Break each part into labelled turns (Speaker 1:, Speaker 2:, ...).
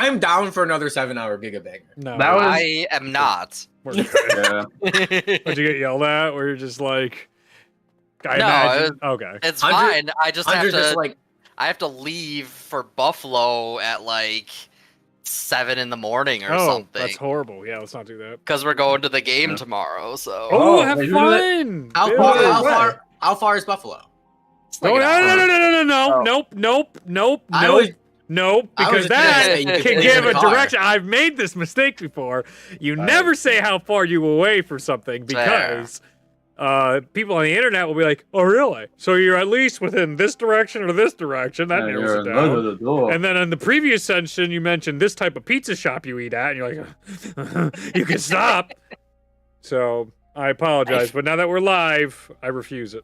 Speaker 1: I'm down for another 7-hour gigabanger.
Speaker 2: No,
Speaker 3: I am not.
Speaker 4: Yeah.
Speaker 2: Would you get yelled at? Where you're just like, I
Speaker 3: No,
Speaker 2: imagine. Okay.
Speaker 3: It's
Speaker 1: Hunter-
Speaker 3: fine. I just
Speaker 1: Hunter's
Speaker 3: have to.
Speaker 1: just like,
Speaker 3: I have to leave for Buffalo at like 7 in the morning or
Speaker 2: Oh,
Speaker 3: something.
Speaker 2: that's horrible. Yeah, let's not do that.
Speaker 3: Because we're going to the game tomorrow. So.
Speaker 2: Oh, have
Speaker 4: wait, who
Speaker 2: fun.
Speaker 1: how
Speaker 2: Dude.
Speaker 1: far is Buffalo?
Speaker 3: It's like
Speaker 2: No,
Speaker 3: an
Speaker 2: no,
Speaker 3: hour.
Speaker 2: nope,
Speaker 1: I was-
Speaker 2: nope,
Speaker 1: I was
Speaker 2: because
Speaker 1: just gonna
Speaker 2: that
Speaker 1: say you could
Speaker 2: can
Speaker 1: leave
Speaker 2: give
Speaker 1: in
Speaker 2: a
Speaker 1: the car.
Speaker 2: direction. I've made this mistake before. You never say how far you away for something because people on the internet will be like, "Oh, really? So you're at least within this direction or this direction?" That narrows
Speaker 4: You're
Speaker 2: it
Speaker 4: in love
Speaker 2: down.
Speaker 4: with the door.
Speaker 2: And then in the previous session, you mentioned this type of pizza shop you eat at, and you're like, "You can stop." So I apologize, but now that we're live, I refuse it.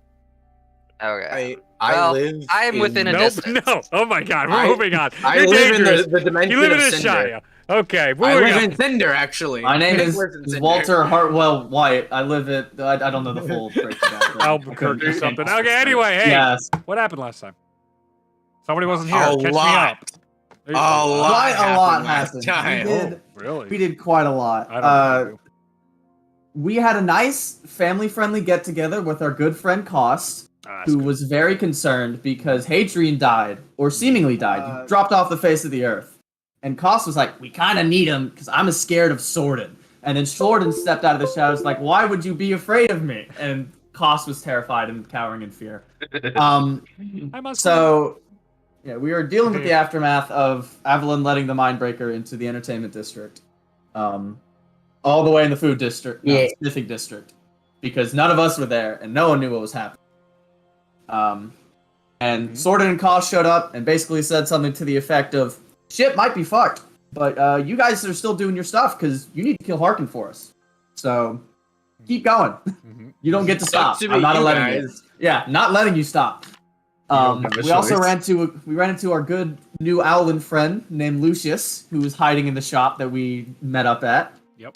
Speaker 3: Okay.
Speaker 1: I
Speaker 3: Well,
Speaker 1: live.
Speaker 3: I am within a
Speaker 2: Nope,
Speaker 3: distance.
Speaker 2: no. Oh my God, we're moving on.
Speaker 1: I
Speaker 2: You're
Speaker 1: live
Speaker 2: dangerous.
Speaker 1: in the dimension
Speaker 2: You live in
Speaker 1: of
Speaker 2: a
Speaker 1: Cinder.
Speaker 2: Shia. Okay,
Speaker 1: I
Speaker 2: moving
Speaker 1: live
Speaker 2: on.
Speaker 1: in Cinder, actually.
Speaker 4: My name
Speaker 1: Nick
Speaker 4: is
Speaker 1: lives in Cinder.
Speaker 4: Walter Hartwell White. I live at. I don't know the full breakdown.
Speaker 2: Albuquerque or something. Okay, anyway, hey,
Speaker 4: Yes.
Speaker 2: what happened last time? Somebody wasn't here.
Speaker 1: A
Speaker 2: Catch
Speaker 1: lot.
Speaker 2: me up.
Speaker 1: A lot
Speaker 4: Quite a lot
Speaker 1: last
Speaker 4: happened.
Speaker 1: time.
Speaker 2: Really?
Speaker 4: We did quite a lot.
Speaker 2: I don't know.
Speaker 4: We had a nice family-friendly get-together with our good friend Cost, who was very concerned because Hadrian died, or seemingly died. He dropped off the face of the earth. And Cost was like, we kind of need him because I'm scared of Sordin. And then Sordin stepped out of the shadows like, why would you be afraid of me? And Cost was terrified and cowering in fear. So, yeah, we were dealing with the aftermath of Avalon letting the Mindbreaker into the entertainment district. All the way in the food district, sniffing district. Because none of us were there and no one knew what was happening. And Sordin and Koss showed up and basically said something to the effect of, shit might be fucked, but you guys are still doing your stuff because you need to kill Harkin for us. So keep going. You don't get to stop. I'm not letting you. Yeah, not letting you stop. We also ran into our good new Owlin friend named Lucius, who was hiding in the shop that we met up at.
Speaker 2: Yep.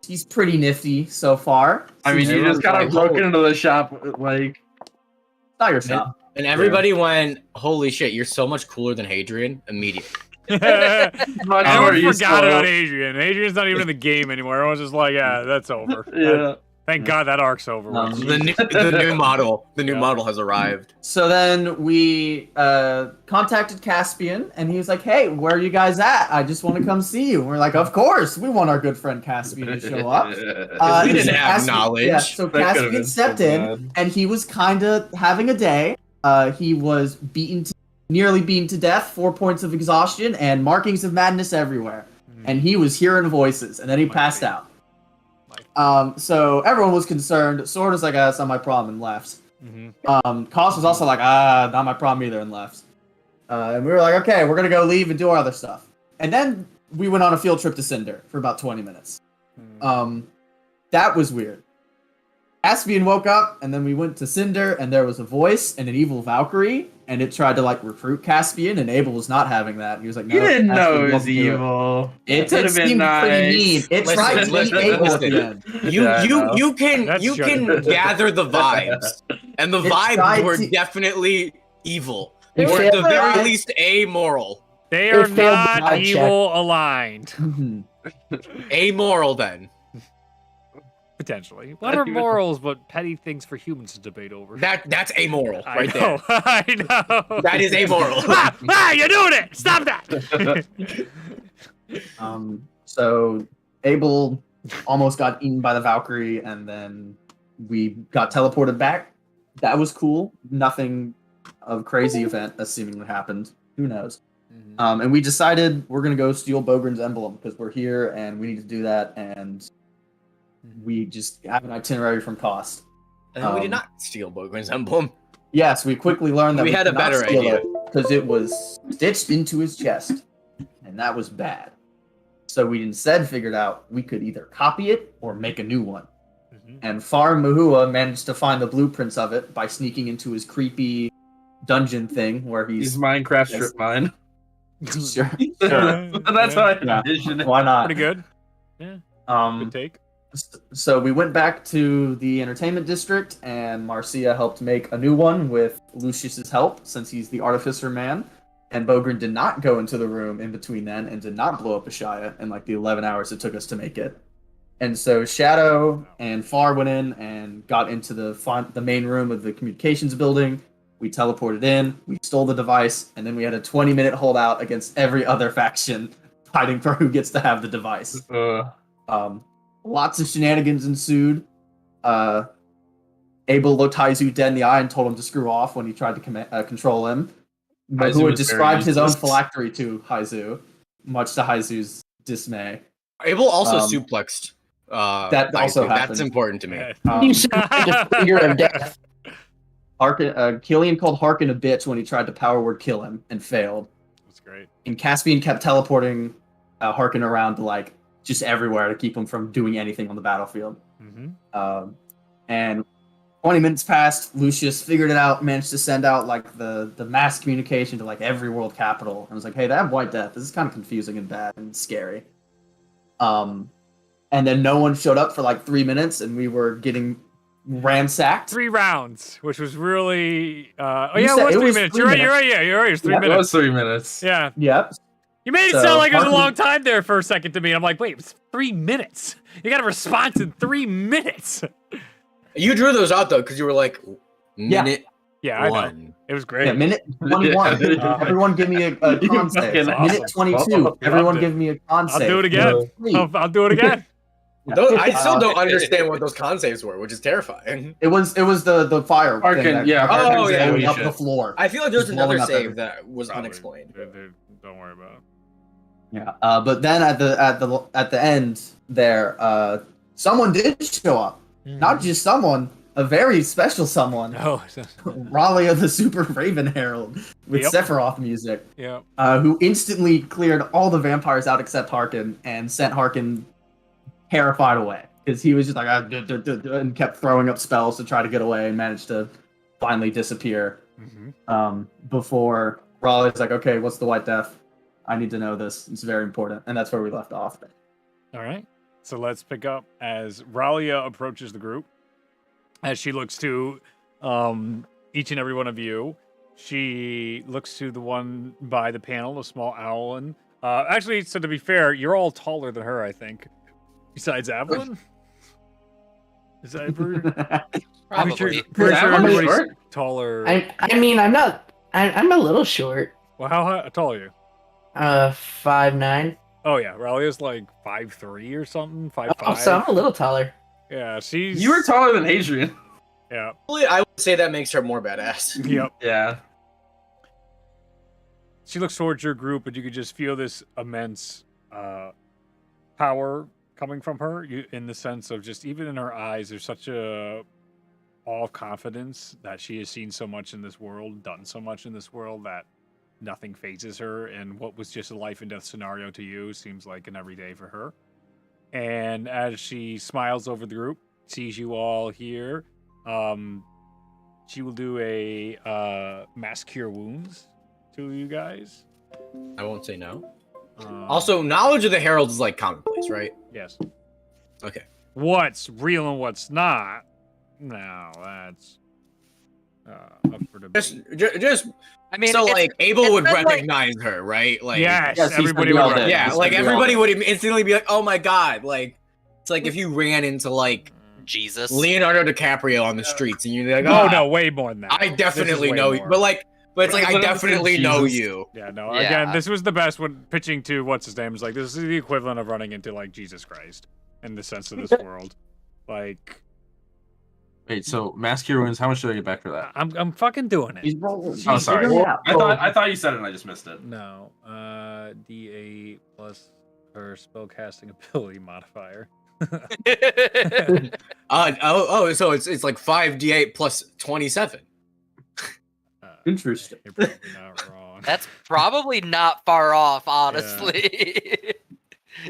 Speaker 4: He's pretty nifty so far.
Speaker 5: I mean, you just kind of broke into the shop, like...
Speaker 4: It's not your shop.
Speaker 1: And everybody went, holy shit, you're so much cooler than Hadrian immediately.
Speaker 2: Everyone forgot about Adrian. Adrian's not even in the game anymore. Everyone's just like, yeah, that's over.
Speaker 5: Yeah.
Speaker 2: Thank God that arc's over.
Speaker 1: The new model has arrived.
Speaker 4: So then we contacted Caspian, and he was like, "Hey, where are you guys at? I just want to come see you." And we're like, "Of course, we want our good friend Caspian to show up."
Speaker 1: We didn't have knowledge.
Speaker 4: Yeah, so Caspian stepped in, and he was kind of having a day. He was nearly beaten to death, 4 points of exhaustion, and markings of madness everywhere. And he was hearing voices, and then he passed out. So everyone was concerned. Sword was like, that's not my problem, and left. Koss was also like, not my problem either, and left. And we were like, okay, we're gonna go leave and do our other stuff. And then we went on a field trip to Cinder for about 20 minutes. That was weird. Caspian woke up, and then we went to Cinder, and there was a voice and an evil Valkyrie, and it tried to like recruit Caspian, and Abel was not having that. He was like, no,
Speaker 5: You didn't
Speaker 4: Caspian
Speaker 5: know it
Speaker 4: won't
Speaker 5: was
Speaker 4: do
Speaker 5: evil.
Speaker 4: It
Speaker 5: could have been
Speaker 4: seemed pretty mean.
Speaker 5: nice.
Speaker 4: It tried to be Abel at the end.
Speaker 1: You can
Speaker 2: That's
Speaker 1: gather the vibes, and the
Speaker 4: It
Speaker 1: vibes
Speaker 4: tried
Speaker 1: were
Speaker 4: to-
Speaker 1: definitely evil,
Speaker 4: It
Speaker 1: or at the
Speaker 4: failed
Speaker 1: very
Speaker 4: to-
Speaker 1: least amoral.
Speaker 2: They are
Speaker 4: It failed the
Speaker 2: not
Speaker 4: vibe
Speaker 2: evil aligned.
Speaker 4: Mhm.
Speaker 1: Amoral, then.
Speaker 2: Potentially. What are morals but petty things for humans to debate over?
Speaker 1: That's amoral,
Speaker 2: I
Speaker 1: right
Speaker 2: know,
Speaker 1: there.
Speaker 2: I know.
Speaker 1: That is amoral.
Speaker 2: You're doing it! Stop that!
Speaker 4: So Abel almost got eaten by the Valkyrie, and then we got teleported back. That was cool. Nothing of crazy event that seemingly happened. Who knows? And we decided we're gonna go steal Bogren's emblem because we're here and we need to do that. And we just have an itinerary from Cost.
Speaker 1: And we did not steal Bogren's emblem.
Speaker 4: Yes, we quickly learned that
Speaker 1: We had a better idea.
Speaker 4: because it was stitched into his chest, and that was bad. So we instead figured out we could either copy it or make a new one. And Far Mahua managed to find the blueprints of it by sneaking into his creepy dungeon thing where
Speaker 5: He's
Speaker 4: he's
Speaker 5: Minecraft strip mine.
Speaker 4: sure.
Speaker 5: That's how I
Speaker 4: Yeah.
Speaker 5: envision it.
Speaker 4: Why not?
Speaker 2: Pretty good. Yeah,
Speaker 4: Um,
Speaker 2: good take.
Speaker 4: So we went back to the entertainment district, and Marcia helped make a new one with Lucius's help, since he's the artificer man. And Bogren did not go into the room in between then and did not blow up Ashaya in like the 11 hours it took us to make it. And so Shadow and Far went in and got into the main room of the communications building. We teleported in, we stole the device, and then we had a 20-minute holdout against every other faction fighting for who gets to have the device. Lots of shenanigans ensued. Abel looked Haizu dead in the eye and told him to screw off when he tried to control him. But who had described his own phylactery to Haizu, much to Haizu's dismay.
Speaker 1: Abel also suplexed.
Speaker 4: That also happened.
Speaker 1: That's important to me.
Speaker 6: You said the figure of death.
Speaker 4: Killian called Harkin a bitch when he tried to power word kill him and failed.
Speaker 2: That's great.
Speaker 4: And Caspian kept teleporting Harkin around to like just everywhere to keep him from doing anything on the battlefield. And 20 minutes passed. Lucius figured it out, managed to send out like the mass communication to like every world capital, and was like, "Hey, they have White Death. This is kind of confusing and bad and scary." And then no one showed up for like 3 minutes, and we were getting ransacked.
Speaker 2: 3 rounds, which was really. Oh
Speaker 4: You
Speaker 2: yeah,
Speaker 4: said
Speaker 2: it was
Speaker 4: it
Speaker 2: 3
Speaker 4: was
Speaker 2: minutes.
Speaker 4: 3
Speaker 2: You're right.
Speaker 4: minutes.
Speaker 2: You're right. Yeah, you're right. It was 3
Speaker 5: It
Speaker 2: minutes.
Speaker 5: was 3 minutes.
Speaker 2: Yeah.
Speaker 4: Yep.
Speaker 2: You made it
Speaker 4: So,
Speaker 2: sound like it was a
Speaker 4: Harkin-
Speaker 2: long time there for a second to me. I'm like, wait, it's 3 minutes. You got a response in 3 minutes.
Speaker 1: You drew those out though, because you were like, minute
Speaker 2: Yeah, I know.
Speaker 1: 1.
Speaker 2: It was great.
Speaker 4: Yeah, minute 21. Everyone give me a con save.
Speaker 5: fucking
Speaker 4: Minute 22.
Speaker 5: awesome.
Speaker 4: Everyone
Speaker 2: Loved it.
Speaker 4: give me a con
Speaker 2: I'll
Speaker 4: save.
Speaker 2: do it again. I'll do it again.
Speaker 1: I still don't understand what those con saves were, which is terrifying.
Speaker 4: It was the fire.
Speaker 5: Harkin,
Speaker 4: thing that-
Speaker 5: yeah,
Speaker 1: Oh,
Speaker 5: Harkin's
Speaker 1: yeah.
Speaker 5: holy
Speaker 4: up
Speaker 5: shit.
Speaker 4: the floor.
Speaker 1: I feel like there's
Speaker 4: Just
Speaker 1: another
Speaker 4: blowing up
Speaker 1: save
Speaker 4: everything.
Speaker 1: that was
Speaker 2: Probably.
Speaker 1: unexplained.
Speaker 2: Don't worry about it.
Speaker 4: Yeah, but then at the end there, someone did show up. Not just someone, a very special someone.
Speaker 2: Oh,
Speaker 4: Raleigh the Super Raven Herald with
Speaker 2: Yep.
Speaker 4: Sephiroth music,
Speaker 2: yeah.
Speaker 4: who instantly cleared all the vampires out except Harkin and sent Harkin terrified away because he was just like and kept throwing up spells to try to get away and managed to finally disappear. Before Raleigh's like, okay, what's the White Death? I need to know this. It's very important. And that's where we left off.
Speaker 2: All right. So let's pick up as Ralia approaches the group. As she looks to each and every one of you, she looks to the one by the panel, the small Owlin. Actually, so to be fair, you're all taller than her, I think. Besides Avalon? Is that
Speaker 3: Probably.
Speaker 2: pretty sure
Speaker 5: Avalon
Speaker 2: everybody's
Speaker 5: short?
Speaker 2: taller.
Speaker 6: I mean, I'm not. I'm a little short.
Speaker 2: Well, how tall are you?
Speaker 6: 5'9".
Speaker 2: Oh yeah, Ralia's like 5'3" or something, 5'5".
Speaker 6: Oh, so I'm a little taller.
Speaker 2: Yeah, she's.
Speaker 5: You were taller than Hadrian.
Speaker 2: Yeah.
Speaker 1: I would say that makes her more badass.
Speaker 2: Yep.
Speaker 5: Yeah.
Speaker 2: She looks towards your group, but you could just feel this immense power coming from her. In the sense of just even in her eyes, there's such a all confidence that she has seen so much in this world, done so much in this world that nothing phases her, and what was just a life and death scenario to you seems like an everyday for her. And as she smiles over the group, sees you all here, she will do a mass cure wounds to you guys.
Speaker 1: I won't say no. Also, knowledge of the heralds is like commonplace, right?
Speaker 2: Yes.
Speaker 1: Okay.
Speaker 2: What's real and what's not? No, that's up for debate.
Speaker 1: Just.
Speaker 3: I mean,
Speaker 1: So
Speaker 3: it's-
Speaker 1: like Abel
Speaker 3: it's
Speaker 1: would
Speaker 3: been, like-
Speaker 1: recognize her, right? Like
Speaker 2: Yes,
Speaker 4: Yes, he's
Speaker 2: everybody
Speaker 4: gonna
Speaker 2: would.
Speaker 4: be all dead.
Speaker 1: yeah,
Speaker 4: He's
Speaker 1: like
Speaker 4: gonna be all
Speaker 1: everybody
Speaker 4: dead.
Speaker 1: would instantly be like, "Oh my god!" Like it's like if you ran into like
Speaker 3: Jesus.
Speaker 1: Leonardo DiCaprio on the streets and you're like,
Speaker 2: Oh
Speaker 1: "Oh
Speaker 2: no, way more than that.
Speaker 1: I
Speaker 2: This
Speaker 1: definitely
Speaker 2: is way
Speaker 1: know you,"
Speaker 2: more.
Speaker 1: but it's like I
Speaker 5: But
Speaker 1: definitely
Speaker 5: Jesus.
Speaker 1: know you.
Speaker 2: Yeah, no.
Speaker 3: Yeah.
Speaker 2: Again, this was the best when pitching to what's his name is like this is the equivalent of running into like Jesus Christ in the sense of this world. Like
Speaker 7: Wait, so mass cure wounds, how much do I get back for that?
Speaker 2: I'm fucking doing it.
Speaker 4: He's rolling.
Speaker 7: Oh, sorry.
Speaker 4: Figure it out.
Speaker 5: I thought you said it and I just missed it.
Speaker 2: No, D8 plus her spellcasting ability modifier.
Speaker 1: So it's like 5d8 plus 27.
Speaker 4: Interesting.
Speaker 2: You're probably not wrong.
Speaker 3: That's probably not far off, honestly.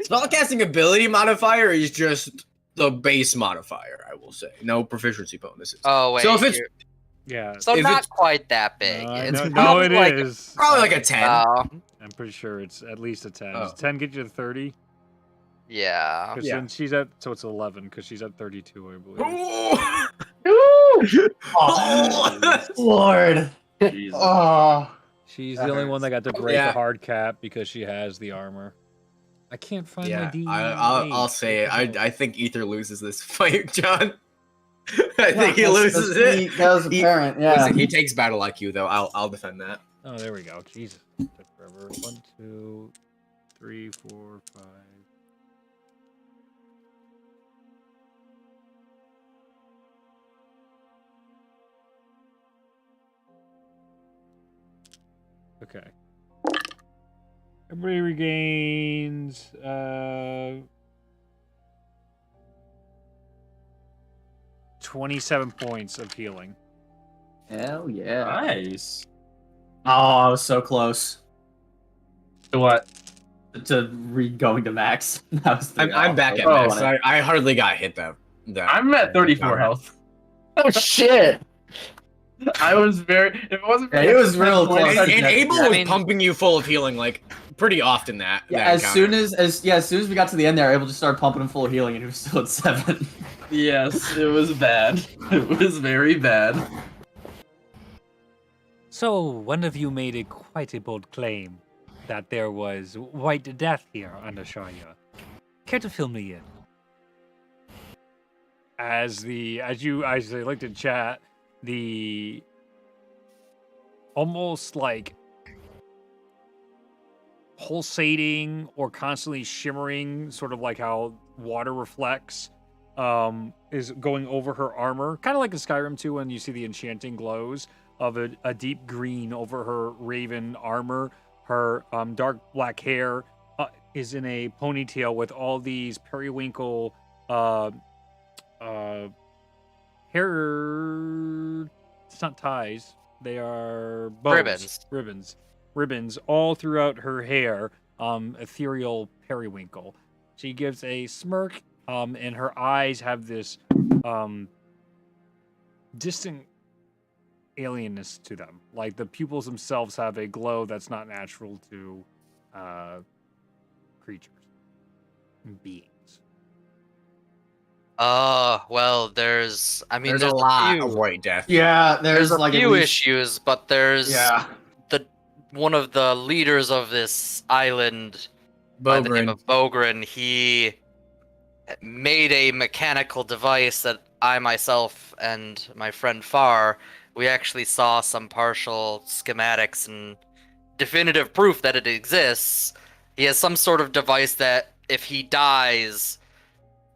Speaker 1: Spellcasting ability modifier is just the base modifier, I will say. No proficiency bonuses.
Speaker 3: Oh, wait.
Speaker 1: So if it's
Speaker 2: Yeah.
Speaker 3: So
Speaker 1: if
Speaker 3: not
Speaker 1: it's-
Speaker 3: quite that big.
Speaker 2: No,
Speaker 3: It's
Speaker 2: no,
Speaker 3: probably
Speaker 2: it
Speaker 3: like,
Speaker 2: is.
Speaker 1: probably like a 10.
Speaker 2: I'm pretty sure it's at least a 10.
Speaker 1: Oh.
Speaker 2: Does 10 get you to 30?
Speaker 3: yeah.
Speaker 2: Because
Speaker 1: Yeah.
Speaker 2: then she's at, so it's 11, because she's at 32, I believe.
Speaker 1: Ooh!
Speaker 4: Oh, Lord.
Speaker 5: Jesus.
Speaker 4: Oh.
Speaker 2: She's
Speaker 4: That
Speaker 2: the only one
Speaker 4: hurts.
Speaker 2: that got to break
Speaker 1: Yeah.
Speaker 2: a hard cap because she has the armor. I can't find my
Speaker 1: Yeah,
Speaker 2: D.
Speaker 1: I'll say it. I think Ether loses this fight, John. I think he
Speaker 4: That's
Speaker 1: loses
Speaker 4: pretty-
Speaker 1: it.
Speaker 4: That was
Speaker 1: He-
Speaker 4: apparent. Yeah.
Speaker 1: Listen, he takes battle IQ though. I'll defend that.
Speaker 2: Oh, there we go. Jesus. Took forever. 1, 2, 3, 4, 5. Okay. Everybody regains 27 points of healing.
Speaker 4: Hell yeah.
Speaker 7: Nice.
Speaker 4: Oh, I was so close
Speaker 5: To what?
Speaker 4: to going to max. That was
Speaker 1: I'm back at
Speaker 5: Oh,
Speaker 1: max. I hardly got hit that.
Speaker 5: I'm at 34
Speaker 1: Alright.
Speaker 5: health.
Speaker 6: Oh shit!
Speaker 5: I was very. If it wasn't for
Speaker 4: Yeah, it was real
Speaker 5: points,
Speaker 4: close.
Speaker 1: And,
Speaker 5: I'd-
Speaker 1: and Abel
Speaker 3: I
Speaker 1: was
Speaker 3: mean-
Speaker 1: pumping you full of healing like pretty often. That
Speaker 4: Yeah,
Speaker 1: that
Speaker 4: as soon as we got to the end there, able to start pumping him full of healing, and he was still at 7.
Speaker 5: Yes, it was bad. It was very bad.
Speaker 2: So, one of you made quite a bold claim that there was white death here under Shaya. Care to fill me in? As I looked in chat, the almost like pulsating or constantly shimmering, sort of like how water reflects, is going over her armor, kind of like in Skyrim 2 when you see the enchanting glows of a deep green over her raven armor. Her dark black hair is in a ponytail with all these periwinkle hair. It's not ties. They are bows. Ribbons all throughout her hair. Ethereal periwinkle. She gives a smirk. And her eyes have this distant alienness to them. Like the pupils themselves have a glow that's not natural to creatures and beings.
Speaker 3: Well, there's
Speaker 1: There's a lot
Speaker 3: few-
Speaker 1: of white death.
Speaker 4: Yeah,
Speaker 3: There's a
Speaker 4: like at
Speaker 3: few
Speaker 4: least-
Speaker 3: issues, but there's
Speaker 4: Yeah.
Speaker 3: one of the leaders of this island by the name
Speaker 1: Bogren.
Speaker 3: of Bogren. He made a mechanical device that I myself and my friend Far, we actually saw some partial schematics and definitive proof that it exists. He has some sort of device that if he dies,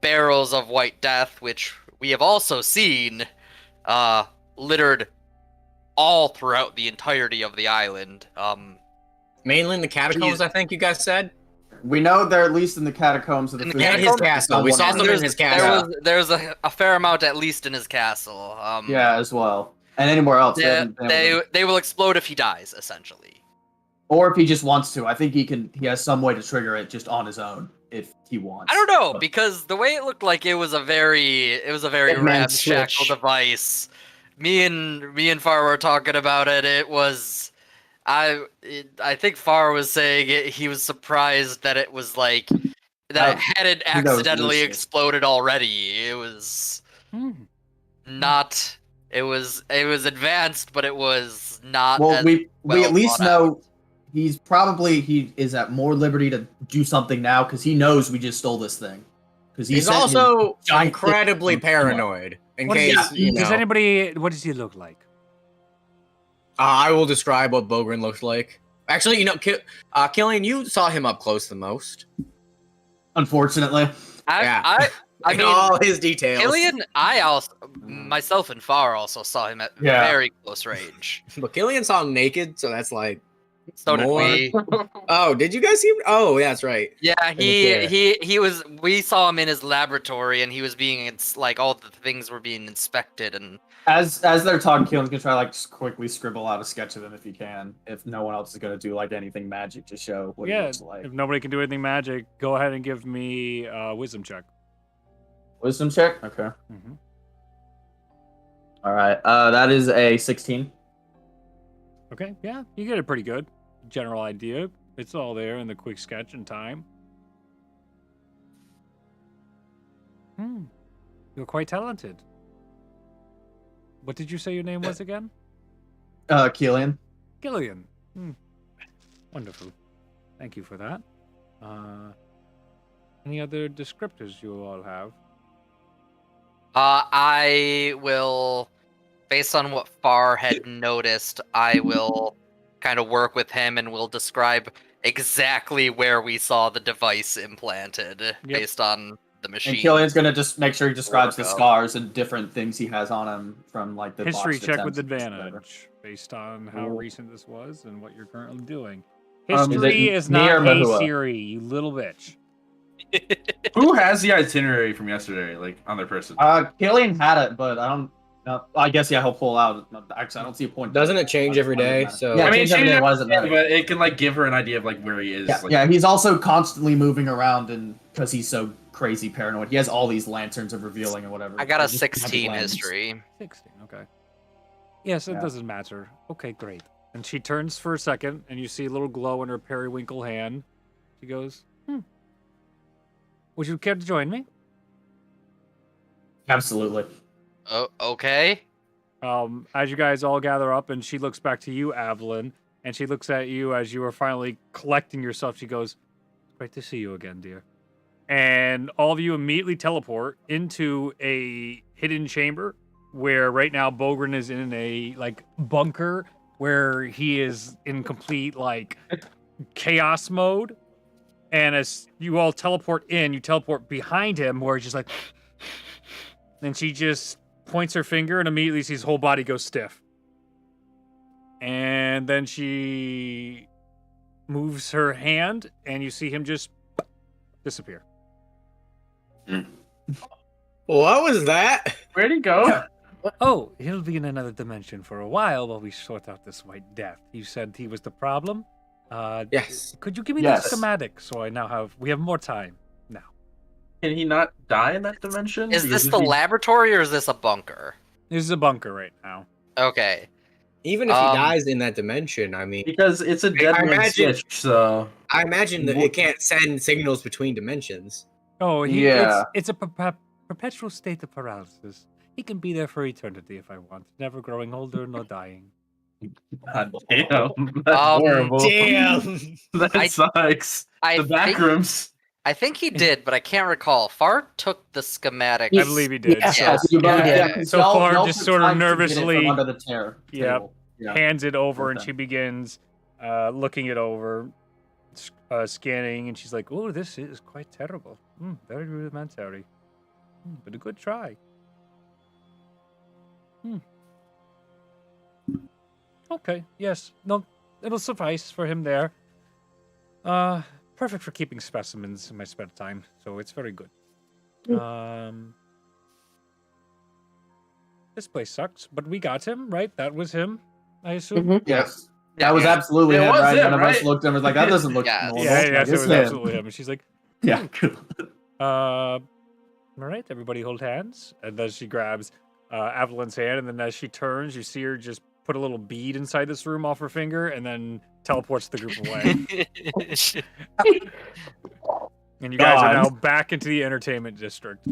Speaker 3: barrels of white death, which we have also seen, littered all throughout the entirety of the island.
Speaker 1: Mainly in the catacombs, I think you guys said.
Speaker 4: We know they're at least in the catacombs of the
Speaker 3: In the
Speaker 4: food.
Speaker 1: And his
Speaker 3: catacombs?
Speaker 1: castle. We saw them in his castle.
Speaker 3: There's a fair amount at least in his castle.
Speaker 4: Yeah, as well. And anywhere else.
Speaker 3: They will explode if he dies, essentially.
Speaker 4: Or if he just wants to. I think he has some way to trigger it just on his own if he wants.
Speaker 3: I don't know, because the way it looked like it was a very
Speaker 6: Dead man's
Speaker 3: ramshackle
Speaker 6: switch.
Speaker 3: device. Me and Far were talking about it. It was, I think Far was saying he was surprised that it was like that it hadn't
Speaker 4: that was
Speaker 3: accidentally
Speaker 4: Lucius.
Speaker 3: exploded already. It was not. It was advanced, but it was not.
Speaker 4: Well,
Speaker 3: as
Speaker 4: we
Speaker 3: well
Speaker 4: at least
Speaker 3: thought
Speaker 4: know he is at more liberty to do something now because he knows we just stole this thing. Because
Speaker 1: He's also
Speaker 4: giant
Speaker 1: incredibly
Speaker 4: thing-
Speaker 1: paranoid. In
Speaker 2: What
Speaker 1: case,
Speaker 2: does
Speaker 1: you know.
Speaker 2: what does he look like?
Speaker 1: I will describe what Bogren looks like. Actually, Killian, you saw him up close the most.
Speaker 4: unfortunately.
Speaker 3: I
Speaker 1: In
Speaker 3: mean,
Speaker 1: all his details.
Speaker 3: Killian, myself and Far also saw him at
Speaker 4: Yeah.
Speaker 3: very close range.
Speaker 1: But Killian saw him naked, so that's like.
Speaker 3: So did
Speaker 1: More?
Speaker 3: we.
Speaker 1: Oh, did you guys see him? Oh, yeah, that's right.
Speaker 3: Yeah,
Speaker 1: Yeah.
Speaker 3: he was. We saw him in his laboratory, and he was being like all the things were being inspected, and
Speaker 4: As they're talking, Keelan can try like just quickly scribble out a sketch of him if he can. If no one else is gonna do like anything magic to show what he
Speaker 2: Yeah,
Speaker 4: looks like.
Speaker 2: if nobody can do anything magic, go ahead and give me a wisdom check.
Speaker 4: Wisdom check. Okay.
Speaker 2: Mm-hmm.
Speaker 4: All right. That is a 16.
Speaker 2: Okay, yeah, you get it pretty good. General idea. It's all there in the quick sketch in time. You're quite talented. What did you say your name was again?
Speaker 4: Keelan.
Speaker 2: Gillian. Wonderful. Thank you for that. Any other descriptors you all have?
Speaker 3: I will, based on what Far had noticed, I will kind of work with him and will describe exactly where we saw the device implanted based on the machine.
Speaker 4: And Killian's gonna just make sure he describes the
Speaker 3: Work up.
Speaker 4: scars and different things he has on him from like the
Speaker 2: History
Speaker 4: botched
Speaker 2: check with
Speaker 4: attempts and whatever.
Speaker 2: advantage, based on how
Speaker 4: Cool.
Speaker 2: recent this was and what you're currently doing.
Speaker 4: Is it
Speaker 2: History is
Speaker 4: me
Speaker 2: not
Speaker 4: or
Speaker 2: a
Speaker 4: Mahua?
Speaker 2: Siri, you little bitch.
Speaker 7: Who has the itinerary from yesterday, like on their person?
Speaker 4: Killian had it, but I don't know. I guess yeah, he'll pull out. Actually, I don't see a point.
Speaker 1: Doesn't it change every day?
Speaker 4: Yeah,
Speaker 1: So
Speaker 4: I mean, every day, why does it matter?
Speaker 7: But it can like give her an idea of like where he is.
Speaker 4: Yeah,
Speaker 7: like,
Speaker 4: yeah, he's also constantly moving around, and because he's so crazy paranoid, he has all these lanterns of revealing and whatever.
Speaker 3: I got a
Speaker 4: Just magic
Speaker 3: 16
Speaker 4: lanterns.
Speaker 3: history.
Speaker 2: 16, okay. Yes, it
Speaker 4: Yeah.
Speaker 2: doesn't matter. Okay, great. And she turns for a second, and you see a little glow in her periwinkle hand. She goes, would you care to join me?
Speaker 4: Absolutely.
Speaker 3: Oh, okay.
Speaker 2: As you guys all gather up, and she looks back to you, Avalon, and she looks at you as you are finally collecting yourself. She goes, "Great to see you again, dear." And all of you immediately teleport into a hidden chamber where right now Bogren is in a like bunker where he is in complete like chaos mode. And as you all teleport in, you teleport behind him where he's just like, and she just points her finger and immediately sees his whole body go stiff. And then she moves her hand and you see him just disappear.
Speaker 1: what was that?
Speaker 7: Where'd he go?
Speaker 2: Oh, he'll be in another dimension for a while while we sort out this White Death. You said he was the problem?
Speaker 1: Yes.
Speaker 2: Could you give me
Speaker 4: Yes.
Speaker 2: the schematic so I now we have more time now?
Speaker 7: Can he not die in that dimension?
Speaker 3: Is
Speaker 7: Because
Speaker 3: this
Speaker 7: if
Speaker 3: the
Speaker 7: he-
Speaker 3: laboratory or is this a bunker?
Speaker 2: This is a bunker right now.
Speaker 3: Okay.
Speaker 1: Even if he
Speaker 3: Um,
Speaker 1: dies in that dimension, I mean,
Speaker 7: Because it's a dead
Speaker 1: I
Speaker 7: man
Speaker 1: imagine-
Speaker 7: switch, so
Speaker 1: I imagine that it can't send signals between dimensions.
Speaker 2: Oh,
Speaker 4: Yeah.
Speaker 2: it's a perpetual state of paralysis. He can be there for eternity if I want, never growing older nor dying.
Speaker 7: God damn, that's horrible.
Speaker 1: Damn.
Speaker 7: That
Speaker 3: I-
Speaker 7: sucks.
Speaker 3: I
Speaker 7: The back
Speaker 3: think,
Speaker 7: rooms.
Speaker 3: I think he did, but I can't recall. Far took the schematic.
Speaker 2: I believe he did.
Speaker 3: Yeah.
Speaker 4: You both-
Speaker 3: Yeah.
Speaker 4: 'cause
Speaker 2: So
Speaker 4: y'all-
Speaker 2: far,
Speaker 4: y'all
Speaker 2: just
Speaker 4: took
Speaker 2: sort of
Speaker 4: time to get it from
Speaker 2: nervously-
Speaker 4: under the chair.
Speaker 2: Yep.
Speaker 4: Table. Yeah.
Speaker 2: Hands it over and
Speaker 4: Okay.
Speaker 2: she begins looking it over, scanning, and she's like, "Oh, this is quite terrible. Very rudimentary, but a good try." Okay, yes, no, it'll suffice for him there. Perfect for keeping specimens in my spare time, so it's very good. This place sucks, but we got him, right? That was him, I assume.
Speaker 4: Yes. That was absolutely
Speaker 7: It
Speaker 4: him,
Speaker 7: was
Speaker 4: right?
Speaker 7: him,
Speaker 4: None of us
Speaker 7: right?
Speaker 4: looked at him and was like, that doesn't look
Speaker 3: Yeah.
Speaker 4: normal.
Speaker 2: Yeah,
Speaker 4: Like,
Speaker 2: yes, it
Speaker 4: it's
Speaker 2: was
Speaker 4: him.
Speaker 2: absolutely him. And she's like,
Speaker 4: Yeah, cool.
Speaker 2: all right, everybody hold hands. And then she grabs Avalon's hand, and then as she turns, you see her just put a little bead inside this room off her finger, and then teleports the group away. And you guys are now back into the entertainment district.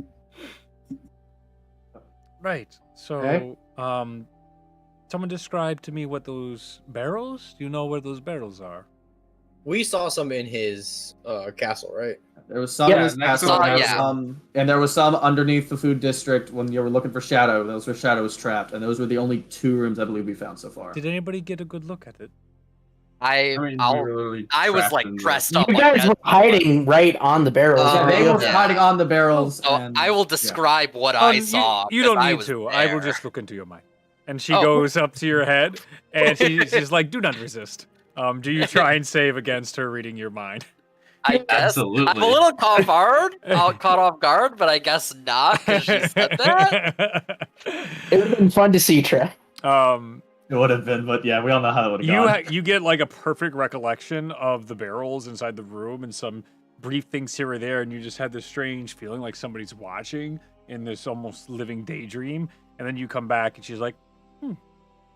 Speaker 2: Right. So,
Speaker 4: Okay.
Speaker 2: someone describe to me what those barrels. Do you know where those barrels are?
Speaker 1: We saw some in his castle, right?
Speaker 4: There was some in his
Speaker 7: next
Speaker 4: castle,
Speaker 3: to-
Speaker 4: and there was
Speaker 3: yeah.
Speaker 4: and there was some underneath the food district when you were looking for Shadow. Those were Shadow was trapped, and those were the only 2 rooms I believe we found so far.
Speaker 2: Did anybody get a good look at it?
Speaker 7: I mean, we were literally
Speaker 3: I was
Speaker 7: trapped
Speaker 3: like
Speaker 7: in the-
Speaker 3: dressed
Speaker 6: You
Speaker 3: up like
Speaker 6: guys
Speaker 3: that.
Speaker 6: were hiding right on the barrels.
Speaker 3: Oh,
Speaker 4: Yeah, they
Speaker 3: yeah.
Speaker 4: were hiding on the barrels.
Speaker 3: So
Speaker 4: and,
Speaker 3: I will describe what
Speaker 2: Oh,
Speaker 3: I saw.
Speaker 2: You
Speaker 3: 'cause
Speaker 2: don't
Speaker 3: I
Speaker 2: need
Speaker 3: was
Speaker 2: to. I will
Speaker 3: there.
Speaker 2: just look into your mind. And she
Speaker 3: Oh.
Speaker 2: goes up to your head, and she's like, "Do not resist." Do you try and save against her reading your mind?
Speaker 3: I guess
Speaker 7: Absolutely.
Speaker 3: I'm a little caught off guard, but I guess not because she said that.
Speaker 6: It would have been fun to see, Trey.
Speaker 4: It would have been, but yeah, we all know how it would have gone.
Speaker 2: You get like a perfect recollection of the barrels inside the room and some brief things here or there, and you just had this strange feeling like somebody's watching in this almost living daydream. And then you come back, and she's like,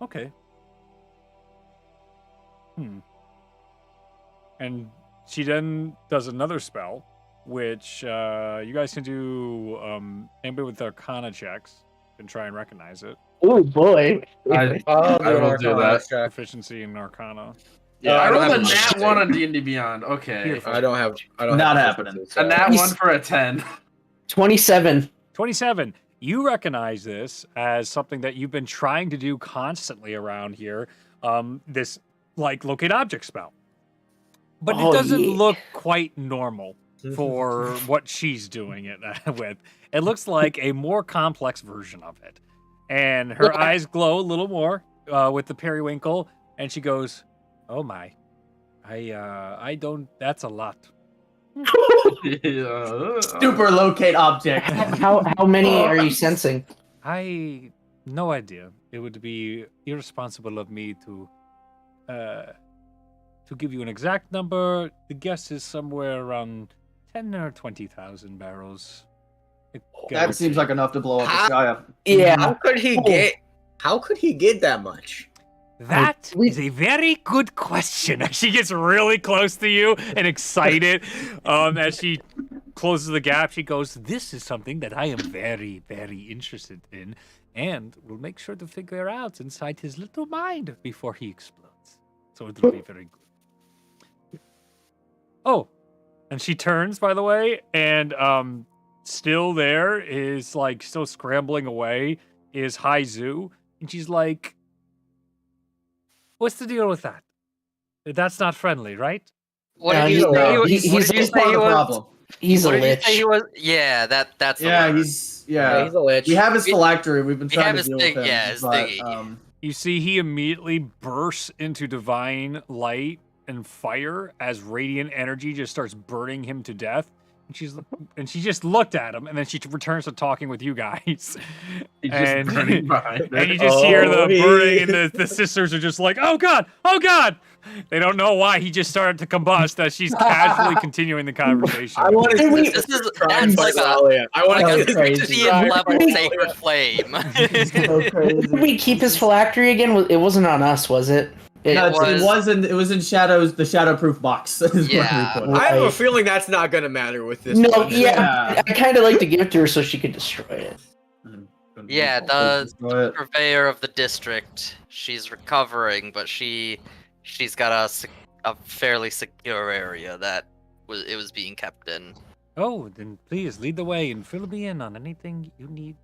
Speaker 2: okay. And she then does another spell, which you guys can do. Anybody with Arcana checks can try and recognize it.
Speaker 6: Oh boy.
Speaker 7: I will do that.
Speaker 2: Proficiency in Arcana.
Speaker 7: Yeah, I
Speaker 1: I don't
Speaker 7: rolled a
Speaker 1: have
Speaker 7: nat
Speaker 1: much.
Speaker 7: 1 on D&D Beyond. Okay.
Speaker 2: Beautiful.
Speaker 1: I don't have.
Speaker 4: Not happening.
Speaker 7: A nat 1 for a 10.
Speaker 6: 27.
Speaker 2: 27. You recognize this as something that you've been trying to do constantly around here. This like locate object spell, but it
Speaker 6: Oh,
Speaker 2: doesn't
Speaker 6: yeah.
Speaker 2: look quite normal for what she's doing it with. It looks like a more complex version of it, and her eyes glow a little more with the periwinkle, and she goes, "Oh my, I don't. That's a lot."
Speaker 4: Super locate object.
Speaker 6: How many are you sensing?
Speaker 2: I no idea. It would be irresponsible of me to give you an exact number. The guess is somewhere around 10 or 20,000 barrels.
Speaker 4: That seems like enough to blow up the sky up.
Speaker 6: Yeah.
Speaker 1: How could he get? How could he get that much?
Speaker 2: That is a very good question. She gets really close to you and excited. As she closes the gap, she goes, "This is something that I am very, very interested in, and we'll make sure to figure out inside his little mind before he explodes. So it'll be very good." Oh, and she turns, by the way, and still there is like still scrambling away is Haizu, and she's like, "What's the deal with that? That's not friendly, right?"
Speaker 3: What
Speaker 6: No,
Speaker 3: did you say? What did you
Speaker 4: He's
Speaker 3: say
Speaker 4: part
Speaker 3: he
Speaker 4: of the
Speaker 3: was?
Speaker 4: problem.
Speaker 6: He's a
Speaker 3: What did you say
Speaker 6: lich.
Speaker 3: he was? Yeah, that's the
Speaker 4: Yeah,
Speaker 3: word.
Speaker 4: he's
Speaker 1: He's a lich.
Speaker 4: We have his phylactery. We've been
Speaker 3: we
Speaker 4: trying
Speaker 3: have
Speaker 4: to
Speaker 3: his
Speaker 4: deal
Speaker 3: thing-
Speaker 4: with him.
Speaker 3: yeah, his
Speaker 4: but,
Speaker 3: thingy.
Speaker 2: You see, he immediately bursts into divine light and fire as radiant energy just starts burning him to death. And she just looked at him, and then she returns to talking with you guys.
Speaker 7: He's just
Speaker 2: And-
Speaker 7: burning behind her.
Speaker 2: And you just hear the burning, and the sisters are just like, "Oh God, oh God!" They don't know why he just started to combust as she's casually continuing the conversation.
Speaker 1: I want to
Speaker 6: Did we-
Speaker 3: This is
Speaker 1: try and
Speaker 3: that's
Speaker 1: fight
Speaker 3: like a
Speaker 1: Ralia. I want
Speaker 6: That
Speaker 1: to
Speaker 6: was
Speaker 1: get
Speaker 6: crazy.
Speaker 1: this
Speaker 3: 50th level
Speaker 6: Right.
Speaker 3: sacred flame.
Speaker 4: so crazy.
Speaker 6: Did we keep his phylactery again? It wasn't on us, was it?
Speaker 4: No,
Speaker 3: was-
Speaker 4: it was in shadows. The shadowproof box. is where we
Speaker 3: Yeah.
Speaker 4: put it.
Speaker 1: I have a
Speaker 6: Right.
Speaker 1: feeling that's not going to matter with this.
Speaker 6: No,
Speaker 1: one.
Speaker 6: yeah. I kind of like to give it to her so she could destroy it.
Speaker 3: Yeah,
Speaker 4: But
Speaker 3: Purveyor of the district. She's recovering, but she's got a fairly secure area that it was being kept in.
Speaker 2: Oh, then please lead the way and fill me in on anything you need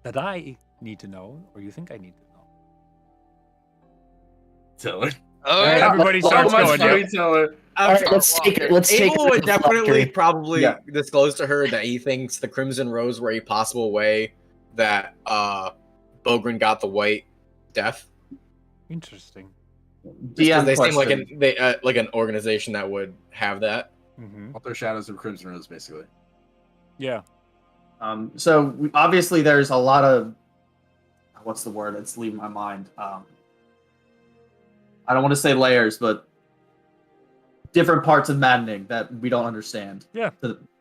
Speaker 2: that I need to know, or you think I need to know.
Speaker 7: Tell her.
Speaker 3: Oh,
Speaker 6: Alright,
Speaker 3: yeah.
Speaker 2: Everybody
Speaker 7: Oh,
Speaker 2: starts
Speaker 7: my
Speaker 2: going.
Speaker 7: story
Speaker 2: Yep.
Speaker 7: teller.
Speaker 6: All right, let's take her. Let's take
Speaker 1: Abel
Speaker 6: her.
Speaker 1: would
Speaker 6: to the
Speaker 1: definitely
Speaker 6: phylactery.
Speaker 1: probably
Speaker 4: Yeah.
Speaker 1: disclose to her that he thinks the Crimson Rose were a possible way that Bogren got the White Death.
Speaker 2: Interesting.
Speaker 1: Because
Speaker 4: DM
Speaker 1: they seem
Speaker 4: question.
Speaker 1: like an organization that would have that.
Speaker 2: Mm-hmm.
Speaker 7: Alter Shadows of Crimson Rose, basically.
Speaker 2: Yeah.
Speaker 4: So obviously there's a lot of what's the word? It's leaving my mind. I don't want to say layers, but different parts of maddening that we don't understand.
Speaker 2: Yeah.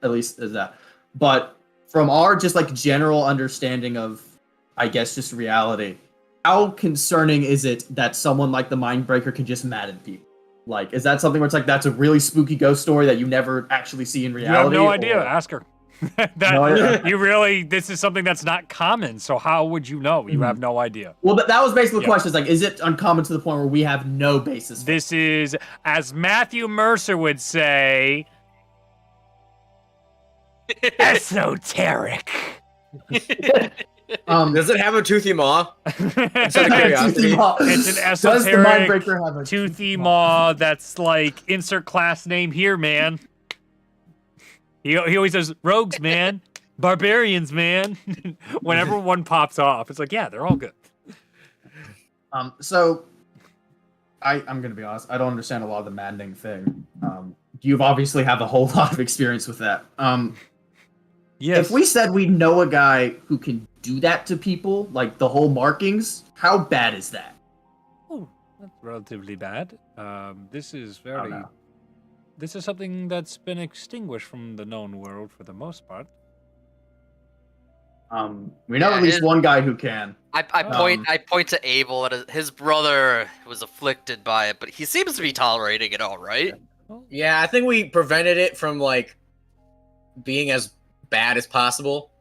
Speaker 4: At least is that. But from our just like general understanding of, I guess, just reality, how concerning is it that someone like the Mindbreaker can just madden people? Like, is that something where it's like that's a really spooky ghost story that you never actually see in
Speaker 2: You
Speaker 4: reality?
Speaker 2: have no idea.
Speaker 4: or-
Speaker 2: Ask her.
Speaker 4: No idea.
Speaker 2: You really, this is something that's not common. So how would you know? You have no idea.
Speaker 4: Well, but that was basically the
Speaker 2: Yeah.
Speaker 4: question. Is like, is it uncommon to the point where we have no basis? For
Speaker 2: This is, as Matthew Mercer would say, esoteric.
Speaker 4: it?
Speaker 1: Does it have a toothy maw? Instead of
Speaker 2: It's
Speaker 1: curiosity.
Speaker 2: an
Speaker 4: Does the
Speaker 2: esoteric
Speaker 4: Mindbreaker have a
Speaker 2: toothy maw that's like insert class name here, man. He always says rogues, man, barbarians, man. Whenever one pops off, it's like, yeah, they're all good.
Speaker 4: So, I'm gonna be honest. I don't understand a lot of the maddening thing. You've obviously have a whole lot of experience with that.
Speaker 2: Yes.
Speaker 4: If we said we know a guy who can do that to people, like the whole markings, how bad is that?
Speaker 2: Oh, that's relatively bad. This is
Speaker 4: Oh,
Speaker 2: very.
Speaker 4: no.
Speaker 2: This is something that's been extinguished from the known world for the most part.
Speaker 4: We know
Speaker 3: Yeah,
Speaker 4: at least
Speaker 3: it-
Speaker 4: one guy who can.
Speaker 3: I point to Abel, and his brother was afflicted by it, but he seems to be tolerating it all right.
Speaker 1: Yeah, I think we prevented it from like being as bad as possible.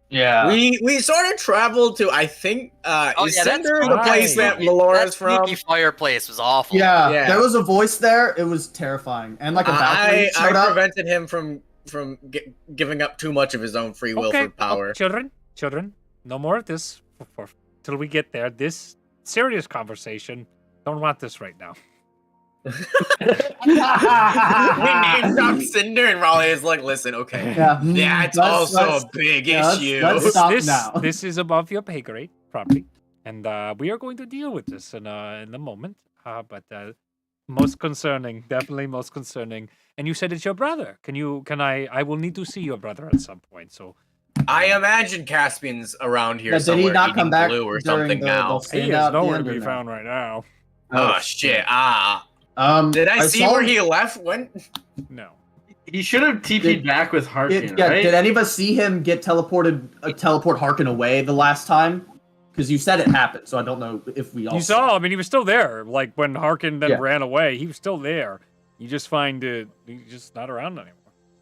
Speaker 5: Yeah.
Speaker 1: We sort of traveled to, I think, is
Speaker 3: yeah, that's
Speaker 1: Cinder the place
Speaker 2: right.
Speaker 1: that Melora's
Speaker 3: That
Speaker 1: from?
Speaker 3: spooky fireplace was awful.
Speaker 4: Yeah,
Speaker 1: Yeah.
Speaker 4: there was a voice there. It was terrifying, and like a Valkyrie
Speaker 1: I
Speaker 4: showed up.
Speaker 1: prevented him from giving up too much of his own free will for power.
Speaker 2: Children, no more of this till we get there. This serious conversation. Don't want this right now.
Speaker 1: We name dropped Cinder, and Raleigh is like, listen, okay.
Speaker 4: Yeah,
Speaker 1: That's also a big issue.
Speaker 4: let's stop now.
Speaker 2: This is above your pay grade, probably, and we are going to deal with this in a moment. But most concerning, definitely most concerning. And you said it's your brother. I will need to see your brother at some point. So
Speaker 1: I imagine Caspian's around here
Speaker 4: Yeah, did
Speaker 1: somewhere
Speaker 4: he not
Speaker 1: eating
Speaker 4: come back
Speaker 1: blue or
Speaker 4: during
Speaker 1: something
Speaker 4: the
Speaker 1: now.
Speaker 2: he is
Speaker 4: standout at the
Speaker 2: nowhere to
Speaker 4: end or
Speaker 2: be
Speaker 4: no?
Speaker 2: found right now.
Speaker 1: Oh shit! Did I see
Speaker 4: saw
Speaker 1: where
Speaker 4: him-
Speaker 1: he left? When?
Speaker 2: No.
Speaker 7: He should have TP'd back with Harkin, right?
Speaker 4: Did any of us see him get teleport Harkin away the last time? Because you said it happened, so I don't know if we all
Speaker 2: You saw him, and he was still there. Like when Harkin then
Speaker 4: Yeah.
Speaker 2: ran away, he was still there. You just find he's just not around anymore.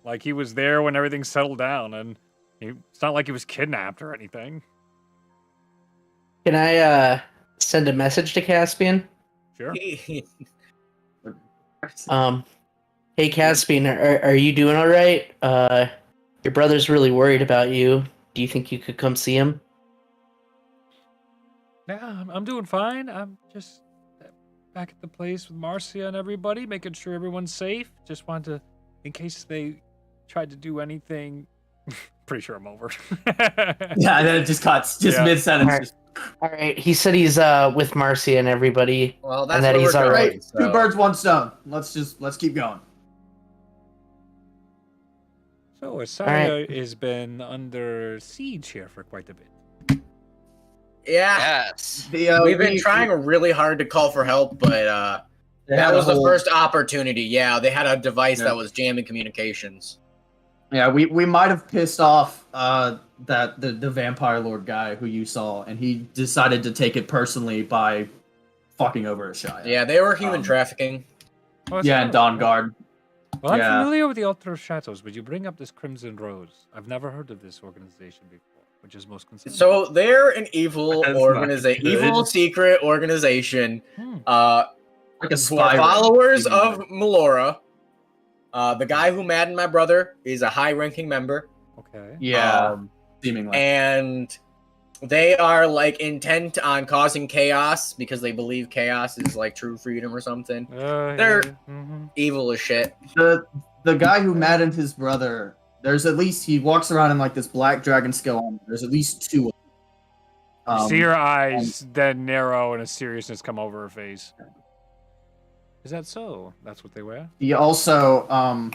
Speaker 2: Like he was there when everything settled down, and it's not like he was kidnapped or anything.
Speaker 6: Can I send a message to Caspian?
Speaker 2: Sure.
Speaker 6: Hey Caspian, are you doing all right? Your brother's really worried about you. Do you think you could come see him?
Speaker 2: Yeah, I'm doing fine. I'm just back at the place with Marcia and everybody, making sure everyone's safe. Just wanted to, in case they tried to do anything. Pretty sure I'm over.
Speaker 4: Yeah, and then it just cuts, just
Speaker 2: Yeah.
Speaker 4: mid sentence.
Speaker 6: Alright. All right. He said he's with Marcia and everybody.
Speaker 1: Well, that's
Speaker 6: And that
Speaker 1: where
Speaker 6: he's
Speaker 1: we're
Speaker 6: all
Speaker 1: going,
Speaker 6: right.
Speaker 1: so-
Speaker 4: Two birds, one stone. Let's keep going.
Speaker 2: So Asaria has been under siege here for quite a bit.
Speaker 1: Yeah,
Speaker 3: Yes.
Speaker 1: we've been trying really hard to call for help, but that was the first opportunity. Yeah, they had a device that was jamming communications.
Speaker 4: Yeah, we might have pissed off that the vampire lord guy who you saw, and he decided to take it personally by fucking over Ashaya.
Speaker 1: Yeah, they were human trafficking.
Speaker 2: Oh,
Speaker 4: Yeah, and Dawn Guard.
Speaker 2: Well, I'm
Speaker 4: Yeah.
Speaker 2: familiar with the Altar of Shadows. Would you bring up this Crimson Rose? I've never heard of this organization before, which is most concerning.
Speaker 1: So they're an evil
Speaker 7: That's not
Speaker 1: organization,
Speaker 7: good.
Speaker 1: evil secret organization.
Speaker 2: Hmm.
Speaker 4: Like a
Speaker 1: Who are
Speaker 4: spy.
Speaker 1: followers
Speaker 4: ring,
Speaker 1: of Melora. The guy who maddened my brother is a high-ranking member.
Speaker 2: Okay.
Speaker 4: Yeah, seemingly.
Speaker 1: And they are like intent on causing chaos because they believe chaos is like true freedom or something. They're- Evil as shit.
Speaker 4: The guy who maddened his brother, there's at least, he walks around in like this black dragon scale armor. There's at least two of them.
Speaker 2: You see her eyes then narrow and a seriousness come over her face. Is that so? That's what they wear?
Speaker 4: He also,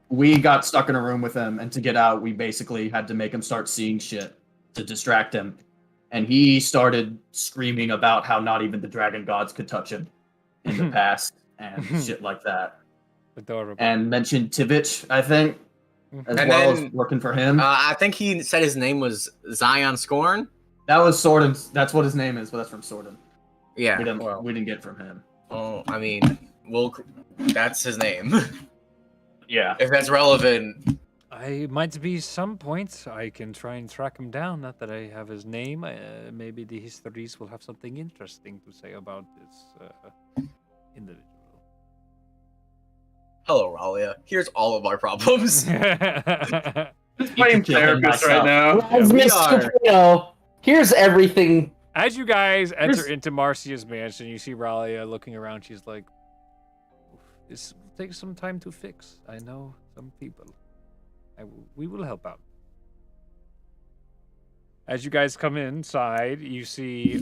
Speaker 4: we got stuck in a room with him, and to get out, we basically had to make him start seeing shit to distract him. And he started screaming about how not even the dragon gods could touch him in the past, and shit like that.
Speaker 2: Adorable.
Speaker 4: And mentioned Tivich, I think, as
Speaker 1: And
Speaker 4: well
Speaker 1: then,
Speaker 4: as working for him.
Speaker 1: I think he said his name was Zion Scorn.
Speaker 4: That was Sordon. That's what his name is, but that's from Sordon.
Speaker 1: Yeah.
Speaker 4: We didn't,
Speaker 1: well,
Speaker 4: we didn't get from him.
Speaker 1: oh, I mean, that's his name.
Speaker 4: Yeah.
Speaker 1: If that's relevant.
Speaker 2: I might be some point. I can try and track him down. Not that I have his name. Maybe the histories will have something interesting to say about this individual.
Speaker 1: Hello, Ralia. Here's all of our problems.
Speaker 7: Playing
Speaker 4: kill him
Speaker 7: therapist
Speaker 4: myself.
Speaker 7: right now.
Speaker 6: As
Speaker 1: we
Speaker 6: Mr.
Speaker 1: are.
Speaker 6: Prino, here's everything.
Speaker 2: As you guys enter into Marcia's mansion, you see Ralia looking around. She's like, "This will take some time to fix. I know some people. We will help out." As you guys come inside, you see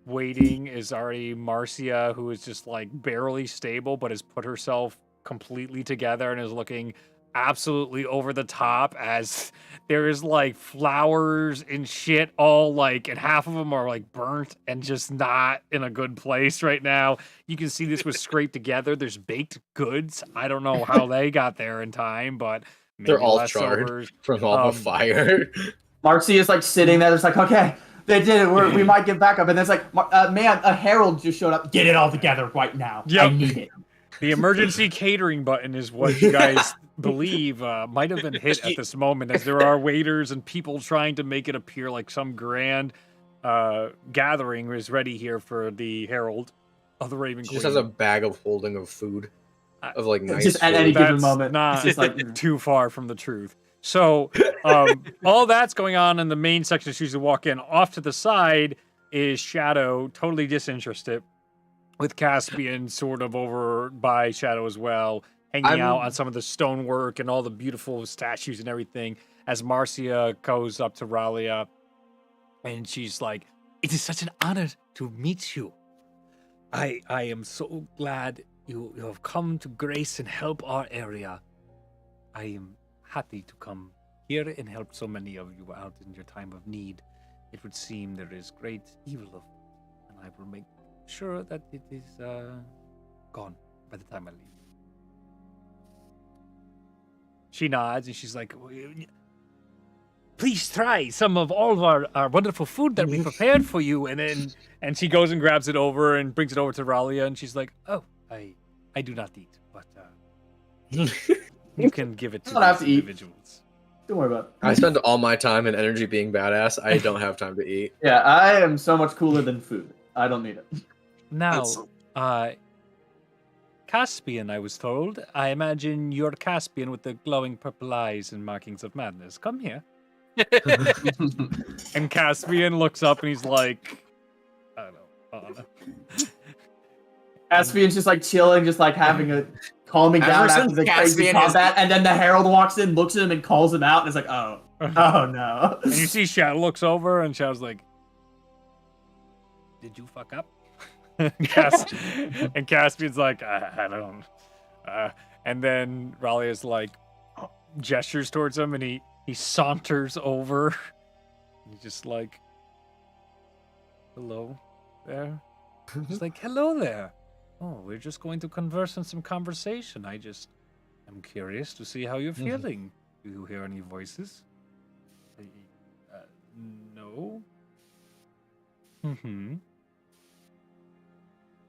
Speaker 2: waiting is already Marcia, who is just like barely stable, but has put herself completely together and is looking absolutely over the top as there is like flowers and shit all like, and half of them are like burnt and just not in a good place right now. You can see this was scraped together. There's baked goods. I don't know how they got there in time, but maybe
Speaker 1: They're all
Speaker 2: leftovers.
Speaker 1: charred from all the fire.
Speaker 4: Marcy is like sitting there, it's like, okay, they did it. We might get back up. And then it's like, man, a herald just showed up. Get it all together right now.
Speaker 2: Yep.
Speaker 4: I need it.
Speaker 2: The emergency catering button is what you guys believe might have been hit at this moment, as there are waiters and people trying to make it appear like some grand gathering is ready here for the Herald of the Raven
Speaker 1: She
Speaker 2: Queen.
Speaker 1: just has a bag of holding of food. Of like nice
Speaker 4: just at
Speaker 1: food.
Speaker 4: any given
Speaker 2: That's
Speaker 4: moment.
Speaker 2: not
Speaker 4: It's just like
Speaker 2: too far from the truth. So all that's going on in the main section as you walk in. Off to the side is Shadow, totally disinterested, with Caspian sort of over by Shadow as well, hanging out on some of the stonework and all the beautiful statues and everything, as Marcia goes up to Ralia, and she's like, "It is such an honor to meet you. I am so glad you have come to grace and help our area. I am happy to come here and help so many of you out in your time of need. It would seem there is great evil of it, and I will make sure that it is gone by the time I leave." She nods and she's like, "Please try some of all of our wonderful food that we prepared for you." And she goes and grabs it over and brings it over to Ralia, and she's like, "Oh, I do not eat, but you can give it to
Speaker 4: don't have
Speaker 2: these
Speaker 4: to eat.
Speaker 2: individuals."
Speaker 4: don't worry about it.
Speaker 1: I spend all my time and energy being badass. I don't have time to eat.
Speaker 4: Yeah, I am so much cooler than food. I don't need it.
Speaker 2: Now, Caspian, I was told. I imagine you're Caspian with the glowing purple eyes and markings of madness. Come here. And Caspian looks up and he's like, I don't know.
Speaker 4: Caspian's just like chilling, just like having a calming down
Speaker 1: Ever
Speaker 4: after
Speaker 1: since
Speaker 4: the crazy
Speaker 1: Caspian has-
Speaker 4: combat, and then the Herald walks in, looks at him, and calls him out, and is like, "Oh, oh no."
Speaker 2: And you see Shadow looks over and Shadow's like, "Did you fuck up?" And Caspian's like, I don't. And then Ralia's like, gestures towards him, and he saunters over. He's just like, "Hello there." He's like, "Hello there. Oh, we're just going to converse in some conversation. I'm curious to see how you're feeling. Do you hear any voices?" No. Mm-hmm.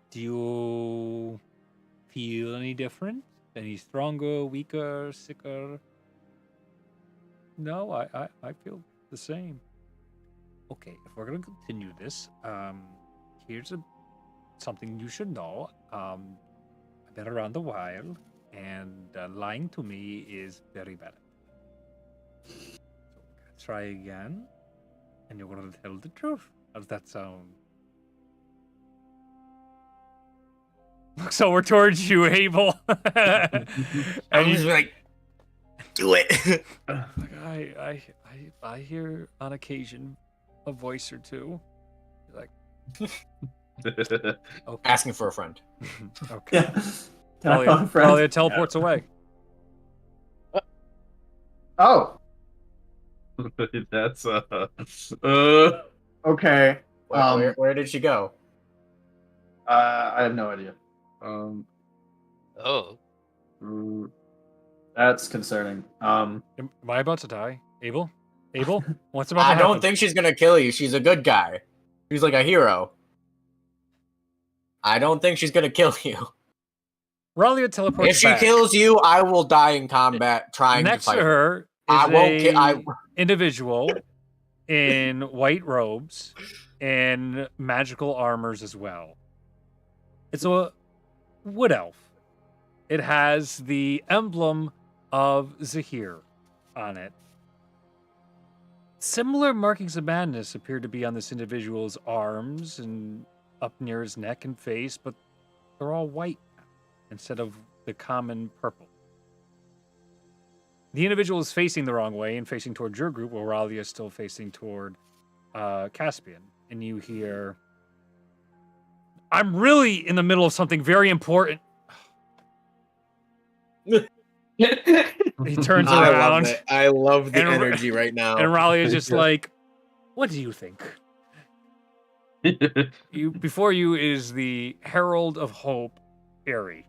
Speaker 2: Do you feel any different? Any stronger, weaker, sicker? No, I feel the same. Okay, if we're gonna continue this, here's something you should know. I've been around a while, and lying to me is very bad. So try again, and you're gonna tell the truth. How does that sound? Looks over towards you, Abel.
Speaker 1: I'm just like, do it.
Speaker 2: I hear on occasion a voice or two. You're like, okay.
Speaker 1: Asking for a friend.
Speaker 2: Okay.
Speaker 4: Yeah. Telephone friend.
Speaker 2: Talia teleports away.
Speaker 4: Oh,
Speaker 7: That's
Speaker 4: okay.
Speaker 1: Where did she go?
Speaker 4: I have no idea.
Speaker 3: Oh.
Speaker 4: That's concerning.
Speaker 2: Am I about to die? Abel? Abel? What's about to
Speaker 1: I
Speaker 2: happen?
Speaker 1: don't think she's gonna kill you. She's a good guy. She's like a hero. I don't think she's gonna kill you.
Speaker 2: Ralia teleports
Speaker 1: If she
Speaker 2: back.
Speaker 1: kills you, I will die in combat trying
Speaker 2: Next
Speaker 1: to fight
Speaker 2: to her is
Speaker 1: I won't
Speaker 2: individual in white robes and magical armors as well. It's a wood elf. It has the emblem of Zahir on it. Similar markings of madness appear to be on this individual's arms and up near his neck and face, but they're all white instead of the common purple. The individual is facing the wrong way and facing toward your group, while Ralia is still facing toward Caspian. And you hear, "I'm really in the middle of something very important." He turns around.
Speaker 1: I love the
Speaker 2: And-
Speaker 1: energy right now.
Speaker 2: And Ralia is just like, "What do you think?" Before you is the Herald of Hope, Aerie.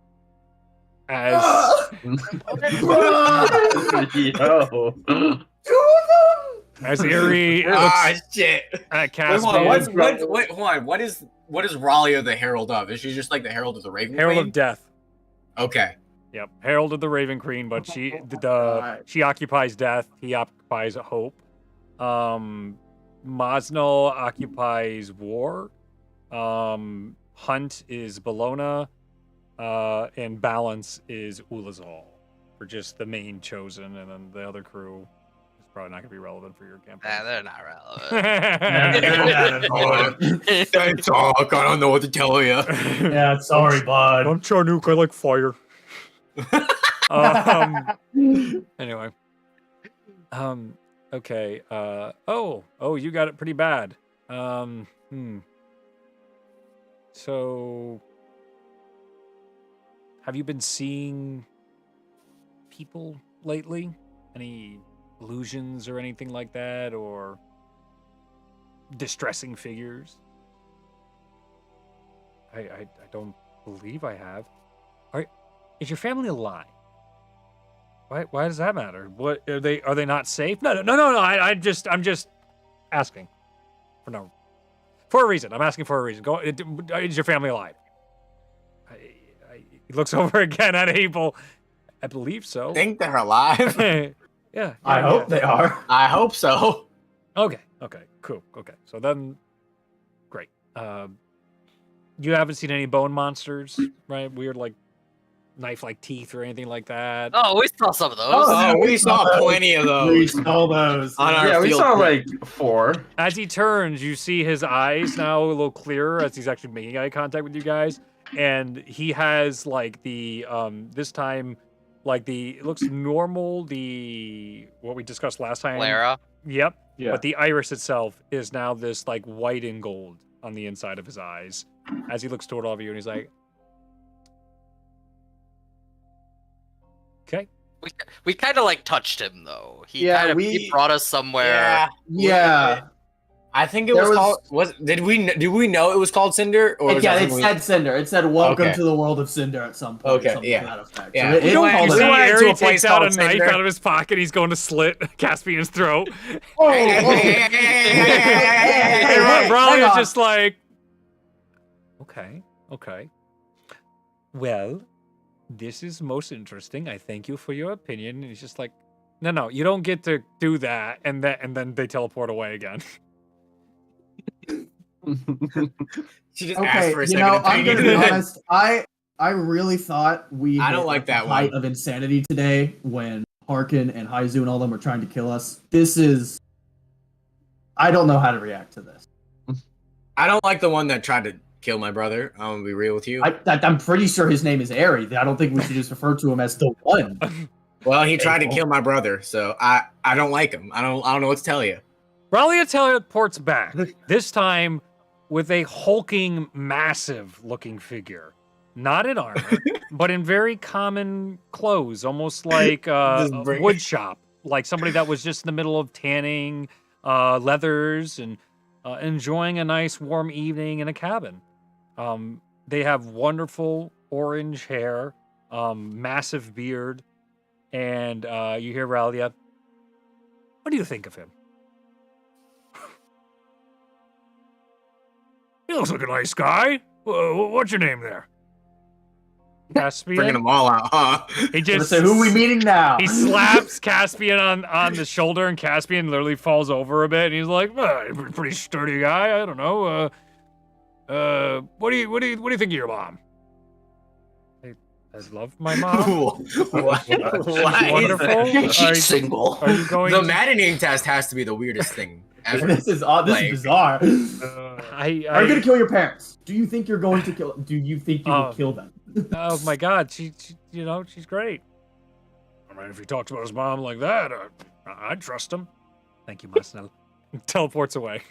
Speaker 2: As
Speaker 7: Yo.
Speaker 2: as Aerie
Speaker 1: Ah,
Speaker 2: looks
Speaker 1: shit.
Speaker 2: at
Speaker 1: Wait,
Speaker 2: Caspian,
Speaker 1: hold on. What is Ralia the Herald of? Is she just like the Herald of the Raven
Speaker 2: Herald
Speaker 1: Queen?
Speaker 2: of Death.
Speaker 1: Okay.
Speaker 2: Yep, heralded the Raven Queen, but she
Speaker 4: Alright.
Speaker 2: she occupies death. He occupies hope. Mosnell occupies war. Hunt is Bologna. And Balance is Ulazal for just the main chosen, and then the other crew is probably not going to be relevant for your campaign.
Speaker 3: Nah, they're not relevant.
Speaker 1: They talk. I don't know what to tell you.
Speaker 4: Yeah, sorry, bud.
Speaker 2: I'm Charnook. I like fire. Anyway. Okay. Oh, you got it pretty bad. So, have you been seeing people lately? Any illusions or anything like that, or distressing figures? I don't believe I have. Is your family alive? Why does that matter? What are they not safe? No. I'm just asking for a reason. I'm asking for a reason. Is your family alive? He looks over again at Abel. I believe so.
Speaker 1: I think they're alive.
Speaker 2: Yeah.
Speaker 4: I hope they are.
Speaker 1: I hope so.
Speaker 2: Okay. Cool. Okay. So then, great. You haven't seen any bone monsters, right? Weird, like knife-like teeth or anything like that.
Speaker 3: Oh, we saw some of those.
Speaker 1: Oh, we saw plenty of
Speaker 4: We
Speaker 1: those.
Speaker 4: saw those.
Speaker 1: On our
Speaker 7: Yeah, we
Speaker 1: field
Speaker 7: saw
Speaker 1: trip.
Speaker 7: like 4.
Speaker 2: As he turns, you see his eyes now a little clearer as he's actually making eye contact with you guys, and he has like the this time, like it looks normal. What we discussed last time.
Speaker 3: Lara.
Speaker 2: Yep.
Speaker 7: Yeah.
Speaker 2: But the iris itself is now this like white and gold on the inside of his eyes, as he looks toward all of you, and he's like, "Okay."
Speaker 3: We kind of like touched him though. He
Speaker 4: Yeah,
Speaker 3: kind of
Speaker 4: we-
Speaker 3: he brought us somewhere.
Speaker 4: Yeah.
Speaker 1: I think it
Speaker 4: There
Speaker 1: was called. Did we know it was called Cinder? Or was
Speaker 4: Yeah,
Speaker 1: that
Speaker 4: it
Speaker 1: something
Speaker 4: said Cinder. It said "Welcome
Speaker 1: Okay.
Speaker 4: to the world of Cinder" at some point.
Speaker 1: Okay,
Speaker 4: something
Speaker 1: yeah.
Speaker 4: to that effect.
Speaker 1: Yeah.
Speaker 4: So
Speaker 1: We
Speaker 4: it
Speaker 1: don't
Speaker 4: called
Speaker 1: want
Speaker 2: See,
Speaker 1: to-
Speaker 4: it.
Speaker 1: went to
Speaker 2: Ari
Speaker 1: a place
Speaker 2: takes out a
Speaker 1: called
Speaker 2: knife
Speaker 1: Cinder.
Speaker 2: out of his pocket. He's going to slit Caspian's throat.
Speaker 1: Hey,
Speaker 2: And Raleigh
Speaker 4: hang
Speaker 2: is
Speaker 4: on.
Speaker 2: just like, okay. Well, this is most interesting. I thank you for your opinion. And he's just like, no, you don't get to do that. And then they teleport away again.
Speaker 1: She just asked
Speaker 4: Okay,
Speaker 1: for a
Speaker 4: you
Speaker 1: second
Speaker 4: know, I'm
Speaker 1: opinion.
Speaker 4: gonna be honest. I really thought we
Speaker 1: I don't
Speaker 4: hit,
Speaker 1: like
Speaker 4: the
Speaker 1: that
Speaker 4: height
Speaker 1: one.
Speaker 4: of insanity today when Harkin and Haizu and all them were trying to kill us. I don't know how to react to this.
Speaker 1: I don't like the one that tried to kill my brother. I'm gonna be real with you.
Speaker 4: I'm pretty sure his name is Ari. I don't think we should just refer to him as the one.
Speaker 1: Well, he tried to kill my brother, so I don't like him. I don't know what to tell you.
Speaker 2: Raleigh teleports back, this time with a hulking, massive-looking figure. Not in armor, but in very common clothes, almost like a wood shop. Like somebody that was just in the middle of tanning leathers and enjoying a nice warm evening in a cabin. They have wonderful orange hair, massive beard, and you hear Ralia. What do you think of him? He looks like a nice guy. What's your name there? Caspian.
Speaker 1: Bringing them all out, huh?
Speaker 2: He just
Speaker 4: So who are we meeting now?
Speaker 2: He slaps Caspian on the shoulder, and Caspian literally falls over a bit. And he's like, "You're a pretty sturdy guy. I don't know. What do you think of your mom?" I love my mom.
Speaker 1: Why?
Speaker 2: Wonderful.
Speaker 6: She's single.
Speaker 2: Are you going?
Speaker 1: The
Speaker 2: to-
Speaker 1: maddening test has to be the weirdest thing ever.
Speaker 4: This is odd. This
Speaker 1: Like-
Speaker 4: is bizarre.
Speaker 2: Are
Speaker 4: Are you gonna kill your parents? Do you think you're going to kill? Do you think you will kill them?
Speaker 2: Oh my God, she she's great. I mean, if he talks about his mom like that, I'd trust him. Thank you, Marcel. Teleports away.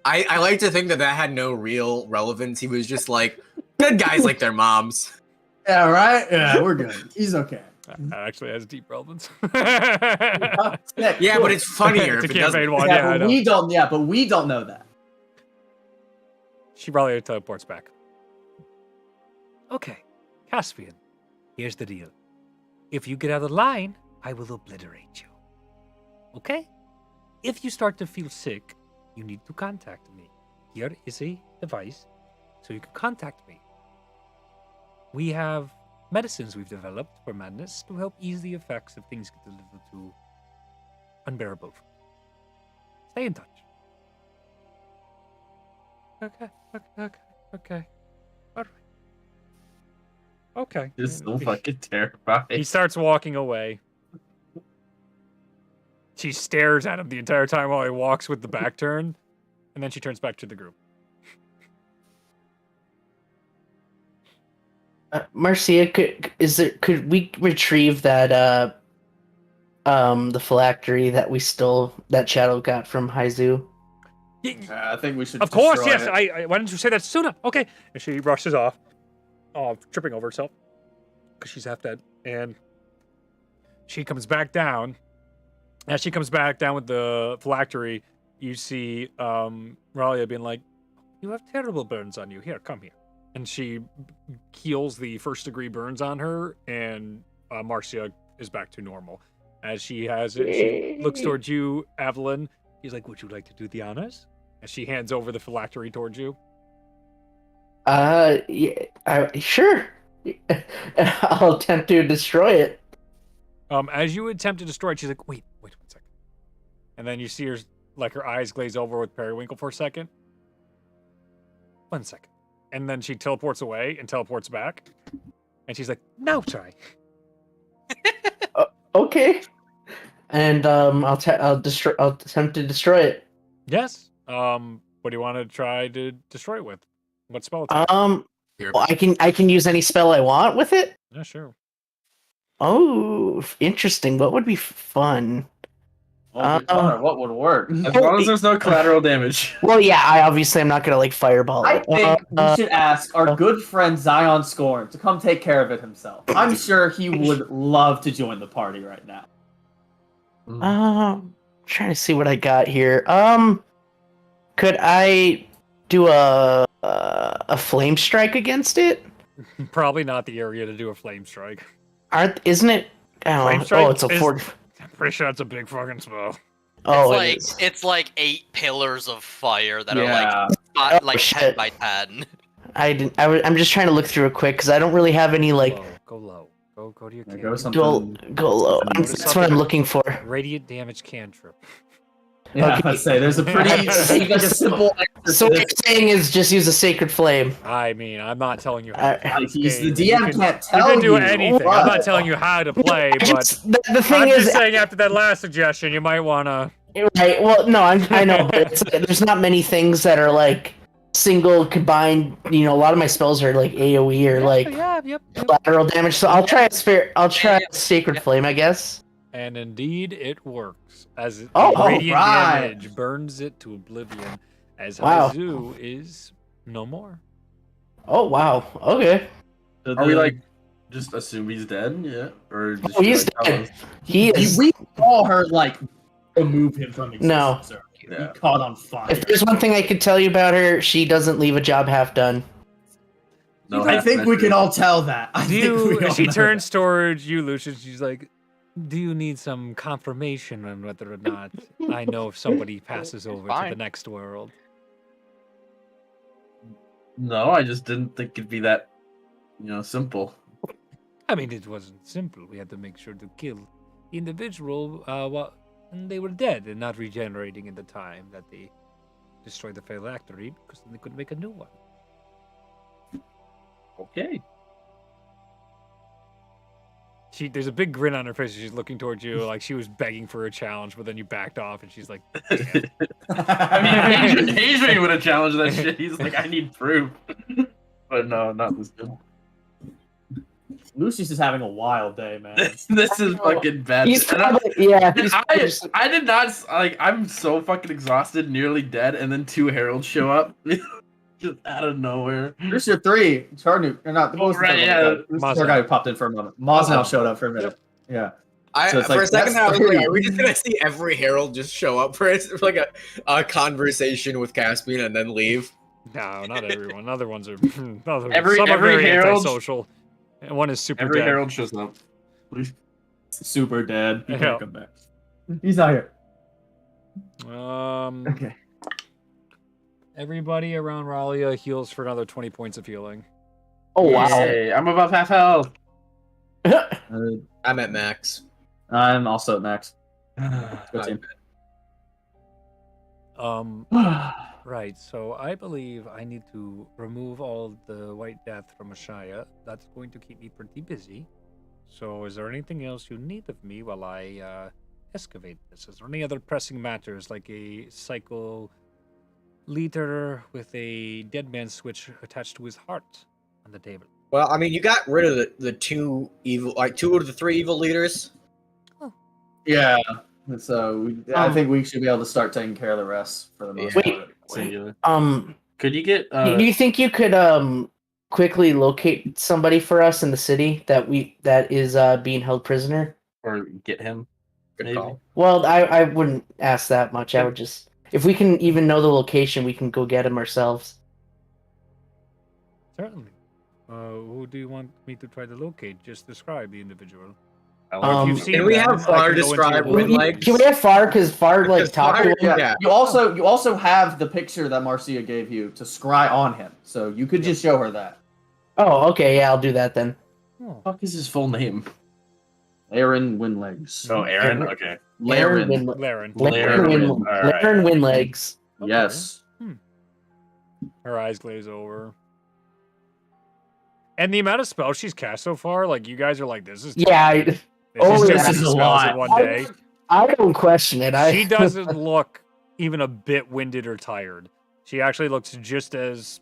Speaker 1: I like to think that had no real relevance. He was just like, good guys like their moms.
Speaker 4: Yeah, right. Yeah, we're good. He's okay.
Speaker 2: That actually has deep relevance.
Speaker 1: Yeah, but it's funnier
Speaker 2: It's
Speaker 1: if
Speaker 2: a
Speaker 1: it doesn't.
Speaker 2: campaign one. Yeah, I
Speaker 4: but
Speaker 2: know.
Speaker 4: we don't. Yeah, but we don't know that.
Speaker 2: She probably teleports back. Okay, Caspian, here's the deal. If you get out of line, I will obliterate you. Okay? If you start to feel sick, you need to contact me. Here is a device so you can contact me. we have medicines we've developed for madness to help ease the effects if things get a little too unbearable. Stay in touch. Okay. All right. Okay.
Speaker 7: Just so fucking terrified.
Speaker 2: He starts walking away. She stares at him the entire time while he walks with the back turn, and then she turns back to the group.
Speaker 6: Marcia, could we retrieve that the phylactery that that Shadow got from Haizu?
Speaker 4: I think we should.
Speaker 2: Of course,
Speaker 4: destroy
Speaker 2: yes.
Speaker 4: it.
Speaker 2: Why didn't you say that sooner? Okay. And she rushes off, tripping over herself because she's half dead. And she comes back down. As she comes back down with the phylactery, you see Ralia being like, "You have terrible burns on you. Here, come here." And she heals the first-degree burns on her, and Marcia is back to normal. As she has it, she looks towards you, Evelyn. He's like, "Would you like to do the honors?" As she hands over the phylactery towards you.
Speaker 6: Yeah, sure. I'll attempt to destroy it.
Speaker 2: As you attempt to destroy it, she's like, wait 1 second. And then you see her, like, her eyes glaze over with periwinkle for a second. 1 second. And then she teleports away and teleports back. And she's like, now try.
Speaker 6: Okay. And I'll attempt to destroy it.
Speaker 2: Yes. What do you want to try to destroy it with? What spell attack?
Speaker 6: Well, I can use any spell I want with it.
Speaker 2: Yeah, sure.
Speaker 6: Oh, interesting. What would be fun?
Speaker 4: What would work?
Speaker 7: As long as there's no collateral damage.
Speaker 6: Well, yeah, I'm not gonna like fireball
Speaker 4: I
Speaker 6: it.
Speaker 4: think we should ask our good friend Zion Scorn to come take care of it himself. I'm sure he would love to join the party right now.
Speaker 6: Trying to see what I got here. Could I do a flame strike against it?
Speaker 2: Probably not the area to do a flame strike.
Speaker 6: Isn't it?
Speaker 2: Flame strike
Speaker 6: Oh, it's a 40.
Speaker 2: I'm pretty sure it's a big fucking spell.
Speaker 6: Oh,
Speaker 3: It's like 8 pillars of fire that
Speaker 4: Yeah.
Speaker 3: are like 10
Speaker 6: shit.
Speaker 3: by 10.
Speaker 6: I'm just trying to look through it quick because I don't really have any like.
Speaker 2: Go low. Go to your
Speaker 4: There
Speaker 2: cantrip.
Speaker 4: goes something.
Speaker 6: Go low. That's what I'm looking for.
Speaker 2: Radiant damage cantrip.
Speaker 4: Yeah, let's say there's a pretty like a simple.
Speaker 6: So what you're saying is just use a sacred flame.
Speaker 2: I mean, I'm not telling you how to play this
Speaker 4: He's the
Speaker 2: game.
Speaker 4: DM can't
Speaker 2: You
Speaker 4: tell
Speaker 2: can do
Speaker 4: you.
Speaker 2: anything. I'm not telling you how to play, but
Speaker 6: The thing
Speaker 2: I'm
Speaker 6: is,
Speaker 2: just saying after that last suggestion, you might want to...
Speaker 6: right? Well, no, I know, but there's not many things that are like single combined. You know, a lot of my spells are like AOE or like collateral damage. So I'll try a sacred flame, I guess.
Speaker 2: And indeed, it works. As
Speaker 6: Oh,
Speaker 2: radiant
Speaker 4: right.
Speaker 2: damage burns it to oblivion, as
Speaker 6: Wow.
Speaker 2: Haizu is no more.
Speaker 6: Oh wow. Okay.
Speaker 7: Are we like just assume he's dead? Yeah. Or just
Speaker 6: Oh, he's
Speaker 7: like,
Speaker 6: dead. He is.
Speaker 4: We saw her like remove him from existence.
Speaker 6: No.
Speaker 4: Sir.
Speaker 7: Yeah.
Speaker 4: He caught on fire.
Speaker 6: If there's one thing I could tell you about her, she doesn't leave a job half done.
Speaker 7: No,
Speaker 4: I think we can all tell that.
Speaker 2: She turns towards you, Lucius. She's like, do you need some confirmation on whether or not I know if somebody passes over to
Speaker 3: Fine.
Speaker 2: the next world?
Speaker 7: No, I just didn't think it'd be that, simple.
Speaker 2: I mean, it wasn't simple. We had to make sure to kill the individual while they were dead and not regenerating in the time that they destroyed the phylactery, because then they could make a new one.
Speaker 7: Okay.
Speaker 2: There's a big grin on her face as she's looking towards you, like she was begging for a challenge, but then you backed off, and she's like, "Damn."
Speaker 7: I mean, Adrian would have challenged that shit. He's like, I need proof. But no, not Lucius.
Speaker 4: Lucius is having a wild day, man.
Speaker 7: This is fucking bad.
Speaker 6: He's
Speaker 7: And I-
Speaker 6: probably yeah.
Speaker 7: and I did not I'm so fucking exhausted, nearly dead, and then 2 heralds show up, just out of nowhere.
Speaker 4: Here's your 3. Charnu, or not the
Speaker 7: Oh, right, yeah.
Speaker 4: This guy who popped in for a moment. Mosnell showed up for a minute. Yeah. So it's
Speaker 1: For a second, I was
Speaker 4: that's
Speaker 1: like, are we just gonna see every herald just show up for like a conversation with Caspian and then leave?
Speaker 2: No, not everyone. Other ones are some are
Speaker 7: Every
Speaker 2: very
Speaker 7: herald-
Speaker 2: antisocial, and one is super
Speaker 7: Every
Speaker 2: dead.
Speaker 7: herald shows up.
Speaker 4: super dead. He
Speaker 2: Yeah.
Speaker 4: can't come back. He's not here.
Speaker 2: Everybody around Ralia heals for another 20 points of healing.
Speaker 6: Oh wow.
Speaker 7: Yay, I'm above half health.
Speaker 1: I'm at max.
Speaker 5: I'm also at max.
Speaker 7: Good team.
Speaker 2: Right, so I believe I need to remove all the White Death from Ashaya. That's going to keep me pretty busy. So is there anything else you need of me while I excavate this? Is there any other pressing matters, like a cycle liter with a dead man switch attached to his heart on the table?
Speaker 1: Well, I mean, you got rid of the two evil, like 2 of the 3 evil leaders.
Speaker 5: Yeah. So I think we should be able to start taking care of the rest for the most part.
Speaker 7: Singular.
Speaker 6: Um,
Speaker 7: Could you get?
Speaker 6: do you think you could quickly locate somebody for us in the city that is being held prisoner?
Speaker 7: Or get him?
Speaker 1: Good
Speaker 7: Maybe.
Speaker 1: call.
Speaker 6: Well, I wouldn't ask that much. I would just, if we can even know the location, we can go get him ourselves.
Speaker 2: Certainly. Who do you want me to try to locate? Just describe the individual.
Speaker 6: Um,
Speaker 2: If you've seen
Speaker 1: Can we
Speaker 2: them,
Speaker 1: have
Speaker 2: I
Speaker 1: Far
Speaker 2: can go into
Speaker 1: describe
Speaker 2: your
Speaker 1: Wind
Speaker 2: world.
Speaker 1: Legs?
Speaker 6: Can we have Far? Because Far
Speaker 1: Because
Speaker 6: talked to
Speaker 1: Far-
Speaker 6: him.
Speaker 1: Yeah.
Speaker 4: You also have the picture that Marcia gave you to scry on him, so you could just show her that.
Speaker 6: Oh, okay, yeah, I'll do that then.
Speaker 2: Oh,
Speaker 7: Fuck is his full name?
Speaker 5: Aaron Windlegs.
Speaker 7: Oh, Aaron. Okay.
Speaker 5: Laren.
Speaker 2: Laren.
Speaker 6: Laren Windlegs.
Speaker 2: Okay.
Speaker 5: Yes.
Speaker 2: Her eyes glaze over. And the amount of spells she's cast so far, like, you guys are like, this is
Speaker 6: Yeah,
Speaker 2: this
Speaker 6: Oh,
Speaker 2: is
Speaker 6: this
Speaker 2: too
Speaker 6: is
Speaker 2: many
Speaker 5: a
Speaker 2: spells
Speaker 5: lot.
Speaker 2: in one day.
Speaker 6: I don't question it.
Speaker 2: She doesn't look even a bit winded or tired. She actually looks just as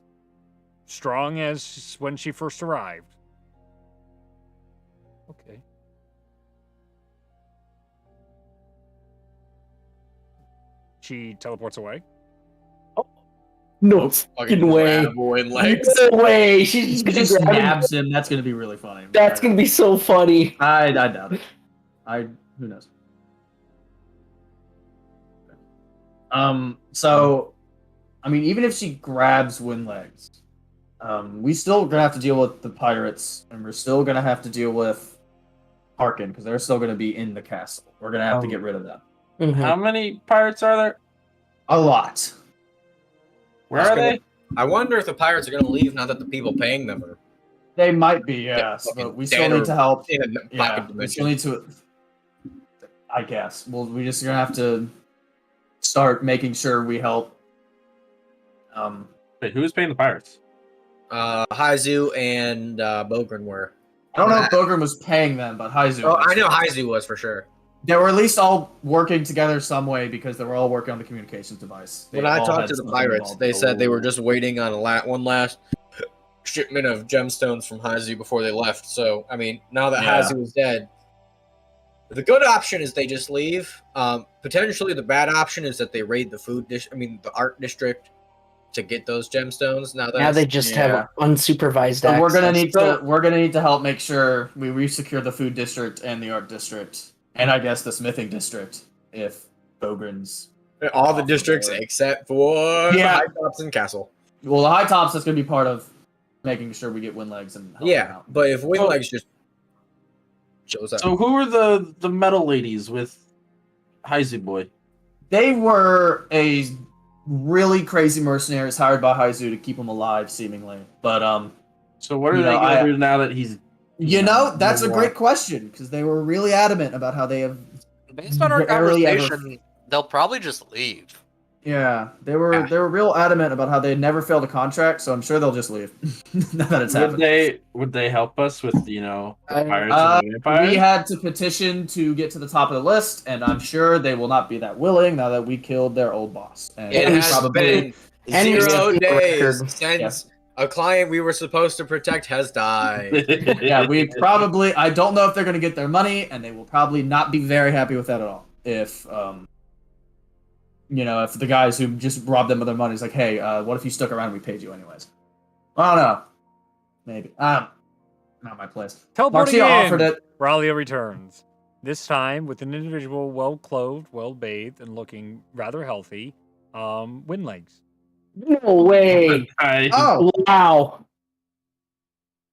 Speaker 2: strong as when she first arrived. Okay. She teleports away.
Speaker 6: No fucking way.
Speaker 1: grab Wind Legs.
Speaker 6: No way. She's
Speaker 5: He
Speaker 6: just
Speaker 5: just
Speaker 6: gonna grab him.
Speaker 5: nabs him. That's gonna be really funny.
Speaker 6: That's gonna be so funny.
Speaker 5: I doubt it. Who knows? So, I mean, even if she grabs Windlegs, we still gonna have to deal with the pirates, and we're still gonna have to deal with Harkin because they're still gonna be in the castle. We're gonna have to get rid of them.
Speaker 6: Mhm.
Speaker 7: How many pirates are there?
Speaker 5: A lot.
Speaker 7: Where are they?
Speaker 1: I wonder if the pirates are going to leave now that the people paying them are
Speaker 5: They might be, yes,
Speaker 1: fucking
Speaker 5: but we still
Speaker 1: dead
Speaker 5: need
Speaker 1: or
Speaker 5: to help.
Speaker 1: in a
Speaker 5: Yeah,
Speaker 1: pocket
Speaker 5: we still
Speaker 1: dimension.
Speaker 5: need to. I guess. Well, we just gonna have to start making sure we help.
Speaker 7: Wait, who's paying the pirates?
Speaker 1: Haizu and Bogren were.
Speaker 5: I don't know if Bogren was paying them, but Haizu.
Speaker 1: Oh,
Speaker 5: was.
Speaker 1: I know Haizu was for sure.
Speaker 5: They were at least all working together some way because they were all working on the communications device. They
Speaker 1: When I
Speaker 5: all
Speaker 1: talked
Speaker 5: had
Speaker 1: to the
Speaker 5: something
Speaker 1: pirates,
Speaker 5: involved.
Speaker 1: they said they were just waiting on one last shipment of gemstones from Haizu before they left. So, I mean, now that
Speaker 5: Yeah.
Speaker 1: Haizu is dead, the good option is they just leave. Potentially, the bad option is that they raid the the art district to get those gemstones.
Speaker 6: Now they just have unsupervised
Speaker 5: So
Speaker 6: access.
Speaker 5: we're gonna need to help make sure we resecure the food district and the art district, and I guess the smithing district if Bogren's.
Speaker 1: all the districts except for the
Speaker 5: Yeah.
Speaker 1: High Tops and Castle.
Speaker 5: Well, the high tops is gonna be part of making sure we get Windlegs and help them
Speaker 1: Yeah,
Speaker 5: out.
Speaker 1: but if Windlegs just shows up,
Speaker 7: So who are the metal ladies with Haizu boy?
Speaker 5: They were a really crazy mercenaries hired by Haizu to keep him alive, seemingly. But
Speaker 7: So what are
Speaker 5: You
Speaker 7: they
Speaker 5: know,
Speaker 7: gonna
Speaker 5: I-
Speaker 7: do now that he's?
Speaker 5: that's a
Speaker 7: no
Speaker 5: great question because they were really adamant about how they have.
Speaker 3: Based on our
Speaker 5: Barely ever-
Speaker 3: conversation, they'll probably just leave.
Speaker 5: Yeah, they were real adamant about how they never failed a contract, so I'm sure they'll just leave. Now that it's happened.
Speaker 7: Would they help us with the pirates
Speaker 5: Uh,
Speaker 7: and the vampires?
Speaker 5: We had to petition to get to the top of the list, and I'm sure they will not be that willing now that we killed their old boss. And
Speaker 1: it
Speaker 6: And
Speaker 1: has been
Speaker 6: and we
Speaker 1: 0
Speaker 6: set the
Speaker 1: days
Speaker 6: record.
Speaker 1: since a client we were supposed to protect has died.
Speaker 5: yeah, we probably. I don't know if they're going to get their money, and they will probably not be very happy with that at all. If if the guys who just robbed them of their money is like, hey, what if you stuck around and we paid you anyways? I don't know. Maybe. Not my place.
Speaker 2: Teleporting
Speaker 5: Marcia
Speaker 2: in.
Speaker 5: offered it.
Speaker 2: Ralia returns. This time with an individual well clothed, well bathed, and looking rather healthy. Windlegs.
Speaker 6: No way.
Speaker 5: Oh,
Speaker 6: Wow.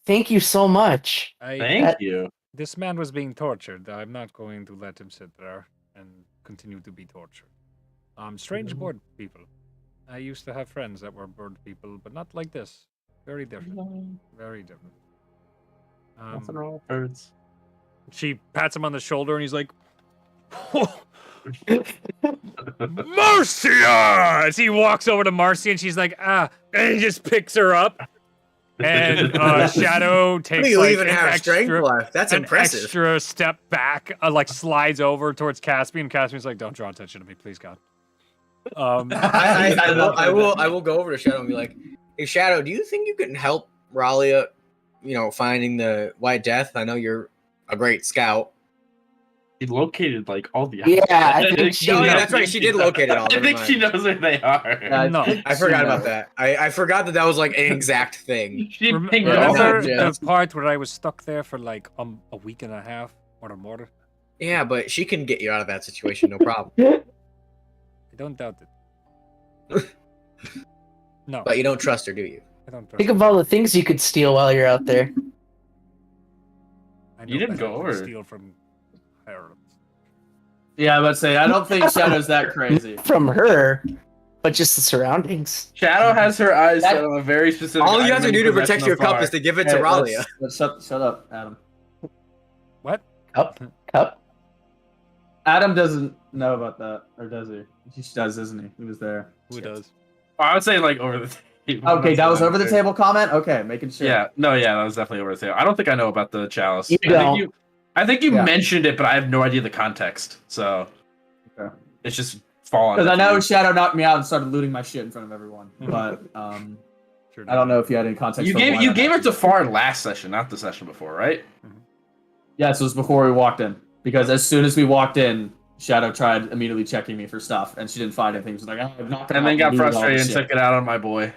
Speaker 6: Thank you so much.
Speaker 7: Thank you.
Speaker 2: This man was being tortured. I'm not going to let him sit there and continue to be tortured. Strange bird people. I used to have friends that were bird people, but not like this. Very different. Very different.
Speaker 7: Nothing wrong with birds.
Speaker 2: She pats him on the shoulder, and he's like, Marcia! As he walks over to Marcia, and she's like, and he just picks her up. And Shadow takes
Speaker 1: You
Speaker 2: like
Speaker 1: even
Speaker 2: an
Speaker 1: have strength
Speaker 2: extra,
Speaker 1: left. That's impressive.
Speaker 2: extra step back, like slides over towards Caspian. Caspian's like, "Don't draw attention to me, please, God."
Speaker 1: I will go over to Shadow and be like, "Hey, Shadow, do you think you can help Ralia, finding the White Death? I know you're a great scout."
Speaker 7: He located like all the.
Speaker 6: Yeah, I think she
Speaker 1: yeah, that's right. She did locate it all.
Speaker 7: I think she knows where they are.
Speaker 2: No,
Speaker 1: I forgot about that. I forgot that was like an exact thing.
Speaker 2: Remember the part where I was stuck there for like a week and a half or more?
Speaker 1: Yeah, but she can get you out of that situation, no problem.
Speaker 2: I don't doubt it. No.
Speaker 1: But you don't trust her, do you?
Speaker 2: I don't trust
Speaker 6: Think of all the things you could steal while you're out there.
Speaker 2: I
Speaker 7: You didn't
Speaker 2: better
Speaker 7: go
Speaker 2: than
Speaker 7: over.
Speaker 2: steal from Harold.
Speaker 5: Yeah, I would say I don't think Shadow's that crazy.
Speaker 6: From her, but just the surroundings.
Speaker 7: Shadow has her eyes set on a very specific.
Speaker 1: All you have to
Speaker 7: item
Speaker 1: do to
Speaker 7: in
Speaker 1: protect your cup
Speaker 7: afar.
Speaker 1: is to give it to Ralia.
Speaker 5: Let's shut up, Adam.
Speaker 2: What?
Speaker 6: Cup.
Speaker 5: Adam doesn't know about that, or does he? He does, isn't he? He was there.
Speaker 2: Who does?
Speaker 7: Oh, I would say like over the table.
Speaker 5: Okay, that was over the table comment. Okay, making sure.
Speaker 7: Yeah, that was definitely over the table. I don't think I know about the chalice.
Speaker 6: You don't.
Speaker 7: I think you
Speaker 5: Yeah.
Speaker 7: mentioned it, but I have no idea the context. So
Speaker 5: Okay.
Speaker 7: it's just fallen.
Speaker 5: Because I know Shadow knocked me out and started looting my shit in front of everyone, but
Speaker 2: Sure
Speaker 5: I don't know if you had any context.
Speaker 7: you
Speaker 5: for
Speaker 7: gave
Speaker 5: why
Speaker 7: you
Speaker 5: that
Speaker 7: gave it
Speaker 5: happened.
Speaker 7: to Far last session, not the session before, right?
Speaker 5: Yes, it was before we walked in. Because as soon as we walked in, Shadow tried immediately checking me for stuff, and she didn't find anything. She was like, "I'm not gonna."
Speaker 7: And then got
Speaker 5: looted all this
Speaker 7: frustrated and
Speaker 5: shit."
Speaker 7: took it out on my boy.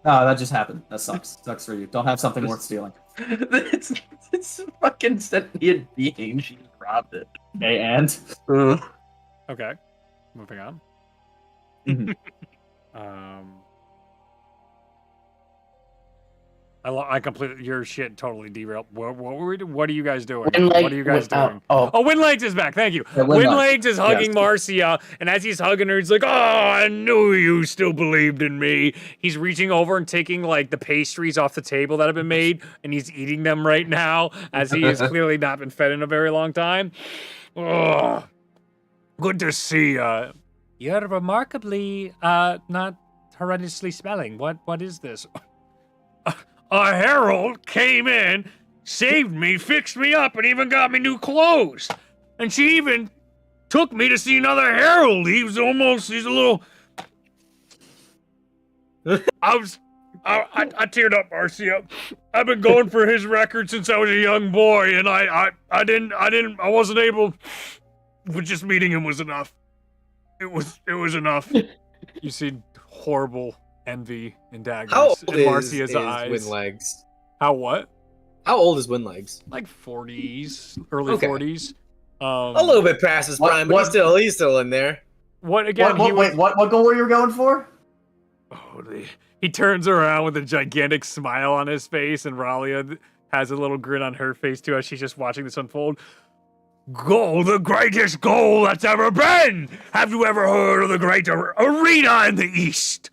Speaker 5: Oh, that just happened. That sucks. Sucks for you. Don't have something worth stealing.
Speaker 7: it's fucking sentient being. She just robbed it.
Speaker 5: Okay, and
Speaker 2: Okay. Moving on.
Speaker 5: Mhm.
Speaker 2: I completely your shit totally derailed. What were we doing? What are you guys doing?
Speaker 6: Windleg-
Speaker 2: What are you guys doing?
Speaker 6: Oh,
Speaker 2: Windlegs is back. Thank you.
Speaker 5: Yeah, Windlegs.
Speaker 2: Windlegs is hugging
Speaker 5: Yes.
Speaker 2: Marcia, and as he's hugging her, he's like, "Oh, I knew you still believed in me." He's reaching over and taking like the pastries off the table that have been made, and he's eating them right now, as he has clearly not been fed in a very long time. Oh, good to see you. You're remarkably not horrendously smelling. What is this? A herald came in, saved me, fixed me up, and even got me new clothes. And she even took me to see another herald. He's a little. I teared up, Marcia. I've been going for his record since I was a young boy, and I wasn't able. But just meeting him was enough. It was enough. You see horrible envy and daggers
Speaker 1: How old
Speaker 2: in
Speaker 1: is
Speaker 2: Marcia's eyes.
Speaker 1: Windlegs?
Speaker 2: How what?
Speaker 1: How old is Windlegs?
Speaker 2: Like 40s, early
Speaker 1: Okay.
Speaker 2: 40s.
Speaker 1: A little bit past his prime, but he's still in there.
Speaker 2: What again?
Speaker 5: What goal were you going for?
Speaker 2: Oh, he turns around with a gigantic smile on his face, and Ralia has a little grin on her face too as she's just watching this unfold. Goal, the greatest goal that's ever been! Have you ever heard of the great arena in the East?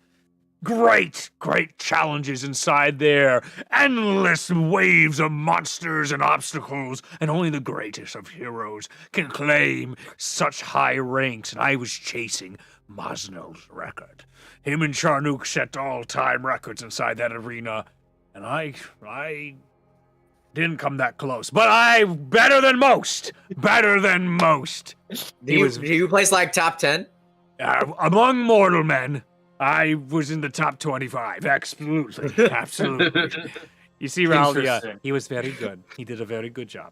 Speaker 2: Great challenges inside there. Endless waves of monsters and obstacles, and only the greatest of heroes can claim such high ranks, and I was chasing Mosnell's record. Him and Charnook set all-time records inside that arena, and I didn't come that close, but better than most.
Speaker 1: Do you place like top 10?
Speaker 2: Among mortal men, I was in the top 25. Absolutely. You see, Ralia, he was very good. He did a very good job.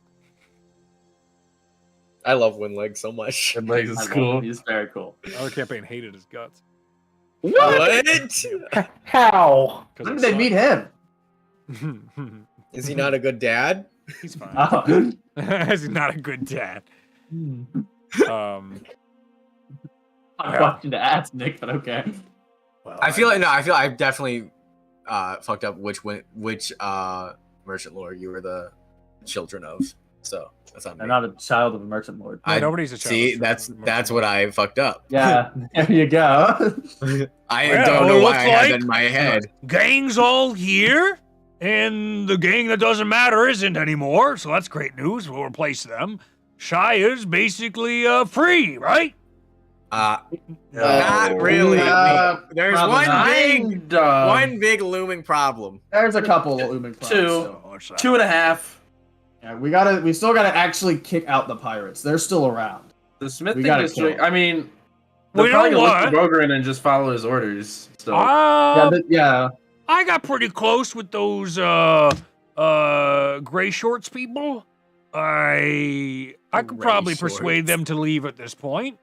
Speaker 1: I love Windlegs so much.
Speaker 7: Windlegs is cool.
Speaker 5: He's very cool.
Speaker 2: Our campaign hated his guts.
Speaker 1: What?
Speaker 6: how?
Speaker 5: When did they meet him?
Speaker 1: Is he not a good dad?
Speaker 2: He's fine.
Speaker 5: Oh.
Speaker 2: He's not a good dad.
Speaker 5: I'm fucking to ask Nick, but okay.
Speaker 2: Well,
Speaker 1: I feel I definitely fucked up which merchant lord you were the children of. So that's not me.
Speaker 5: I'm not a child of a merchant lord.
Speaker 2: No, nobody's a child.
Speaker 1: See, that's what I fucked up.
Speaker 5: Yeah, there you go.
Speaker 1: I
Speaker 2: Well,
Speaker 1: don't know why
Speaker 2: looks
Speaker 1: I had that
Speaker 2: like-
Speaker 1: in my head.
Speaker 2: Gang's all here, and the gang that doesn't matter isn't anymore, so that's great news. We'll replace them. Shia's basically free, right?
Speaker 1: Not really. There's
Speaker 5: probably
Speaker 1: one big looming problem.
Speaker 5: There's a couple looming problems.
Speaker 7: Two. 2.5.
Speaker 5: Yeah, we still gotta actually kick out the pirates. They're still around.
Speaker 7: The smithing
Speaker 5: gotta
Speaker 7: district.
Speaker 5: kill
Speaker 7: I mean,
Speaker 2: Well,
Speaker 7: they're
Speaker 2: you
Speaker 7: probably
Speaker 2: know
Speaker 7: gonna look
Speaker 2: what?
Speaker 7: to Bogren and just follow his orders. So
Speaker 5: Yeah,
Speaker 2: I got pretty close with those gray shorts people. I could
Speaker 1: Gray
Speaker 2: probably
Speaker 1: shorts.
Speaker 2: persuade them to leave at this point.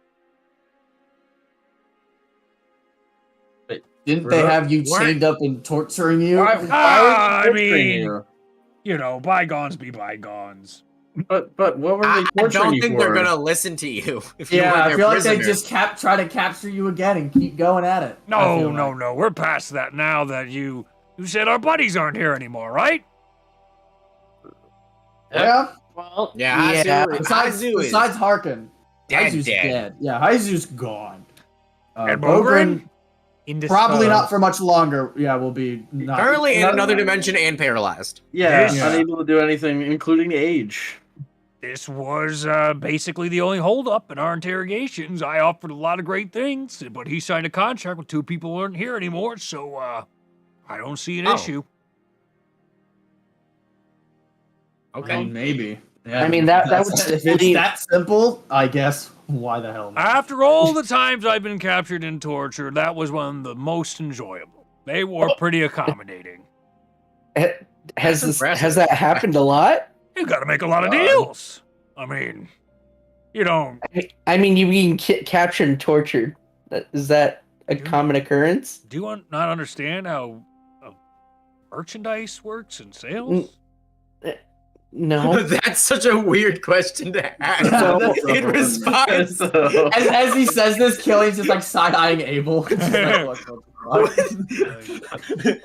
Speaker 5: didn't they have you
Speaker 1: What?
Speaker 5: chained up and torturing you?
Speaker 7: Why would
Speaker 2: I
Speaker 7: you
Speaker 2: mean,
Speaker 7: you?
Speaker 2: you know, bygones be bygones.
Speaker 7: But what were they
Speaker 1: I
Speaker 7: torturing
Speaker 1: don't
Speaker 7: you
Speaker 1: think
Speaker 7: for?
Speaker 1: they're gonna listen to you. If you
Speaker 5: Yeah,
Speaker 1: were
Speaker 5: I
Speaker 1: their
Speaker 5: feel like they
Speaker 1: prisoner.
Speaker 5: just try to capture you again and keep going at it. I
Speaker 2: No,
Speaker 5: feel
Speaker 2: no,
Speaker 5: like.
Speaker 2: no. We're past that now that you said our buddies aren't here anymore, right?
Speaker 5: Yeah.
Speaker 6: Well,
Speaker 1: Yeah,
Speaker 6: yeah.
Speaker 1: Hazu,
Speaker 5: Besides,
Speaker 1: Hazu is
Speaker 5: besides Harkin,
Speaker 1: dead,
Speaker 5: Hazu's
Speaker 1: dead.
Speaker 5: dead. Yeah, Hazu's gone.
Speaker 2: And
Speaker 5: Bogren,
Speaker 2: Indisposed.
Speaker 5: probably not for much longer. Yeah, we'll be not.
Speaker 1: Currently in
Speaker 5: not-
Speaker 1: another dimension and paralyzed.
Speaker 7: Yeah,
Speaker 5: Yeah.
Speaker 7: unable to do anything, including age.
Speaker 2: This was basically the only holdup in our interrogations. I offered a lot of great things, but he signed a contract with two people who aren't here anymore, so I don't see an
Speaker 1: Oh.
Speaker 2: issue.
Speaker 1: Okay.
Speaker 5: I mean, maybe. Yeah,
Speaker 6: I mean, that
Speaker 5: that's-
Speaker 6: was
Speaker 5: if
Speaker 6: pretty-
Speaker 5: it's that simple. I guess why the hell not?
Speaker 2: After all the times I've been captured and tortured, that was one of the most enjoyable. They were pretty accommodating.
Speaker 6: Has
Speaker 1: impressive.
Speaker 6: that happened a lot?
Speaker 2: You gotta make a lot of deals. I mean, you don't.
Speaker 6: I mean, you being captured and tortured. Is that a common occurrence?
Speaker 2: Do you not understand how merchandise works and sales?
Speaker 6: No.
Speaker 1: That's such a weird question to ask.
Speaker 5: No.
Speaker 1: In response,
Speaker 7: So-
Speaker 5: As he says this, Killian's just like side-eyeing Abel. Just like, what the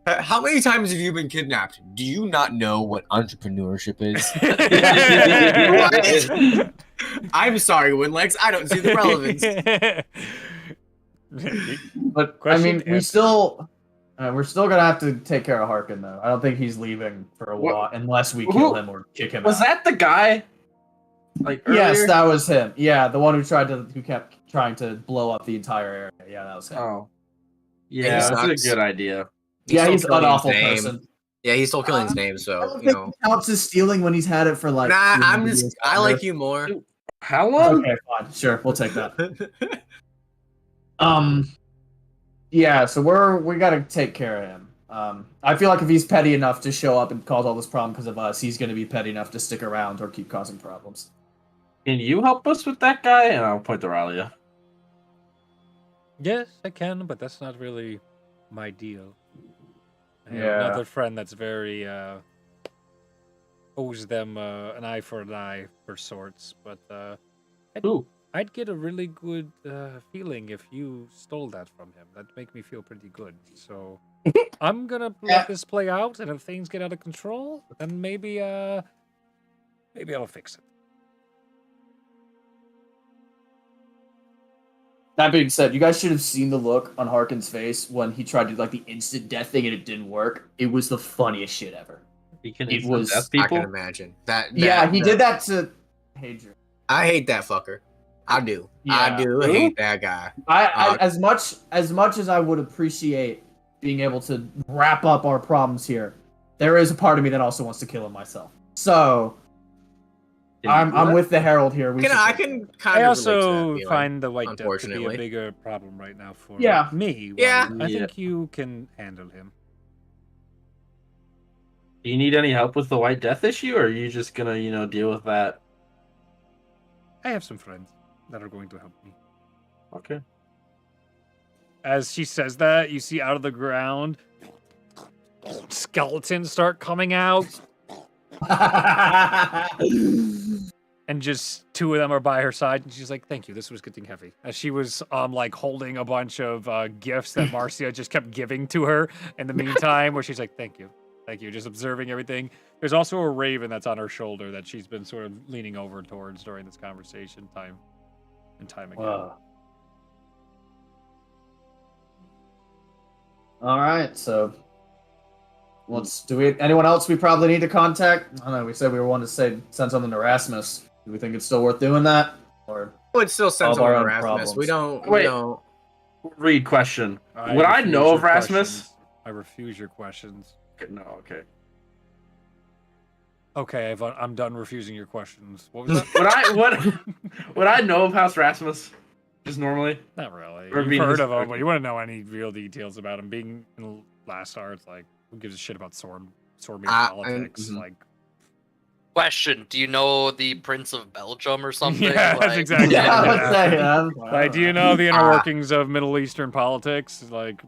Speaker 5: fuck?
Speaker 1: how many times have you been kidnapped? Do you not know what entrepreneurship is? What? I'm sorry, Winlex. I don't see the relevance.
Speaker 5: But I
Speaker 2: Question
Speaker 5: mean,
Speaker 2: answered.
Speaker 5: we're still gonna have to take care of Harkin though. I don't think he's leaving for a
Speaker 7: What-
Speaker 5: while unless we
Speaker 7: Who-
Speaker 5: kill him or kick him
Speaker 7: Was
Speaker 5: out.
Speaker 7: that the guy? Like
Speaker 5: Yes,
Speaker 7: earlier?
Speaker 5: that was him. Yeah, the one who kept trying to blow up the entire area. Yeah, that was him.
Speaker 7: Oh.
Speaker 1: Yeah,
Speaker 7: Yeah,
Speaker 1: he
Speaker 7: that's
Speaker 1: sucks.
Speaker 7: a good idea.
Speaker 5: yeah,
Speaker 1: stole
Speaker 5: he's an
Speaker 1: Killian's
Speaker 5: awful
Speaker 1: name.
Speaker 5: person.
Speaker 1: Yeah, he stole Killian's name,
Speaker 5: I
Speaker 1: so
Speaker 5: don't
Speaker 1: you
Speaker 5: think
Speaker 1: know.
Speaker 5: it counts as stealing when he's had it for like.
Speaker 1: Nah,
Speaker 5: 300
Speaker 1: I'm just.
Speaker 5: years
Speaker 1: I
Speaker 5: longer.
Speaker 1: like you more.
Speaker 7: How long?
Speaker 5: Okay, fine, sure, we'll take that. Yeah, so we gotta take care of him. I feel like if he's petty enough to show up and cause all this problem because of us, he's gonna be petty enough to stick around or keep causing problems.
Speaker 7: Can you help us with that guy? And I'll point to Ralia.
Speaker 2: Yes, I can, but that's not really my deal. I have
Speaker 5: Yeah.
Speaker 2: another friend that's very owes them an eye for an eye for sorts, but
Speaker 7: Who?
Speaker 2: I'd get a really good feeling if you stole that from him. That'd make me feel pretty good. So I'm gonna let this play out, and if things get out of control, then maybe I'll fix it.
Speaker 5: That being said, you guys should have seen the look on Harkin's face when he tried to do like the instant death thing and it didn't work. It was the funniest shit ever.
Speaker 7: He can
Speaker 5: It
Speaker 7: instant
Speaker 5: was-
Speaker 7: death
Speaker 1: I
Speaker 7: people.
Speaker 1: can imagine that.
Speaker 5: Yeah, he did that to Hadrian.
Speaker 1: I hate that fucker. I do. I
Speaker 5: Yeah.
Speaker 1: do hate that guy.
Speaker 5: I as much as I would appreciate being able to wrap up our problems here, there is a part of me that also wants to kill him myself. So I'm with the Herald here.
Speaker 1: I can kind
Speaker 2: I
Speaker 1: of
Speaker 2: also find the White Death to be a
Speaker 1: unfortunately.
Speaker 2: bigger problem right now for
Speaker 5: Yeah.
Speaker 2: me.
Speaker 1: Yeah.
Speaker 2: I
Speaker 7: Yeah.
Speaker 2: think you can handle him.
Speaker 7: Do you need any help with the White Death issue, or are you just gonna, deal with that?
Speaker 2: I have some friends that are going to help me.
Speaker 7: Okay.
Speaker 2: As she says that, you see out of the ground skeletons start coming out, and just two of them are by her side, and she's like, "Thank you. This was getting heavy." As she was like holding a bunch of gifts that Marcia just kept giving to her in the meantime, where she's like, "Thank you." Thank you. Just observing everything. There's also a raven that's on her shoulder that she's been sort of leaning over towards during this conversation, time and time again.
Speaker 5: Wow. All right, so anyone else we probably need to contact? I don't know. We said we were wanting to send something to Rasmus. Do we think it's still worth doing that, or
Speaker 1: I would still send
Speaker 5: All of our
Speaker 1: someone to
Speaker 5: own
Speaker 1: Rasmus.
Speaker 5: problems.
Speaker 1: We don't.
Speaker 7: Wait.
Speaker 1: We don't.
Speaker 7: Read question. Would I
Speaker 2: refuse
Speaker 7: know of
Speaker 2: your
Speaker 7: Rasmus?
Speaker 2: questions. I refuse your questions.
Speaker 7: No, okay.
Speaker 2: Okay, I'm done refusing your questions. What was that?
Speaker 7: Would I know of House Rasmus? Just normally?
Speaker 2: Not really.
Speaker 7: Or
Speaker 2: You've
Speaker 7: being
Speaker 2: heard
Speaker 7: his-
Speaker 2: of him, but you wouldn't know any real details about him. Being in Last Arts, like, who gives a shit about sword meter politics?
Speaker 1: mhm.
Speaker 2: Like,
Speaker 3: Question: do you know the Prince of Belgium or something?
Speaker 2: Yeah, that's
Speaker 3: Like-
Speaker 2: exactly
Speaker 5: yeah, I would
Speaker 2: Yeah.
Speaker 5: say,
Speaker 2: like, do you know the inner workings of Middle Eastern politics? Like,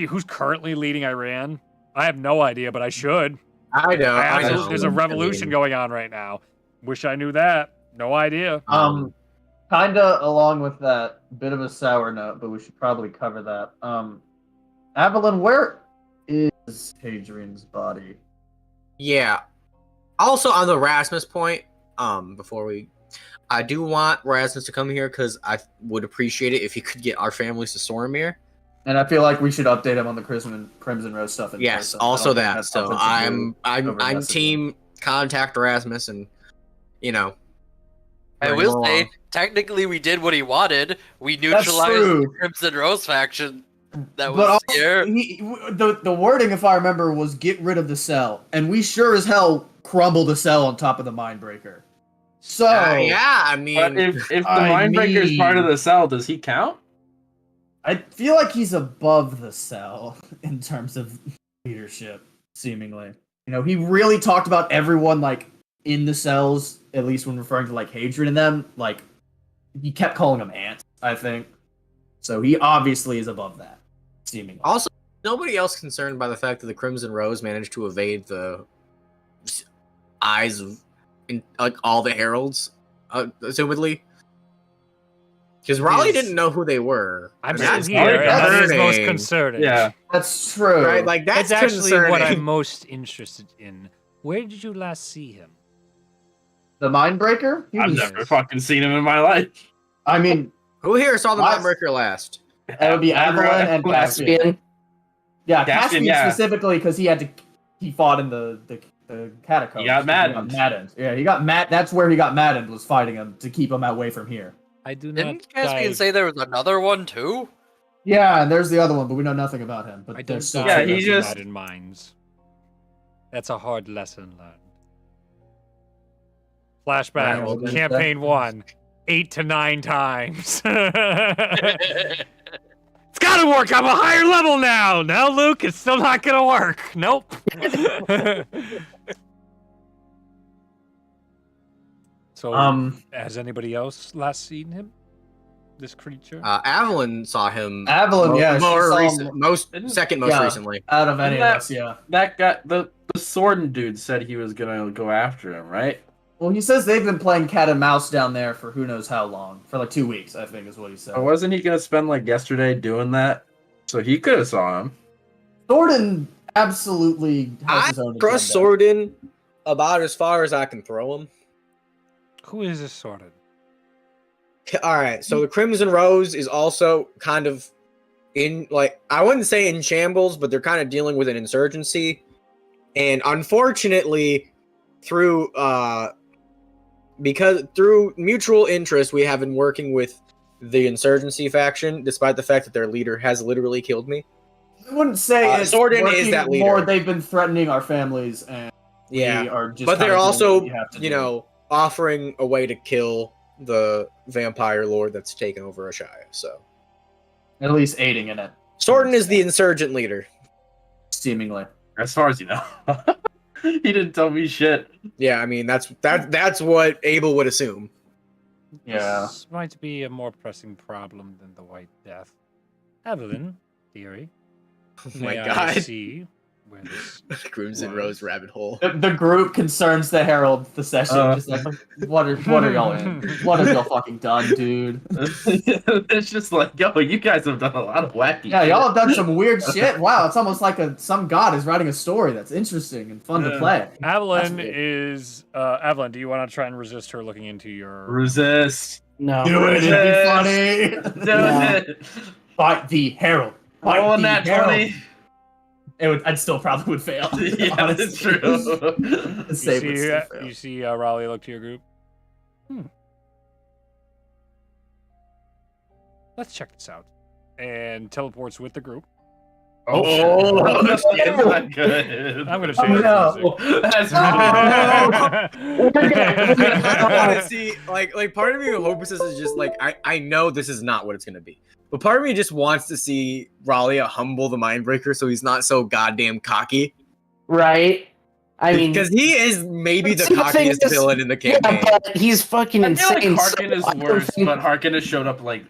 Speaker 2: who's currently leading Iran? I have no idea, but I should.
Speaker 1: I know. I know.
Speaker 2: There's a revolution going on right now. Wish I knew that. No idea.
Speaker 5: Kinda along with that, bit of a sour note, but we should probably cover that. Avalon, where is Hadrian's body?
Speaker 1: Yeah. Also, on the Rasmus point, I do want Rasmus to come here because I would appreciate it if he could get our families to Soromir.
Speaker 5: And I feel like we should update him on the Crimson Rose stuff.
Speaker 1: Yes,
Speaker 5: person. I
Speaker 1: also
Speaker 5: don't think
Speaker 1: that.
Speaker 5: that's
Speaker 1: So
Speaker 5: something to do
Speaker 1: I'm
Speaker 5: over messaging.
Speaker 1: team contact Rasmus, and
Speaker 3: I
Speaker 1: bring
Speaker 3: will
Speaker 1: him
Speaker 3: say,
Speaker 1: along.
Speaker 3: technically, we did what he wanted. We
Speaker 5: That's
Speaker 3: neutralized
Speaker 5: true.
Speaker 3: the Crimson Rose faction. That
Speaker 5: But
Speaker 3: was
Speaker 5: also,
Speaker 3: here.
Speaker 5: the wording, if I remember, was get rid of the cell, and we sure as hell crumbled the cell on top of the Mindbreaker. So
Speaker 1: yeah, I mean,
Speaker 7: But if the
Speaker 5: I
Speaker 7: Mindbreaker is part of
Speaker 5: mean-
Speaker 7: the cell, does he count?
Speaker 5: I feel like he's above the cell in terms of leadership, seemingly. You know, he really talked about everyone like in the cells, at least when referring to like Hadrian and them. Like he kept calling them ants, I think. So he obviously is above that, seemingly.
Speaker 1: also nobody else concerned by the fact that the Crimson Rose managed to evade the eyes of like all the heralds, assumedly. Because Raleigh didn't know who they were.
Speaker 2: I'm
Speaker 1: And
Speaker 2: sitting
Speaker 1: that's
Speaker 2: here, and that is most
Speaker 1: concerning.
Speaker 2: concerning.
Speaker 7: Yeah.
Speaker 5: That's true.
Speaker 1: Right, like that's
Speaker 2: It's actually what
Speaker 1: concerning.
Speaker 2: I'm most interested in. Where did you last see him?
Speaker 5: The Mindbreaker? He
Speaker 7: I've
Speaker 5: was-
Speaker 7: never fucking seen him in my life.
Speaker 5: I mean,
Speaker 1: Who here saw the
Speaker 5: Last-
Speaker 1: Mindbreaker last?
Speaker 5: that would be Avalon and Caspian.
Speaker 6: Caspian.
Speaker 5: Yeah,
Speaker 7: Caspian,
Speaker 5: Caspian
Speaker 7: yeah.
Speaker 5: specifically because he fought in the catacombs.
Speaker 7: He got
Speaker 5: maddened. Yeah, he got mad. That's where he got maddened, was fighting him to keep him away from here.
Speaker 2: I do not.
Speaker 3: Didn't Caspian say there was another one too?
Speaker 5: Yeah, and there's the other one, but we know nothing about him. But
Speaker 2: I don't
Speaker 5: there's still
Speaker 7: Yeah,
Speaker 2: dive
Speaker 7: he
Speaker 2: into
Speaker 7: just-
Speaker 2: that in minds. That's a hard lesson learned. Flashback.
Speaker 1: Right, well, then-
Speaker 2: Campaign 1. 8 to 9 times. It's gotta work. I'm a higher level now. Now, Luke, it's still not gonna work. Nope. So, has anybody else last seen him? This creature?
Speaker 1: Avalon saw him.
Speaker 5: Avalon, yeah, she saw him
Speaker 1: Second most
Speaker 5: Yeah.
Speaker 1: recently.
Speaker 5: out of any of
Speaker 7: Isn't
Speaker 5: us. Yeah.
Speaker 7: That guy, the sword dude said he was gonna go after him, right?
Speaker 5: Well, he says they've been playing cat and mouse down there for who knows how long, for like 2 weeks, I think is what he said.
Speaker 7: Or wasn't he gonna spend like yesterday doing that? So he could have saw him.
Speaker 5: Gordon absolutely has
Speaker 1: I
Speaker 5: his own
Speaker 1: trust
Speaker 5: agenda.
Speaker 1: Sordin about as far as I can throw him.
Speaker 2: Who is this sorted?
Speaker 1: All right, so the Crimson Rose is also kind of in, like, I wouldn't say in shambles, but they're kind of dealing with an insurgency. And unfortunately, through mutual interest, we have been working with the insurgency faction, despite the fact that their leader has literally killed me.
Speaker 5: I wouldn't say it's
Speaker 1: Sordin
Speaker 5: working
Speaker 1: is that leader.
Speaker 5: more. They've been threatening our families, and we
Speaker 1: Yeah,
Speaker 5: are just.
Speaker 1: but they're
Speaker 5: kinda doing
Speaker 1: also,
Speaker 5: what we have to
Speaker 1: you
Speaker 5: do.
Speaker 1: know, offering a way to kill the vampire lord that's taken over Ashaya. So
Speaker 5: at least aiding in it,
Speaker 1: Sordin is the insurgent leader.
Speaker 5: seemingly.
Speaker 7: As far as you know. He didn't tell me shit.
Speaker 1: Yeah, I mean that's what Abel would assume.
Speaker 5: Yeah.
Speaker 2: This might be a more pressing problem than the White Death. Evelyn, theory.
Speaker 1: Oh my
Speaker 2: May I
Speaker 1: god.
Speaker 2: see where this
Speaker 1: Crimson Rose rabbit hole.
Speaker 5: The group concerns the Herald the session. Just like, what are y'all in? What have y'all fucking done, dude?
Speaker 7: It's just like, yo, you guys have done a lot of wacky
Speaker 5: Yeah,
Speaker 7: shit.
Speaker 5: y'all have done some weird shit. Wow, it's almost like some god is writing a story that's interesting and fun to play.
Speaker 2: Avalon
Speaker 5: weird.
Speaker 2: is Avalon, do you want to try and resist her looking into your
Speaker 7: Resist.
Speaker 6: No.
Speaker 5: Do it, it'd be funny.
Speaker 7: Do it.
Speaker 5: Fight the Herald. Fight
Speaker 7: Roll
Speaker 5: the
Speaker 7: that
Speaker 5: Herald.
Speaker 7: 20.
Speaker 5: I'd still probably would fail.
Speaker 7: Yeah, that's
Speaker 5: honestly.
Speaker 7: true.
Speaker 5: The save would still fail.
Speaker 2: you see Raleigh look to your group. Let's check this out. And teleports with the group.
Speaker 7: Oh, that's not good.
Speaker 2: I'm gonna change the music.
Speaker 7: That's
Speaker 1: I don't want to see like part of me hopes this is just like I know this is not what it's gonna be, but part of me just wants to see Ralia humble the Mindbreaker so he's not so goddamn cocky.
Speaker 6: Right? I mean,
Speaker 1: Because he is maybe the
Speaker 6: See, the thing
Speaker 1: cockiest
Speaker 6: is-
Speaker 1: villain in the
Speaker 6: yeah,
Speaker 1: campaign.
Speaker 6: but he's fucking
Speaker 7: I feel
Speaker 6: insane.
Speaker 7: like Harkin
Speaker 6: so
Speaker 7: is
Speaker 6: I don't
Speaker 7: worse,
Speaker 6: think-
Speaker 7: but Harkin has showed up like.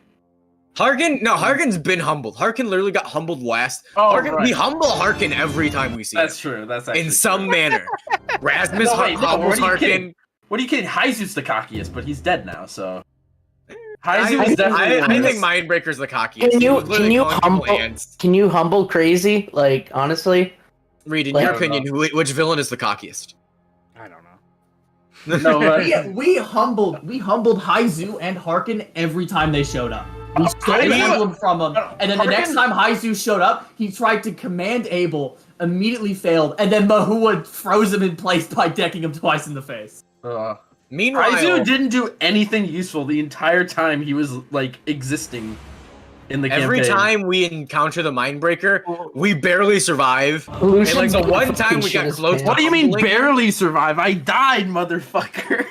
Speaker 1: Harkin's been humbled. Harkin literally got humbled last.
Speaker 7: Oh,
Speaker 1: Harkin,
Speaker 7: right.
Speaker 1: We humble Harkin every time we see
Speaker 7: That's
Speaker 1: him.
Speaker 7: true. That's actually
Speaker 1: In
Speaker 7: true.
Speaker 1: some manner. Rasmus
Speaker 7: No, wait, no,
Speaker 1: humbles
Speaker 7: what are you
Speaker 1: Harkin.
Speaker 7: kidding? What are you kidding? Heizu's the cockiest, but he's dead now, so.
Speaker 1: I,
Speaker 7: Heizu is definitely.
Speaker 1: I think Mindbreaker's the cockiest.
Speaker 6: Can
Speaker 1: He
Speaker 6: you-
Speaker 1: was literally
Speaker 6: can you
Speaker 1: calling people
Speaker 6: humble-
Speaker 1: ants.
Speaker 6: Can you humble crazy? Like, honestly?
Speaker 1: Reed, in
Speaker 6: Like-
Speaker 1: your opinion, which villain is the cockiest?
Speaker 2: I don't know.
Speaker 7: No,
Speaker 5: We humbled Haizu and Harkin every time they showed up. We stole the
Speaker 7: Haizu-
Speaker 5: emblem from him, and then the next
Speaker 7: Harkin-
Speaker 5: time Haizu showed up, he tried to command Abel, immediately failed, and then Mahua froze him in place by decking him twice in the face.
Speaker 1: Meanwhile,
Speaker 7: Heizu didn't do anything useful the entire time he was like existing in the
Speaker 1: every
Speaker 7: campaign.
Speaker 1: time we encounter the Mindbreaker, we barely survive.
Speaker 6: Lucian's
Speaker 1: And like the
Speaker 6: gonna
Speaker 1: one time we
Speaker 6: fucking
Speaker 1: got
Speaker 6: shit
Speaker 1: close
Speaker 6: his
Speaker 1: to
Speaker 7: What do you mean
Speaker 1: humbling-
Speaker 7: barely survive? I died, motherfucker.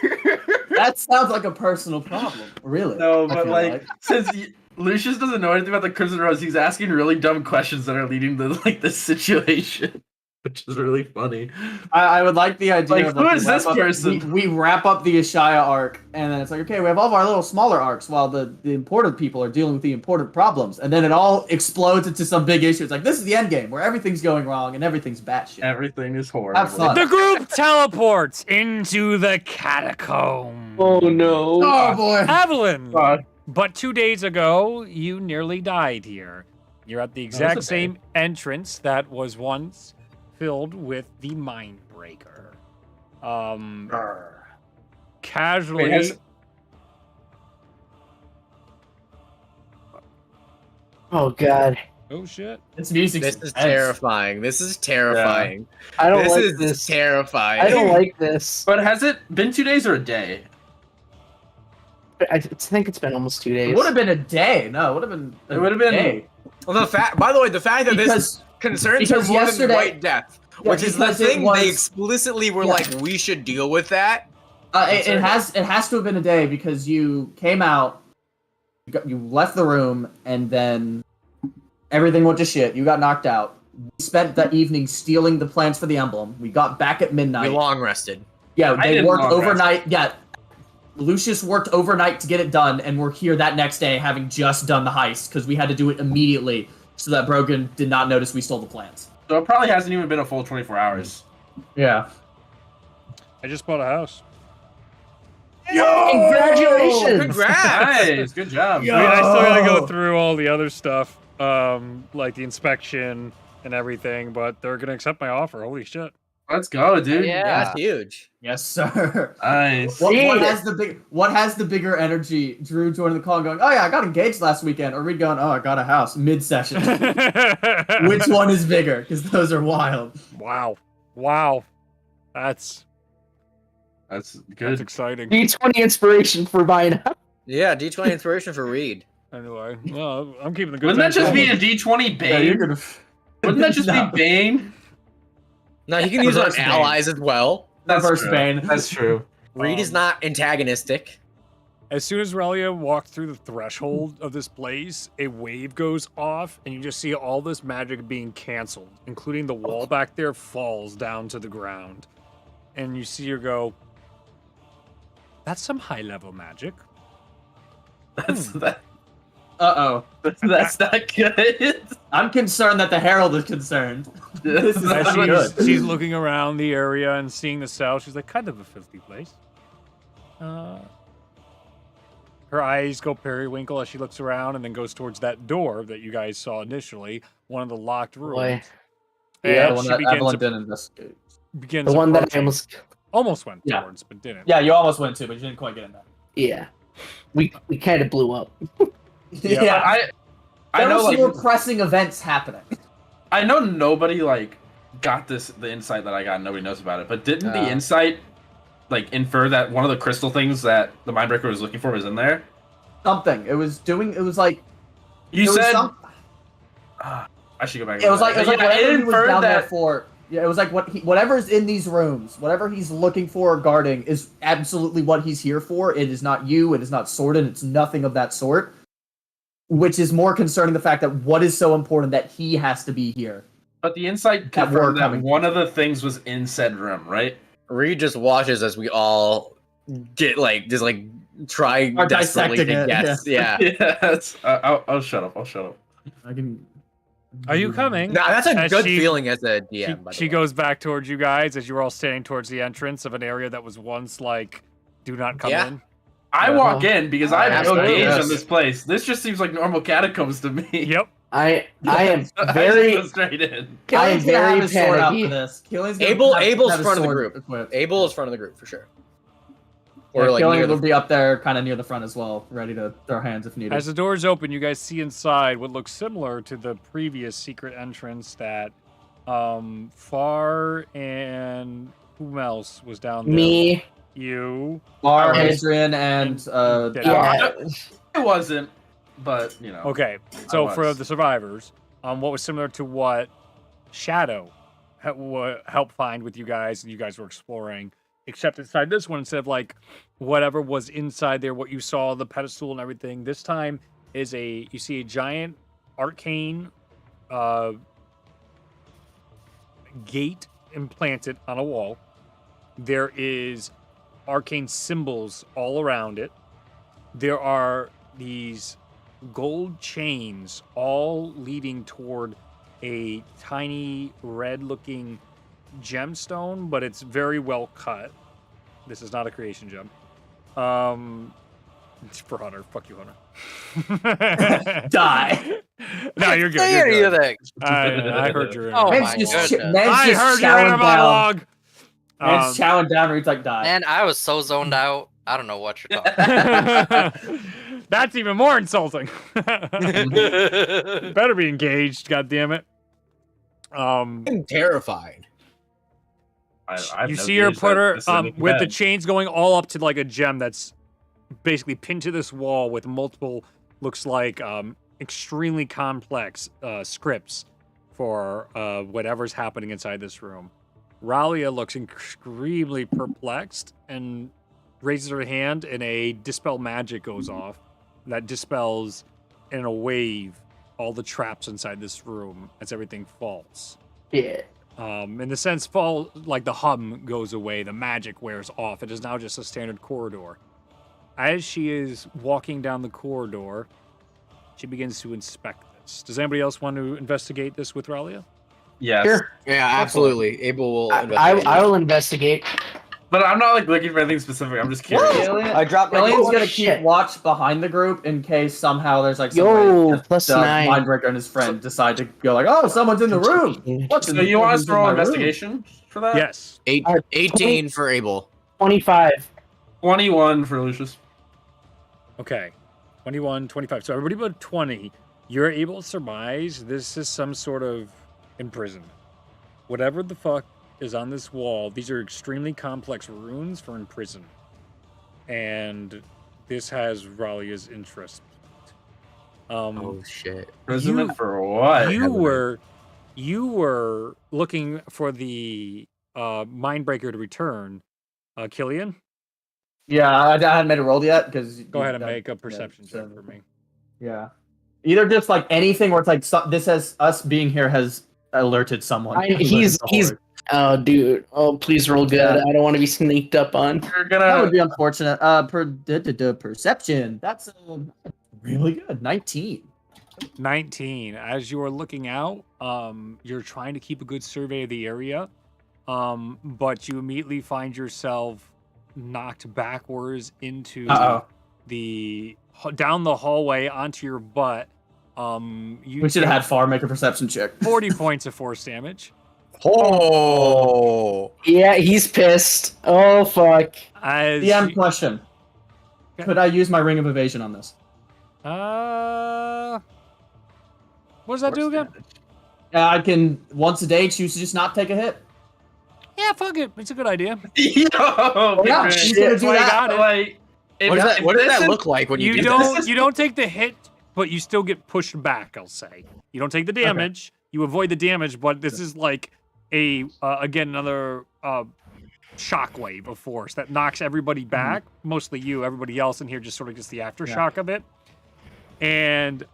Speaker 5: That sounds like a personal problem, really.
Speaker 7: No,
Speaker 5: I
Speaker 7: but
Speaker 5: feel
Speaker 7: like since Lucius doesn't know anything about the Crimson Rose, he's asking really dumb questions that are leading to like this situation, which is really funny.
Speaker 5: I would like the idea
Speaker 7: Like,
Speaker 5: of
Speaker 7: who
Speaker 5: we
Speaker 7: is
Speaker 5: wrap
Speaker 7: this
Speaker 5: up-
Speaker 7: person?
Speaker 5: We wrap up the Ishaya arc, and then it's like, okay, we have all of our little smaller arcs while the important people are dealing with the important problems, and then it all explodes into some big issue. It's like, this is the end game where everything's going wrong and everything's batshit.
Speaker 7: Everything is horrible.
Speaker 5: Have fun.
Speaker 2: The group teleports into the catacomb.
Speaker 6: Oh no.
Speaker 5: Oh boy.
Speaker 2: Avalon!
Speaker 7: Fuck.
Speaker 2: But 2 days ago, you nearly died here. You're at the exact
Speaker 7: okay.
Speaker 2: same entrance that was once filled with the Mindbreaker. Casually.
Speaker 7: Wait, has-
Speaker 6: Oh god.
Speaker 2: Oh shit.
Speaker 5: This music
Speaker 1: This is terrifying. This is terrifying.
Speaker 6: I don't
Speaker 1: This
Speaker 6: like
Speaker 1: is
Speaker 6: this.
Speaker 1: terrifying.
Speaker 6: I don't like this.
Speaker 7: But has it been 2 days or a day?
Speaker 6: I think it's been almost 2 days.
Speaker 5: It would have been a day. No, it would have been.
Speaker 7: It would have been-
Speaker 5: day.
Speaker 1: Well, by the way, the fact that this
Speaker 5: Because
Speaker 1: concerns her
Speaker 5: because
Speaker 1: more than
Speaker 5: yesterday-
Speaker 1: White Death,
Speaker 5: Yeah,
Speaker 1: which is the
Speaker 5: because it
Speaker 1: thing
Speaker 5: was-
Speaker 1: they explicitly were
Speaker 5: Yeah.
Speaker 1: like, we should deal with that.
Speaker 5: it has to have been a day because you came out, you left the room, and then everything went to shit. You got knocked out. We spent the evening stealing the plans for the emblem. We got back at
Speaker 1: We
Speaker 5: midnight.
Speaker 1: long rested.
Speaker 5: Yeah,
Speaker 7: I
Speaker 5: they
Speaker 7: didn't
Speaker 5: worked
Speaker 7: long rest.
Speaker 5: overnight. Yeah, Lucius worked overnight to get it done, and we're here that next day having just done the heist because we had to do it immediately so that Brogan did not notice we stole the plans.
Speaker 7: So it probably hasn't even been a full 24 hours.
Speaker 5: Yeah.
Speaker 2: I just bought a house.
Speaker 6: Congratulations!
Speaker 1: Congrats!
Speaker 7: Nice, good job.
Speaker 2: I mean, I still gotta go
Speaker 5: Yo!
Speaker 2: through all the other stuff, like the inspection and everything, but they're gonna accept my offer. Holy shit.
Speaker 7: Let's go, dude.
Speaker 1: Yeah, that's huge.
Speaker 5: Yes, sir.
Speaker 7: Nice.
Speaker 5: What
Speaker 6: Yeah.
Speaker 5: has the bigger energy? Drew joining the call and going, "Oh yeah, I got engaged last weekend," or Reed going, "Oh, I got a house mid-session." Which one is bigger? Because those are wild.
Speaker 2: Wow. Wow. That's
Speaker 7: That's good.
Speaker 2: exciting.
Speaker 6: D20 inspiration for buying a house.
Speaker 1: Yeah, D20 inspiration for Reed.
Speaker 2: Anyway, no, I'm keeping the good
Speaker 7: Wouldn't that
Speaker 2: times
Speaker 7: just be
Speaker 2: going.
Speaker 7: a D20
Speaker 5: Yeah, you're
Speaker 7: Bane?
Speaker 5: gonna.
Speaker 7: Wouldn't that just
Speaker 5: No.
Speaker 7: be Bane?
Speaker 1: No, he can use it on
Speaker 5: Reverse Bane.
Speaker 1: allies as well.
Speaker 7: That's
Speaker 5: Reverse
Speaker 7: true.
Speaker 5: Bane.
Speaker 7: That's true.
Speaker 1: Reed is not antagonistic.
Speaker 2: As soon as Relia walked through the threshold of this place, a wave goes off, and you just see all this magic being canceled, including the wall back there falls down to the ground. And you see her go, that's some high-level magic.
Speaker 7: That's that.
Speaker 4: Uh-oh.
Speaker 7: That's not good.
Speaker 4: I'm concerned that the Herald is concerned. This is
Speaker 2: As
Speaker 4: not good.
Speaker 2: she's looking around the area and seeing the cell, she's like, kind of a filthy place. Her eyes go periwinkle as she looks around and then goes towards that door that you guys saw initially, one of the locked rooms.
Speaker 6: Boy.
Speaker 2: And
Speaker 4: Yeah, the one
Speaker 2: she
Speaker 4: that Evelyn
Speaker 2: begins,
Speaker 4: didn't investigate.
Speaker 2: begins
Speaker 6: The one that I
Speaker 2: approaching. Almost went
Speaker 4: Yeah.
Speaker 2: towards, but didn't.
Speaker 4: Yeah, you almost went to, but you didn't quite get in there.
Speaker 6: Yeah. We kind of blew up.
Speaker 4: Yeah,
Speaker 7: I
Speaker 4: there
Speaker 7: know
Speaker 4: were some
Speaker 7: like
Speaker 4: more pressing events happening.
Speaker 7: I know nobody like got the insight that I got. Nobody knows about it. But didn't the insight like infer that one of the crystal things that the Mindbreaker was looking for was in there?
Speaker 4: Something. It was like
Speaker 7: You
Speaker 4: it was
Speaker 7: said
Speaker 4: some-
Speaker 7: I should go back.
Speaker 4: it was like whatever
Speaker 7: it
Speaker 4: he was
Speaker 7: inferred
Speaker 4: down there
Speaker 7: that.
Speaker 4: for. Yeah, it was like whatever's in these rooms, whatever he's looking for or guarding is absolutely what he's here for. It is not you. It is not Sordin. It's nothing of that sort. Which is more concerning the fact that what is so important that he has to be here.
Speaker 7: But the insight
Speaker 4: That
Speaker 7: confirmed that
Speaker 4: coming.
Speaker 7: one of the things was in said room, right?
Speaker 1: Reed just watches as we all get try
Speaker 4: Are
Speaker 1: desperately to
Speaker 4: dissecting it,
Speaker 1: guess. Yeah.
Speaker 7: Yes. I'll shut up. I'll shut up.
Speaker 4: I can.
Speaker 2: Are you coming?
Speaker 1: Nah, that's a
Speaker 2: As
Speaker 1: good
Speaker 2: she-
Speaker 1: feeling as a DM. by the
Speaker 2: She
Speaker 1: way.
Speaker 2: goes back towards you guys as you're all standing towards the entrance of an area that was once like, do not come
Speaker 1: Yeah.
Speaker 2: in.
Speaker 7: I walk in because I have no
Speaker 1: absolutely.
Speaker 7: gauge on this place. This just seems like normal catacombs to me.
Speaker 2: Yep.
Speaker 6: I am
Speaker 7: I
Speaker 6: very
Speaker 7: just go straight in.
Speaker 6: I am
Speaker 4: Killing's gonna have
Speaker 6: very
Speaker 4: his sword out
Speaker 6: panicky.
Speaker 4: for this. Killing's gonna
Speaker 1: Abel's
Speaker 4: have his
Speaker 1: front of the
Speaker 4: sword
Speaker 1: group.
Speaker 4: equipped.
Speaker 1: Abel is front of the group for sure.
Speaker 4: Or
Speaker 1: Or like
Speaker 4: Killing
Speaker 1: near
Speaker 4: will
Speaker 1: the
Speaker 4: be up there, kind of near the front as well, ready to throw hands if needed.
Speaker 2: As the doors open, you guys see inside what looks similar to the previous secret entrance that Far and whom else was down there?
Speaker 6: me.
Speaker 2: You.
Speaker 4: Bar,
Speaker 6: and-
Speaker 4: Adrian, and
Speaker 6: Yeah.
Speaker 7: It wasn't, but you know.
Speaker 2: Okay. So
Speaker 7: was.
Speaker 2: for the survivors, what was similar to what Shadow helped find with you guys, and you guys were exploring, except inside this one, instead of like whatever was inside there, what you saw, the pedestal and everything, this time is you see a giant arcane gate implanted on a wall. There is arcane symbols all around it. There are these gold chains all leading toward a tiny red-looking gemstone, but it's very well cut. This is not a creation gem. It's for Hunter. Fuck you, Hunter.
Speaker 4: Die.
Speaker 2: No, you're good.
Speaker 3: Say
Speaker 2: You're good.
Speaker 3: anything.
Speaker 2: I heard your.
Speaker 3: Oh
Speaker 4: Man's
Speaker 3: my
Speaker 4: just,
Speaker 3: goodness.
Speaker 4: man's
Speaker 2: I
Speaker 4: just
Speaker 2: heard your
Speaker 4: chowing
Speaker 2: inner
Speaker 4: down.
Speaker 2: monologue.
Speaker 4: Man's chowing down, Reed's like, die.
Speaker 3: Man, I was so zoned out. I don't know what you're talking
Speaker 2: That's even more insulting.
Speaker 3: about.
Speaker 2: Better be engaged, God damn it.
Speaker 1: I'm terrified.
Speaker 2: You see her put her with the chains going all up to like a gem that's basically pinned to this wall with multiple, looks like extremely complex scripts for whatever's happening inside this room. Ralia looks extremely perplexed and raises her hand, and a dispel magic goes off that dispels in a wave all the traps inside this room as everything falls.
Speaker 6: Yeah.
Speaker 2: In the sense, like the hum goes away, the magic wears off. It is now just a standard corridor. As she is walking down the corridor, she begins to inspect this. Does anybody else want to investigate this with Ralia?
Speaker 7: Yes.
Speaker 6: Sure.
Speaker 1: Yeah, absolutely. Abel will.
Speaker 6: I will investigate.
Speaker 7: But I'm not like looking for anything specific. I'm just curious.
Speaker 4: I dropped. Killian's
Speaker 6: oh,
Speaker 4: gonna
Speaker 6: shit.
Speaker 4: keep watch behind the group in case somehow there's like some
Speaker 6: Yo,
Speaker 4: way that
Speaker 6: plus
Speaker 4: the
Speaker 6: 9.
Speaker 4: Mindbreaker and his friend decide to go like, oh, someone's in the room. What's
Speaker 7: So
Speaker 4: in
Speaker 7: you want us
Speaker 4: who's
Speaker 7: to
Speaker 4: in
Speaker 7: roll
Speaker 4: my room?
Speaker 7: investigation for that?
Speaker 2: Yes.
Speaker 1: 18 for Abel.
Speaker 6: 25.
Speaker 7: 21 for Lucius.
Speaker 2: Okay. 21, 25. So everybody but 20. You're able to surmise this is some sort of imprisonment. Whatever the fuck is on this wall, these are extremely complex runes for imprisonment. And this has Ralia's interest.
Speaker 1: Oh shit.
Speaker 7: Imprisonment for what?
Speaker 2: You were looking for the Mindbreaker to return. Killian,
Speaker 4: Yeah, I hadn't made a roll yet because.
Speaker 2: go ahead and make a perception check for me.
Speaker 4: Yeah. Either just like anything, or it's like this has us being here has alerted someone.
Speaker 6: He's oh dude, oh please roll good.
Speaker 4: Yeah.
Speaker 6: I don't want to be sneaked up on.
Speaker 7: You're
Speaker 4: That would
Speaker 7: gonna.
Speaker 4: be unfortunate. Perception. That's
Speaker 5: Really good. 19.
Speaker 2: 19. As you are looking out, you're trying to keep a good survey of the area, but you immediately find yourself knocked backwards into down the hallway onto your butt.
Speaker 5: We should have had Far make a perception check.
Speaker 2: 40 points of force damage.
Speaker 1: Oh.
Speaker 6: Yeah, he's pissed. Oh fuck.
Speaker 5: DM question. Could I use my ring of evasion on this?
Speaker 2: What does that do again?
Speaker 5: I can once a day choose to just not take a hit.
Speaker 2: Yeah, fuck it. It's a good idea.
Speaker 7: Yo,
Speaker 5: Yeah, she's gonna do that.
Speaker 2: Got it.
Speaker 7: Like,
Speaker 1: What does that look like when you do that?
Speaker 2: You don't take the hit, but you still get pushed back, I'll say. You don't take the damage. You avoid the damage, but this is like a again another shockwave of force that knocks everybody back. Mostly you. Everybody else in here just sort of gets the aftershock of it. And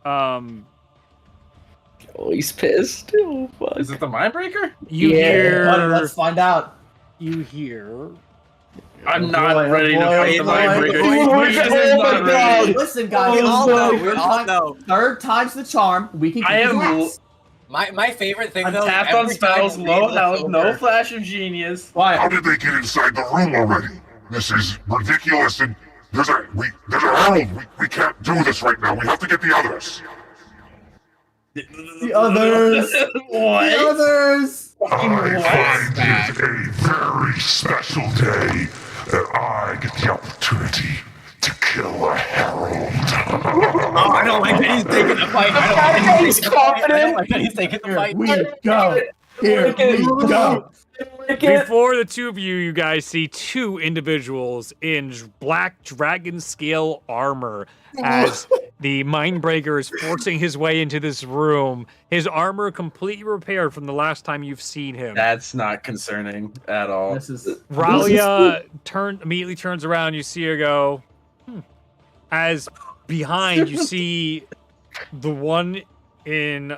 Speaker 6: Oh, he's pissed. Oh, fuck.
Speaker 7: Is it the Mindbreaker?
Speaker 2: you
Speaker 6: Yeah.
Speaker 2: hear.
Speaker 5: Buddy, let's find out.
Speaker 2: You hear.
Speaker 7: I'm not ready to fight the Mindbreaker.
Speaker 6: Oh my God.
Speaker 5: Listen, guys,
Speaker 1: We all know.
Speaker 5: third
Speaker 1: We all
Speaker 5: time-
Speaker 1: know.
Speaker 5: Third time's the charm. We can.
Speaker 7: I am.
Speaker 1: My favorite thing
Speaker 7: I'm
Speaker 1: though.
Speaker 7: tapped on
Speaker 1: every time
Speaker 7: spells,
Speaker 1: we
Speaker 7: low
Speaker 1: look
Speaker 7: health, no
Speaker 1: over-
Speaker 7: flash of genius.
Speaker 5: Why?
Speaker 8: How did they get inside the room already? This is ridiculous, and there's a herald. We can't do this right now. We have to get the others.
Speaker 5: The others.
Speaker 7: What?
Speaker 5: The others.
Speaker 8: I find it a very special day that I get the opportunity to kill a herald.
Speaker 1: Oh, I don't like that he's taking the fight. I don't like that he's taking the fight.
Speaker 5: We go. Here we go.
Speaker 2: Before the two of you guys see two individuals in black dragon scale armor as the Mindbreaker is forcing his way into this room. His armor completely repaired from the last time you've seen him.
Speaker 7: That's not concerning at all.
Speaker 5: This is
Speaker 2: Ralia immediately turns around. You see her go. As behind you see the one in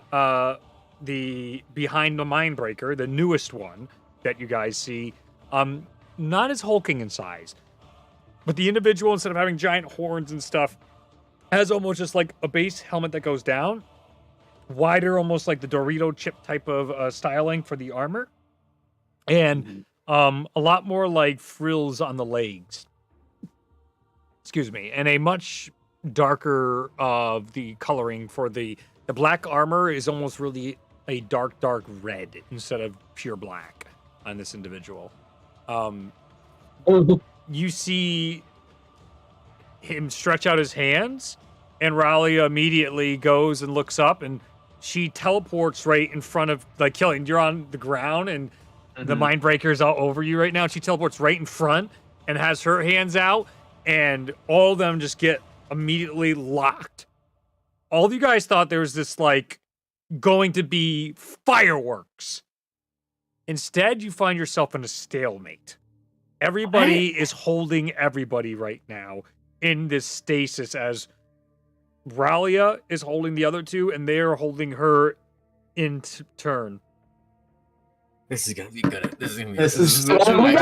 Speaker 2: the behind the Mindbreaker, the newest one that you guys see, not as hulking in size, but the individual, instead of having giant horns and stuff, has almost just like a base helmet that goes down, wider, almost like the Dorito chip type of styling for the armor, and a lot more like frills on the legs. Excuse me, and a much darker of the coloring for the black armor is almost really a dark red instead of pure black on this individual. You see him stretch out his hands, and Ralia immediately goes and looks up, and she teleports right in front of, like, killing. You're on the ground, and the Mindbreaker's all over you right now. She teleports right in front and has her hands out, and all of them just get immediately locked. All of you guys thought there was this, like, going to be fireworks. Instead, you find yourself in a stalemate. Everybody is holding everybody right now in this stasis, as Ralia is holding the other two, and they are holding her in turn.
Speaker 1: This is gonna be good. This is gonna be.
Speaker 5: This is
Speaker 1: I already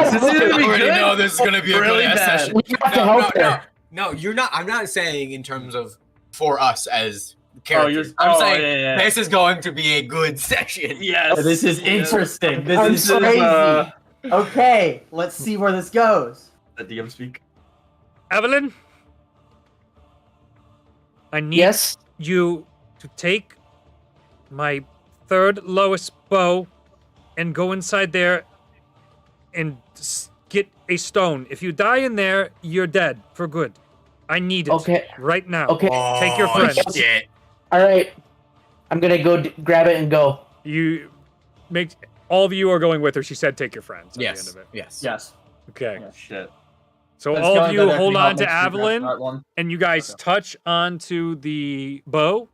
Speaker 7: good.
Speaker 1: know this is gonna be a
Speaker 7: Really
Speaker 1: good ass
Speaker 7: bad.
Speaker 1: session.
Speaker 6: We have to help her.
Speaker 1: No, you're not. I'm not saying in terms of for us as
Speaker 7: Oh,
Speaker 1: characters. I'm saying
Speaker 7: yeah.
Speaker 1: this is going to be a good session.
Speaker 7: Yes.
Speaker 5: This is interesting. This
Speaker 6: I'm
Speaker 5: is
Speaker 6: sorry.
Speaker 5: crazy. Okay, let's see where this goes.
Speaker 7: The DM speak.
Speaker 2: Evelyn, I need
Speaker 6: Yes.
Speaker 2: you to take my third lowest bow and go inside there and get a stone. If you die in there, you're dead for good. I need it
Speaker 6: Okay.
Speaker 2: right now.
Speaker 6: Okay.
Speaker 2: Take your
Speaker 1: Oh,
Speaker 2: friends.
Speaker 1: shit.
Speaker 6: All right. I'm gonna go grab it and go.
Speaker 2: You make all of you are going with her. She said, "Take your friends." At
Speaker 1: Yes.
Speaker 2: the end of it.
Speaker 1: Yes.
Speaker 5: Yes.
Speaker 2: Okay.
Speaker 5: Yeah.
Speaker 7: Shit.
Speaker 2: So
Speaker 5: Let's
Speaker 2: all
Speaker 5: go
Speaker 2: of
Speaker 5: and
Speaker 2: you
Speaker 5: then
Speaker 2: hold
Speaker 5: everybody
Speaker 2: on to
Speaker 5: help me grab
Speaker 2: Avalon,
Speaker 5: that one.
Speaker 2: and you guys
Speaker 5: Okay.
Speaker 2: touch onto the bow,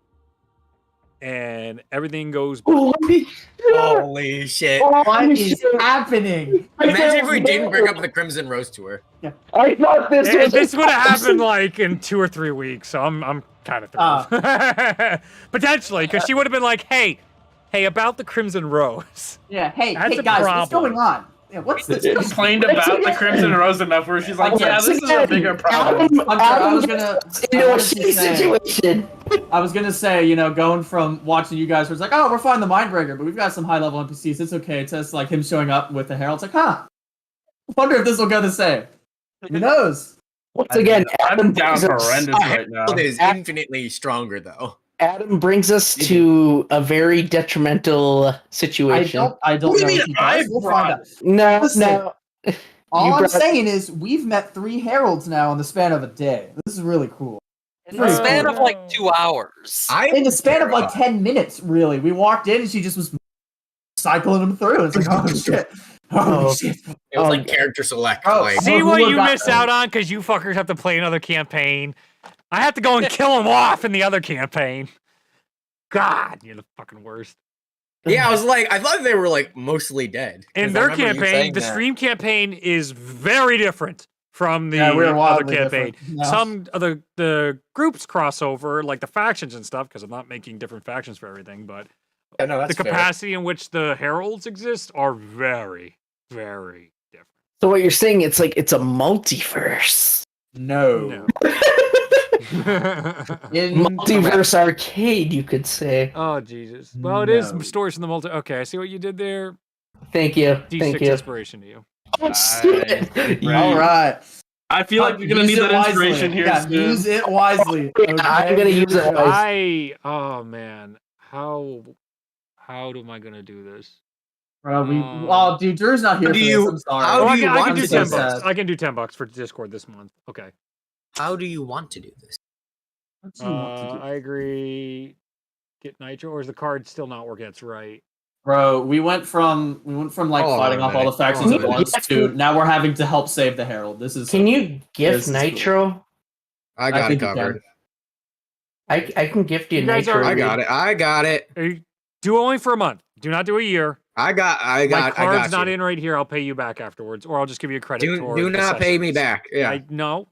Speaker 2: and everything goes.
Speaker 6: Holy
Speaker 1: Holy shit.
Speaker 5: What is happening?
Speaker 1: Imagine if we didn't bring up the Crimson Rose tour.
Speaker 6: I thought this
Speaker 2: And
Speaker 6: was.
Speaker 2: this would have happened like in 2 or 3 weeks, so I'm kind of thrilled. Potentially, because she would have been like, "Hey, about the Crimson Rose."
Speaker 5: Yeah. Hey,
Speaker 2: That's
Speaker 5: hey
Speaker 2: a
Speaker 5: guys, what's
Speaker 2: problem.
Speaker 5: going on?
Speaker 4: Yeah, what's this?
Speaker 7: Complained about the Crimson Rose enough where she's like, yeah, this is a bigger problem.
Speaker 4: I was gonna
Speaker 6: situation.
Speaker 4: I was gonna say, you know, going from watching you guys, where it's like, oh, we're fighting the Mindbreaker, but we've got some high level NPCs. It's okay. It's just like him showing up with the Herald. It's like, huh? I wonder if this will go the same. Who knows?
Speaker 6: Once again,
Speaker 7: I'm down horrendous right now.
Speaker 1: It is infinitely stronger though.
Speaker 6: Adam brings us to a very detrimental situation.
Speaker 4: I don't know if he does. We'll find out.
Speaker 6: No,
Speaker 4: Listen,
Speaker 6: no.
Speaker 4: All I'm saying is we've met 3 heralds now in the span of a day. This is really cool.
Speaker 3: In the span of like 2 hours.
Speaker 4: In the span of like 10 minutes, really. We walked in and she just was cycling them through. It's like, oh shit. Oh shit.
Speaker 1: It was like character select.
Speaker 4: Oh,
Speaker 1: like,
Speaker 2: See what you miss out on because you fuckers have to play another campaign. I have to go and kill him off in the other campaign. God, you're the fucking worst.
Speaker 1: yeah, I was like, I thought they were like mostly dead.
Speaker 2: In
Speaker 1: 'Cause I
Speaker 2: their
Speaker 1: remember you
Speaker 2: campaign,
Speaker 1: saying
Speaker 2: the
Speaker 1: that.
Speaker 2: stream campaign is very different from the
Speaker 4: Yeah, we're
Speaker 2: other
Speaker 4: wildly
Speaker 2: campaign.
Speaker 4: different. No.
Speaker 2: Some of the groups cross over, like the factions and stuff, because I'm not making different factions for everything, but
Speaker 1: Yeah, no, that's
Speaker 2: the
Speaker 1: fair.
Speaker 2: capacity in which the heralds exist are very, very different.
Speaker 6: So what you're saying, it's like it's a multiverse.
Speaker 4: No.
Speaker 6: Multiverse arcade, you could say.
Speaker 2: Oh Jesus! Well, it is
Speaker 4: No.
Speaker 2: stories from the multi. Okay, I see what you did there.
Speaker 6: Thank you.
Speaker 2: D6
Speaker 6: Thank you.
Speaker 2: inspiration to you.
Speaker 6: Oh, shit.
Speaker 4: All right.
Speaker 7: I feel like you're gonna need that inspiration here
Speaker 4: Yeah,
Speaker 7: soon.
Speaker 4: use it wisely.
Speaker 6: Yeah, I'm gonna use it wisely.
Speaker 2: Oh man, how am I gonna do this?
Speaker 4: Well, dude, Drew's not here
Speaker 1: How
Speaker 4: for
Speaker 1: do
Speaker 4: this.
Speaker 1: you-
Speaker 4: I'm sorry.
Speaker 1: how
Speaker 2: Oh,
Speaker 1: do
Speaker 2: I
Speaker 1: you
Speaker 2: can, I
Speaker 1: want
Speaker 2: can do
Speaker 1: to
Speaker 4: so
Speaker 2: 10
Speaker 1: do
Speaker 2: bucks.
Speaker 4: sad.
Speaker 2: I can do 10 bucks for Discord this month. Okay.
Speaker 1: How do you want to do this?
Speaker 4: What do you want to do?
Speaker 2: I agree. Get Nitro, or is the card still not working? That's right.
Speaker 4: Bro, we went from like
Speaker 1: Hold on
Speaker 4: fighting
Speaker 1: a
Speaker 4: off all the
Speaker 1: minute.
Speaker 4: factions
Speaker 6: Hold
Speaker 4: at
Speaker 6: on.
Speaker 4: once to now we're having to help save the Herald. This is
Speaker 6: Can you gift
Speaker 4: This is
Speaker 6: Nitro?
Speaker 1: I got it
Speaker 4: think you can.
Speaker 1: covered.
Speaker 6: I can gift you
Speaker 2: You guys
Speaker 6: Nitro.
Speaker 2: are-
Speaker 1: I got it. I got it.
Speaker 2: Do only for a month. Do not do a year.
Speaker 1: I
Speaker 2: My
Speaker 1: got
Speaker 2: card's not
Speaker 1: you.
Speaker 2: in right here. I'll pay you back afterwards, or I'll just give you a credit.
Speaker 1: Do
Speaker 2: toward
Speaker 1: not pay me
Speaker 2: accessories.
Speaker 1: back. Yeah.
Speaker 2: No.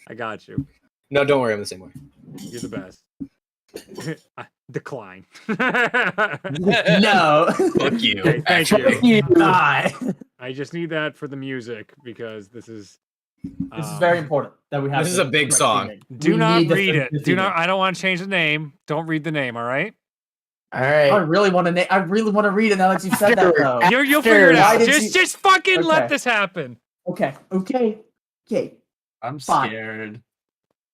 Speaker 2: I got you.
Speaker 1: No, don't worry. I'm the same way.
Speaker 2: You're the best. Decline.
Speaker 4: no.
Speaker 1: Fuck you.
Speaker 2: Okay, thank
Speaker 1: actually.
Speaker 2: you.
Speaker 4: Die.
Speaker 2: I just need that for the music because this is.
Speaker 4: This is very important that we have.
Speaker 1: This is
Speaker 4: the
Speaker 1: a big
Speaker 4: correct
Speaker 1: song.
Speaker 4: theming.
Speaker 2: Do
Speaker 4: We
Speaker 2: not
Speaker 4: need the
Speaker 2: read it.
Speaker 4: the
Speaker 2: Do not.
Speaker 4: theming.
Speaker 2: I don't want to change the name. Don't read the name. All right.
Speaker 6: All
Speaker 4: I
Speaker 6: right.
Speaker 4: really want to. I really want to read it now that you said that, though.
Speaker 2: You'll figure it
Speaker 4: Why
Speaker 2: out.
Speaker 4: did
Speaker 2: Just fucking let
Speaker 4: Okay.
Speaker 2: this happen.
Speaker 4: Okay.
Speaker 7: I'm
Speaker 4: Fine.
Speaker 7: scared.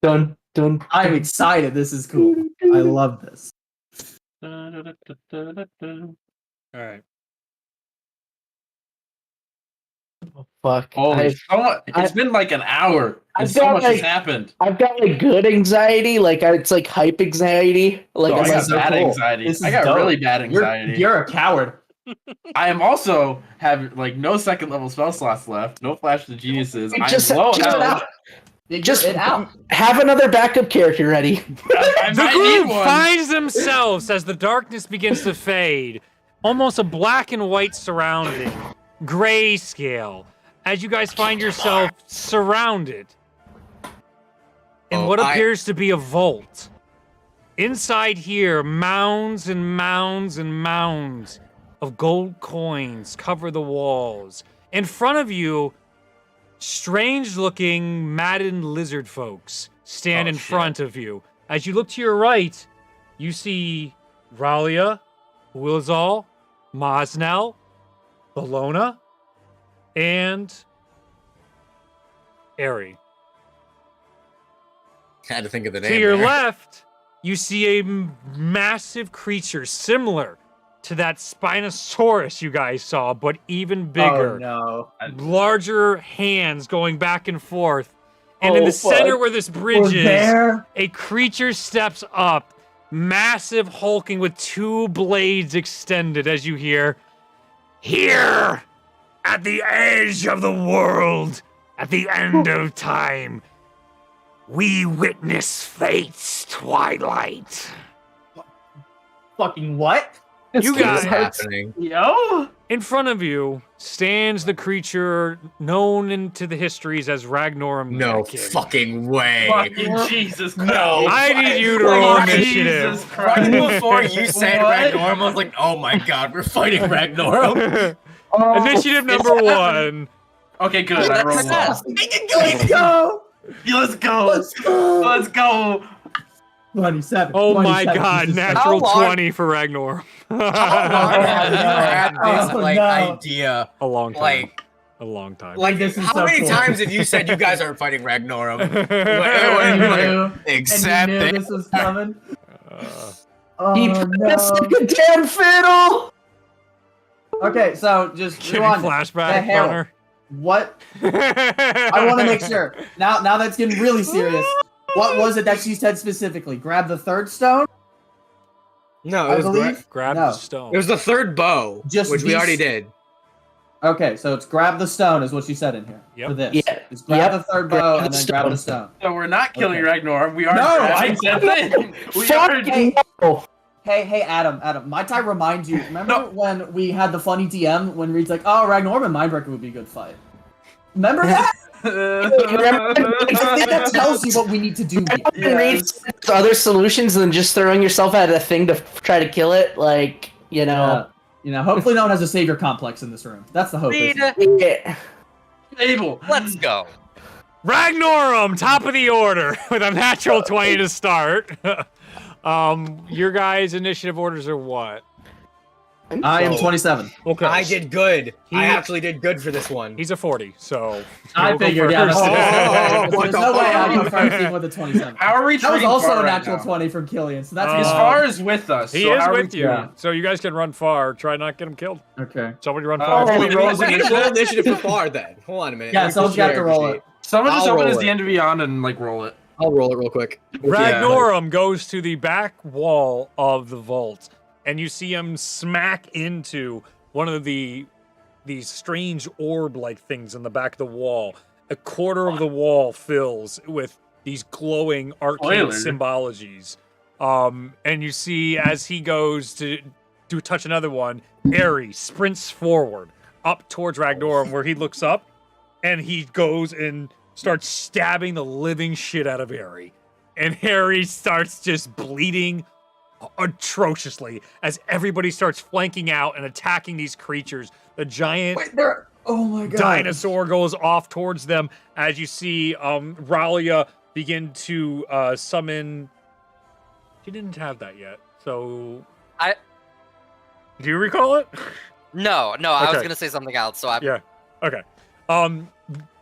Speaker 6: Done. Done.
Speaker 4: I'm excited. This is cool. I love this.
Speaker 2: All right.
Speaker 6: Fuck.
Speaker 7: Holy, it's been like an hour. And
Speaker 6: I've
Speaker 7: so
Speaker 6: got,
Speaker 7: much has
Speaker 6: like-
Speaker 7: happened.
Speaker 6: I've got like good anxiety, like it's like hype anxiety. Like
Speaker 7: So I
Speaker 6: I'm
Speaker 7: got
Speaker 6: like,
Speaker 4: so
Speaker 7: bad
Speaker 4: cool.
Speaker 7: anxiety.
Speaker 4: This
Speaker 7: I
Speaker 4: is
Speaker 7: got
Speaker 4: dope.
Speaker 7: really bad anxiety.
Speaker 4: You're a coward.
Speaker 7: I am also have like no second level spell slots left, no flash to geniuses. I'm
Speaker 6: Just-
Speaker 7: low
Speaker 6: just
Speaker 7: health.
Speaker 4: Figure
Speaker 6: just
Speaker 4: it out.
Speaker 6: have another backup character ready.
Speaker 7: I
Speaker 2: The
Speaker 7: might
Speaker 2: group
Speaker 7: need one.
Speaker 2: finds themselves as the darkness begins to fade, almost a black and white surrounding, grayscale, as you guys find yourself surrounded in
Speaker 1: Oh,
Speaker 2: what appears to be a vault. Inside here, mounds and mounds and mounds of gold coins cover the walls. In front of you, strange-looking, maddened lizard folks stand in
Speaker 7: shit.
Speaker 2: front of you. As you look to your right, you see Ralia, Wilzal, Mosnell, Bologna, and Airy.
Speaker 1: Had to think of the name.
Speaker 2: To your
Speaker 1: there.
Speaker 2: left, you see a similar to that Spinosaurus you guys saw, but even bigger.
Speaker 4: Oh no.
Speaker 2: Larger hands going back and forth. And in
Speaker 6: Oh,
Speaker 2: the center
Speaker 6: fuck.
Speaker 2: where this bridge
Speaker 4: We're
Speaker 2: is,
Speaker 4: there.
Speaker 2: a creature steps up, massive, hulking with 2 blades extended, as you hear, "Here, at the edge of the world, at the end of time, we witness fate's twilight."
Speaker 4: Fucking what?
Speaker 2: You
Speaker 1: What is
Speaker 2: guys,
Speaker 1: happening?
Speaker 7: Yo,
Speaker 2: In front of you stands the creature known into the histories as Ragnorum.
Speaker 1: No
Speaker 2: King.
Speaker 1: fucking way.
Speaker 7: Fucking Jesus Christ.
Speaker 1: No.
Speaker 2: I need you to roll initiative.
Speaker 7: Jesus
Speaker 1: Right
Speaker 7: Christ.
Speaker 1: before you said
Speaker 7: What?
Speaker 1: Ragnorum, I was like, oh my god, we're fighting Ragnorum.
Speaker 2: Initiative number 1.
Speaker 7: Okay, good. I rolled well.
Speaker 4: Let's go.
Speaker 7: Let's go.
Speaker 4: Let's go.
Speaker 7: Let's go.
Speaker 4: 27.
Speaker 2: Oh my
Speaker 4: 27.
Speaker 2: god,
Speaker 4: Jesus
Speaker 2: natural
Speaker 1: How long-
Speaker 2: 20 for Ragnorum.
Speaker 1: How long have you had this
Speaker 4: Oh,
Speaker 1: like
Speaker 4: no.
Speaker 1: idea?
Speaker 2: A long time.
Speaker 1: Like,
Speaker 2: a long time.
Speaker 1: like
Speaker 4: This is
Speaker 1: how
Speaker 4: so
Speaker 1: many
Speaker 4: cool.
Speaker 1: times have you said you guys aren't fighting Ragnorum?
Speaker 4: And you knew,
Speaker 1: Accept
Speaker 4: and you knew
Speaker 1: it.
Speaker 4: this was coming.
Speaker 2: Uh,
Speaker 6: He
Speaker 4: Oh,
Speaker 6: played us
Speaker 4: no.
Speaker 6: like a damn fiddle.
Speaker 4: Okay, so just
Speaker 2: give me
Speaker 4: rewind.
Speaker 2: flashback,
Speaker 4: The Herald.
Speaker 2: Connor.
Speaker 4: What? I want to make sure. Now that's getting really serious. What was it that she said specifically? Grab the third stone?
Speaker 1: No,
Speaker 4: I believe.
Speaker 2: Grab
Speaker 4: No.
Speaker 2: the stone.
Speaker 1: it was the third bow,
Speaker 4: Just
Speaker 1: which we
Speaker 4: these-
Speaker 1: already did.
Speaker 4: Okay, so it's grab the stone is what she said in here.
Speaker 2: Yep.
Speaker 4: For this.
Speaker 6: Yeah.
Speaker 4: Just grab
Speaker 6: Yep.
Speaker 4: the third
Speaker 6: Grab
Speaker 4: bow
Speaker 6: the
Speaker 4: and then grab the
Speaker 6: stone.
Speaker 4: stone.
Speaker 7: So we're not killing
Speaker 4: Okay.
Speaker 7: Ragnar. We are
Speaker 4: No,
Speaker 7: grabbing
Speaker 4: I-
Speaker 7: that thing. We are.
Speaker 6: Fucking no.
Speaker 4: Hey, Adam, might I remind you, remember when we had the funny DM when Reed's like, oh, Ragnar and Mindbreaker would be a good fight? Remember that? I think that tells you what we need to do here.
Speaker 7: Yes.
Speaker 6: Other solutions than just throwing yourself at a thing to try to kill it, like, you know.
Speaker 4: Hopefully no one has a savior complex in this room. That's the hope.
Speaker 3: Reed,
Speaker 4: isn't it?
Speaker 6: Yeah.
Speaker 7: Abel.
Speaker 3: let's go.
Speaker 2: Ragnorum, top of the order, with a natural 20 to start. Your guys' initiative orders are what?
Speaker 4: I am 27.
Speaker 2: Okay.
Speaker 1: I did good.
Speaker 2: He-
Speaker 1: I actually did good for this one.
Speaker 2: He's a 40, so.
Speaker 4: I
Speaker 2: he'll go
Speaker 4: figured, yeah.
Speaker 2: first.
Speaker 4: There's no way I go first even with a 27.
Speaker 7: How are we
Speaker 4: That was
Speaker 7: treating
Speaker 4: also
Speaker 7: Far
Speaker 4: a
Speaker 7: right
Speaker 4: natural
Speaker 7: now?
Speaker 4: 20 from Killian, so that's
Speaker 2: Uh,
Speaker 7: As far as with us.
Speaker 2: He
Speaker 7: so
Speaker 2: is
Speaker 7: how are
Speaker 2: with
Speaker 7: we-
Speaker 2: you,
Speaker 4: yeah.
Speaker 2: so you guys can run far. Try not to get him killed.
Speaker 4: Okay.
Speaker 2: Somebody run
Speaker 7: Oh,
Speaker 2: far.
Speaker 7: can we roll
Speaker 1: We need to
Speaker 7: initiative?
Speaker 1: roll initiative for far then. Hold on a minute.
Speaker 4: Yeah,
Speaker 1: Let me
Speaker 4: someone's
Speaker 1: share
Speaker 4: got to roll
Speaker 1: sheet.
Speaker 4: it.
Speaker 7: Someone just
Speaker 1: I'll
Speaker 7: open his
Speaker 1: roll it.
Speaker 7: D&D Beyond and like roll it.
Speaker 1: I'll roll it real quick.
Speaker 2: Ragnorum goes to the back wall of the vault, and you see him smack into one of these strange orb-like things in the back of the wall. A quarter of the wall fills with these glowing arcane
Speaker 7: Spoiler.
Speaker 2: symbologies. And you see as he goes to touch another one, Aerie sprints forward up towards Ragnorum, where he looks up, and he goes and starts stabbing the living shit out of Harry. And Harry starts just bleeding atrociously as everybody starts flanking out and attacking these creatures. The giant
Speaker 4: Wait, there. Oh my god.
Speaker 2: dinosaur goes off towards them as you see Ralia begin to summon. She didn't have that yet, so
Speaker 3: I-
Speaker 2: do you recall it?
Speaker 3: No, I was
Speaker 2: Okay.
Speaker 3: gonna say something else. So I'm
Speaker 2: Yeah. Okay.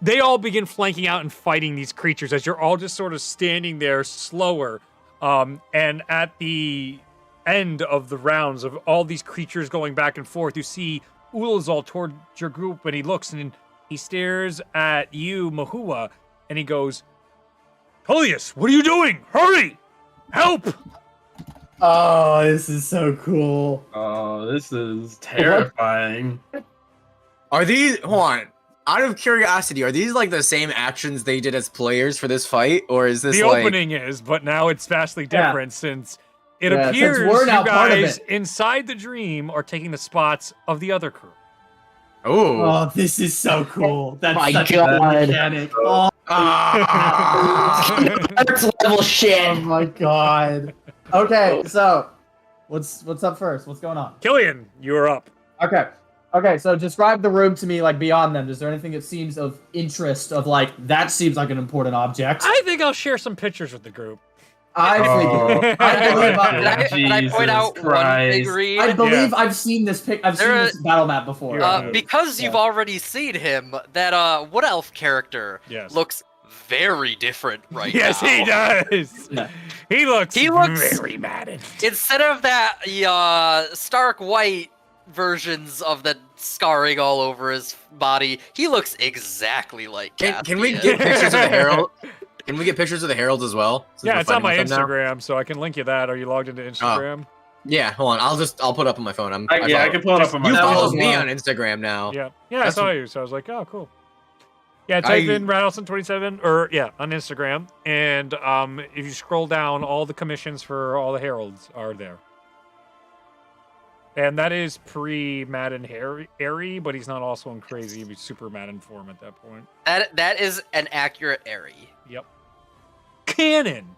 Speaker 2: They all begin flanking out and fighting these creatures as you're all just sort of standing there slower. And at the end of the rounds of all these creatures going back and forth, you see Ulazal toward your group, and he looks and he stares at you, Mahua, and he goes, Tullius, what are you doing? Hurry! Help!
Speaker 4: Oh, this is so cool.
Speaker 7: Oh, this is terrifying.
Speaker 1: Are these? Hold on. Out of curiosity, are these like the same actions they did as players for this fight, or is this
Speaker 2: The
Speaker 1: like?
Speaker 2: opening is, but now it's vastly different since it
Speaker 4: Yeah, since
Speaker 2: appears
Speaker 4: we're
Speaker 2: you
Speaker 4: now part of
Speaker 2: guys
Speaker 4: it.
Speaker 2: inside the dream are taking the spots of the other crew.
Speaker 1: Oh.
Speaker 4: Oh, this is so cool. That's
Speaker 6: My
Speaker 4: such
Speaker 6: God.
Speaker 4: a good mechanic. Oh,
Speaker 6: That's level shit.
Speaker 4: oh my god. Okay, so what's up first? What's going on?
Speaker 2: Killian, you are up.
Speaker 4: Okay, so describe the room to me, like, beyond them. Is there anything that seems of interest, of, like, that seems like an important object?
Speaker 2: I think I'll share some pictures with the group.
Speaker 4: I
Speaker 7: Oh.
Speaker 4: believe
Speaker 3: Can I point out
Speaker 7: Jesus
Speaker 3: one big
Speaker 7: Christ.
Speaker 3: read?
Speaker 4: I believe I've seen this I've seen
Speaker 3: There-
Speaker 4: this battle map before.
Speaker 2: Yeah.
Speaker 3: Because you've
Speaker 4: Yeah.
Speaker 3: already seen him, that Wood Elf character
Speaker 2: Yes.
Speaker 3: looks very different right
Speaker 2: Yes,
Speaker 3: now.
Speaker 2: he does.
Speaker 4: Yeah.
Speaker 2: He looks
Speaker 3: very
Speaker 2: mad.
Speaker 3: Instead of that stark white versions of the scarring all over his body, he looks exactly like
Speaker 1: Can we
Speaker 3: Caspian.
Speaker 1: get pictures of the herald? Can we get pictures of the heralds as well? Since
Speaker 2: Yeah,
Speaker 1: we're
Speaker 2: it's on my
Speaker 1: fighting with them now?
Speaker 2: Instagram, so I can link you that. Are you logged into Instagram?
Speaker 1: Yeah, hold on. I'll put it up on my phone.
Speaker 7: I can pull it up on my
Speaker 1: You
Speaker 7: phone.
Speaker 1: follow
Speaker 7: as
Speaker 1: me
Speaker 7: well.
Speaker 1: on Instagram now.
Speaker 2: Yeah, I
Speaker 1: That's
Speaker 2: saw
Speaker 1: what-
Speaker 2: you, so I was like, oh, cool. Yeah, type
Speaker 1: I-
Speaker 2: in Rattlesome27, or yeah, on Instagram, and if you scroll down, all the commissions for all the heralds are there. And that is pre-Madden Airy, but he's not also in crazy. He'd be super Madden form at that point.
Speaker 3: That is an accurate Airy.
Speaker 2: Yep. Canon.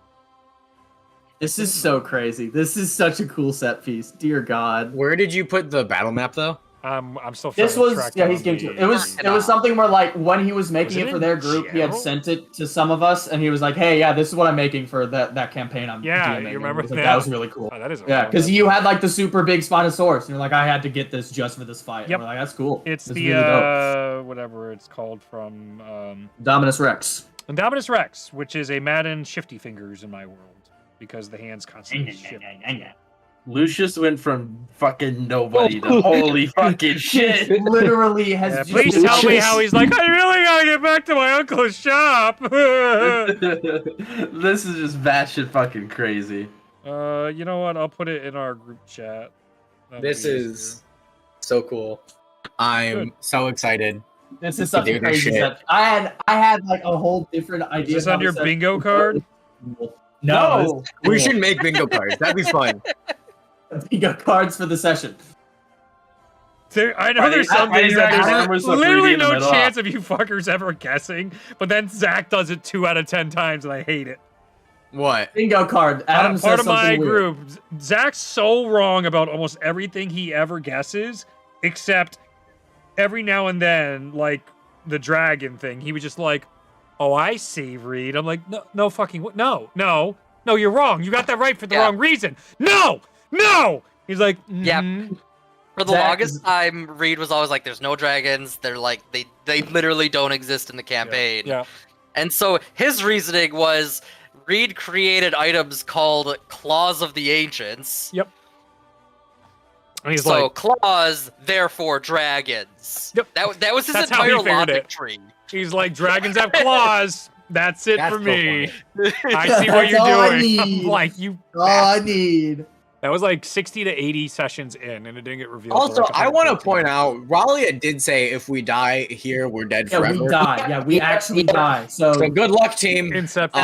Speaker 5: This is so crazy. This is such a cool set piece. Dear God.
Speaker 1: Where did you put the battle map though?
Speaker 2: I'm still trying
Speaker 5: This
Speaker 2: to
Speaker 5: was
Speaker 2: track
Speaker 5: yeah.
Speaker 2: down
Speaker 5: He's giving
Speaker 2: the-
Speaker 5: it was something where like when he was making
Speaker 2: Was it
Speaker 5: it for
Speaker 2: in
Speaker 5: their group, he had
Speaker 2: general?
Speaker 5: sent it to some of us, and he was like, "Hey, yeah, this is what I'm making for that campaign I'm
Speaker 2: Yeah,
Speaker 5: DMing."
Speaker 2: you remember
Speaker 5: And he was like,
Speaker 2: that?
Speaker 5: that was really cool.
Speaker 2: Oh, that is a
Speaker 5: Yeah,
Speaker 2: cool
Speaker 5: because
Speaker 2: one.
Speaker 5: you had like the super big Spinosaurus, and you're like, I had to get this just for this fight.
Speaker 2: Yep.
Speaker 5: And we're like, that's cool.
Speaker 2: It's
Speaker 5: This is
Speaker 2: the
Speaker 5: really dope.
Speaker 2: whatever it's called from
Speaker 5: Dominus Rex.
Speaker 2: Indominus Rex, which is a Madden shifty fingers in my world because the hands constantly shift.
Speaker 7: Lucius went from fucking nobody to holy fucking shit.
Speaker 5: Literally has.
Speaker 2: Yeah,
Speaker 5: just
Speaker 2: please
Speaker 5: been-
Speaker 2: tell me how he's like, I really gotta get back to my uncle's shop.
Speaker 7: This is just batshit fucking crazy.
Speaker 2: You know what? I'll put it in our group chat. That'll
Speaker 1: This
Speaker 2: be
Speaker 1: is so cool. I'm so excited.
Speaker 5: This is such
Speaker 1: Do
Speaker 5: a
Speaker 1: this
Speaker 5: crazy
Speaker 1: shit.
Speaker 5: set. I had like a whole different
Speaker 2: easier.
Speaker 5: idea.
Speaker 2: Is this on your bingo card?
Speaker 5: No,
Speaker 1: We should make bingo cards. That'd be fun.
Speaker 5: bingo cards for the session.
Speaker 2: I know there's some
Speaker 7: are
Speaker 2: days
Speaker 7: these
Speaker 2: that
Speaker 7: actually
Speaker 2: there's
Speaker 7: numbers with 3D
Speaker 2: literally
Speaker 7: in the
Speaker 2: no
Speaker 7: middle?
Speaker 2: chance of you fuckers ever guessing, but then Zach does it 2 out of 10 times, and I hate it.
Speaker 1: What?
Speaker 5: Bingo card. Adam
Speaker 2: Part
Speaker 5: says
Speaker 2: of my
Speaker 5: something weird.
Speaker 2: group, Zach's so wrong about almost everything he ever guesses, except every now and then, like the dragon thing, he was just like, "Oh, I see, Reed." I'm like, "No, fucking, no, you're wrong. You got that right for the wrong reason. No." He's like,
Speaker 3: Yeah.
Speaker 2: "Mhm."
Speaker 3: For the
Speaker 5: Zach
Speaker 3: longest
Speaker 5: is-
Speaker 3: time, Reed was always like, "There's no dragons. They're like they literally don't exist in the campaign."
Speaker 2: Yeah.
Speaker 3: And so his reasoning was, Reed created items called Claws of the Ancients.
Speaker 2: Yep. And he's
Speaker 3: So
Speaker 2: like,
Speaker 3: claws, therefore dragons.
Speaker 2: Yep.
Speaker 3: That was his
Speaker 2: That's how he
Speaker 3: entire
Speaker 2: figured
Speaker 3: logic
Speaker 2: it.
Speaker 3: tree.
Speaker 2: he's like, dragons have claws. That's it
Speaker 1: That's
Speaker 2: for
Speaker 1: so
Speaker 2: me.
Speaker 1: funny.
Speaker 2: I see what
Speaker 5: That's
Speaker 2: you're
Speaker 5: all I
Speaker 2: doing. I'm
Speaker 5: need.
Speaker 2: like, you.
Speaker 5: All I need.
Speaker 2: That was like 60 to 80 sessions in, and it didn't get revealed.
Speaker 1: Also,
Speaker 2: till like
Speaker 1: I want to
Speaker 2: 114.
Speaker 1: point out, Ralia did say if we die here, we're dead
Speaker 5: Yeah,
Speaker 1: forever.
Speaker 5: we die. Yeah, we actually die. So
Speaker 1: So good luck, team.
Speaker 2: Inception.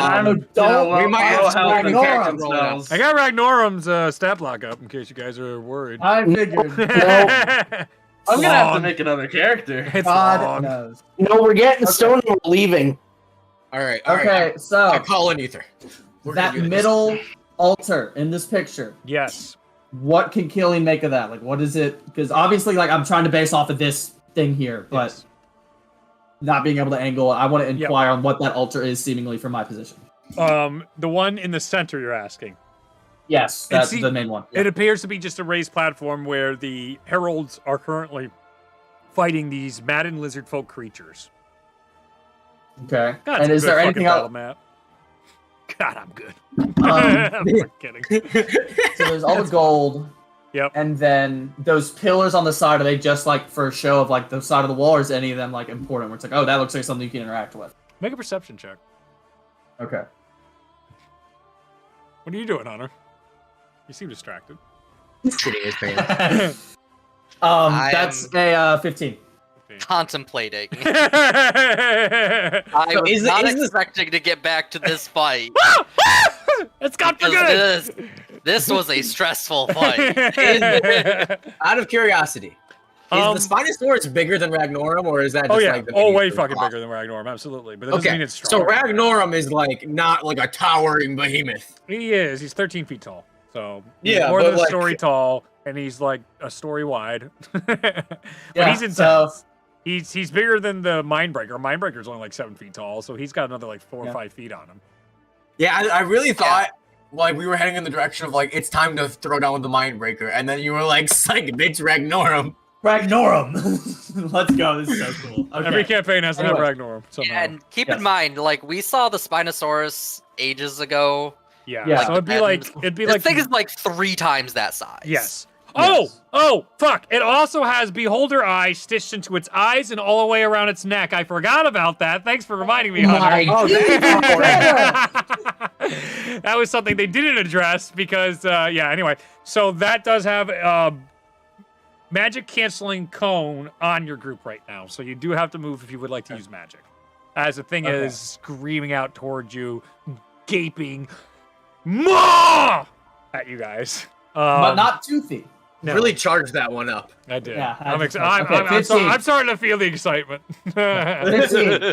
Speaker 5: don't-
Speaker 1: We might have some random
Speaker 5: Ragnorum
Speaker 1: characters rolling out.
Speaker 7: spells.
Speaker 2: I got Ragnarum's stat block up in case you guys are worried.
Speaker 5: I figured.
Speaker 7: I'm gonna have to
Speaker 2: Long.
Speaker 7: make another character.
Speaker 2: It's
Speaker 5: God
Speaker 2: long.
Speaker 5: knows.
Speaker 6: No, we're getting
Speaker 5: Okay.
Speaker 6: stone and we're leaving.
Speaker 1: All right.
Speaker 5: Okay,
Speaker 1: I
Speaker 5: so
Speaker 1: call in Ether. We're gonna
Speaker 5: that
Speaker 1: do this.
Speaker 5: middle altar in this picture.
Speaker 2: Yes.
Speaker 5: What can Killian make of that? Like, what is it? Because obviously, like, I'm trying to base off of this thing here, but
Speaker 2: Yes.
Speaker 5: not being able to angle. I want to
Speaker 2: Yep.
Speaker 5: inquire on what that altar is, seemingly from my position.
Speaker 2: The one in the center you're asking.
Speaker 5: Yes, that's
Speaker 2: see-
Speaker 5: the main one.
Speaker 2: It appears to be just a raised platform where the heralds are currently fighting these Madden lizard folk creatures.
Speaker 5: Okay.
Speaker 2: God,
Speaker 5: And is there anything else?
Speaker 2: else? Map. God, I'm good.
Speaker 5: Um,
Speaker 2: I'm kidding.
Speaker 5: so there's all the gold.
Speaker 2: Yep.
Speaker 5: And then those pillars on the side, are they just like for a show of like the side of the wall, or is any of them like important? Where it's like, oh, that looks like something you can interact with.
Speaker 2: Make a perception check.
Speaker 5: Okay.
Speaker 2: What are you doing, Hunter? You seem distracted.
Speaker 1: Shitting his pants.
Speaker 3: I
Speaker 5: That's a 15.
Speaker 3: Contemplating.
Speaker 2: It's
Speaker 3: I
Speaker 1: So
Speaker 3: was
Speaker 1: is it-
Speaker 3: not
Speaker 1: is this-
Speaker 3: expecting to get back to this fight.
Speaker 2: got for
Speaker 3: because
Speaker 2: good.
Speaker 3: this was a stressful fight.
Speaker 1: Out of curiosity, is the Spinosaurus bigger than Ragnorum, or is that just
Speaker 2: Oh yeah,
Speaker 1: like the
Speaker 2: way
Speaker 1: miniature
Speaker 2: fucking
Speaker 1: boss?
Speaker 2: bigger than Ragnorum, absolutely. But that doesn't
Speaker 1: Okay,
Speaker 2: mean it's
Speaker 1: so
Speaker 2: stronger.
Speaker 1: Ragnorum is like not like a towering behemoth.
Speaker 2: He is. He's 13 feet tall. So he's
Speaker 1: Yeah,
Speaker 2: more
Speaker 1: but
Speaker 2: than a
Speaker 1: like-
Speaker 2: story tall, and he's like a story wide. But
Speaker 5: Yeah,
Speaker 2: he's intense.
Speaker 5: so-
Speaker 2: He's bigger than the Mindbreaker. Mindbreaker's only like 7 feet tall, so he's got another like 4 or
Speaker 5: Yeah.
Speaker 2: 5 feet on him.
Speaker 1: Yeah, I really thought like we were heading in the direction of like it's time to throw down with the Mindbreaker, and then you were like, "Psych, bitch, Ragnorum."
Speaker 5: Ragnorum. Let's go. This is so cool. Okay.
Speaker 2: Every campaign has to have
Speaker 5: Anyway.
Speaker 2: Ragnorum somehow.
Speaker 3: And keep
Speaker 5: Yes.
Speaker 3: in mind, like we saw the Spinosaurus ages ago.
Speaker 2: Yeah.
Speaker 5: Yeah.
Speaker 2: So it'd be like
Speaker 3: This thing is like 3 times that size.
Speaker 2: yes.
Speaker 5: Yes.
Speaker 2: Oh, fuck. It also has beholder eyes stitched into its eyes and all the way around its neck. I forgot about that. Thanks for reminding me, Hunter.
Speaker 6: My
Speaker 1: Oh,
Speaker 2: That was something they didn't address because, anyway. So that does have magic canceling cone on your group right now. So you do have to move if you would like to use magic. As the thing
Speaker 5: Okay.
Speaker 2: is screaming out towards you, gaping, Maw! At you guys.
Speaker 5: but not toothy.
Speaker 2: No.
Speaker 1: Really charged that one up.
Speaker 2: I did.
Speaker 4: Yeah,
Speaker 2: I'm,
Speaker 4: okay,
Speaker 2: I'm starting to feel the excitement.
Speaker 4: 15 on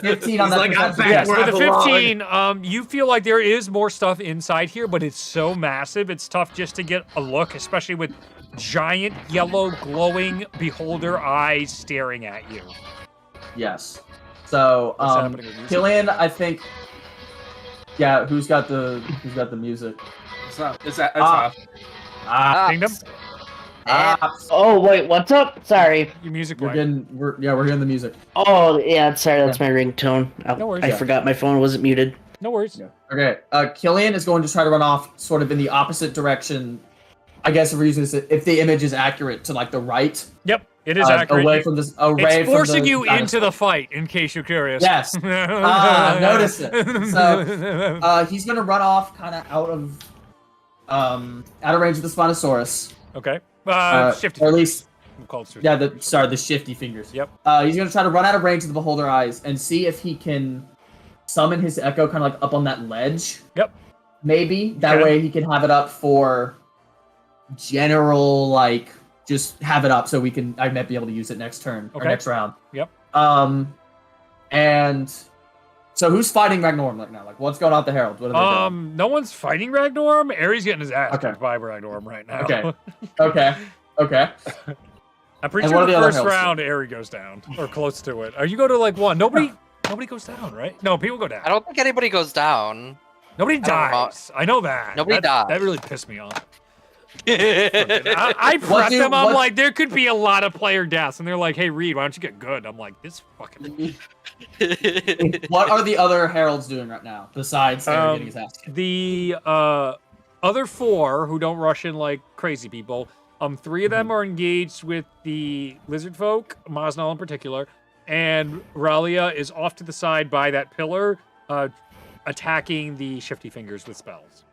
Speaker 1: He's
Speaker 4: that
Speaker 1: like, I'm
Speaker 4: perception.
Speaker 1: back
Speaker 4: Yes.
Speaker 1: where I
Speaker 2: With a
Speaker 1: belong.
Speaker 2: 15, you feel like there is more stuff inside here, but it's so massive, it's tough just to get a look, especially with giant yellow glowing beholder eyes staring at you.
Speaker 4: Yes. So,
Speaker 2: What's happening with music?
Speaker 4: Killian, I think. Yeah, who's got the music?
Speaker 7: It's not. It's
Speaker 4: Ah.
Speaker 7: off.
Speaker 2: Kingdom?
Speaker 6: Oh wait, what's up? Sorry.
Speaker 2: Your music
Speaker 4: We're
Speaker 2: playing.
Speaker 4: we're hearing the music.
Speaker 6: Oh yeah, sorry, that's my ringtone.
Speaker 2: No worries.
Speaker 6: I forgot my phone wasn't muted.
Speaker 2: No worries.
Speaker 4: Okay, Killian is going to try to run off sort of in the opposite direction. I guess if we're using this, if the image is accurate to like the right.
Speaker 2: Yep, it is accurate.
Speaker 4: Away from this. Away
Speaker 2: It's
Speaker 4: from
Speaker 2: forcing
Speaker 4: the
Speaker 2: you
Speaker 4: dinosaur.
Speaker 2: into the fight, in case you're curious.
Speaker 4: Yes. Notice it. So he's gonna run off kind of out of range of the Spinosaurus.
Speaker 2: Okay. Shifty.
Speaker 4: Or at least,
Speaker 2: We'll call it shifty.
Speaker 4: yeah. The shifty fingers.
Speaker 2: Yep.
Speaker 4: He's gonna try to run out of range of the beholder eyes and see if he can summon his echo kind of like up on that ledge.
Speaker 2: Yep.
Speaker 4: Maybe that
Speaker 2: Okay.
Speaker 4: way he can have it up for general, like just have it up so I might be able to use it next turn or
Speaker 2: Okay.
Speaker 4: next round.
Speaker 2: Yep.
Speaker 4: And so who's fighting Ragnorum right now? Like what's going on with the Herald? What are they doing?
Speaker 2: No one's fighting Ragnorum. Ares getting his ass
Speaker 4: Okay.
Speaker 2: kicked by Ragnorum right now.
Speaker 4: Okay. Okay.
Speaker 2: I'm pretty
Speaker 4: And
Speaker 2: sure
Speaker 4: what are
Speaker 2: the
Speaker 4: the other
Speaker 2: first
Speaker 4: Heralds
Speaker 2: round Ares goes down or close to it. Or you go to like one. Nobody goes down, right? No, people go down.
Speaker 3: I don't think anybody goes down.
Speaker 2: Nobody
Speaker 3: don't know.
Speaker 2: dies. I know that.
Speaker 3: Nobody dies.
Speaker 2: That really pissed me off. I
Speaker 4: What
Speaker 2: prep
Speaker 4: do-
Speaker 2: them. I'm
Speaker 4: what-
Speaker 2: like, there could be a lot of player deaths, and they're like, "Hey, Reed, why don't you get good?" I'm like, "This fucking."
Speaker 4: What are the other Heralds doing right now besides Aaron getting his ass kicked?
Speaker 2: The other four who don't rush in like crazy people. Three of them are engaged with the lizard folk, Mosnell in particular, and Ralia is off to the side by that pillar, attacking the shifty fingers with spells.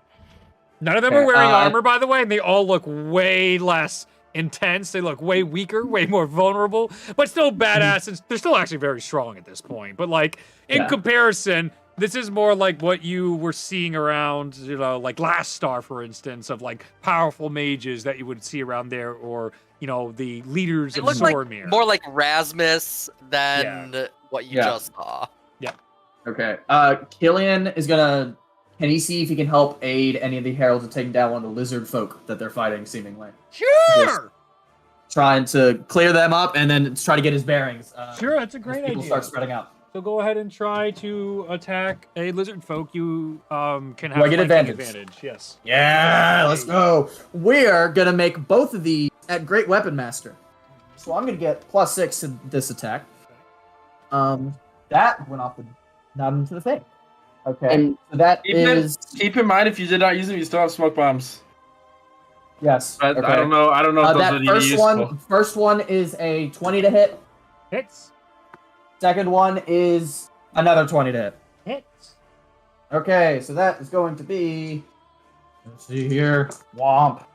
Speaker 2: None of them are wearing armor, by the way, and they all look way less intense. They look way weaker, way more vulnerable, but still badass. And they're still actually very strong at this point. But like in comparison, this is more like what you were seeing around, like Last Star, for instance, of like powerful mages that you would see around there, or the leaders
Speaker 3: It
Speaker 2: of
Speaker 3: looks like
Speaker 2: Zormir.
Speaker 3: more like Rasmus than what you just saw.
Speaker 4: Okay. Killian is gonna. Can he see if he can help aid any of the heralds in taking down one of the lizard folk that they're fighting, seemingly?
Speaker 2: Sure.
Speaker 4: Trying to clear them up and then try to get his bearings.
Speaker 2: Sure, that's a
Speaker 4: as
Speaker 2: great
Speaker 4: people
Speaker 2: idea.
Speaker 4: start spreading out.
Speaker 2: So go ahead and try to attack a lizard folk. You can have
Speaker 4: I get
Speaker 2: flanking
Speaker 4: advantage?
Speaker 2: Yes.
Speaker 4: Yeah, let's go. We're gonna make both of these at Great Weapon Master. So I'm gonna get +6 to this attack. That went off not into the thing. Okay,
Speaker 6: And
Speaker 4: so that
Speaker 7: Keep
Speaker 4: is
Speaker 7: in mind, if you did not use them, you still have smoke bombs.
Speaker 4: yes.
Speaker 7: But
Speaker 4: Okay.
Speaker 7: I don't know. I don't know if those
Speaker 4: That
Speaker 7: are
Speaker 4: first
Speaker 7: useful.
Speaker 4: first one is a 20 to hit.
Speaker 2: Hits.
Speaker 4: Second one is another 20 to hit.
Speaker 2: Hits.
Speaker 4: Okay, so that is going to be. Let's see here. Womp. So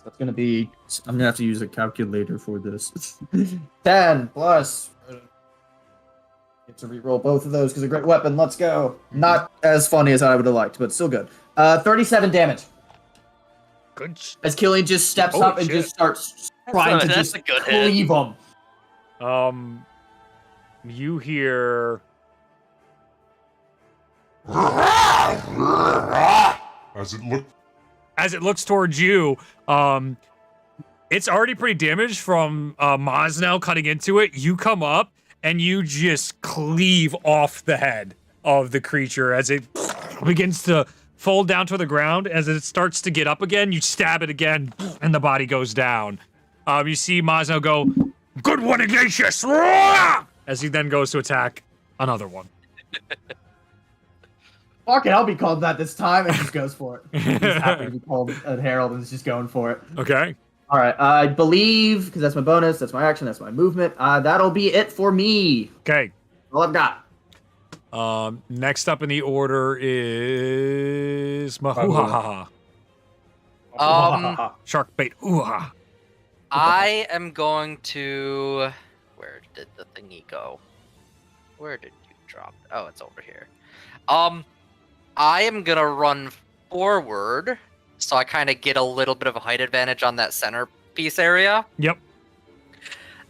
Speaker 4: that's going to be. I'm going to have to use a calculator for this. 10 plus. Get to reroll both of those because a great weapon. Let's go. Not as funny as I would have liked, but still good. 37 damage.
Speaker 2: Good.
Speaker 4: As Killian just steps
Speaker 2: Holy
Speaker 4: up and
Speaker 2: shit.
Speaker 4: just starts trying to
Speaker 3: That's
Speaker 4: just
Speaker 3: a good hit.
Speaker 4: cleave him.
Speaker 2: You hear
Speaker 8: As
Speaker 2: it looks towards you. It's already pretty damaged from Mosnell cutting into it. You come up and you just cleave off the head of the creature as it begins to fold down to the ground. As it starts to get up again, you stab it again, and the body goes down. You see Mosnell go, "Good one, Ignatius!" as he then goes to attack another one.
Speaker 4: Fuck it, I'll be called that this time, and just goes for it. He's happy to be called a herald and is just going for it.
Speaker 2: Okay.
Speaker 4: All right, I believe, because that's my bonus, that's my action, that's my movement. That'll be it for me.
Speaker 2: Okay.
Speaker 4: All I've got.
Speaker 2: Next up in the order is Mahuhaha. Shark bait. Ooh-ha.
Speaker 3: I am going to. Where did the thingy go? Where did you drop? Oh, it's over here. I am gonna run forward, so I kind of get a little bit of a height advantage on that center piece area.
Speaker 2: Yep.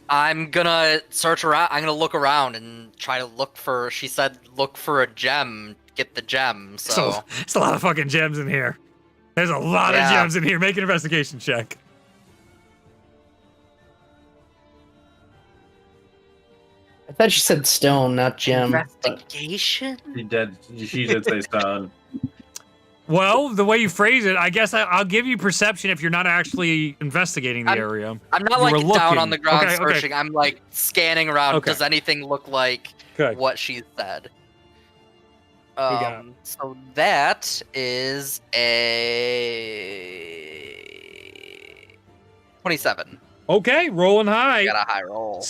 Speaker 3: I'm gonna search around. I'm gonna look around and try to look for. She said, "Look for a gem. Get the gem." So
Speaker 2: There's a lot of fucking gems in here. There's a lot of gems in here. Make an investigation check.
Speaker 6: I thought you said stone, not gem.
Speaker 3: investigation.
Speaker 7: She did say stone.
Speaker 2: Well, the way you phrase it, I guess I'll give you perception if you're not actually investigating the area.
Speaker 3: I'm not
Speaker 2: You
Speaker 3: like
Speaker 2: were
Speaker 3: down
Speaker 2: looking.
Speaker 3: on the ground
Speaker 2: Okay, okay.
Speaker 3: searching. I'm like scanning around.
Speaker 2: Okay.
Speaker 3: Does anything look like
Speaker 2: Good.
Speaker 3: what she said?
Speaker 2: got?
Speaker 3: So that is a 27.
Speaker 2: Okay, rolling high.
Speaker 3: Got a high roll.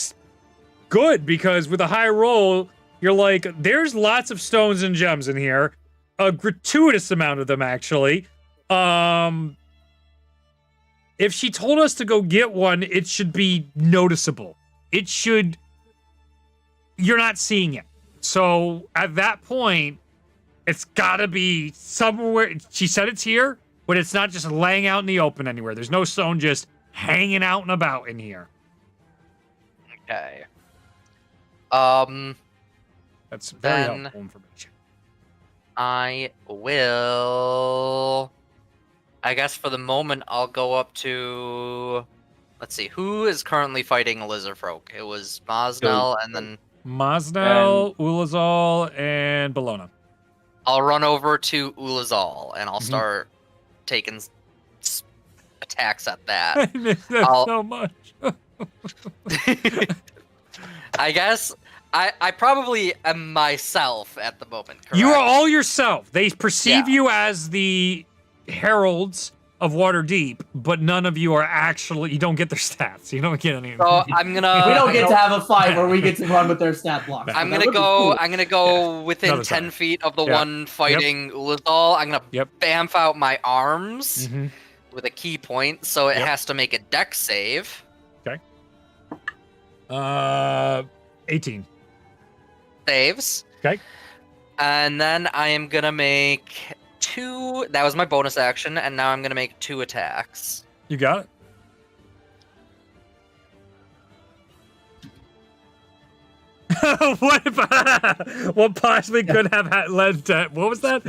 Speaker 2: Good, because with a high roll, you're like, there's lots of stones and gems in here. A gratuitous amount of them, actually. If she told us to go get one, it should be noticeable. It should... You're not seeing it. So, at that point, it's gotta be somewhere... She said it's here, but it's not just laying out in the open anywhere. There's no stone just hanging out and about in here.
Speaker 3: Okay.
Speaker 2: That's very
Speaker 3: Then-
Speaker 2: helpful information.
Speaker 3: I will. I guess for the moment, I'll go up to. Let's see, who is currently fighting Lizardfolk? It was Mosnell, and then
Speaker 2: Mosnell, Ulazal, and Bologna.
Speaker 3: I'll run over to Ulazal, and I'll start taking attacks at that.
Speaker 2: I miss that
Speaker 3: I'll-
Speaker 2: so much.
Speaker 3: I guess I probably am myself at the moment. Correct?
Speaker 2: You are all yourself. They perceive
Speaker 3: Yeah.
Speaker 2: you as the heralds of Waterdeep, but none of you are actually. You don't get their stats. You don't get any.
Speaker 3: So I'm gonna.
Speaker 4: We don't get to have a fight where we get to run with their stat blocks.
Speaker 3: I'm
Speaker 4: That
Speaker 3: gonna
Speaker 4: would be
Speaker 3: go.
Speaker 4: cool.
Speaker 3: I'm gonna go within
Speaker 2: Another
Speaker 3: 10
Speaker 2: side.
Speaker 3: feet of the
Speaker 2: Yeah.
Speaker 3: one fighting Ulazal. I'm gonna
Speaker 2: Yep.
Speaker 3: bamf out my arms
Speaker 2: Mhm.
Speaker 3: with a key point, so it
Speaker 2: Yep.
Speaker 3: has to make a dex save.
Speaker 2: 18.
Speaker 3: Saves.
Speaker 2: Okay.
Speaker 3: And then I am gonna make 2. That was my bonus action, and now I'm gonna make 2 attacks.
Speaker 2: You got it. What possibly could have led to what was that?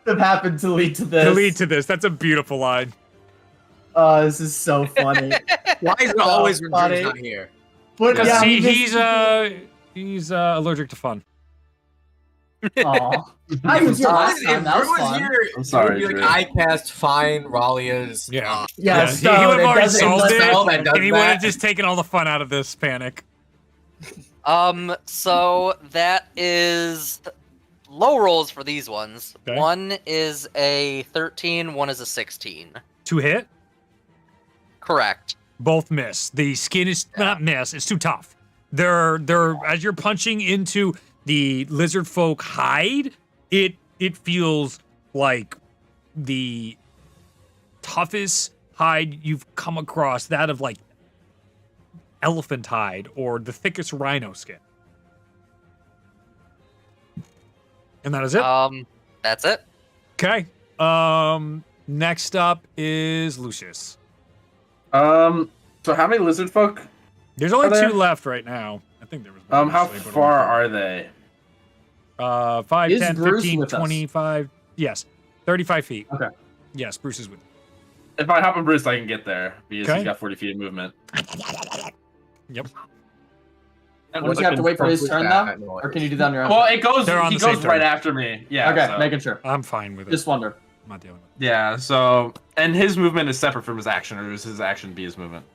Speaker 4: Have happened to lead to this.
Speaker 2: To lead to this. That's a beautiful line.
Speaker 4: Oh, this is so funny.
Speaker 1: Why is it
Speaker 4: So
Speaker 1: always when
Speaker 4: funny.
Speaker 1: Drew's not here?
Speaker 4: But
Speaker 2: Because
Speaker 4: yeah,
Speaker 2: he's allergic to fun.
Speaker 4: Aw. I was here last
Speaker 1: Honestly,
Speaker 4: time.
Speaker 1: if
Speaker 4: That was
Speaker 1: Drew was
Speaker 4: fun.
Speaker 1: here,
Speaker 7: I'm sorry,
Speaker 1: he would be
Speaker 7: Drew.
Speaker 1: like, I cast fine Ralia's.
Speaker 2: Yeah.
Speaker 4: Yeah,
Speaker 2: he
Speaker 4: so
Speaker 2: would have
Speaker 4: it
Speaker 2: already
Speaker 4: doesn't-
Speaker 2: solved
Speaker 4: it
Speaker 2: it,
Speaker 1: spell that does
Speaker 2: and he would have
Speaker 1: that.
Speaker 2: just taken all the fun out of this panic.
Speaker 3: So that is low rolls for these ones.
Speaker 2: Okay.
Speaker 3: One is a 13, one is a 16.
Speaker 2: To hit,
Speaker 3: Correct.
Speaker 2: both miss. The skin is not miss. It's too tough. They're as you're punching into the lizard folk hide, it feels like the toughest hide you've come across. That of like elephant hide or the thickest rhino skin. And that is it.
Speaker 3: That's it.
Speaker 2: Okay. Next up is Lucius.
Speaker 7: So how many lizard folk?
Speaker 2: There's only
Speaker 7: Are there?
Speaker 2: 2 left right now. I think there was one
Speaker 7: How
Speaker 2: yesterday, but
Speaker 7: far
Speaker 2: only
Speaker 7: are they?
Speaker 2: 5,
Speaker 4: Is
Speaker 2: 10,
Speaker 4: Bruce
Speaker 2: 15,
Speaker 4: with us?
Speaker 2: 25. Yes. 35 feet.
Speaker 4: Okay.
Speaker 2: Yes, Bruce is with
Speaker 7: If I hop on Bruce, I can get there because
Speaker 2: Okay.
Speaker 7: he's got 40 feet of movement.
Speaker 2: Yep.
Speaker 7: And
Speaker 4: Don't you have to wait for his turn though,
Speaker 1: that noise.
Speaker 4: or can you do that on your own?
Speaker 7: Well, it goes.
Speaker 2: They're on
Speaker 7: He
Speaker 2: the same
Speaker 7: goes right
Speaker 2: turn.
Speaker 7: after me. Yeah.
Speaker 4: okay,
Speaker 7: so-
Speaker 4: making sure.
Speaker 2: I'm fine with it.
Speaker 4: Just wonder.
Speaker 2: I'm not dealing with
Speaker 7: Yeah. So, and his movement is separate from his action, or does his action be his movement?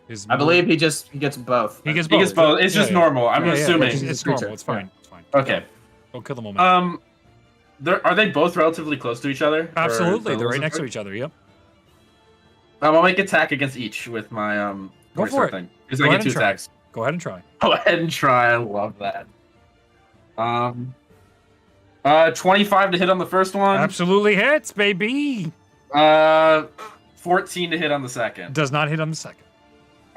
Speaker 2: it. His
Speaker 4: I believe he gets both.
Speaker 2: he gets
Speaker 7: He
Speaker 2: both.
Speaker 7: gets both. It's just normal. I'm
Speaker 2: Yeah, yeah,
Speaker 7: assuming.
Speaker 2: It's normal. It's fine. It's fine.
Speaker 7: Okay.
Speaker 2: Don't kill the moment.
Speaker 7: Are they both relatively close to each other? Or
Speaker 2: Absolutely.
Speaker 7: the
Speaker 2: They're right
Speaker 7: lizard
Speaker 2: next to
Speaker 7: folk?
Speaker 2: each other. Yep.
Speaker 7: I'll make attack against each with my
Speaker 2: Go
Speaker 7: voice
Speaker 2: for it.
Speaker 7: thing. Because
Speaker 2: Go
Speaker 7: I
Speaker 2: ahead
Speaker 7: get
Speaker 2: and
Speaker 7: 2
Speaker 2: try.
Speaker 7: attacks.
Speaker 2: Go ahead and try.
Speaker 7: Go ahead and try. I love that. 25 to hit on the first one.
Speaker 2: Absolutely hits, baby.
Speaker 7: 14 to hit on the second.
Speaker 2: Does not hit on the second.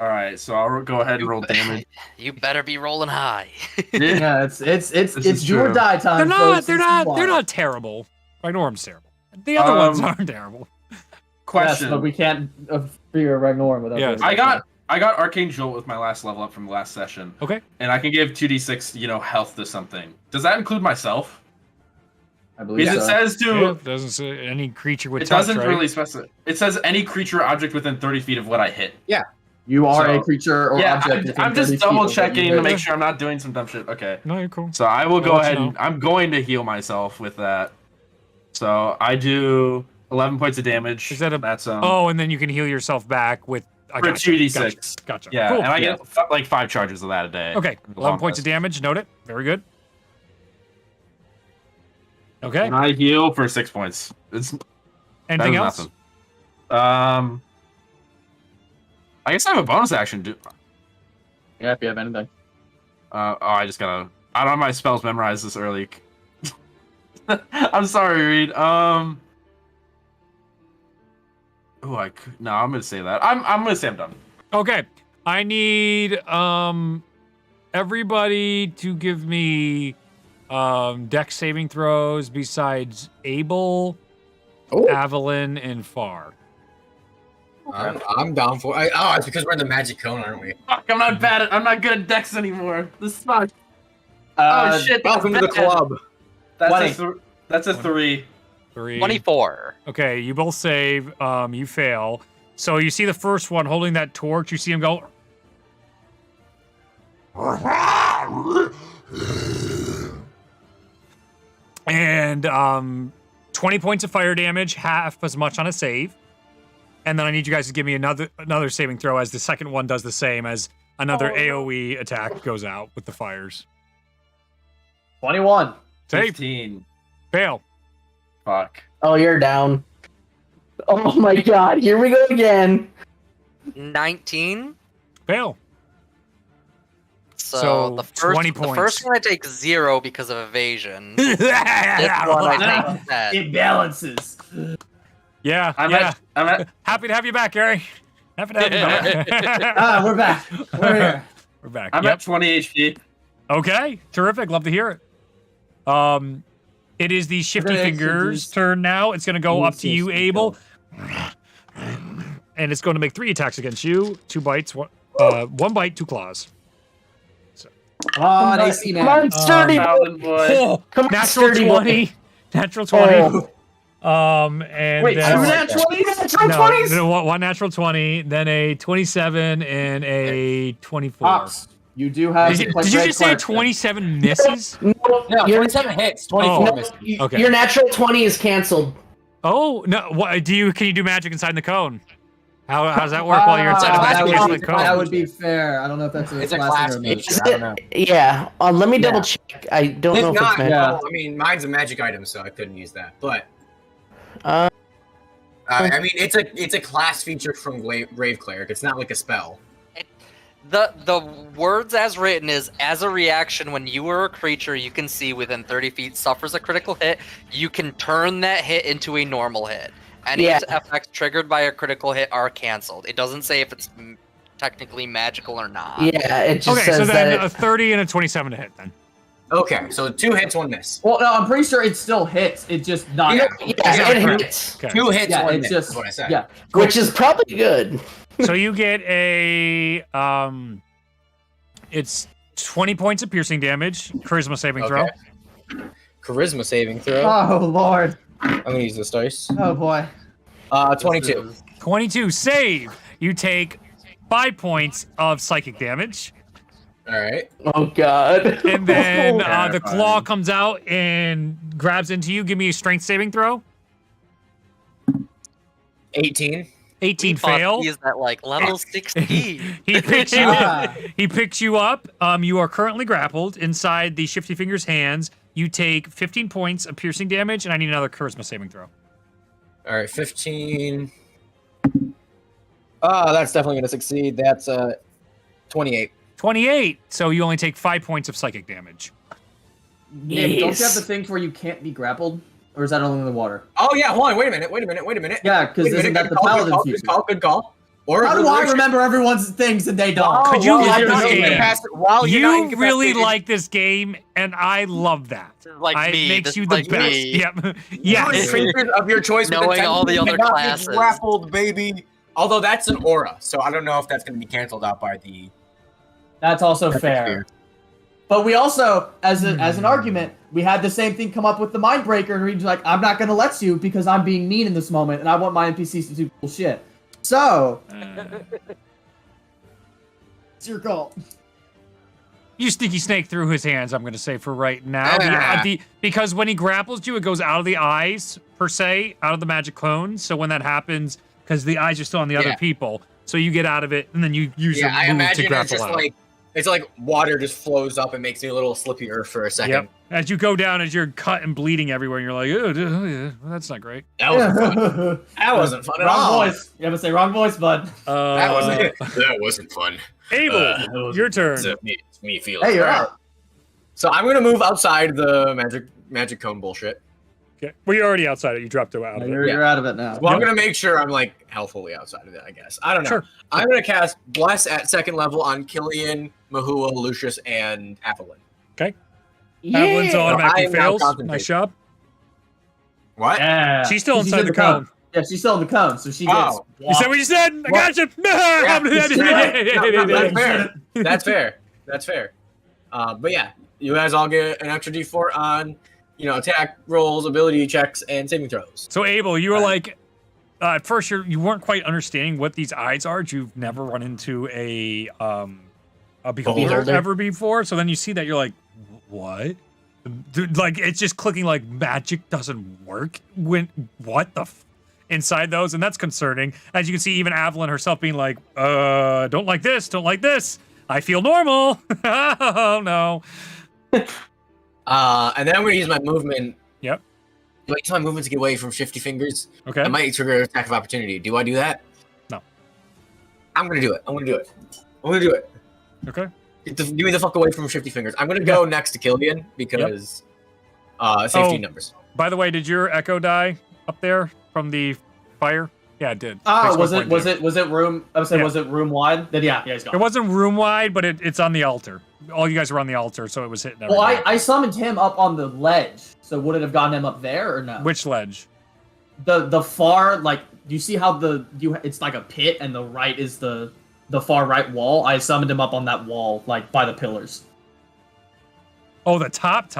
Speaker 7: All right, so I'll go ahead and roll damage.
Speaker 3: You better be rolling high.
Speaker 4: Yeah, it's
Speaker 7: is
Speaker 4: do or
Speaker 7: true.
Speaker 4: die time.
Speaker 2: They're not.
Speaker 4: folks.
Speaker 2: They're
Speaker 4: This is
Speaker 2: not.
Speaker 4: wild.
Speaker 2: They're not terrible. Like Norm's terrible. The other ones
Speaker 7: Um,
Speaker 2: aren't terrible.
Speaker 7: question.
Speaker 5: Yes, but we can't figure Ragnorum without.
Speaker 2: Yes.
Speaker 7: I got Arcane Jolt with my last level up from the last session.
Speaker 2: Okay.
Speaker 7: And I can give 2d6, health to something. Does that include myself?
Speaker 5: I believe
Speaker 7: Because
Speaker 5: so.
Speaker 7: it says to.
Speaker 2: Yeah, it doesn't say any creature with
Speaker 7: It
Speaker 2: touch,
Speaker 7: doesn't
Speaker 2: right?
Speaker 7: really specify. It says any creature or object within 30 feet of what I hit.
Speaker 5: You are
Speaker 7: So-
Speaker 5: a creature or
Speaker 7: Yeah,
Speaker 5: object. within
Speaker 7: I'm just
Speaker 5: 30 feet of
Speaker 7: double
Speaker 5: what you
Speaker 7: checking
Speaker 5: hit.
Speaker 7: to make sure I'm not doing some dumb shit. Okay.
Speaker 2: No, you're cool.
Speaker 7: So I will go
Speaker 2: I'll let
Speaker 7: ahead
Speaker 2: you
Speaker 7: and I'm going to heal myself with that. So I do 11 points of damage.
Speaker 2: Is that a-
Speaker 7: That's
Speaker 2: Oh, and then you can heal yourself back with. I
Speaker 7: for
Speaker 2: gotcha,
Speaker 7: 2d6.
Speaker 2: Gotcha.
Speaker 7: Yeah,
Speaker 2: Cool.
Speaker 7: and I get like 5 charges of that a day.
Speaker 2: Okay. 11 points of damage. Note it. Very good. Okay.
Speaker 7: And I heal for 6 points. It's
Speaker 2: Anything
Speaker 7: that
Speaker 2: else?
Speaker 7: is nothing. I guess I have a bonus action.
Speaker 5: Yeah, if you have anything.
Speaker 7: I just gotta. I don't have my spells memorized this early. I'm sorry, Reed. Oh, no. I'm gonna say that. I'm gonna say I'm done.
Speaker 2: Okay. I need everybody to give me dex saving throws besides Abel, Avalon, and Far.
Speaker 1: I'm down for. It's because we're in the magic cone, aren't we?
Speaker 7: Fuck! I'm not good at Dex anymore. This sucks.
Speaker 5: Uh,
Speaker 7: Oh shit!
Speaker 1: Welcome to the club.
Speaker 7: That's a 3.
Speaker 2: 3.
Speaker 3: 24.
Speaker 2: Okay, you both save. You fail. So you see the first one holding that torch. You see him go. And 20 points of fire damage, half as much on a save. And then I need you guys to give me another saving throw as the second one does the same as another AoE attack goes out with the fires.
Speaker 5: 21.
Speaker 2: Save.
Speaker 7: 15.
Speaker 2: Fail.
Speaker 7: Fuck.
Speaker 6: Oh, you're down. Oh my god, here we go again.
Speaker 3: 19.
Speaker 2: Fail.
Speaker 3: So,
Speaker 2: So,
Speaker 3: the first
Speaker 2: 20
Speaker 3: the
Speaker 2: points.
Speaker 3: first one I take 0 because of evasion. This one I take 10.
Speaker 5: It balances.
Speaker 2: Yeah,
Speaker 7: I'm
Speaker 2: yeah.
Speaker 7: at
Speaker 2: Happy to have you back, Gary. Happy to have you back.
Speaker 5: We're back. We're here.
Speaker 2: We're back.
Speaker 7: I'm
Speaker 2: Yep.
Speaker 7: at 20 HP.
Speaker 2: Okay, terrific. Love to hear it. It is the Shifty
Speaker 5: gonna
Speaker 2: Fingers
Speaker 5: introduce-
Speaker 2: turn now. It's going to go up to you,
Speaker 5: Shifty
Speaker 2: Abel. And it's going to make 3 attacks against you. 2 bites, 1 bite, 2 claws.
Speaker 5: Come on, AC
Speaker 6: Come
Speaker 5: man.
Speaker 6: on, sturdy boy.
Speaker 7: Paladin boy.
Speaker 2: Oh,
Speaker 6: Come on,
Speaker 2: natural
Speaker 6: sturdy
Speaker 2: 20.
Speaker 6: boy.
Speaker 2: Natural 20.
Speaker 6: Oh.
Speaker 2: And
Speaker 5: Wait,
Speaker 2: then,
Speaker 5: two natural 20s?
Speaker 2: no, one natural 20, then a 27 and a 24.
Speaker 5: Pops, you do have.
Speaker 2: Did you just say 27 misses?
Speaker 6: No,
Speaker 1: No,
Speaker 6: your,
Speaker 1: 27 hits, 24
Speaker 2: Oh.
Speaker 1: misses.
Speaker 2: Okay.
Speaker 6: your natural 20 is canceled.
Speaker 2: Oh no! What can you do magic inside the cone? How does that work while you're inside
Speaker 1: that
Speaker 2: the
Speaker 1: would
Speaker 2: magic
Speaker 1: be-
Speaker 2: cone?
Speaker 5: That would be fair. I don't know if that's
Speaker 1: It's a
Speaker 5: class
Speaker 1: class
Speaker 5: or
Speaker 1: feature.
Speaker 5: not.
Speaker 1: I don't know.
Speaker 6: Yeah, let me
Speaker 5: Yeah.
Speaker 6: double check. I don't know
Speaker 1: It's
Speaker 6: if
Speaker 1: not.
Speaker 6: it's magic.
Speaker 5: Yeah.
Speaker 1: Well, I mean, mine's a magic item, so I couldn't use that. But
Speaker 6: Uh,
Speaker 1: I mean, it's a class feature from Grave Cleric. It's not like a spell.
Speaker 3: The words as written is, as a reaction when you or a creature you can see within 30 feet suffers a critical hit, you can turn that hit into a normal hit. Any
Speaker 6: Yeah.
Speaker 3: effects triggered by a critical hit are canceled. It doesn't say if it's technically magical or not.
Speaker 6: yeah, it just
Speaker 2: Okay,
Speaker 6: says
Speaker 2: so then
Speaker 6: that.
Speaker 2: a 30 and a 27 to hit then.
Speaker 1: Okay, so 2 hits, 1 miss.
Speaker 5: Well, no, I'm pretty sure it still hits. It just not.
Speaker 1: Yeah.
Speaker 6: Yeah, it hits.
Speaker 2: Okay.
Speaker 1: 2 hits,
Speaker 5: Yeah,
Speaker 1: 1
Speaker 5: it's
Speaker 1: miss.
Speaker 5: just.
Speaker 1: Is what I said.
Speaker 5: Yeah.
Speaker 6: Which is probably good.
Speaker 2: So you get a it's 20 points of piercing damage, charisma saving throw.
Speaker 1: Okay. Charisma saving throw.
Speaker 5: Oh lord.
Speaker 1: I'm gonna use this dice.
Speaker 5: Oh boy.
Speaker 1: 22.
Speaker 2: 22 save. You take 5 points of psychic damage,
Speaker 1: All right.
Speaker 6: Oh god.
Speaker 2: and then the
Speaker 7: Terrifying.
Speaker 2: claw comes out and grabs into you. Give me a strength saving throw.
Speaker 1: 18.
Speaker 2: 18
Speaker 3: Thought
Speaker 2: fail.
Speaker 3: He's at like level 16.
Speaker 2: He picks you.
Speaker 5: Ah.
Speaker 2: He picks you up. You are currently grappled inside the Shifty Fingers' hands. You take 15 points of piercing damage, and I need another charisma saving throw.
Speaker 1: All right, 15. That's definitely gonna succeed. That's 28.
Speaker 2: 28. So you only take 5 points of psychic damage.
Speaker 5: Nick, don't you have
Speaker 6: Yes.
Speaker 5: the thing where you can't be grappled, or is that only in the water?
Speaker 1: Oh yeah, hold on. Wait a minute.
Speaker 5: Yeah, because
Speaker 1: Wait a
Speaker 5: isn't
Speaker 1: minute.
Speaker 5: that the
Speaker 1: Good call,
Speaker 5: paladin
Speaker 1: good
Speaker 5: feature?
Speaker 1: call. Good call. Or
Speaker 4: How do I remember everyone's things and they don't?
Speaker 2: Could you like
Speaker 1: not
Speaker 2: this game?
Speaker 1: while you're not
Speaker 2: You really
Speaker 1: incapacitated-
Speaker 2: like this game, and I love that.
Speaker 3: Like
Speaker 2: It
Speaker 3: me,
Speaker 2: makes
Speaker 3: this
Speaker 2: you
Speaker 3: is
Speaker 2: the
Speaker 3: like
Speaker 2: best.
Speaker 3: me.
Speaker 2: Yep.
Speaker 1: You
Speaker 2: Yes.
Speaker 1: creatures of your choice, with
Speaker 3: Knowing all the
Speaker 1: intelligence
Speaker 3: other
Speaker 1: cannot be
Speaker 3: classes.
Speaker 1: grappled, baby. Although that's an aura, so I don't know if that's going to be canceled out by the.
Speaker 4: That's also fair. But we also, as an argument, we had the same thing come up with the Mind Breaker, and we're like, I'm not going to let you because I'm being mean in this moment, and I want my NPCs to do cool shit. So, it's your call.
Speaker 2: You sneaky snake through his hands, I'm going to say for right now.
Speaker 1: Ah.
Speaker 2: Because when he grapples you, it goes out of the eyes, per se, out of the magic cone. So when that happens, because the eyes are still on the other people, so you get out of it, and then you use your
Speaker 1: I
Speaker 2: move to
Speaker 1: imagine
Speaker 2: grapple
Speaker 1: it's just
Speaker 2: out.
Speaker 1: like it's like water just flows up and makes me a little slippier for a second.
Speaker 2: Yep. As you go down, as you're cut and bleeding everywhere, and you're like, oh, yeah, well, that's not great.
Speaker 1: That wasn't fun. That wasn't fun at
Speaker 4: Wrong
Speaker 1: all.
Speaker 4: voice. You have to say wrong voice, bud.
Speaker 1: That wasn't fun.
Speaker 2: Abel, your turn.
Speaker 1: It's me feeling.
Speaker 4: Hey, you're out.
Speaker 1: So I'm gonna move outside the magic cone bullshit.
Speaker 2: Okay. Well, you're already outside it. You dropped it out of it.
Speaker 4: You're out of it now.
Speaker 1: Well, I'm gonna make sure I'm like healthfully outside of it. I guess I don't know.
Speaker 2: Sure.
Speaker 1: I'm gonna cast Bless at second level on Killian, Mahua, Lucius, and Avalon.
Speaker 2: Evelyn's automatically
Speaker 1: I am now
Speaker 2: fails.
Speaker 1: concentrating.
Speaker 2: Nice job.
Speaker 1: What?
Speaker 4: Yeah.
Speaker 2: She's still inside the cone.
Speaker 4: Yeah, she's still in the cone, so she gets.
Speaker 1: Oh.
Speaker 2: You said what you said. I got you.
Speaker 1: That's fair. That's fair. That's fair. But yeah, you guys all get an extra D4 on, attack rolls, ability checks, and saving throws.
Speaker 2: So Abel, you were like, at first you weren't quite understanding what these eyes are. You've never run into a beholder ever before. So then you see that you're like, what? Dude, like it's just clicking like magic doesn't work. What the inside those, and that's concerning. As you can see, even Avalon herself being like, don't like this, don't like this. I feel normal. Oh no.
Speaker 1: And then I'm gonna use my movement.
Speaker 2: Yep.
Speaker 1: Do I use my movement to get away from Shifty Fingers?
Speaker 2: Okay.
Speaker 1: I might trigger an attack of opportunity. Do I do that?
Speaker 2: No.
Speaker 1: I'm gonna do it. I'm gonna do it.
Speaker 2: Okay.
Speaker 1: Give me the fuck away from Shifty Fingers. I'm gonna go next to Killian because safety numbers.
Speaker 2: By the way, did your echo die up there from the fire? Yeah, it did.
Speaker 4: Oh, was it room? I was saying,
Speaker 2: Yeah.
Speaker 4: was it room wide? Then yeah, he's gone.
Speaker 2: It wasn't room wide, but it's on the altar. All you guys were on the altar, so it was hitting
Speaker 4: Well,
Speaker 2: everything.
Speaker 4: I summoned him up on the ledge, so would it have gotten him up there or no?
Speaker 2: Which ledge?
Speaker 4: The far, like, do you see how it's like a pit and the right is the far right wall? I summoned him up on that wall, like by the pillars.
Speaker 2: Oh, the top.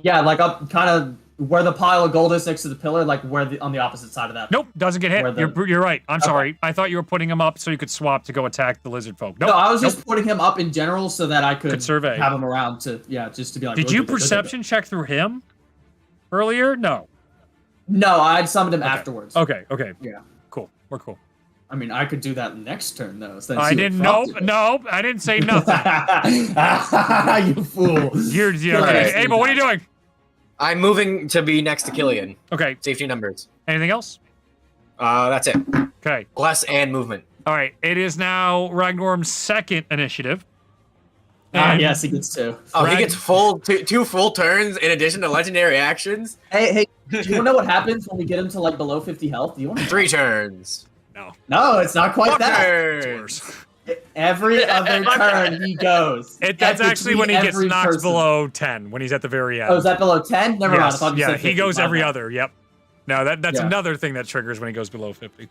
Speaker 4: Yeah, like up kind of where the pile of gold is next to the pillar, like on the opposite side of that.
Speaker 2: Nope, doesn't get hit.
Speaker 4: Where
Speaker 2: You're right. I'm
Speaker 4: Okay.
Speaker 2: sorry. I thought you were putting him up so you could swap to go attack the lizard folk. Nope.
Speaker 4: No, I was just putting him up in general so that I could
Speaker 2: survey.
Speaker 4: have him around just to be like.
Speaker 2: Did you perception check through him earlier? No.
Speaker 4: No, I'd summoned him afterwards.
Speaker 2: Okay.
Speaker 4: Yeah.
Speaker 2: Cool. We're cool.
Speaker 4: I mean, I could do that next turn though. So
Speaker 2: I didn't. Nope. I didn't say nothing.
Speaker 4: You fool.
Speaker 2: You're okay.
Speaker 4: Right.
Speaker 2: Abel, what are you doing?
Speaker 1: I'm moving to be next to Killian.
Speaker 2: Okay.
Speaker 1: Safety numbers.
Speaker 2: Anything else?
Speaker 1: That's it.
Speaker 2: Okay.
Speaker 1: Bless and movement.
Speaker 2: All right. It is now Ragnar's second initiative.
Speaker 4: Yes, he gets two.
Speaker 1: Oh, he gets two full turns in addition to legendary actions.
Speaker 4: Hey, do you want to know what happens when we get him to like below 50 health? Do you want to?
Speaker 1: 3 turns.
Speaker 4: No, it's not quite
Speaker 1: 4
Speaker 4: that.
Speaker 1: turns.
Speaker 4: Every other turn he goes.
Speaker 2: That's actually when he gets
Speaker 4: Every
Speaker 2: knocked
Speaker 4: person.
Speaker 2: below 10, when he's at the very end.
Speaker 4: Oh, is that below 10? Never mind. I
Speaker 2: Yes.
Speaker 4: thought you
Speaker 2: Yeah,
Speaker 4: said
Speaker 2: he
Speaker 4: 50.
Speaker 2: goes
Speaker 4: My
Speaker 2: every
Speaker 4: bad.
Speaker 2: other. Yep. No, that's
Speaker 4: Yeah.
Speaker 2: another thing that triggers when he goes below 50.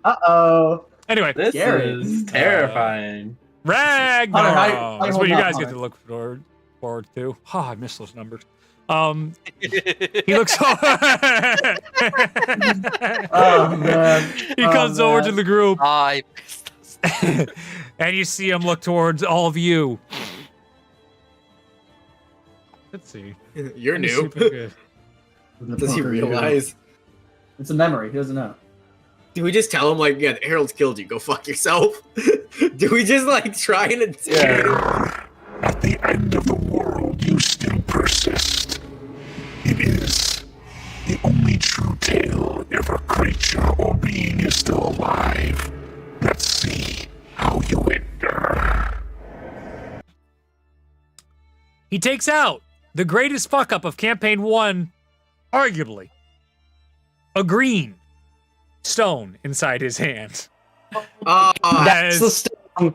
Speaker 4: Uh-oh.
Speaker 2: Anyway,
Speaker 7: This
Speaker 4: Scary.
Speaker 7: is terrifying.
Speaker 2: Ragnar.
Speaker 4: Hunter, how
Speaker 2: That's
Speaker 4: you
Speaker 2: what you
Speaker 4: hold
Speaker 2: guys
Speaker 4: up,
Speaker 2: get to look forward to. Oh, I miss those numbers. He looks.
Speaker 4: Oh, man.
Speaker 2: He
Speaker 4: Oh,
Speaker 2: comes over
Speaker 4: man.
Speaker 2: to the group,
Speaker 3: I missed this.
Speaker 2: and you see him look towards all of you. Let's see.
Speaker 1: You're
Speaker 2: Let me see
Speaker 1: new.
Speaker 2: if I can-
Speaker 1: Does he realize?
Speaker 4: It's a memory. He doesn't know.
Speaker 1: Do we just tell him like, yeah, the Herald's killed you, go fuck yourself? Do we just like try and intimidate him?
Speaker 8: At the end of the world, you still persist. It is the only true tale if a creature or being is still alive. Let's see how you endure.
Speaker 2: He takes out the greatest fuck up of campaign 1, arguably. Agreeing stone inside his hand.
Speaker 6: That's the stone.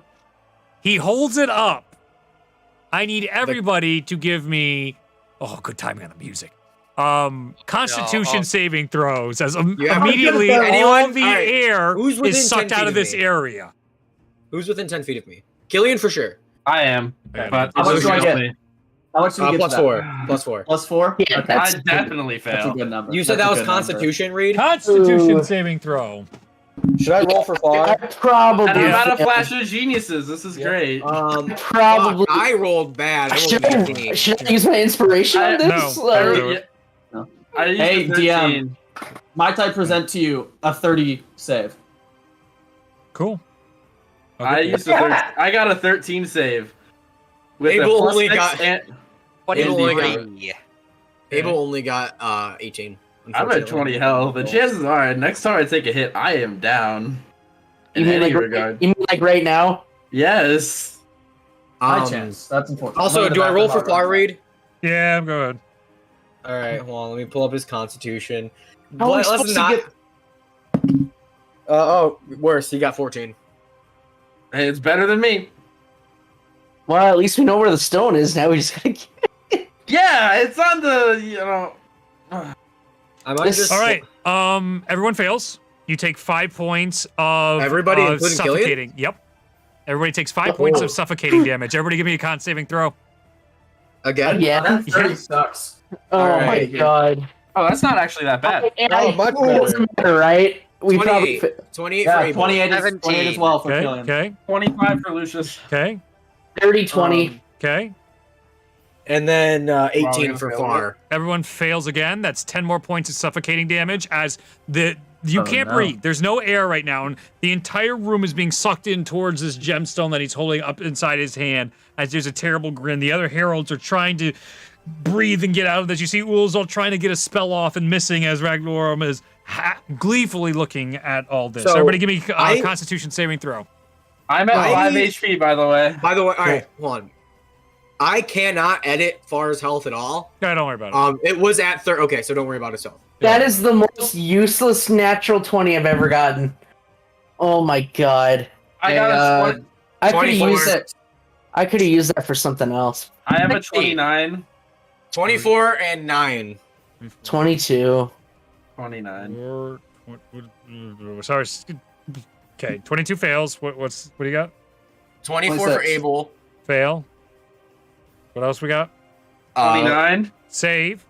Speaker 2: He holds it up. I need everybody to give me. Oh, good timing on the music. Constitution saving throws as immediately all the air is sucked out of this area.
Speaker 1: Who's within 10 feet of me? Killian for sure.
Speaker 7: I am. But
Speaker 5: How much do I get? How much do we get?
Speaker 1: Plus
Speaker 5: to that?
Speaker 1: 4. Plus 4.
Speaker 5: Plus 4?
Speaker 6: Yeah,
Speaker 5: Okay.
Speaker 6: that's
Speaker 7: I definitely
Speaker 5: That's a
Speaker 7: fail.
Speaker 5: good number.
Speaker 1: You said
Speaker 5: That's
Speaker 1: that
Speaker 5: a
Speaker 1: was
Speaker 5: good number.
Speaker 1: Constitution, Reed?
Speaker 2: Constitution saving throw.
Speaker 1: Should I roll for far?
Speaker 6: Probably.
Speaker 7: And I'm not a
Speaker 6: fail.
Speaker 7: flash of geniuses. This is great.
Speaker 6: Probably.
Speaker 1: Fuck, I rolled bad. I rolled
Speaker 6: Should
Speaker 1: 19.
Speaker 6: I use my inspiration on this?
Speaker 2: No.
Speaker 6: Like,
Speaker 7: I used
Speaker 5: Hey,
Speaker 7: a
Speaker 5: DM. Might I present to you a 30 save?
Speaker 2: Cool.
Speaker 7: I used I got a 13 save. With
Speaker 1: Abel
Speaker 7: a plus
Speaker 1: only
Speaker 7: 6
Speaker 1: got-
Speaker 7: and,
Speaker 1: Abel only got,
Speaker 3: Yeah.
Speaker 1: Abel only got 18.
Speaker 7: I'm at
Speaker 1: unfortunately.
Speaker 7: 20 health. The chances are, next time I take a hit, I am down.
Speaker 6: you
Speaker 7: In
Speaker 6: mean
Speaker 7: any
Speaker 6: like
Speaker 7: regard.
Speaker 6: you mean like right now?
Speaker 7: Yes.
Speaker 5: High chance. That's important.
Speaker 1: Also, do I roll for far, Reed?
Speaker 2: Yeah, go ahead.
Speaker 1: All right, hold on. Let me pull up his Constitution.
Speaker 6: How are we
Speaker 1: Let's
Speaker 6: supposed to
Speaker 1: not.
Speaker 6: get-
Speaker 1: Worse. He got 14.
Speaker 7: Hey, it's better than me.
Speaker 6: Well, at least we know where the stone is. Now we just gotta get
Speaker 7: Yeah, it's on the,
Speaker 1: I might
Speaker 6: This-
Speaker 1: just.
Speaker 2: All right. Everyone fails. You take 5 points of
Speaker 1: Everybody, including Killian?
Speaker 2: suffocating. Yep. Everybody takes 5 points
Speaker 1: Oh.
Speaker 2: of suffocating damage. Everybody, give me a con saving throw.
Speaker 1: Again?
Speaker 6: Yeah.
Speaker 5: That 30
Speaker 2: Yeah.
Speaker 5: sucks.
Speaker 6: Oh
Speaker 1: Alright.
Speaker 6: my god.
Speaker 7: Oh, that's not actually that bad.
Speaker 1: Oh, much
Speaker 6: It doesn't matter, right? We
Speaker 1: 28.
Speaker 6: probably
Speaker 1: 28 for
Speaker 5: Yeah,
Speaker 1: Abel.
Speaker 5: 28 as well for
Speaker 2: Okay.
Speaker 5: Killian.
Speaker 2: Okay.
Speaker 7: 25 for Lucius.
Speaker 2: Okay.
Speaker 6: 30, 20.
Speaker 2: Okay.
Speaker 1: And then 18
Speaker 7: gonna
Speaker 1: for
Speaker 7: fail
Speaker 1: far.
Speaker 2: Everyone fails again. That's 10 more points of suffocating damage as you
Speaker 5: Oh,
Speaker 2: can't
Speaker 5: no.
Speaker 2: breathe. There's no air right now, and the entire room is being sucked in towards this gemstone that he's holding up inside his hand as there's a terrible grin. The other heralds are trying to breathe and get out of this. You see Ulzal trying to get a spell off and missing as Ragnorum is gleefully looking at all this.
Speaker 1: So,
Speaker 2: Everybody give me a
Speaker 1: I-
Speaker 2: Constitution saving throw.
Speaker 7: I'm at 5 HP, by the way.
Speaker 1: By the way, all right, hold on. I cannot edit Far's health at all.
Speaker 2: No, don't worry about it.
Speaker 1: It was at 30. Okay, so don't worry about his health.
Speaker 6: That is the most useless natural 20 I've ever gotten. Oh my god.
Speaker 7: I got a split.
Speaker 6: I could have
Speaker 1: 24.
Speaker 6: used I could have used that for something else.
Speaker 7: I have a 29.
Speaker 1: 24 and 9.
Speaker 6: 22.
Speaker 7: 29.
Speaker 2: Sorry. Okay, 22 fails. What do you got?
Speaker 1: 24 for
Speaker 5: 26.
Speaker 1: Abel.
Speaker 2: Fail. What else we got?
Speaker 7: 29.
Speaker 2: Save.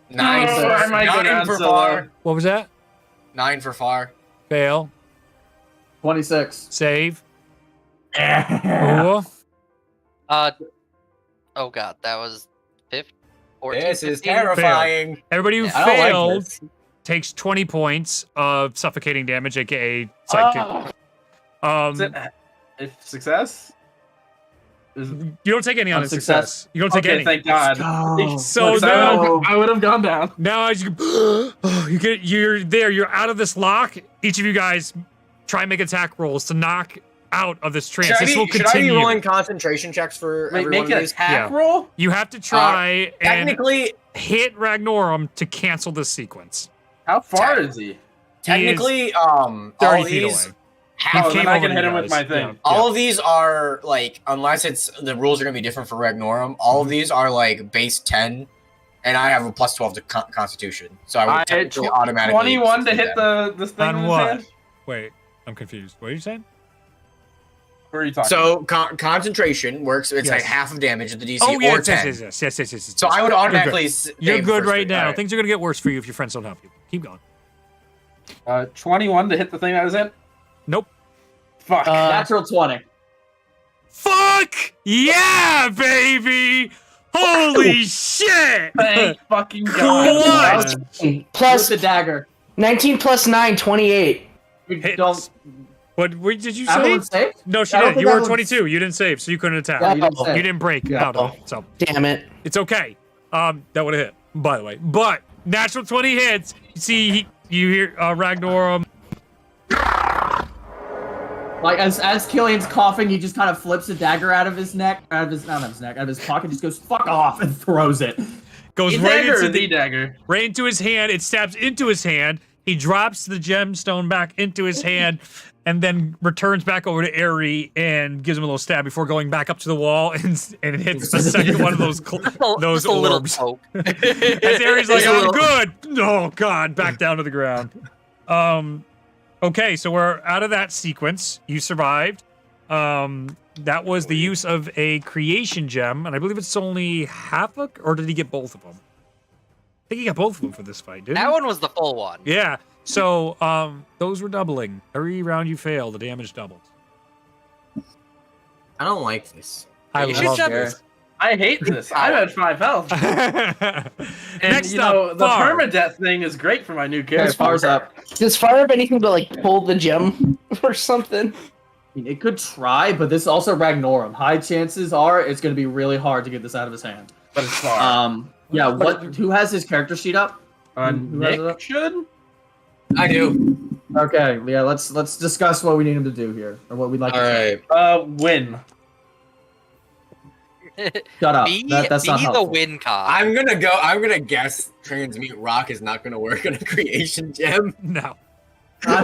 Speaker 1: 9
Speaker 7: Oh,
Speaker 1: for,
Speaker 7: I might go
Speaker 1: 9
Speaker 7: down
Speaker 1: for
Speaker 7: so
Speaker 1: far.
Speaker 2: What was that?
Speaker 1: 9 for far.
Speaker 2: Fail.
Speaker 5: 26.
Speaker 2: Save.
Speaker 5: Yeah.
Speaker 2: Ooh.
Speaker 3: Oh god, that was 14.
Speaker 1: This is
Speaker 3: 15?
Speaker 1: terrifying.
Speaker 2: Everybody who
Speaker 3: Yeah,
Speaker 1: I don't like
Speaker 2: failed
Speaker 1: this.
Speaker 2: takes 20 points of suffocating damage, aka psychic.
Speaker 7: Is it if success? Is,
Speaker 2: You don't take any on
Speaker 5: On
Speaker 2: a success.
Speaker 5: success.
Speaker 2: You don't take
Speaker 7: okay,
Speaker 2: any.
Speaker 7: thank God.
Speaker 2: So
Speaker 7: Because
Speaker 2: now,
Speaker 7: I would have gone down.
Speaker 2: now as you're there, you're out of this lock. Each of you guys try and make attack rolls to knock out of this trance. This will
Speaker 1: Should I be
Speaker 2: continue.
Speaker 1: rolling concentration checks for
Speaker 7: Wait,
Speaker 1: every
Speaker 7: make
Speaker 1: one
Speaker 7: an
Speaker 1: of these?
Speaker 7: attack
Speaker 2: Yeah.
Speaker 7: roll?
Speaker 2: You have to try and
Speaker 1: Technically,
Speaker 2: hit Ragnorum to cancel this sequence.
Speaker 7: How far is he?
Speaker 1: all
Speaker 2: 30
Speaker 1: of
Speaker 2: feet
Speaker 1: these,
Speaker 2: away.
Speaker 1: have-
Speaker 7: Oh, then
Speaker 2: came
Speaker 7: I
Speaker 2: over
Speaker 7: can
Speaker 2: to
Speaker 7: hit
Speaker 2: you
Speaker 7: him with
Speaker 2: guys.
Speaker 7: my thing.
Speaker 1: all of these are like, unless it's the rules are gonna be different for Ragnorum. All of these are like base 10, and I have a plus 12 to Constitution, so I
Speaker 7: I
Speaker 1: would technically automatically
Speaker 7: 21 to
Speaker 1: succeed
Speaker 7: hit
Speaker 1: that.
Speaker 7: this thing
Speaker 2: On
Speaker 7: in his
Speaker 2: what?
Speaker 7: hand?
Speaker 2: Wait, I'm confused. What are you saying?
Speaker 7: Where are you talking?
Speaker 1: So concentration works. It's like
Speaker 2: Yes.
Speaker 1: half of damage at the DC
Speaker 2: Oh,
Speaker 1: or
Speaker 2: yes,
Speaker 1: 10.
Speaker 2: yes.
Speaker 1: So I would automatically.
Speaker 2: You're
Speaker 1: save
Speaker 2: good
Speaker 1: first
Speaker 2: right
Speaker 1: rate.
Speaker 2: now.
Speaker 1: All right.
Speaker 2: Things are gonna get worse for you if your friends don't help you. Keep going.
Speaker 7: 21 to hit the thing I was in?
Speaker 2: Nope.
Speaker 7: Fuck.
Speaker 5: Natural 20.
Speaker 2: Fuck yeah, baby! Holy shit!
Speaker 7: Thank fucking
Speaker 2: Cool.
Speaker 7: God.
Speaker 5: With
Speaker 6: Plus
Speaker 5: the dagger.
Speaker 6: 19 plus 9, 28.
Speaker 5: You
Speaker 2: Hits.
Speaker 5: don't.
Speaker 2: What did you say?
Speaker 5: Everyone safe?
Speaker 2: No, she
Speaker 5: I don't
Speaker 2: did.
Speaker 5: think
Speaker 2: You were
Speaker 5: everyone's-
Speaker 2: 22. You didn't save, so you couldn't attack.
Speaker 5: Yeah, you didn't
Speaker 6: Oh,
Speaker 5: save.
Speaker 2: You didn't break
Speaker 5: Yeah.
Speaker 2: out of it, so
Speaker 6: Damn it.
Speaker 2: it's okay. That would have hit, by the way. But natural 20 hits. You see, you hear Ragnorum.
Speaker 5: Like as Killian's coughing, he just kind of flips a dagger out of his neck, not out of his pocket, just goes "fuck off" and throws it.
Speaker 2: Goes
Speaker 7: The
Speaker 2: right
Speaker 7: dagger
Speaker 2: into
Speaker 7: or the dagger?
Speaker 2: right into his hand. It stabs into his hand. He drops the gemstone back into his hand and then returns back over to Aerie and gives him a little stab before going back up to the wall and it hits the second one of those
Speaker 3: Just a little
Speaker 2: orbs.
Speaker 3: poke.
Speaker 2: As Aerie's like, I'm good. Oh, God. Back down to the ground. Okay, so we're out of that sequence. You survived. That was the use of a creation gem, and I believe it's only half a... Or did he get both of them? I think he got both of them for this fight, didn't he?
Speaker 3: That one was the full one.
Speaker 2: Yeah. So, those were doubling. Every round you fail, the damage doubles.
Speaker 1: I don't like this.
Speaker 2: I
Speaker 3: You should
Speaker 2: love
Speaker 3: jump-
Speaker 2: this.
Speaker 7: I hate this. I'm at 5 health. And
Speaker 2: Next
Speaker 7: you know,
Speaker 2: up,
Speaker 7: the
Speaker 2: Far.
Speaker 7: permadeath thing is great for my new
Speaker 5: Okay,
Speaker 7: character.
Speaker 5: Far's up.
Speaker 6: Does Fire have anything to like pull the gem or something?
Speaker 5: I mean, it could try, but this is also Ragnorum. High chances are it's going to be really hard to get this out of his hand.
Speaker 7: But it's far.
Speaker 5: Yeah. Who has his character sheet up? Who has it
Speaker 7: Nick
Speaker 5: up?
Speaker 7: should?
Speaker 1: I do.
Speaker 5: Okay. Yeah. Let's discuss what we need him to do here, or what we'd like.
Speaker 1: All
Speaker 5: to
Speaker 1: right.
Speaker 7: Win.
Speaker 5: Shut up.
Speaker 3: Be
Speaker 5: That's not
Speaker 3: the
Speaker 5: helpful.
Speaker 3: win con.
Speaker 1: I'm gonna guess transmute rock is not gonna work on a creation gem.
Speaker 2: No.
Speaker 5: I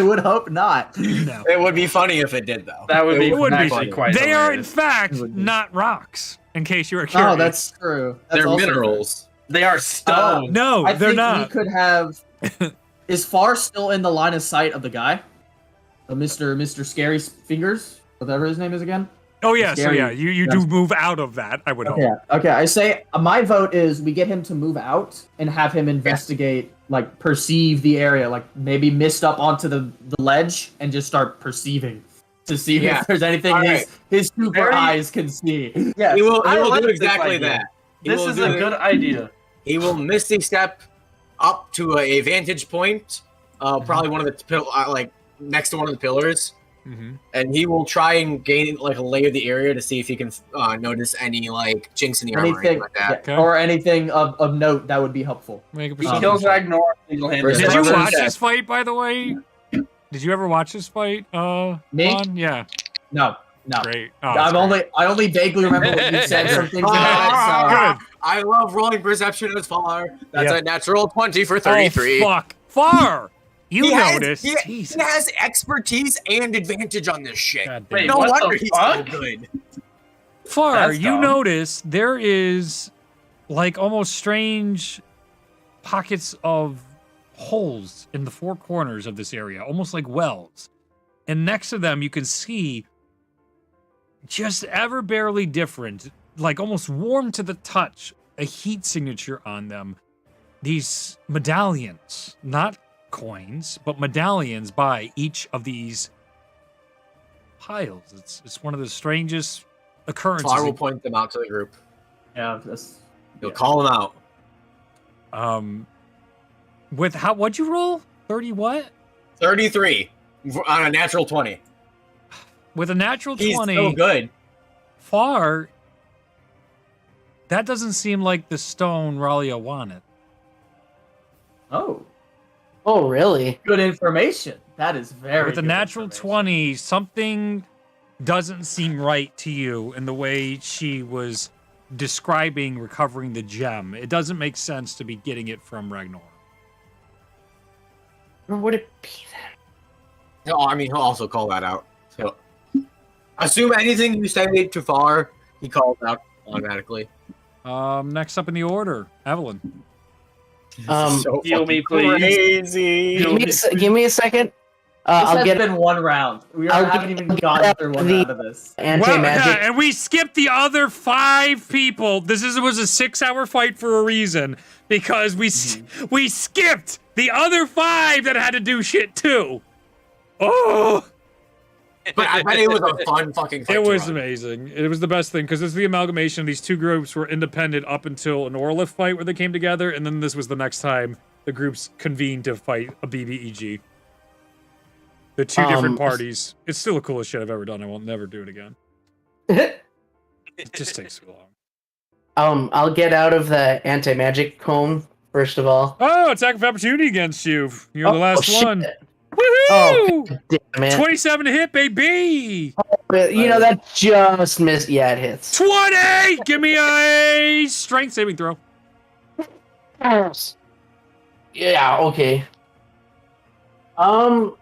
Speaker 5: would hope not.
Speaker 2: No.
Speaker 1: It would be funny if it did though.
Speaker 7: That would be
Speaker 2: It would be
Speaker 7: actually
Speaker 1: funny.
Speaker 7: quite
Speaker 2: They are, in
Speaker 7: hilarious.
Speaker 2: fact,
Speaker 5: It would be.
Speaker 2: not rocks, in case you were curious.
Speaker 5: Oh, that's true. That's
Speaker 1: They're
Speaker 5: also
Speaker 1: minerals.
Speaker 7: They are stone.
Speaker 2: No,
Speaker 5: true. I
Speaker 2: they're
Speaker 5: think
Speaker 2: not.
Speaker 5: we could have. Is Far still in the line of sight of the guy? Mr. Scary Fingers, whatever his name is again.
Speaker 2: Oh, yeah, so
Speaker 5: Scary.
Speaker 2: yeah, you do move out of that, I would hope.
Speaker 5: Okay. Okay. I say my vote is we get him to move out and have him investigate, like perceive the area, like maybe mist up onto the ledge and just start perceiving to see
Speaker 1: Yeah.
Speaker 5: if there's anything
Speaker 1: All
Speaker 5: his super
Speaker 7: Very-
Speaker 5: eyes can see. Yeah.
Speaker 1: He will
Speaker 7: I like
Speaker 1: do
Speaker 7: this
Speaker 1: exactly
Speaker 7: idea.
Speaker 1: that. He
Speaker 7: This
Speaker 1: will
Speaker 7: is
Speaker 1: do
Speaker 7: a
Speaker 1: it.
Speaker 7: good idea.
Speaker 1: He will misty step up to a vantage point, probably one of the like next to one of the pillars,
Speaker 2: Mm-hmm.
Speaker 1: and he will try and gain like a lay of the area to see if he can notice any like chinks in the armor or anything
Speaker 5: Anything
Speaker 1: like that.
Speaker 2: Okay.
Speaker 5: or anything of note that would be helpful.
Speaker 2: Make a
Speaker 7: He
Speaker 2: perception
Speaker 7: kills
Speaker 2: check.
Speaker 7: Ragnar single-handed.
Speaker 2: Did you
Speaker 1: Perception
Speaker 2: watch
Speaker 1: check.
Speaker 2: this fight, by the way? Did you ever watch this fight?
Speaker 5: Me?
Speaker 2: Juan? Yeah,
Speaker 5: No.
Speaker 2: great. Oh, that's
Speaker 5: I only vaguely remember what you said. Some things about it, so.
Speaker 2: Good.
Speaker 1: I love rolling perception as far. That's
Speaker 2: Yeah.
Speaker 1: a natural 20 for 33.
Speaker 2: Oh, fuck. Far! You
Speaker 1: He has-
Speaker 2: noticed.
Speaker 1: He,
Speaker 2: Jesus.
Speaker 1: he has expertise and advantage on this shit.
Speaker 2: God damn.
Speaker 7: Wait,
Speaker 1: No
Speaker 7: what
Speaker 1: wonder
Speaker 7: the
Speaker 1: he's so
Speaker 7: fuck?
Speaker 1: good.
Speaker 2: Far,
Speaker 7: That's
Speaker 2: you
Speaker 7: dumb.
Speaker 2: notice there is like almost strange pockets of holes in the four corners of this area, almost like wells. And next to them, you can see just ever barely different, like almost warm to the touch, a heat signature on them. These medallions, not coins, but medallions by each of these piles. It's one of the strangest occurrences.
Speaker 1: Far will point them out to the group.
Speaker 5: Yeah, that's
Speaker 1: He'll call them out.
Speaker 2: With how? What'd you roll? 30 what?
Speaker 1: 33 on a natural 20.
Speaker 2: With a natural
Speaker 1: He's
Speaker 2: 20,
Speaker 1: so good.
Speaker 2: Far. That doesn't seem like the stone Ralia wanted.
Speaker 5: Oh,
Speaker 6: Oh, really?
Speaker 5: good information. That is very.
Speaker 2: With a
Speaker 5: good
Speaker 2: natural
Speaker 5: information.
Speaker 2: 20, something doesn't seem right to you in the way she was describing recovering the gem. It doesn't make sense to be getting it from Ragnar.
Speaker 6: Or would it be then?
Speaker 1: No, I mean, he'll also call that out. So, assume anything you say too far, he calls out automatically.
Speaker 2: Next up in the order, Evelyn.
Speaker 1: So
Speaker 7: Heal me,
Speaker 1: fucking
Speaker 7: please.
Speaker 1: Crazy.
Speaker 6: Give me a second.
Speaker 5: This
Speaker 6: I'll
Speaker 5: has
Speaker 6: get
Speaker 5: been one round. We
Speaker 6: I'll
Speaker 5: haven't
Speaker 6: get-
Speaker 5: even gotten through one round of this.
Speaker 6: anti-magic.
Speaker 2: yeah, and we skipped the other 5 people. Was a 6-hour fight for a reason because we skipped the other 5 that had to do shit too. Oh,
Speaker 1: But I bet it was a fun fucking fight.
Speaker 2: it
Speaker 1: to
Speaker 2: was
Speaker 1: run.
Speaker 2: amazing. It was the best thing because it's the amalgamation of these two groups were independent up until an Orliff fight where they came together, and then this was the next time the groups convened to fight a BBEG. The two different parties. It's still the coolest shit I've ever done. I will never do it again. It just takes too long.
Speaker 6: I'll get out of the anti-magic cone first of all.
Speaker 2: Oh, attack of opportunity against you. You're the
Speaker 6: Oh,
Speaker 2: last
Speaker 6: shit.
Speaker 2: one.
Speaker 6: Oh,
Speaker 2: Woohoo!
Speaker 6: damn it.
Speaker 2: 27 to hit, baby!
Speaker 6: But, you know, that just missed. Yeah, it hits.
Speaker 2: 20! Give me a strength saving throw.
Speaker 6: Yeah, okay. A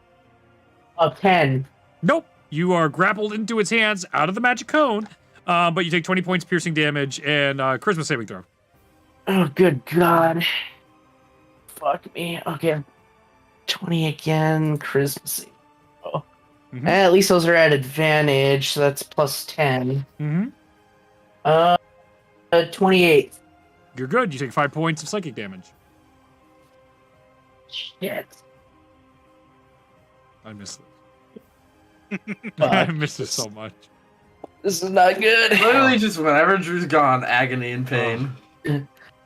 Speaker 6: 10.
Speaker 2: Nope. You are grappled into its hands out of the magic cone, but you take 20 points piercing damage and charisma saving throw.
Speaker 6: Oh, good God. Fuck me. Okay. 20 again. Charisma. Oh.
Speaker 2: Mhm.
Speaker 6: At least those are at advantage, so that's plus 10.
Speaker 2: Mm-hmm.
Speaker 6: 28.
Speaker 2: You're good. You take 5 points of psychic damage.
Speaker 6: Shit.
Speaker 2: I miss this. I miss this so much.
Speaker 6: This is not good.
Speaker 7: Literally just whenever Drew's gone, agony and pain.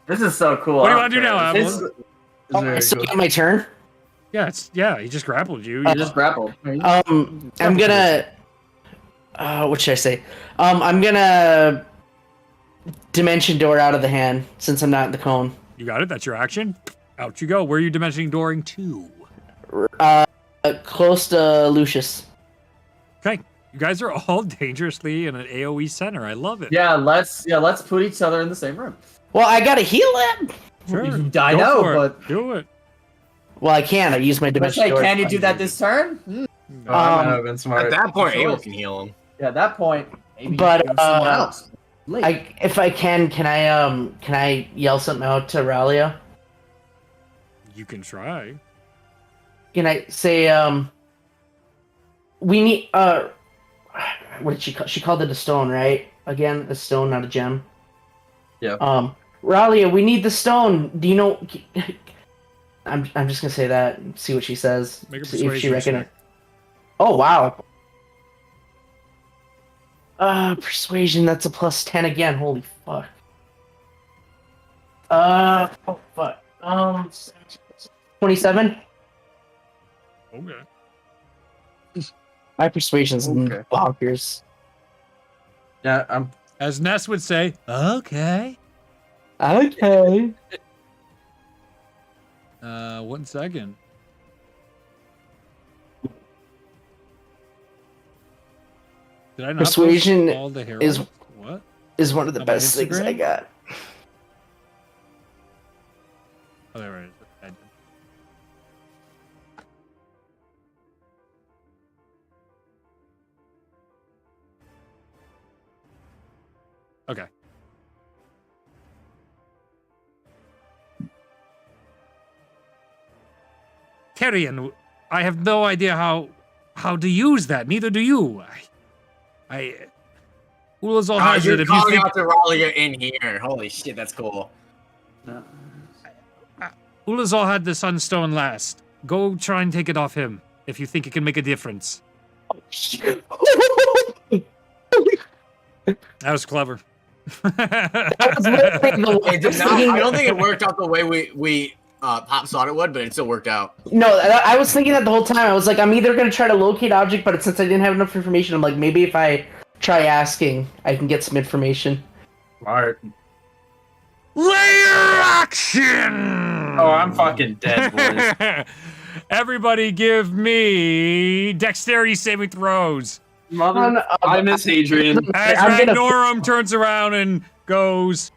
Speaker 5: This is so cool.
Speaker 2: What do you want to do now,
Speaker 5: It's-
Speaker 2: Avalon?
Speaker 7: It's very
Speaker 6: I still
Speaker 7: cool.
Speaker 6: get my turn?
Speaker 2: Yeah, he just grappled you.
Speaker 5: You just grappled.
Speaker 6: I'm gonna. What should I say? I'm gonna dimension door out of the hand since I'm not in the cone.
Speaker 2: You got it. That's your action. Out you go. Where are you dimensioning dooring to?
Speaker 6: Close to Lucius.
Speaker 2: Okay. You guys are all dangerously in an AoE center. I love it.
Speaker 5: Yeah, let's put each other in the same room.
Speaker 6: Well, I gotta heal him.
Speaker 2: Sure.
Speaker 5: I
Speaker 2: Go
Speaker 5: know,
Speaker 2: for it.
Speaker 5: but
Speaker 2: Do it.
Speaker 6: Well, I can. I use my
Speaker 5: let's
Speaker 6: dimension
Speaker 5: say,
Speaker 6: door.
Speaker 5: can you do that this turn?
Speaker 7: Oh, I might have been smart.
Speaker 1: At that point,
Speaker 5: Sure.
Speaker 1: Abel can heal him.
Speaker 5: Yeah, at that point, maybe
Speaker 6: But,
Speaker 5: you do someone else. Late.
Speaker 6: If I can I yell something out to Ralia?
Speaker 2: You can try.
Speaker 6: Can I say we need what did she call? She called it a stone, right? Again, a stone, not a gem.
Speaker 7: Yeah.
Speaker 6: Ralia, we need the stone. Do you know? I'm just gonna say that and see what she says.
Speaker 2: Make a
Speaker 6: See if she
Speaker 2: persuasion
Speaker 6: reckon it.
Speaker 2: check.
Speaker 6: Oh wow. Persuasion. That's a plus 10 again. Holy fuck. Oh fuck. 27.
Speaker 2: Okay.
Speaker 6: My persuasion's
Speaker 7: Okay.
Speaker 6: bonkers.
Speaker 7: Yeah, I'm.
Speaker 2: As Ness would say, okay.
Speaker 6: Okay.
Speaker 2: 1 second. Did I not
Speaker 6: Persuasion
Speaker 2: post all the heralds?
Speaker 6: is-
Speaker 2: What?
Speaker 6: Is one of the
Speaker 2: On my
Speaker 6: best things I
Speaker 2: Instagram?
Speaker 6: got.
Speaker 2: Oh, there it is. I did. Okay. Carrion, I have no idea how to use that. Neither do you. Ulazal has
Speaker 1: You're
Speaker 2: it. If you
Speaker 1: calling
Speaker 2: think
Speaker 1: out to Ralia in here. Holy shit, that's cool.
Speaker 2: Ulazal had the Sunstone last. Go try and take it off him if you think it can make a difference. That was clever.
Speaker 1: It did not, I don't think it worked out the way we Pop thought it would, but it still worked out.
Speaker 6: No, I was thinking that the whole time. I was like, I'm either gonna try to locate object, but since I didn't have enough information, I'm like, maybe if I try asking, I can get some information.
Speaker 7: Smart.
Speaker 2: Layer action!
Speaker 7: Oh, I'm fucking dead, boys.
Speaker 2: Everybody give me dexterity saving throws.
Speaker 7: Mother, I miss Hadrian.
Speaker 2: As
Speaker 6: I'm gonna-
Speaker 2: Ragnorum turns around and goes,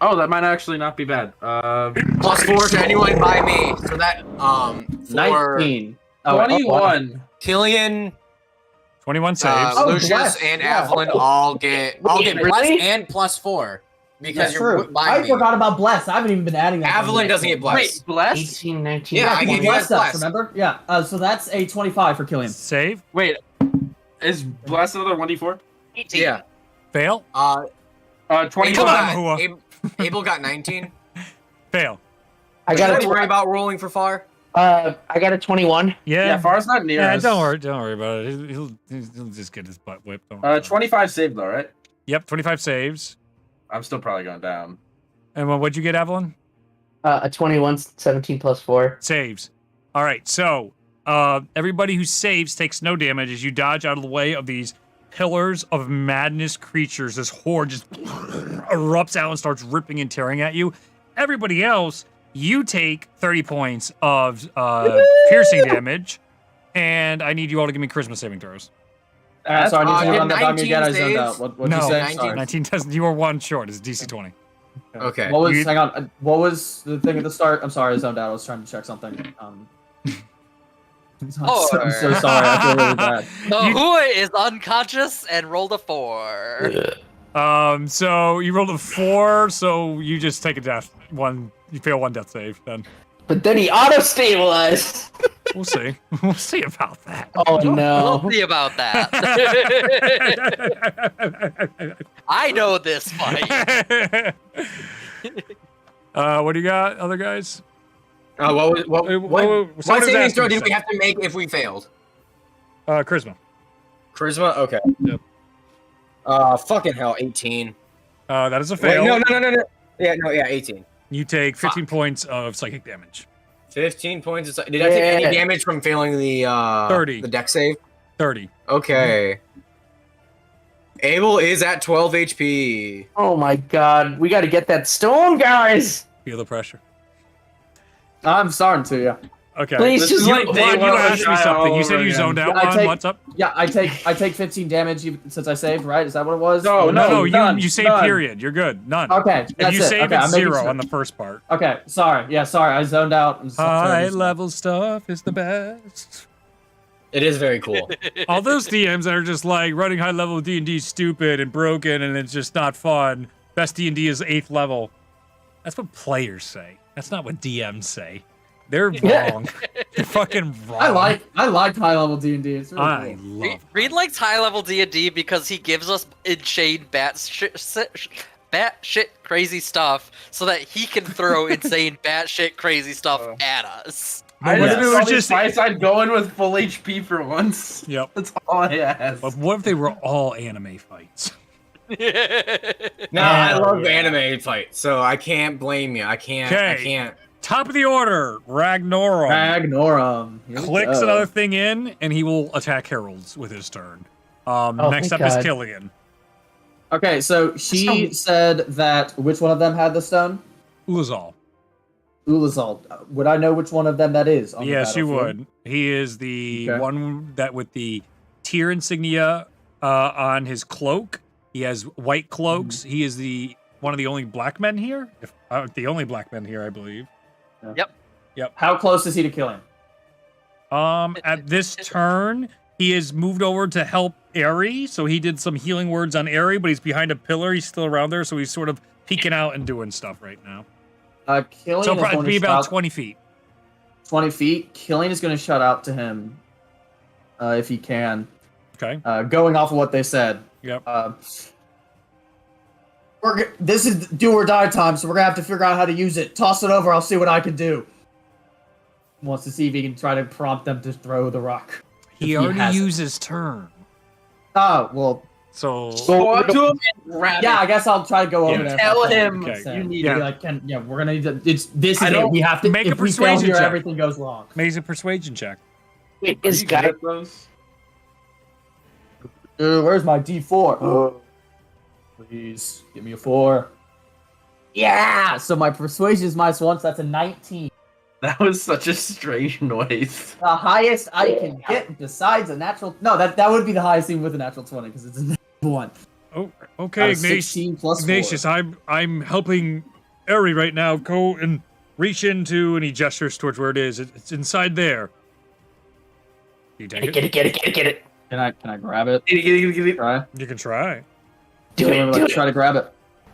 Speaker 7: Oh, that might actually not be bad.
Speaker 1: +4 to anyone by me. So that for
Speaker 5: 19.
Speaker 7: 21.
Speaker 1: Killian,
Speaker 2: 21 saves.
Speaker 1: Lucius,
Speaker 5: bless.
Speaker 1: and
Speaker 5: Yeah.
Speaker 1: Evelyn all get
Speaker 6: Wait,
Speaker 1: blessed
Speaker 6: really?
Speaker 1: and +4 because
Speaker 5: Yeah,
Speaker 1: you're
Speaker 5: true.
Speaker 1: by
Speaker 5: I
Speaker 1: me.
Speaker 5: forgot about bless. I haven't even been adding that.
Speaker 1: Evelyn doesn't get blessed.
Speaker 7: Wait, blessed?
Speaker 6: 18, 19.
Speaker 1: Yeah, I
Speaker 5: I
Speaker 1: gave
Speaker 5: get
Speaker 1: you
Speaker 5: blessed
Speaker 1: guys
Speaker 5: up,
Speaker 1: blessed.
Speaker 5: remember? Yeah. So that's a 25 for Killian.
Speaker 2: Save.
Speaker 7: Wait, is blessed another 1d4?
Speaker 3: 18.
Speaker 1: Yeah.
Speaker 2: Fail.
Speaker 7: 21.
Speaker 1: Abel,
Speaker 2: on, Mahua.
Speaker 1: Abel got 19.
Speaker 2: Fail.
Speaker 6: I
Speaker 1: Should I
Speaker 6: got
Speaker 1: worry
Speaker 6: a
Speaker 1: about rolling for far?
Speaker 6: I got a 21.
Speaker 2: Yeah.
Speaker 7: Yeah, Far's not near
Speaker 2: Yeah,
Speaker 7: us.
Speaker 2: don't worry about it. He'll just get his butt whipped. Don't worry.
Speaker 7: 25 saved though, right?
Speaker 2: Yep, 25 saves.
Speaker 7: I'm still probably going down.
Speaker 2: And what'd you get, Evelyn?
Speaker 6: A 21, 17 plus 4.
Speaker 2: Saves. All right, so everybody who saves takes no damage as you dodge out of the way of these pillars of madness creatures. This horde just erupts out and starts ripping and tearing at you. Everybody else, you take 30 points of piercing damage, and I need you all to give me charisma saving throws.
Speaker 5: Sorry, I need
Speaker 1: did
Speaker 5: to run that by me
Speaker 1: 19
Speaker 5: again. I zoned
Speaker 1: saves?
Speaker 5: out. What did
Speaker 2: No,
Speaker 5: you say?
Speaker 1: 19.
Speaker 5: Sorry.
Speaker 2: 19 doesn't. You are one short. It's DC 20.
Speaker 1: Okay.
Speaker 5: What was?
Speaker 2: You-
Speaker 5: Hang on. What was the thing at the start? I'm sorry, I zoned out. I was trying to check something.
Speaker 4: I'm so sorry. I feel really bad.
Speaker 3: Hui is unconscious and rolled a 4.
Speaker 2: So you rolled a 4, so you just take a death. You fail 1 death save then.
Speaker 6: But then he auto-stabilized.
Speaker 2: We'll see. We'll see about that.
Speaker 6: Oh no.
Speaker 3: We'll see about that. I know this fight.
Speaker 2: What do you got, other guys?
Speaker 1: What saving throw did we have to make if we failed?
Speaker 2: Charisma.
Speaker 1: Charisma? Okay.
Speaker 2: Yep.
Speaker 1: Fucking hell, 18.
Speaker 2: That is a fail.
Speaker 1: Wait, no. Yeah, 18.
Speaker 2: You take 15 points of psychic damage.
Speaker 1: 15 points. Did I take any damage from failing the
Speaker 2: 30.
Speaker 1: The deck save?
Speaker 2: 30.
Speaker 1: Okay. Abel is at 12 HP.
Speaker 6: Oh my god, we gotta get that stone, guys!
Speaker 2: Feel the pressure.
Speaker 4: I'm starting to, yeah.
Speaker 2: Okay.
Speaker 6: Please
Speaker 7: This
Speaker 6: just
Speaker 7: is like
Speaker 2: you
Speaker 7: day one of
Speaker 2: asked me
Speaker 7: Shy
Speaker 2: something.
Speaker 7: all
Speaker 2: You said
Speaker 7: over
Speaker 2: you
Speaker 7: again.
Speaker 2: zoned out
Speaker 4: I
Speaker 2: one.
Speaker 4: take-
Speaker 2: What's up?
Speaker 4: Yeah, I take 15 damage since I saved, right? Is that what it was?
Speaker 7: No,
Speaker 2: No,
Speaker 7: none,
Speaker 2: you saved
Speaker 7: none.
Speaker 2: period. You're good. None.
Speaker 4: Okay,
Speaker 2: If
Speaker 4: that's
Speaker 2: you
Speaker 4: it.
Speaker 2: save,
Speaker 4: Okay,
Speaker 2: it's
Speaker 4: I'm making
Speaker 2: 0
Speaker 4: sure.
Speaker 2: on the first part.
Speaker 4: Okay, sorry. Yeah, sorry. I zoned out. And
Speaker 2: High level stuff is the best.
Speaker 1: It is very cool.
Speaker 2: All those DMs that are just like running high level D&D is stupid and broken and it's just not fun. Best D&D is 8th level. That's what players say. That's not what DMs say. They're wrong. They're fucking wrong.
Speaker 4: I like high level D&D. It's really
Speaker 2: I
Speaker 4: cool.
Speaker 2: love
Speaker 3: Reed likes high level D&D because he gives us insane batshit crazy stuff so that he can throw insane batshit crazy stuff at us.
Speaker 7: I
Speaker 2: What
Speaker 7: just
Speaker 2: if it
Speaker 7: saw
Speaker 2: was
Speaker 7: this
Speaker 2: just-
Speaker 7: Fireside going with full HP for once.
Speaker 2: Yep.
Speaker 7: That's all I asked.
Speaker 2: But what if they were all anime fights?
Speaker 1: No, I love anime fights, so I can't blame you. I can't.
Speaker 2: Top of the order, Ragnorum.
Speaker 4: Ragnorum. Here we
Speaker 2: Clicks
Speaker 4: go.
Speaker 2: another thing in, and he will attack heralds with his turn. Next up
Speaker 6: thank
Speaker 2: is
Speaker 6: God.
Speaker 2: Killian.
Speaker 4: Okay, so she said that which one of them had the stone?
Speaker 2: Ulazal.
Speaker 4: Ulazal. Would I know which one of them that is? On the
Speaker 2: Yes, you
Speaker 4: battlefield?
Speaker 2: would. He is the
Speaker 4: Okay.
Speaker 2: one that with the tier insignia on his cloak. He has white cloaks. He is one of the only black men here. The only black men here, I believe.
Speaker 4: How close is he to killing?
Speaker 2: At this turn, he has moved over to help Aerie, so he did some healing words on Aerie, but he's behind a pillar. He's still around there, so he's sort of peeking out and doing stuff right now.
Speaker 4: Killing
Speaker 2: So
Speaker 4: is
Speaker 2: probably
Speaker 4: going
Speaker 2: be
Speaker 4: to
Speaker 2: about
Speaker 4: shout
Speaker 2: 20 feet.
Speaker 4: 20 feet. Killing is going to shout out to him if he can.
Speaker 2: Okay.
Speaker 4: Going off of what they said.
Speaker 2: Yep.
Speaker 4: This is do or die time, so we're gonna have to figure out how to use it. Toss it over. I'll see what I can do. Wants to see if he can try to prompt them to throw the rock.
Speaker 2: He
Speaker 4: If
Speaker 2: already
Speaker 4: has it.
Speaker 2: used his turn.
Speaker 4: Oh well.
Speaker 2: So
Speaker 7: Go up to him and grab
Speaker 4: Yeah, I
Speaker 7: it.
Speaker 4: guess I'll try to go over
Speaker 7: You
Speaker 4: there.
Speaker 7: tell him
Speaker 2: Okay.
Speaker 7: you need
Speaker 2: Yeah.
Speaker 4: Be
Speaker 7: it.
Speaker 4: like, we're gonna need to. This is
Speaker 7: I
Speaker 4: it.
Speaker 7: don't-
Speaker 4: We have to
Speaker 2: Make a
Speaker 4: if we fail
Speaker 2: persuasion
Speaker 4: here,
Speaker 2: check.
Speaker 4: everything goes wrong.
Speaker 2: makes a persuasion check.
Speaker 6: Wait,
Speaker 7: Are
Speaker 6: is
Speaker 7: you
Speaker 6: guy
Speaker 7: good at those?
Speaker 4: Where's my D4? Please give me a 4. Yeah. So my persuasion is -1. So that's a 19.
Speaker 7: That was such a strange noise.
Speaker 4: The highest I can get besides a natural. No, that would be the highest even with a natural 20 because it's a natural 1.
Speaker 2: Oh,
Speaker 4: Out
Speaker 2: okay,
Speaker 4: of 16 plus 4.
Speaker 2: Ignatius, I'm helping Aerie right now. Go and reach into, and he gestures towards where it is. It's inside there. You take
Speaker 6: get
Speaker 2: it?
Speaker 6: it.
Speaker 4: Can I grab it?
Speaker 7: Get it.
Speaker 4: Try.
Speaker 2: You can try.
Speaker 6: Do it, do it.
Speaker 4: Try to grab it.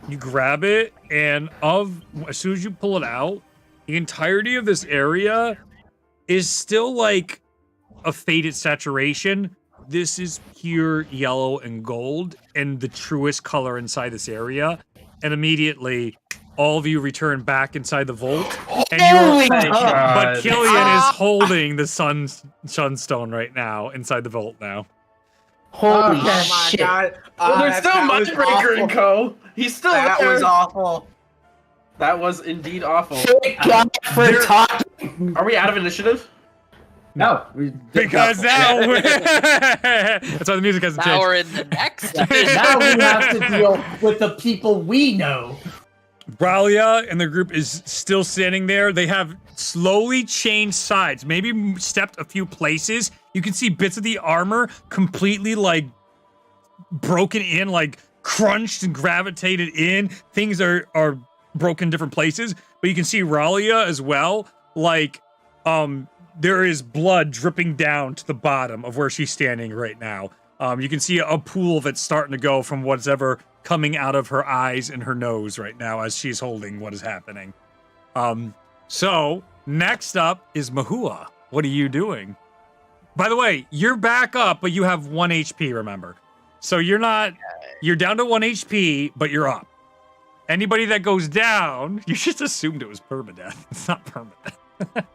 Speaker 2: You grab it, and as soon as you pull it out, the entirety of this area is still like a faded saturation. This is pure yellow and gold, and the truest color inside this area. And immediately, all of you return back inside the vault, and
Speaker 6: Holy
Speaker 2: you're.
Speaker 6: fuck.
Speaker 2: But
Speaker 7: God.
Speaker 2: Killian is holding the sunstone right now inside the vault now.
Speaker 6: Holy
Speaker 1: Oh
Speaker 6: shit.
Speaker 1: god.
Speaker 7: Well, there's still Mindbreaker and Co. He's still
Speaker 1: That
Speaker 7: there.
Speaker 1: was awful.
Speaker 7: That was indeed awful.
Speaker 6: Thank God for
Speaker 7: There-
Speaker 6: talking.
Speaker 7: Are we out of initiative?
Speaker 4: No.
Speaker 2: Because now, that's why the music hasn't
Speaker 3: Now
Speaker 2: changed.
Speaker 3: we're in the next.
Speaker 4: now we have to deal with the people we know.
Speaker 2: Bralia and the group is still standing there. They have slowly changed sides, maybe stepped a few places. You can see bits of the armor completely like broken in, like crunched and gravitated in. Things are broken in different places, but you can see Ralia as well, like there is blood dripping down to the bottom of where she's standing right now. You can see a pool that's starting to go from what's ever coming out of her eyes and her nose right now as she's holding what is happening. So next up is Mahua. What are you doing? By the way, you're back up, but you have 1 HP, remember. So you're down to 1 HP, but you're up. Anybody that goes down, you just assumed it was permadeath. It's not permadeath.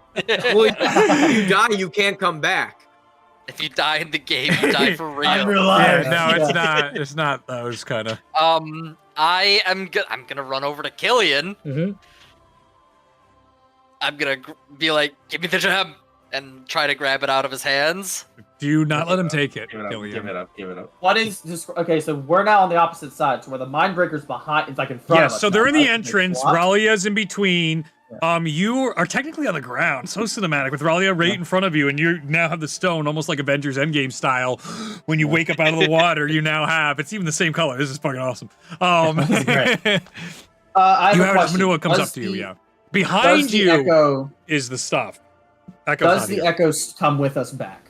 Speaker 1: Well, if you die, you can't come back.
Speaker 3: If you die in the game, you die for real.
Speaker 2: Yeah, no, it's not those kind of.
Speaker 3: I'm gonna run over to Killian.
Speaker 2: Mm-hmm.
Speaker 3: I'm gonna be like, give me the gem, and try to grab it out of his hands.
Speaker 2: Do not let him take it.
Speaker 7: Give it up.
Speaker 5: What is this? Okay, so we're now on the opposite side, so where the Mindbreaker's behind, it's like in front of us.
Speaker 2: Yes, so they're
Speaker 5: now,
Speaker 2: in the
Speaker 5: right?
Speaker 2: entrance.
Speaker 5: They block.
Speaker 2: Ralia's in between. You are technically on the ground. So cinematic with Ralia right in front of you, and you now have the stone, almost like Avengers Endgame style. When you wake up out of the water, you now have. It's even the same color. This is fucking awesome.
Speaker 5: This is great.
Speaker 2: you
Speaker 5: I have a
Speaker 2: have
Speaker 5: question.
Speaker 2: Manua comes
Speaker 5: Does
Speaker 2: up to you.
Speaker 5: the-
Speaker 2: Yeah, behind you
Speaker 5: Echo,
Speaker 2: is the stuff. Echo's
Speaker 5: does
Speaker 2: not
Speaker 5: the
Speaker 2: here.
Speaker 5: echoes come with us back?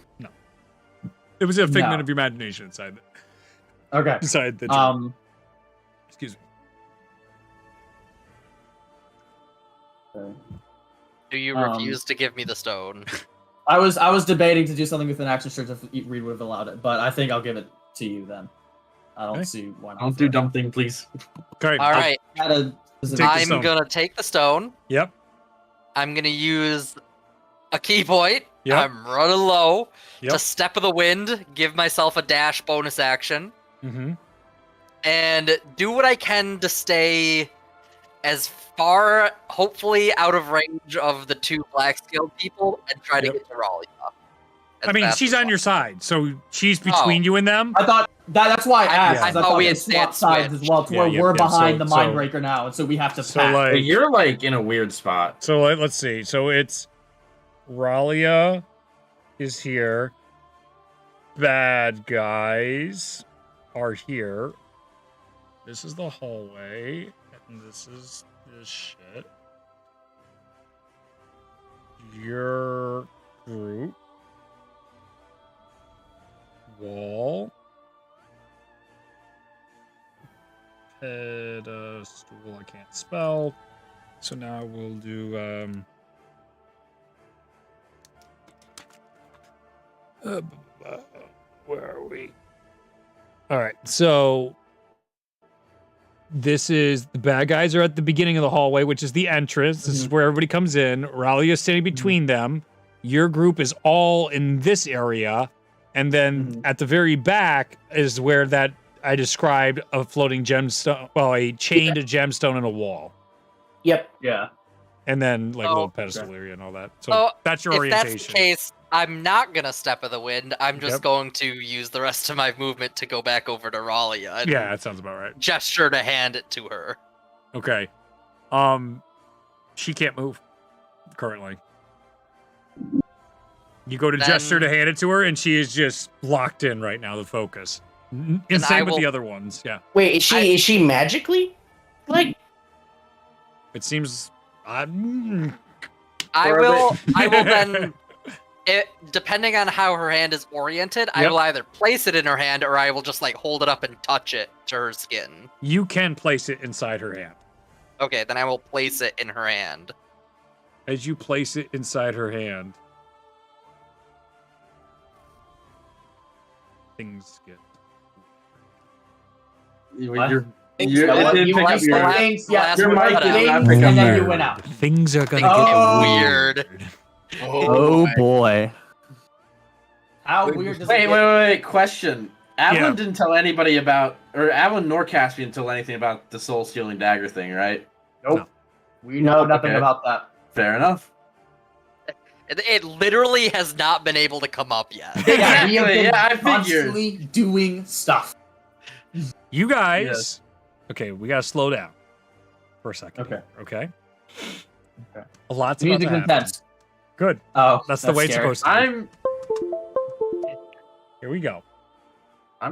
Speaker 2: It was a figment
Speaker 5: No.
Speaker 2: of your imagination inside.
Speaker 5: Okay.
Speaker 2: Inside the. Gem. Excuse me.
Speaker 3: Do you refuse to give me the stone?
Speaker 5: I was debating to do something with an action search if Reed would have allowed it, but I think I'll give it to you then. I don't
Speaker 2: Okay.
Speaker 5: see why not.
Speaker 7: Don't do dumb thing, please.
Speaker 2: Okay.
Speaker 3: All right,
Speaker 2: Take the
Speaker 3: I'm
Speaker 2: stone.
Speaker 3: gonna take the stone.
Speaker 2: Yep.
Speaker 3: I'm gonna use a key point.
Speaker 2: Yep.
Speaker 3: I'm running low.
Speaker 2: Yep.
Speaker 3: To step of the wind, give myself a dash bonus action,
Speaker 2: Mm-hmm.
Speaker 3: and do what I can to stay as far, hopefully, out of range of the two black skilled people, and try to
Speaker 2: Yep.
Speaker 3: get to Ralia.
Speaker 2: I mean, she's on your side, so she's between
Speaker 3: Oh.
Speaker 2: you and them.
Speaker 5: I thought that's why I asked.
Speaker 2: Yeah.
Speaker 5: 'cause I thought
Speaker 3: we
Speaker 5: we
Speaker 3: had
Speaker 5: had swap
Speaker 3: stance
Speaker 5: sides
Speaker 3: switch.
Speaker 5: as well, to
Speaker 2: Yeah,
Speaker 5: where
Speaker 2: yep,
Speaker 5: we're
Speaker 2: yep,
Speaker 5: behind
Speaker 2: so-
Speaker 5: the
Speaker 2: so-
Speaker 5: Mindbreaker now, and so we have to
Speaker 2: So,
Speaker 5: pack.
Speaker 2: like-
Speaker 7: But you're like in a weird spot.
Speaker 2: So let's see. So it's Ralia is here. Bad guys are here. This is the hallway, and this is this shit. Your group. Wall. Pedestal, I can't spell. So now we'll do where are we? All right, so this is the bad guys are at the beginning of the hallway, which is the entrance. This is where everybody comes in. Ralia is standing between them. Your group is all in this area, and then at the very back is where that I described a floating gemstone, well, a chained gemstone in a wall,
Speaker 6: Yep.
Speaker 5: Yeah.
Speaker 2: and then like a
Speaker 3: Oh,
Speaker 2: little pedestal area and all that. So
Speaker 3: Oh,
Speaker 2: that's your
Speaker 3: If
Speaker 2: orientation.
Speaker 3: that's the case, I'm not gonna step of the wind. I'm just
Speaker 2: Yep.
Speaker 3: going to use the rest of my movement to go back over to Ralia. And
Speaker 2: Yeah, that sounds about right.
Speaker 3: gesture to hand it to her.
Speaker 2: Okay. She can't move currently. You go to gesture to
Speaker 3: Then-
Speaker 2: hand it to her, and she is just locked in right now. The focus. And
Speaker 3: I
Speaker 2: same with
Speaker 3: will-
Speaker 2: the other ones. Yeah,
Speaker 6: Wait, is she magically like?
Speaker 2: it seems.
Speaker 3: I
Speaker 5: Or
Speaker 3: will then, depending on how her hand is oriented, I
Speaker 2: Yep.
Speaker 3: will either place it in her hand or I will just like hold it up and touch it to her skin.
Speaker 2: You can place it inside her hand.
Speaker 3: Okay, then I will place it in her hand.
Speaker 2: As you place it inside her hand, things get.
Speaker 5: What?
Speaker 7: You're,
Speaker 5: Things
Speaker 7: you're,
Speaker 5: that
Speaker 7: it
Speaker 5: what?
Speaker 7: didn't
Speaker 5: You
Speaker 7: pick
Speaker 5: like
Speaker 7: up your.
Speaker 5: some things, yeah,
Speaker 3: last
Speaker 7: your
Speaker 3: word
Speaker 7: mic
Speaker 3: cut
Speaker 7: did
Speaker 3: out.
Speaker 7: not
Speaker 5: things,
Speaker 7: pick up
Speaker 5: and then
Speaker 7: your-
Speaker 5: you went out.
Speaker 2: Things are gonna
Speaker 5: Oh.
Speaker 2: get
Speaker 3: Weird.
Speaker 5: Oh boy. How weird does it
Speaker 7: Wait,
Speaker 5: get?
Speaker 7: wait. Question. Avalon
Speaker 2: Yeah.
Speaker 7: didn't tell anybody about, or Avalon nor Caspian told anything about the soul stealing dagger thing, right?
Speaker 5: Nope. We know nothing
Speaker 7: Okay.
Speaker 5: about that.
Speaker 7: Fair enough.
Speaker 3: It literally has not been able to come up yet.
Speaker 5: Yeah, we have
Speaker 7: Exactly,
Speaker 5: been
Speaker 7: yeah, I figured.
Speaker 5: constantly doing stuff.
Speaker 2: You guys.
Speaker 7: Yes.
Speaker 2: Okay, we gotta slow down for a second.
Speaker 5: Okay.
Speaker 2: Okay.
Speaker 5: Okay.
Speaker 2: A lot's about
Speaker 5: Music
Speaker 2: to happen.
Speaker 5: intense.
Speaker 2: Good.
Speaker 5: Oh,
Speaker 2: That's the way it's
Speaker 5: scary.
Speaker 2: supposed to be.
Speaker 7: I'm
Speaker 2: Here we go.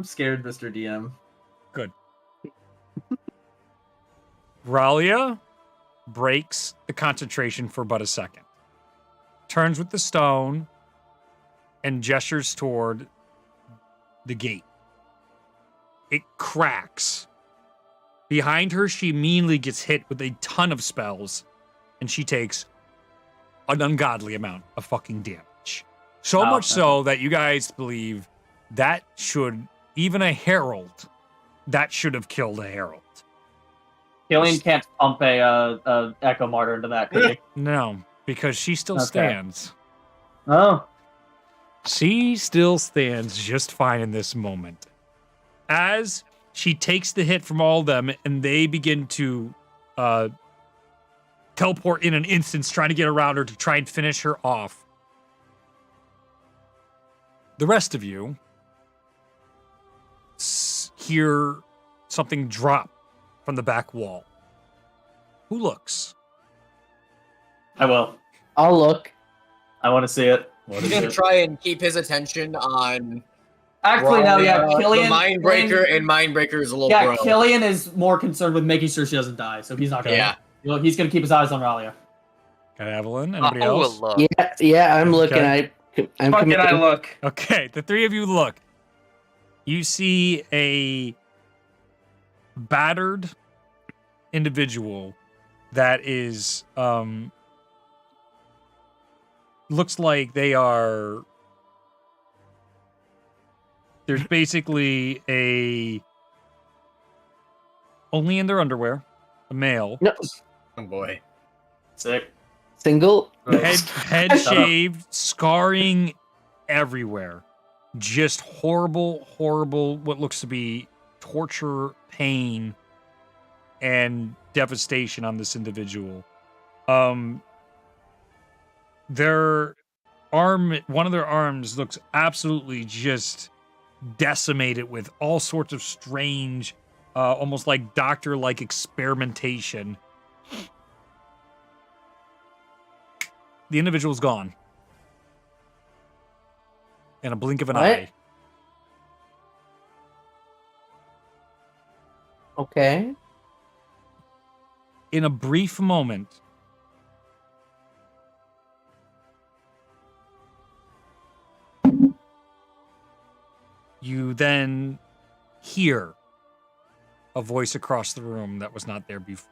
Speaker 7: scared, Mr. DM.
Speaker 2: Ralia breaks the concentration for but a second. turns with the stone and gestures toward the gate. It cracks. Behind her, she immediately gets hit with a ton of spells, and she takes an ungodly amount of fucking damage. So much so that you guys believe that should, even a herald, that should have killed a herald.
Speaker 5: Killian can't pump a Echo Martyr into that, could he?
Speaker 2: No, because she still stands.
Speaker 5: Oh.
Speaker 2: She still stands just fine in this moment. As she takes the hit from all of them and they begin to teleport in an instance, trying to get around her to try and finish her off. The rest of you hear something drop from the back wall. Who looks?
Speaker 5: I will.
Speaker 6: I'll look.
Speaker 5: I want to see it.
Speaker 1: He's gonna try and keep his attention on.
Speaker 5: Actually, no, yeah, Killian.
Speaker 1: The Mindbreaker, and Mindbreaker's a little
Speaker 5: yeah,
Speaker 1: bro.
Speaker 5: Killian is more concerned with making sure she doesn't die, so he's not gonna.
Speaker 1: Yeah.
Speaker 5: He's gonna keep his eyes on Ralia.
Speaker 2: Got Evelyn? Anybody else?
Speaker 3: Look.
Speaker 6: Yeah, I'm looking. I'm
Speaker 7: Fucking I look.
Speaker 2: Okay, the three of you look. You see a battered individual that is looks like they are. There's basically only in their underwear, a male.
Speaker 6: No.
Speaker 1: Oh boy.
Speaker 5: Sick.
Speaker 6: Single.
Speaker 2: Head shaved, scarring everywhere. Just horrible, what looks to be torture, pain, and devastation on this individual. One of their arms looks absolutely just decimated with all sorts of strange, almost like doctor-like experimentation. The individual's gone. In a blink of an eye.
Speaker 6: Okay.
Speaker 2: In a brief moment, you then hear a voice across the room that was not there before.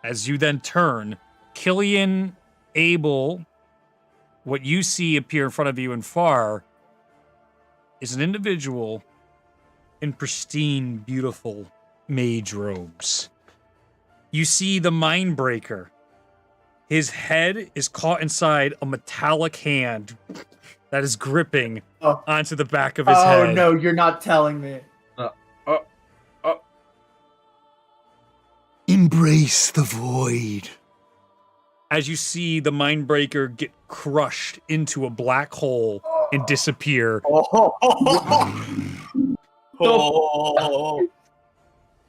Speaker 2: As you then turn, Killian, Abel, what you see appear in front of you and far is an individual in pristine, beautiful mage robes. You see the Mindbreaker. His head is caught inside a metallic hand that is gripping onto the back of his head.
Speaker 5: Oh no, you're not telling me.
Speaker 8: Embrace the void.
Speaker 2: As you see the Mindbreaker get crushed into a black hole and disappear.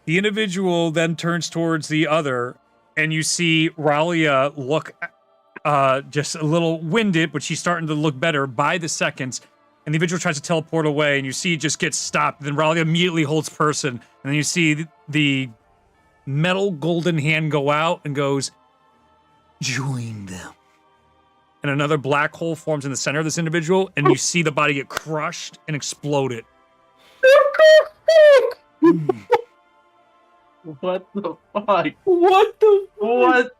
Speaker 2: The individual then turns towards the other, and you see Ralia look just a little winded, but she's starting to look better by the seconds. And the individual tries to teleport away, and you see it just gets stopped. Then Ralia immediately holds person, and then you see the metal golden hand go out and goes, "Join them." And another black hole forms in the center of this individual, and you see the body get crushed and exploded.
Speaker 7: What the fuck? What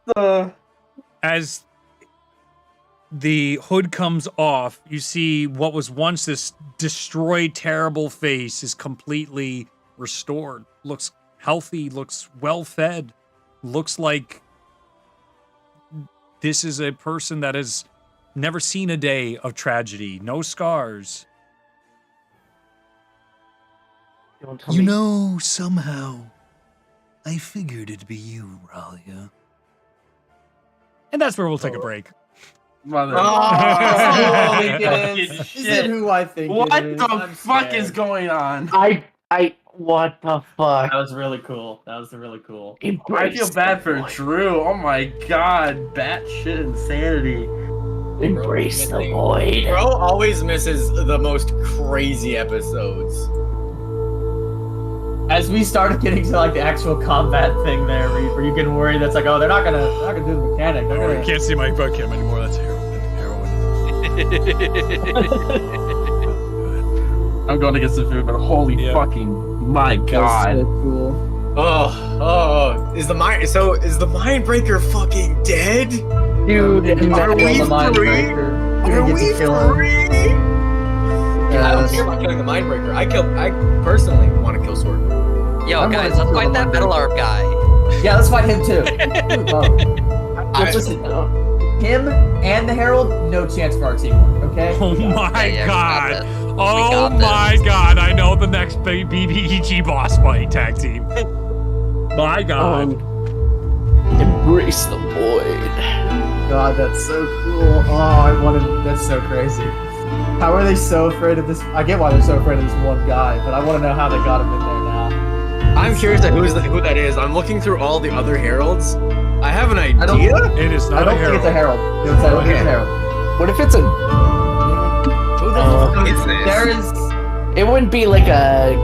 Speaker 7: the? As
Speaker 2: the hood comes off, you see what was once this destroyed, terrible face is completely restored. Looks healthy, looks well-fed, looks like this is a person that has never seen a day of tragedy. No scars.
Speaker 8: You know, somehow, I figured it'd be you, Ralia.
Speaker 2: And that's where we'll take a break.
Speaker 7: Mother.
Speaker 5: Is it who I think
Speaker 7: What
Speaker 5: it is?
Speaker 7: the
Speaker 5: I'm
Speaker 7: fuck
Speaker 5: scared.
Speaker 7: is going on?
Speaker 6: What the fuck?
Speaker 5: That was really cool. I
Speaker 7: feel bad for Drew. Oh my god, batshit insanity.
Speaker 6: Embrace the void.
Speaker 1: Bro always misses the most crazy episodes.
Speaker 5: As we started getting to like the actual combat thing there, were you getting worried? That's like, oh, they're not gonna do the mechanic.
Speaker 2: I can't see my webcam anymore. That's terrible.
Speaker 7: I'm going to get some food, but holy fucking my god!
Speaker 5: So cool.
Speaker 1: Is the mind breaker fucking dead?
Speaker 6: Dude,
Speaker 1: Are we
Speaker 5: the mind
Speaker 1: free?
Speaker 5: breaker.
Speaker 1: Are
Speaker 5: Gonna get
Speaker 1: we
Speaker 5: to kill him.
Speaker 1: free? I don't care about killing the mind breaker. I personally want to kill Sword.
Speaker 3: Yo,
Speaker 5: I'm
Speaker 3: guys,
Speaker 5: gonna
Speaker 3: let's
Speaker 5: kill
Speaker 3: fight
Speaker 5: the
Speaker 3: that
Speaker 5: Mind
Speaker 3: metal
Speaker 5: Breaker.
Speaker 3: arm guy.
Speaker 5: Yeah, let's fight him too. Listen, him and the Herald, no chance for our teamwork. Okay.
Speaker 2: Oh my
Speaker 3: Yeah, we got
Speaker 2: god.
Speaker 3: this.
Speaker 2: Oh
Speaker 3: got
Speaker 2: my
Speaker 3: this.
Speaker 2: god. I know the next BBEG boss fight tag team. My god.
Speaker 6: embrace the void.
Speaker 5: God, that's so cool. Oh, I wanted. That's so crazy. How are they so afraid of this? I get why they're so afraid of this one guy, but I want to know how they got him in there now.
Speaker 1: I'm curious to who that is. I'm looking through all the other heralds. I have an
Speaker 5: I don't-
Speaker 1: idea.
Speaker 2: It is
Speaker 5: I
Speaker 2: not a
Speaker 5: don't think it's a
Speaker 2: herald.
Speaker 5: Herald. I don't think it's a Herald.
Speaker 6: What if it's a?
Speaker 1: Who the fuck is this?
Speaker 5: There is.
Speaker 6: It wouldn't be like a.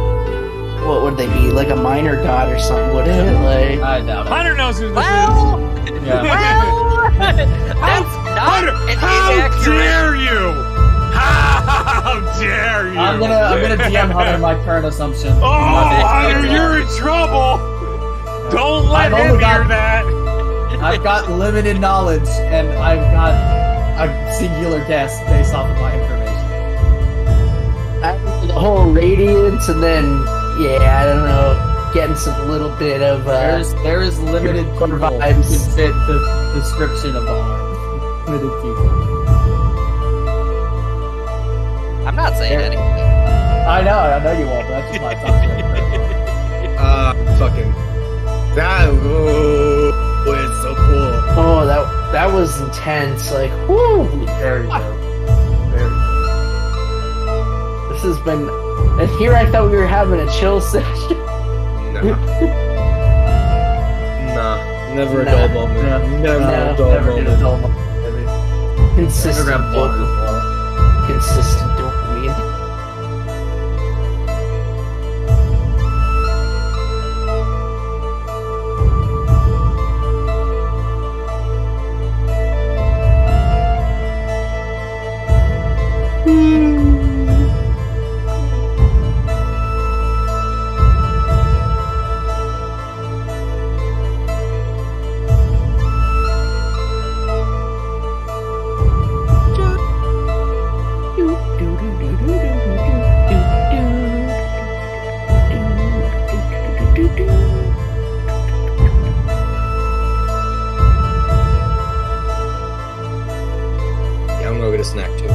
Speaker 6: What would they be? Like a minor god or something? Would it? Like.
Speaker 5: I doubt it.
Speaker 2: Hunter knows who this
Speaker 3: Well,
Speaker 5: Yeah.
Speaker 3: that's not
Speaker 2: Hunter,
Speaker 3: an
Speaker 2: how
Speaker 3: inaccurate.
Speaker 2: dare you? How dare you?
Speaker 5: I'm gonna DM Hunter my current assumption.
Speaker 2: Oh, Hunter, you're in trouble. Don't let
Speaker 5: I've
Speaker 2: him
Speaker 5: only
Speaker 2: hear
Speaker 5: got-
Speaker 2: that.
Speaker 5: I've got limited knowledge, and I've got a singular guess based off of my information.
Speaker 6: The whole radiance, and then I don't know, getting some little bit of
Speaker 5: There is limited people who can
Speaker 6: vibes.
Speaker 5: fit the description of the arm. Limited people.
Speaker 3: I'm not saying anything.
Speaker 5: I know you won't, but that's just my assumption.
Speaker 1: Fucking. That. Oh, it's so cool.
Speaker 6: Oh, that was intense. Like, whoo!
Speaker 5: Very dope. Very dope.
Speaker 6: This has been. And here I thought we were having a chill session.
Speaker 1: Nah. Nah. Never a
Speaker 6: Nah.
Speaker 1: dull moment.
Speaker 5: Yeah.
Speaker 1: Never
Speaker 6: No,
Speaker 1: a dull
Speaker 5: Never get a
Speaker 1: moment.
Speaker 5: dull moment, baby.
Speaker 6: Consistent
Speaker 5: Never grab water as
Speaker 6: dopamine.
Speaker 5: well.
Speaker 6: Consistent dopamine.
Speaker 1: Yeah, I'm gonna go get a snack too.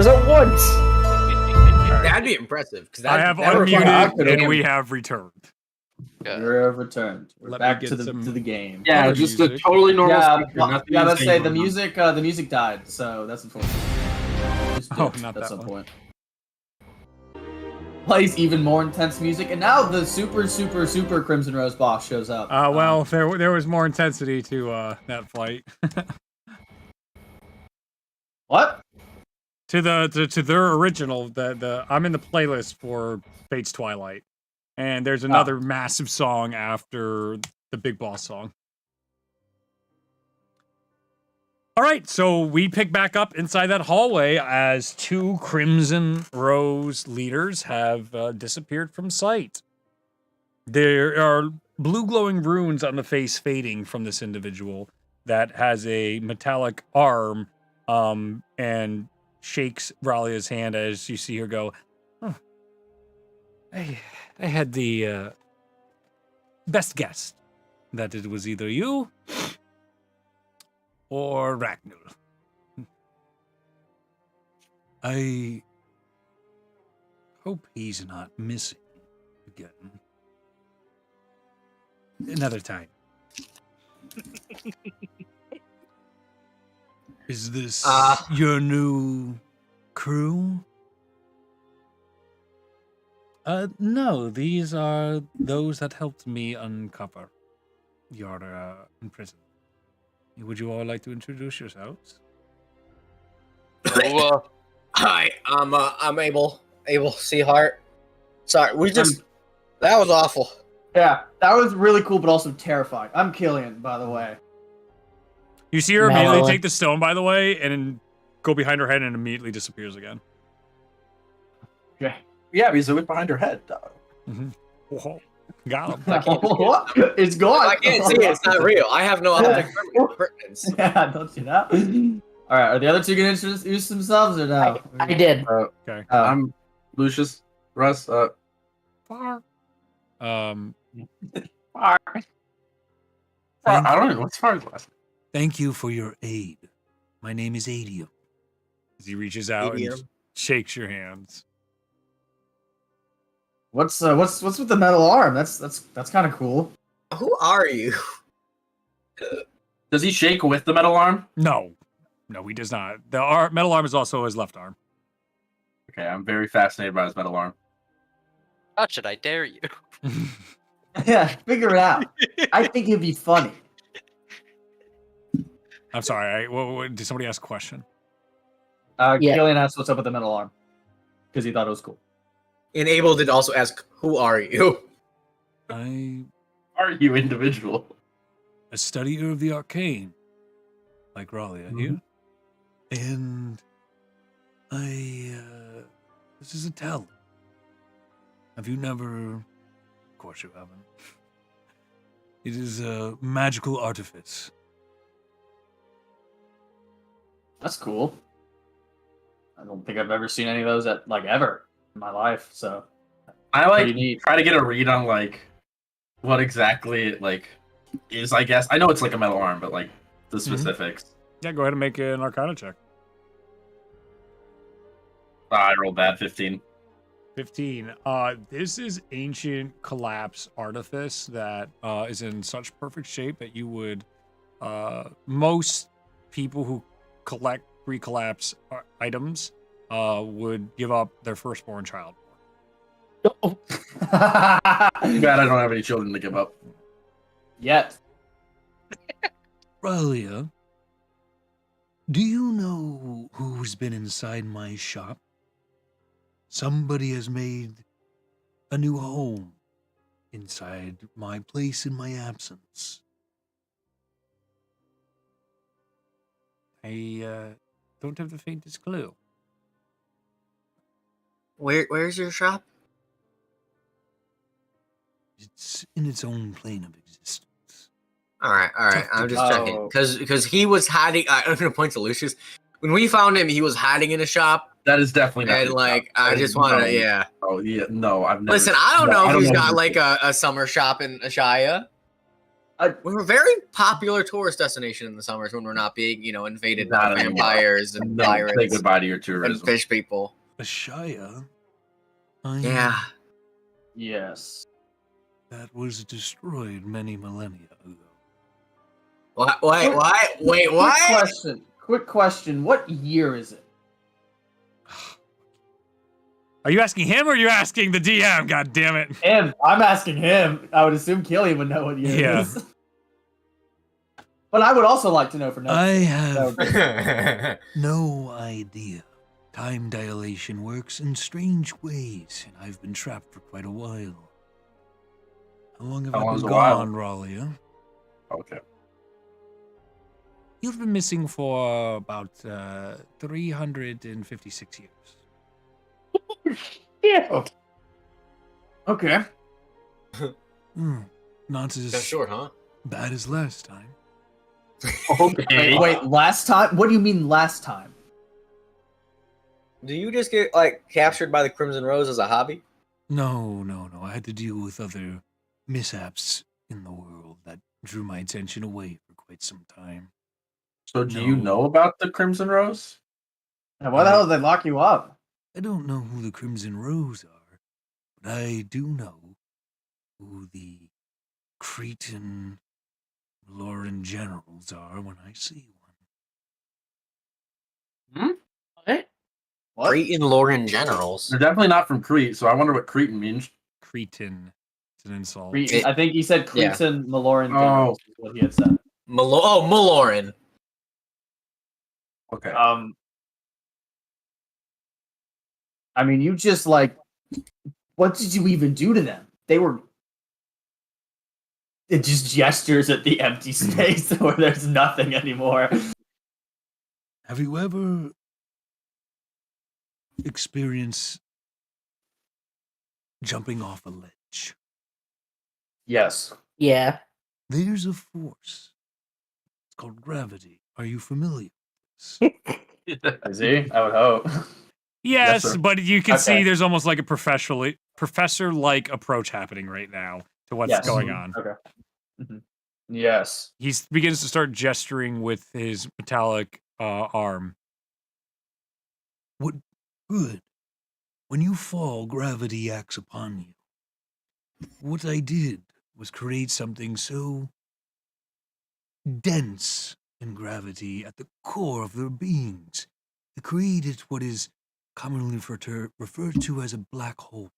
Speaker 6: stars at once.
Speaker 1: That'd be impressive. Because
Speaker 2: I have
Speaker 1: that
Speaker 2: unmuted and we have returned.
Speaker 5: We're returned. We're
Speaker 2: Let me
Speaker 5: back
Speaker 2: get
Speaker 5: to
Speaker 2: some
Speaker 5: the game.
Speaker 7: Yeah,
Speaker 2: Other
Speaker 7: just
Speaker 2: music.
Speaker 7: a totally normal
Speaker 5: Yeah,
Speaker 7: speaker.
Speaker 5: well,
Speaker 7: Nothing
Speaker 5: yeah. Let's say
Speaker 7: insane
Speaker 5: the music died, so that's unfortunate.
Speaker 2: Oh, not that
Speaker 5: at some
Speaker 2: one.
Speaker 5: point. Plays even more intense music, and now the super Crimson Rose boss shows up.
Speaker 2: Well, there was more intensity to that fight.
Speaker 5: What?
Speaker 2: to their original. I'm in the playlist for Fate's Twilight, and there's another massive song after the big boss song. All right, so we pick back up inside that hallway as 2 Crimson Rose leaders have disappeared from sight. There are blue glowing runes on the face fading from this individual that has a metallic arm and shakes Ralia's hand as you see her go, oh, I had the best guess that it was either you or Ragnar. I hope he's not missing again. Another time. Is this your new crew? No, these are those that helped me uncover your prison. Would you all like to introduce yourselves?
Speaker 1: Hi, I'm Abel Seahart. Sorry, that was awful.
Speaker 5: Yeah, that was really cool, but also terrifying. I'm Killian, by the way.
Speaker 2: You see her immediately take the stone, by the way, and then go behind her head and immediately disappears again.
Speaker 5: Okay.
Speaker 7: Yeah, because it went behind her head.
Speaker 2: Mm-hmm. Whoa. Got him.
Speaker 5: It's gone.
Speaker 1: I can't see it. It's not real. I have no object pertinence.
Speaker 5: Yeah, don't see that. All right, are the other two going to introduce themselves or no?
Speaker 6: I did.
Speaker 2: Okay.
Speaker 7: I'm Lucius Russ.
Speaker 2: Far.
Speaker 7: I don't know what's Far's last name.
Speaker 2: Thank you for your aid. My name is Adium. As he reaches out and shakes your hands.
Speaker 5: What's with the metal arm? That's kind of cool.
Speaker 1: Who are you?
Speaker 7: Does he shake with the metal arm?
Speaker 2: No, he does not. The metal arm is also his left arm.
Speaker 7: Okay, I'm very fascinated by his metal arm.
Speaker 3: Touch it, I dare you.
Speaker 5: Yeah, figure it out. I think it'd be funny.
Speaker 2: I'm sorry. Did somebody ask a question?
Speaker 6: Yeah.
Speaker 5: Killian asked what's up with the metal arm because he thought it was cool.
Speaker 1: And Abel did also ask, who are you?
Speaker 7: Are you individual?
Speaker 2: A studier of the arcane, like Ralia here. And this is a talent. Have you never... Of course you haven't. It is a magical artifice.
Speaker 5: That's cool. I don't think I've ever seen any of those ever in my life. So
Speaker 7: I try to get a read on what exactly it is. I guess I know it's like a metal arm, but the specifics.
Speaker 2: Yeah, go ahead and make an Arcana check.
Speaker 7: I rolled bad. 15.
Speaker 2: 15. This is ancient collapse artifice that is in such perfect shape that you would most people who collect pre-collapse items would give up their firstborn child.
Speaker 7: Too bad I don't have any children to give up.
Speaker 5: Yet.
Speaker 2: Ralia, do you know who's been inside my shop? Somebody has made a new home inside my place in my absence. I don't have the faintest clue.
Speaker 1: Where's your shop?
Speaker 2: It's in its own plane of existence.
Speaker 1: All right. I'm just checking because he was hiding. I'm gonna point to Lucius. When we found him, he was hiding in a shop.
Speaker 7: That is definitely not.
Speaker 1: And I just want to, yeah.
Speaker 7: Oh yeah, no, I've never.
Speaker 1: Listen, I don't know if he's got a summer shop in Ashaya. We're a very popular tourist destination in the summers when we're not being, invaded by
Speaker 7: Not anymore.
Speaker 1: vampires and
Speaker 7: No, say
Speaker 1: pirates
Speaker 7: goodbye to your
Speaker 1: and
Speaker 7: tourism.
Speaker 1: fish people.
Speaker 8: Ashaya?
Speaker 1: Yeah.
Speaker 5: Yes.
Speaker 8: That was destroyed many millennia ago.
Speaker 1: Wait, what?
Speaker 5: Quick question. What year is it?
Speaker 2: Are you asking him or are you asking the DM? God damn it.
Speaker 5: Him. I'm asking him. I would assume Killian would know what year
Speaker 2: Yeah.
Speaker 5: it is. But I would also like to know for next.
Speaker 8: I
Speaker 5: That would
Speaker 8: have
Speaker 5: be-
Speaker 8: no idea. Time dilation works in strange ways, and I've been trapped for quite a while. How long have
Speaker 7: How
Speaker 8: I
Speaker 7: long's
Speaker 8: been
Speaker 7: a while?
Speaker 8: gone, Ralia?
Speaker 7: Okay.
Speaker 2: You've been missing for about 356 years.
Speaker 6: Yeah.
Speaker 5: Okay.
Speaker 8: Not as
Speaker 1: That's short, huh?
Speaker 8: bad as last time.
Speaker 7: Okay.
Speaker 5: Wait, last time? What do you mean last time?
Speaker 1: Do you just get captured by the Crimson Rose as a hobby?
Speaker 8: No. I had to deal with other mishaps in the world that drew my attention away for quite some time.
Speaker 7: So do you
Speaker 8: No.
Speaker 7: know about the Crimson Rose?
Speaker 5: And why the hell did they lock you up?
Speaker 8: I don't know who the Crimson Rose are, but I do know who the Cretan Lauren generals are when I see one.
Speaker 6: What?
Speaker 5: What?
Speaker 1: Cretan Lauren generals.
Speaker 7: They're definitely not from Crete, so I wonder what Cretan means.
Speaker 2: Cretan. It's an insult.
Speaker 5: I think he said
Speaker 1: Yeah.
Speaker 5: Cretan Maloran.
Speaker 7: Oh.
Speaker 5: Is what he had said.
Speaker 1: Maloran.
Speaker 7: Okay.
Speaker 5: I mean, you just what did you even do to them? They were. It just gestures at the empty space where there's nothing anymore.
Speaker 8: Have you ever experienced jumping off a ledge?
Speaker 5: Yes.
Speaker 6: Yeah.
Speaker 8: There's a force. It's called gravity. Are you familiar with this?
Speaker 5: Is he? I would hope.
Speaker 2: Yes,
Speaker 7: sir.
Speaker 2: but you can see
Speaker 5: Okay.
Speaker 2: there's almost like a professor-like approach happening right now to what's
Speaker 5: Yes.
Speaker 2: going on.
Speaker 5: Okay. Mhm. Yes.
Speaker 2: He begins to start gesturing with his metallic arm.
Speaker 8: What good? When you fall, gravity acts upon you. What I did was create something so dense in gravity at the core of their beings. I created what is commonly referred to as a black hole.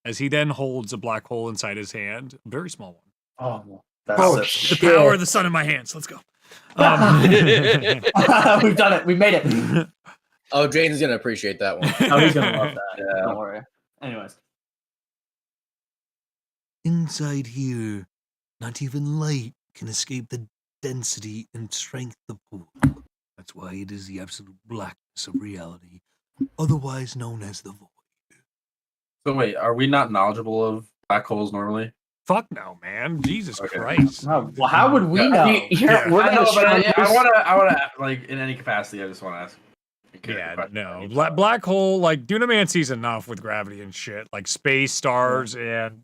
Speaker 2: As he then holds a black hole inside his hand, a very small one.
Speaker 5: Oh, that's
Speaker 6: Oh,
Speaker 5: so-
Speaker 2: The
Speaker 6: shit.
Speaker 2: power of the sun in my hands. Let's go.
Speaker 5: We've done it. We made it.
Speaker 1: Oh, Jane's gonna appreciate that one.
Speaker 5: Oh, he's gonna love that.
Speaker 7: Yeah.
Speaker 5: Don't worry. Anyways.
Speaker 8: Inside here, not even light can escape the density and strength of the pull. That's why it is the absolute blackness of reality, otherwise known as the void.
Speaker 7: So wait, are we not knowledgeable of black holes normally?
Speaker 2: Fuck no, man. Jesus
Speaker 7: Okay.
Speaker 2: Christ.
Speaker 5: Oh, well, how would we
Speaker 7: Yeah,
Speaker 5: know?
Speaker 6: We're
Speaker 7: I know,
Speaker 6: gonna
Speaker 7: but I
Speaker 6: show
Speaker 7: want to, like, in any capacity, I just want to ask.
Speaker 2: Yeah, no. Black hole, like, Dunamancy's enough with gravity and shit. Like, space, stars, and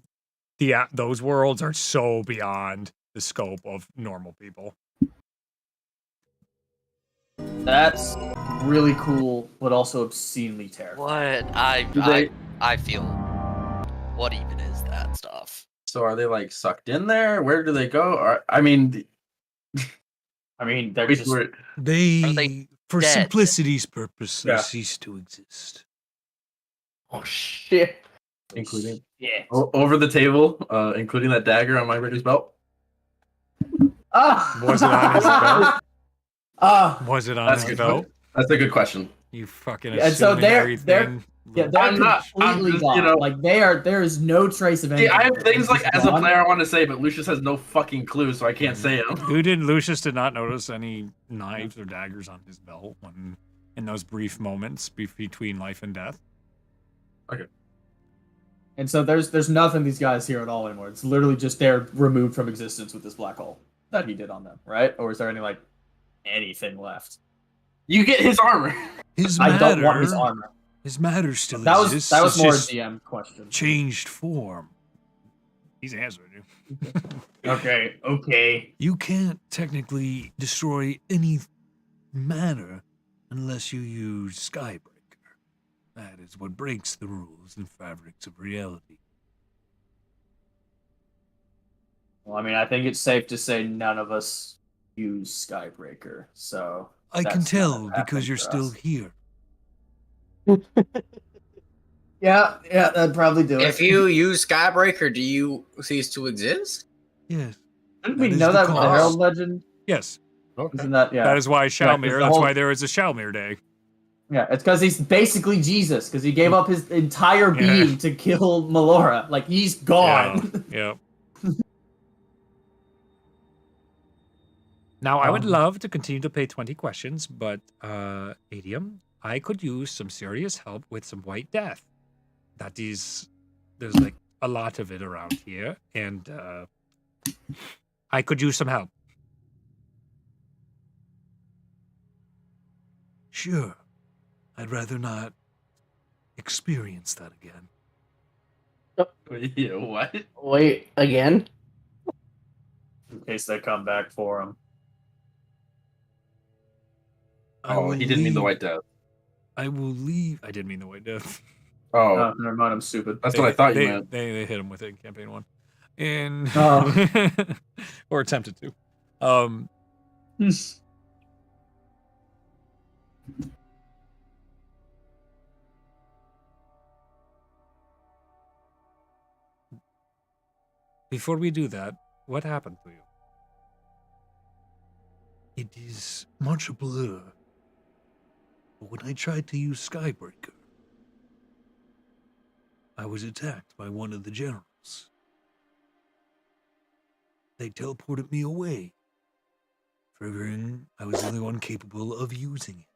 Speaker 2: those worlds are so beyond the scope of normal people.
Speaker 5: That's really cool, but also obscenely terrifying.
Speaker 3: What? I feel. What even is that stuff?
Speaker 7: So are they like sucked in there? Where do they go? Or, I mean,
Speaker 5: They're
Speaker 7: we
Speaker 5: just.
Speaker 7: were-
Speaker 8: They, for
Speaker 3: dead?
Speaker 8: simplicity's purpose, they
Speaker 7: Yeah.
Speaker 8: cease to exist.
Speaker 6: Oh shit.
Speaker 7: including
Speaker 5: Yeah.
Speaker 7: over the table, including that dagger on my British belt.
Speaker 5: Ah!
Speaker 2: Was it on his belt?
Speaker 5: Ah!
Speaker 2: Was it on
Speaker 7: That's
Speaker 2: his
Speaker 7: good.
Speaker 2: belt?
Speaker 7: That's a good question.
Speaker 2: You fucking
Speaker 5: And so
Speaker 2: assuming
Speaker 5: they're-
Speaker 2: everything.
Speaker 5: Yeah, they're
Speaker 7: I'm not- I'm
Speaker 5: completely
Speaker 7: just,
Speaker 5: gone.
Speaker 7: you know-
Speaker 5: Like there is no trace of
Speaker 7: See,
Speaker 5: anything.
Speaker 7: I have things
Speaker 5: It's
Speaker 7: like
Speaker 5: just
Speaker 7: as a
Speaker 5: gone.
Speaker 7: player I want to say, but Lucius has no fucking clue, so I can't say them.
Speaker 2: Who did Lucius did not notice any knives or daggers on his belt when in those brief moments between life and death?
Speaker 5: And so there's nothing these guys here at all anymore. It's literally just they're removed from existence with this black hole that he did on them, right? Or is there anything left?
Speaker 7: You get his armor.
Speaker 8: His
Speaker 5: I
Speaker 8: matter,
Speaker 5: don't want his armor.
Speaker 8: His matter still
Speaker 5: That
Speaker 8: exists.
Speaker 5: was
Speaker 8: it's
Speaker 5: more a
Speaker 8: just
Speaker 5: DM question.
Speaker 8: changed form.
Speaker 2: He's answering you.
Speaker 5: Okay.
Speaker 8: You can't technically destroy any matter unless you use Skybreaker. That is what breaks the rules and fabrics of reality.
Speaker 5: Well, I mean, I think it's safe to say none of us use Skybreaker, so
Speaker 8: I can
Speaker 5: that's
Speaker 8: tell
Speaker 5: not happening
Speaker 8: because you're
Speaker 5: for
Speaker 8: still
Speaker 5: us.
Speaker 8: here.
Speaker 5: Yeah, that'd probably do it.
Speaker 1: If you use Skybreaker, do you cease to exist?
Speaker 8: Yes.
Speaker 5: Didn't
Speaker 8: that
Speaker 5: we
Speaker 8: is
Speaker 5: know
Speaker 8: the
Speaker 5: that with the
Speaker 8: cause.
Speaker 5: Herald legend?
Speaker 8: Yes.
Speaker 5: Isn't that
Speaker 2: That is why Shalmir.
Speaker 5: the
Speaker 2: That's
Speaker 5: whole-
Speaker 2: why there is a Shalmir Day.
Speaker 5: Yeah, it's because he's basically Jesus, because he gave up his entire being to kill Melora. Like, he's gone.
Speaker 2: Yeah. Now, I would love to continue to play 20 questions, but, Adium, I could use some serious help with some White Death. That is, there's like a lot of it around here, and, I could use some help.
Speaker 8: Sure. I'd rather not experience that again.
Speaker 7: Yeah, what?
Speaker 6: Wait, again?
Speaker 5: In case they come back for him.
Speaker 7: Oh, he didn't mean the White Death.
Speaker 8: I will leave.
Speaker 2: I did mean the White Death.
Speaker 7: Oh,
Speaker 5: Never mind, I'm stupid.
Speaker 7: that's what I thought you meant.
Speaker 2: They hit him with it in campaign 1. And
Speaker 5: Oh.
Speaker 2: or attempted to. Before we do that, what happened to you?
Speaker 8: It is much a blur. But when I tried to use Skybreaker, I was attacked by one of the generals. They teleported me away, figuring I was the only one capable of using it.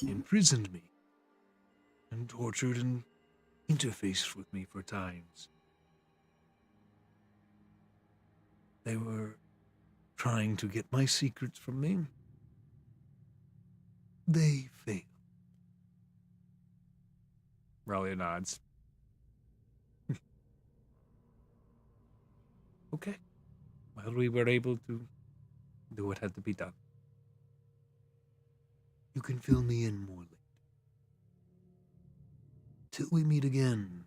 Speaker 8: Imprisoned me, and tortured and interfaced with me for times. They were trying to get my secrets from me. They failed.
Speaker 2: Relia nods. Okay. Well, we were able to do what had to be done.
Speaker 8: You can fill me in more later. Till we meet again.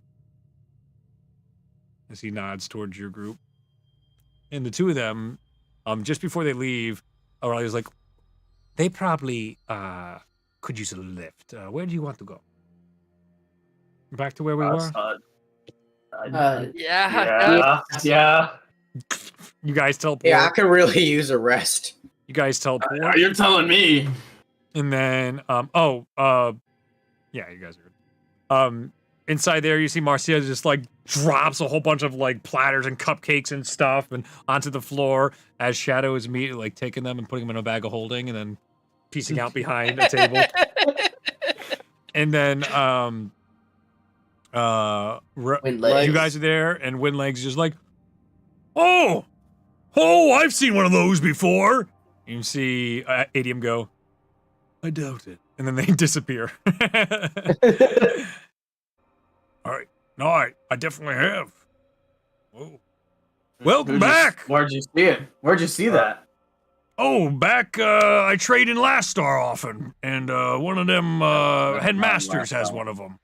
Speaker 2: As he nods towards your group. And the two of them, just before they leave, Aurelia's like, they probably could use a lift. Where do you want to go? Back to where we were?
Speaker 5: Yeah.
Speaker 2: You guys teleport.
Speaker 1: Yeah, I could really use a rest.
Speaker 2: You guys teleport.
Speaker 5: You're telling me.
Speaker 2: And then, yeah, you guys are good. Inside there, you see Marcia just like drops a whole bunch of like platters and cupcakes and stuff and onto the floor as Shadow is immediately like taking them and putting them in a bag of holding and then piecing out behind a table. And then, you guys are there, and Windleg's just like, oh, I've seen one of those before. You see Adium go,
Speaker 8: I doubt it.
Speaker 2: and then they disappear. All right. No, I definitely have. Whoa. Welcome back.
Speaker 5: Where'd you see it? Where'd you see that?
Speaker 2: Oh, back, I trade in Last Star often, and one of them headmasters has one of them.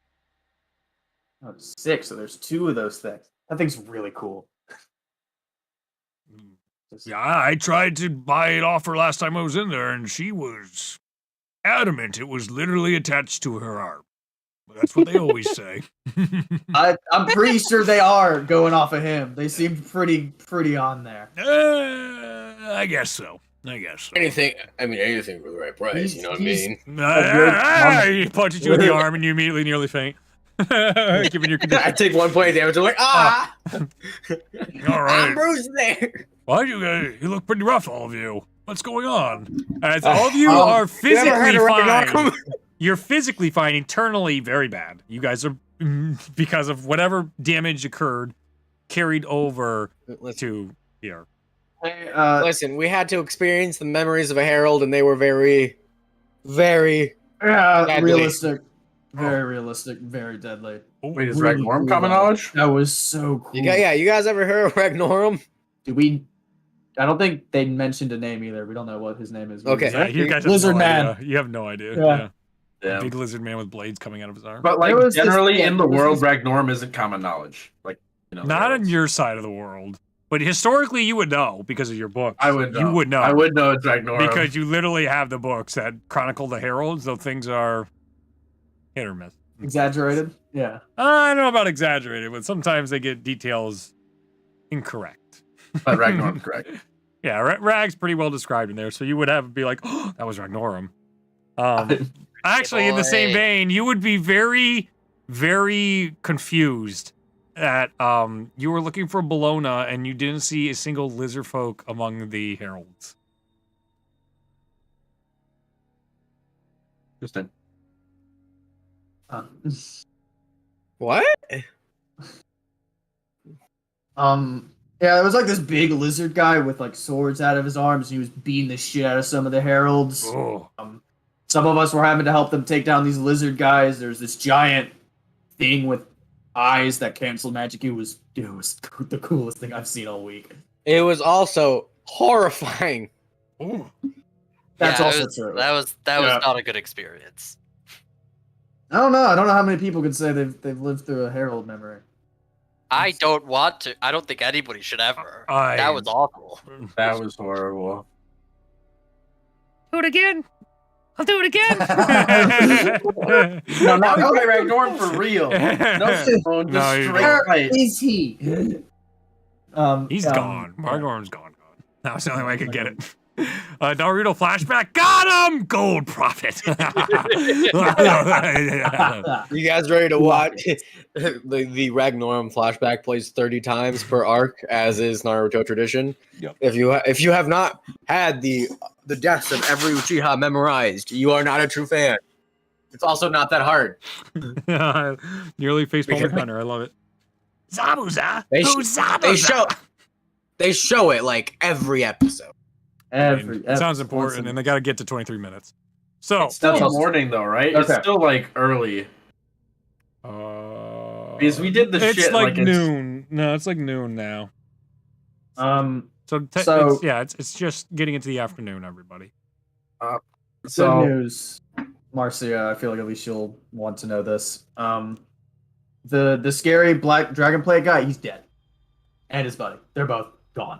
Speaker 5: Oh, 6, so there's 2 of those things. That thing's really cool.
Speaker 2: Yeah, I tried to buy it off her last time I was in there, and she was adamant it was literally attached to her arm. But that's what they always say.
Speaker 5: I'm pretty sure they are going off of him. They seem pretty on there.
Speaker 2: I guess so.
Speaker 1: Anything for the right price, you know what I mean?
Speaker 2: He punches you in the arm and you immediately nearly faint. Given your condition.
Speaker 1: I take 1 point of damage, I'm like, ah!
Speaker 2: All right.
Speaker 1: I'm bruised there!
Speaker 2: Well, you look pretty rough, all of you. What's going on? As all of you are physically fine. You're physically fine, internally very bad. You guys are, because of whatever damage occurred, carried over to here.
Speaker 5: Hey,
Speaker 1: Listen, we had to experience the memories of a herald, and they were very, very deadly.
Speaker 5: realistic. Very realistic, very deadly.
Speaker 7: Wait, is
Speaker 4: really
Speaker 7: Ragnorm
Speaker 4: cool,
Speaker 7: common
Speaker 4: though.
Speaker 7: knowledge?
Speaker 4: That was so cool.
Speaker 1: You guys ever heard of Ragnorum?
Speaker 4: Did we? I don't think they mentioned a name either. We don't know what his name is.
Speaker 1: Okay.
Speaker 2: Yeah, you guys
Speaker 4: Lizard
Speaker 2: have no
Speaker 4: Man.
Speaker 2: idea. You have no idea.
Speaker 4: Yeah.
Speaker 2: Yeah. Big lizard man with blades coming out of his arm.
Speaker 7: But like
Speaker 4: There was this-
Speaker 7: generally
Speaker 4: yeah,
Speaker 7: in the
Speaker 4: there was
Speaker 7: world,
Speaker 4: this-
Speaker 7: Ragnorm isn't common knowledge. Like
Speaker 2: Not on your side of the world. But historically, you would know because of your books.
Speaker 7: I would know.
Speaker 2: You would know.
Speaker 7: I would know it's Ragnorm.
Speaker 2: Because you literally have the books that chronicle the heralds, though things are hit or miss.
Speaker 4: Exaggerated. Yeah.
Speaker 2: I don't know about exaggerated, but sometimes they get details incorrect.
Speaker 7: But Ragnorm's correct.
Speaker 2: Yeah, Rag's pretty well described in there, so you would be like, oh, that was Ragnorum. Actually, in the same vein, you would be very, very confused that you were looking for Bologna and you didn't see a single lizard folk among the heralds.
Speaker 7: Interesting.
Speaker 1: What?
Speaker 4: Yeah, it was like this big lizard guy with like swords out of his arms. And he was beating the shit out of some of the heralds.
Speaker 2: Oh.
Speaker 4: Some of us were having to help them take down these lizard guys. There's this giant thing with eyes that cancel magic. It was the coolest thing I've seen all week.
Speaker 1: It was also horrifying.
Speaker 2: Ooh.
Speaker 4: That's
Speaker 3: Yeah,
Speaker 4: also
Speaker 3: it was,
Speaker 4: true.
Speaker 3: That was not a good experience.
Speaker 4: I don't know. I don't know how many people could say they've lived through a herald memory.
Speaker 3: I don't want to. I don't think anybody should ever. That was awful.
Speaker 7: That was horrible.
Speaker 2: Do it again. I'll do it again.
Speaker 7: No, now we play Ragnorm for real. No, phone, just
Speaker 2: No,
Speaker 7: straight
Speaker 4: Where
Speaker 7: fight.
Speaker 4: is he?
Speaker 2: He's gone. Ragnorm's gone. That was the only way I could get it. Naruto flashback. Got him! Gold profit.
Speaker 1: You guys ready to watch? The Ragnorum flashback plays 30 times per arc, as is Naruto tradition.
Speaker 7: Yep.
Speaker 1: If you have not had the deaths of every Uchiha memorized, you are not a true fan. It's also not that hard.
Speaker 2: Nearly facepalm with Hunter. I love it. Zabuza.
Speaker 1: They show it like every episode.
Speaker 2: It sounds important, and they got to get to 23 minutes. So
Speaker 7: It's still morning though, right?
Speaker 4: Okay.
Speaker 7: It's still like early. Because we did the
Speaker 2: it's
Speaker 7: shit
Speaker 2: like noon. No, it's like noon now. So it's just getting into the afternoon, everybody.
Speaker 7: So
Speaker 4: Good news, Marcia. I feel like at least you'll want to know this. The scary black dragon plate guy, he's dead, and his buddy. They're both gone.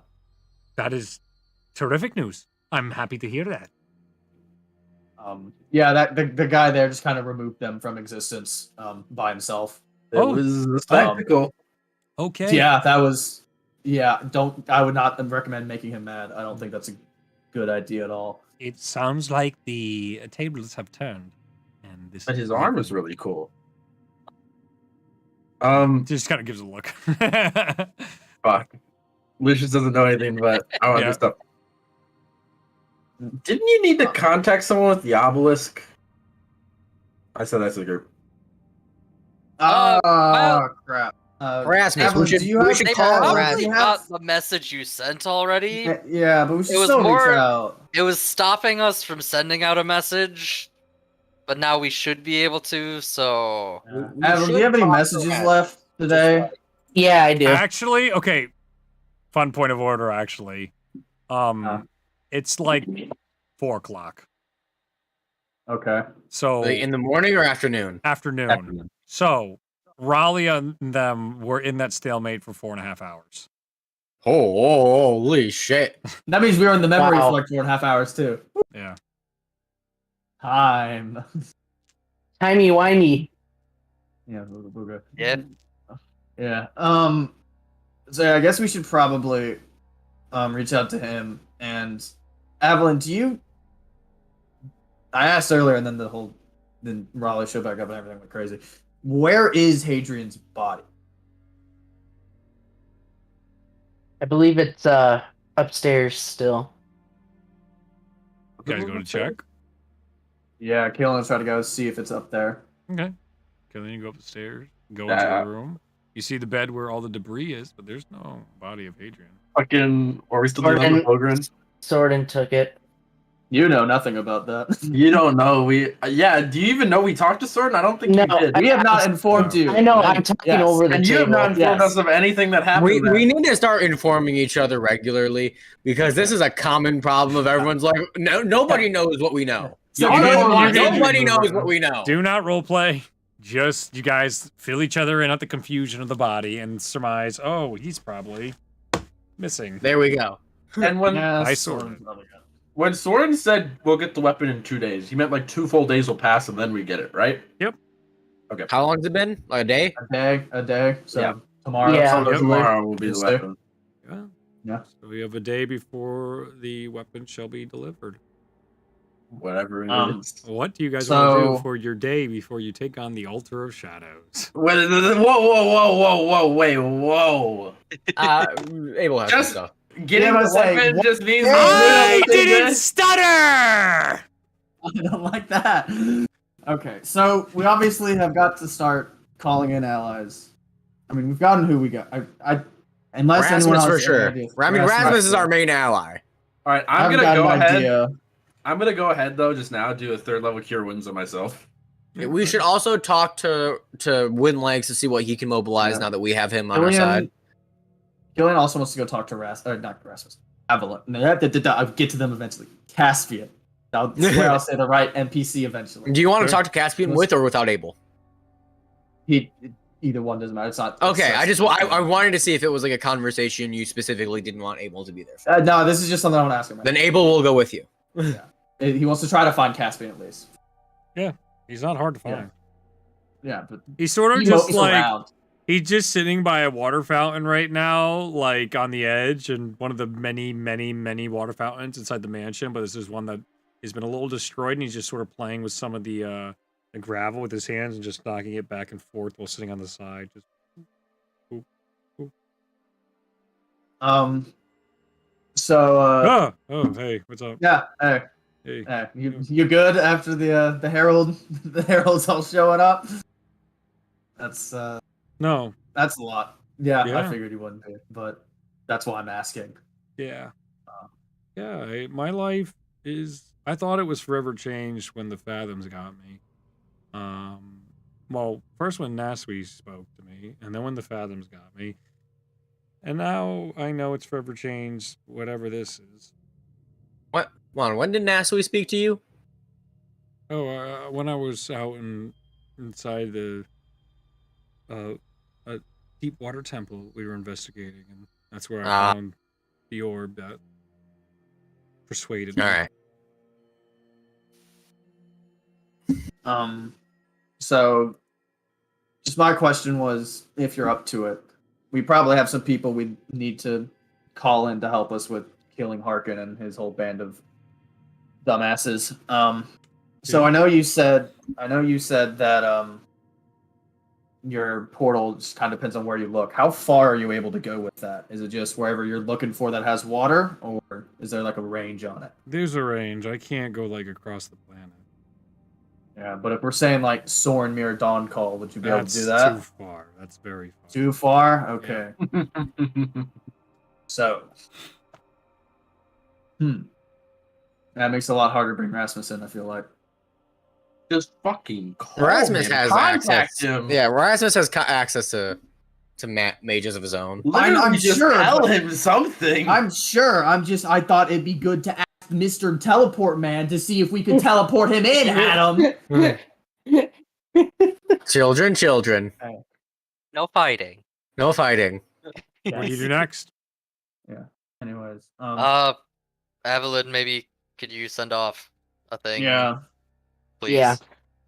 Speaker 2: That is terrific news. I'm happy to hear that.
Speaker 4: Yeah, that the guy there just kind of removed them from existence by himself.
Speaker 7: it was a spectacle.
Speaker 2: Okay.
Speaker 4: Yeah, that was. Yeah, I would not recommend making him mad. I don't think that's a good idea at all.
Speaker 2: It sounds like the tables have turned, and this.
Speaker 7: But his arm is really cool.
Speaker 2: Just kind of gives a look.
Speaker 7: Fuck. Lucius doesn't know anything, but I want to do stuff. Didn't you need to contact someone with the obelisk? I said that's a group.
Speaker 4: Crap.
Speaker 1: Harassment.
Speaker 4: Evelyn, do you have-
Speaker 1: we should
Speaker 3: They
Speaker 1: call
Speaker 3: probably
Speaker 1: harassment.
Speaker 3: got the message you sent already.
Speaker 4: Yeah, but we should
Speaker 3: It was
Speaker 4: still
Speaker 3: more-
Speaker 4: reach out.
Speaker 3: It was stopping us from sending out a message, but now we should be able to. So
Speaker 4: Evelyn, do you have any messages left today?
Speaker 6: Yeah, I do.
Speaker 2: Actually, okay. Fun point of order. Actually, it's like 4 o'clock.
Speaker 4: Okay.
Speaker 2: So
Speaker 1: Like in the morning or afternoon?
Speaker 2: afternoon. So Raleigh and them were in that stalemate for 4.5 hours.
Speaker 1: Holy shit!
Speaker 4: That means we were in the memory
Speaker 6: Wow.
Speaker 4: for like 4.5 hours too.
Speaker 2: Yeah.
Speaker 4: Time.
Speaker 6: Timey wimey.
Speaker 4: Yeah, we're good.
Speaker 3: yeah,
Speaker 4: Yeah. So yeah, I guess we should probably reach out to him. And Evelyn, do you? I asked earlier, and then Raleigh showed back up, and everything went crazy. Where is Hadrian's body?
Speaker 6: I believe it's upstairs still.
Speaker 2: You guys go to check.
Speaker 4: Yeah, Kaelin's trying to go see if it's up there.
Speaker 2: Okay. Okay, then you go up the stairs, go
Speaker 7: Yeah.
Speaker 2: into the room. You see the bed where all the debris is, but there's no body of Hadrian.
Speaker 7: Fucking, are we still doing that with Ogren?
Speaker 6: Soren took it.
Speaker 5: You know nothing about that.
Speaker 7: You don't know. Do you even know we talked to Sword? I don't think you did.
Speaker 5: We have not informed you.
Speaker 6: I know. I'm talking over the
Speaker 7: And you have
Speaker 6: table.
Speaker 7: not informed us of anything that happened.
Speaker 1: We need to start informing each other regularly because this is a common problem of everyone's like, nobody knows what we know.
Speaker 5: So
Speaker 1: Nobody knows what we know.
Speaker 2: Do not roleplay. Just you guys fill each other in at the confusion of the body and surmise, oh, he's probably missing.
Speaker 1: There we go.
Speaker 7: And when
Speaker 2: When
Speaker 7: Soren said we'll get the weapon in 2 days, he meant like 2 full days will pass and then we get it, right?
Speaker 2: Yep.
Speaker 7: Okay.
Speaker 1: How long has it been? Like a day?
Speaker 5: A day. So
Speaker 7: Yeah.
Speaker 5: tomorrow.
Speaker 6: Yeah.
Speaker 7: Tomorrow will be the weapon.
Speaker 5: Yeah.
Speaker 2: So we have a day before the weapon shall be delivered.
Speaker 7: Whatever it is.
Speaker 2: What do you guys want to
Speaker 5: So-
Speaker 2: do for your day before you take on the Altar of Shadows?
Speaker 7: Whoa, wait, whoa.
Speaker 1: Abel has
Speaker 7: Just-
Speaker 1: some stuff.
Speaker 7: Getting
Speaker 5: Yeah,
Speaker 7: the
Speaker 5: I was saying,
Speaker 7: weapon
Speaker 5: what-
Speaker 7: just means
Speaker 2: I
Speaker 7: we did
Speaker 2: didn't
Speaker 7: this.
Speaker 2: stutter!
Speaker 5: I don't like that. Okay, so we obviously have got to start calling in allies. I mean, we've gotten who we got. Unless anyone
Speaker 1: Rasmus
Speaker 5: else
Speaker 1: for
Speaker 5: has
Speaker 1: sure.
Speaker 5: any ideas.
Speaker 1: I mean, Rasmus is our main ally.
Speaker 7: All right,
Speaker 5: I've
Speaker 7: I'm gonna
Speaker 5: got
Speaker 7: go
Speaker 5: an
Speaker 7: ahead.
Speaker 5: idea.
Speaker 7: I'm gonna go ahead though. Just now, do a 3rd level cure wounds on myself.
Speaker 1: We should also talk to Windlegs to see what he can mobilize now that we have him on our side.
Speaker 5: Gillian also wants to go talk to not Rasmus. Avalon. I'll get to them eventually. Caspian. I'll swear I'll say the right NPC eventually.
Speaker 1: Do you want to talk to Caspian with or without Abel?
Speaker 5: Either one doesn't matter. It's not.
Speaker 1: Okay, I wanted to see if it was like a conversation you specifically didn't want Abel to be there for.
Speaker 5: No, this is just something I want to ask him.
Speaker 1: Then Abel will go with you.
Speaker 5: He wants to try to find Caspian at least.
Speaker 2: He's not hard to find.
Speaker 5: Yeah, but
Speaker 2: He's sort of
Speaker 5: he
Speaker 2: just
Speaker 5: mows
Speaker 2: like
Speaker 5: around.
Speaker 2: he's just sitting by a water fountain right now, like on the edge, and one of the many water fountains inside the mansion. But this is one that has been a little destroyed, and he's just sort of playing with some of the gravel with his hands and just knocking it back and forth while sitting on the side. Just
Speaker 5: So
Speaker 2: oh hey, what's up?
Speaker 5: yeah,
Speaker 2: Hey.
Speaker 5: you good after the herald the heralds all showing up? That's
Speaker 2: No.
Speaker 5: that's a lot. Yeah, I
Speaker 2: Yeah.
Speaker 5: figured you wouldn't be, but that's why I'm asking.
Speaker 2: Yeah. My life is. I thought it was forever changed when the Fathoms got me. Well, first when Nasui spoke to me, and then when the Fathoms got me. And now I know it's forever changed, whatever this is.
Speaker 1: What? When did Nasui speak to you?
Speaker 2: Oh, when I was out inside the a deep water temple we were investigating, and that's where I found the orb that persuaded me.
Speaker 1: All right.
Speaker 5: So just my question was, if you're up to it, we probably have some people we need to call in to help us with killing Harkin and his whole band of dumbasses. So
Speaker 2: Yeah.
Speaker 5: I know you said that your portal just kind of depends on where you look. How far are you able to go with that? Is it just wherever you're looking for that has water, or is there like a range on it?
Speaker 2: There's a range. I can't go like across the planet.
Speaker 5: Yeah, but if we're saying like Soren Mirror Dawn Call, would you be able to
Speaker 2: That's
Speaker 5: do that?
Speaker 2: too far. That's very far.
Speaker 5: Too far? Okay. So, that makes it a lot harder to bring Rasmus in, I feel like.
Speaker 7: Just fucking call
Speaker 1: Rasmus
Speaker 7: him.
Speaker 1: has
Speaker 7: Contact
Speaker 1: access.
Speaker 7: him.
Speaker 1: Yeah, Rasmus has access to mages of his own.
Speaker 7: Literally
Speaker 5: I'm
Speaker 7: just
Speaker 5: sure,
Speaker 7: tell
Speaker 5: but-
Speaker 7: him something.
Speaker 5: I'm sure. I thought it'd be good to ask Mr. Teleport Man to see if we could teleport him in, Adam.
Speaker 1: Children.
Speaker 3: No fighting.
Speaker 1: No fighting.
Speaker 2: What do you do next?
Speaker 5: Anyways.
Speaker 3: Evelyn, maybe could you send off a thing?
Speaker 5: Yeah.
Speaker 3: Please.
Speaker 6: Yeah.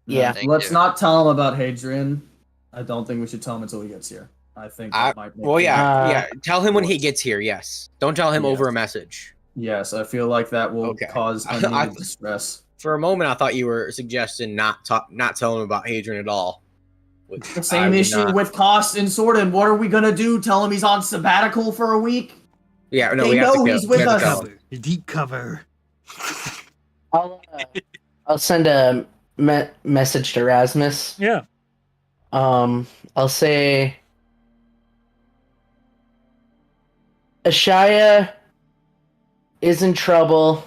Speaker 6: Yeah.
Speaker 3: Thank
Speaker 5: Let's
Speaker 3: you.
Speaker 5: not tell him about Hadrian. I don't think we should tell him until he gets here. I think that might make
Speaker 1: Well,
Speaker 5: it-
Speaker 1: yeah. Tell him when he gets here. Yes. Don't tell him over a message.
Speaker 5: Yes, I feel like that will
Speaker 1: Okay.
Speaker 5: cause
Speaker 1: I-
Speaker 5: unneeded distress.
Speaker 1: For a moment, I thought you were suggesting not telling him about Hadrian at all.
Speaker 5: The same issue with Cost and Sordon. What are we gonna do? Tell him he's on sabbatical for a week?
Speaker 1: Yeah, no,
Speaker 5: They
Speaker 1: we have
Speaker 5: know
Speaker 1: to
Speaker 5: he's
Speaker 1: go.
Speaker 5: with
Speaker 1: We have to
Speaker 5: us.
Speaker 1: go.
Speaker 2: Deep cover.
Speaker 6: I'll send a message to Rasmus.
Speaker 2: Yeah.
Speaker 6: I'll say Ashaya is in trouble.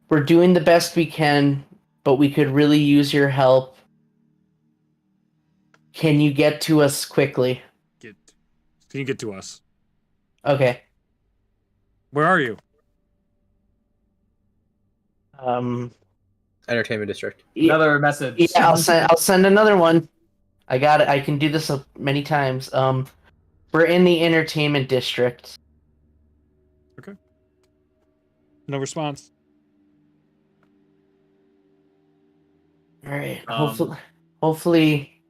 Speaker 6: we're doing the best we can, but we could really use your help. Can you get to us quickly?
Speaker 2: Can you get to us?
Speaker 6: Okay.
Speaker 2: Where are you?
Speaker 1: Entertainment district.
Speaker 5: Another message.
Speaker 6: Yeah, I'll send another one. I got it. I can do this many times. We're in the entertainment district.
Speaker 2: No response.
Speaker 6: All right. Hopefully,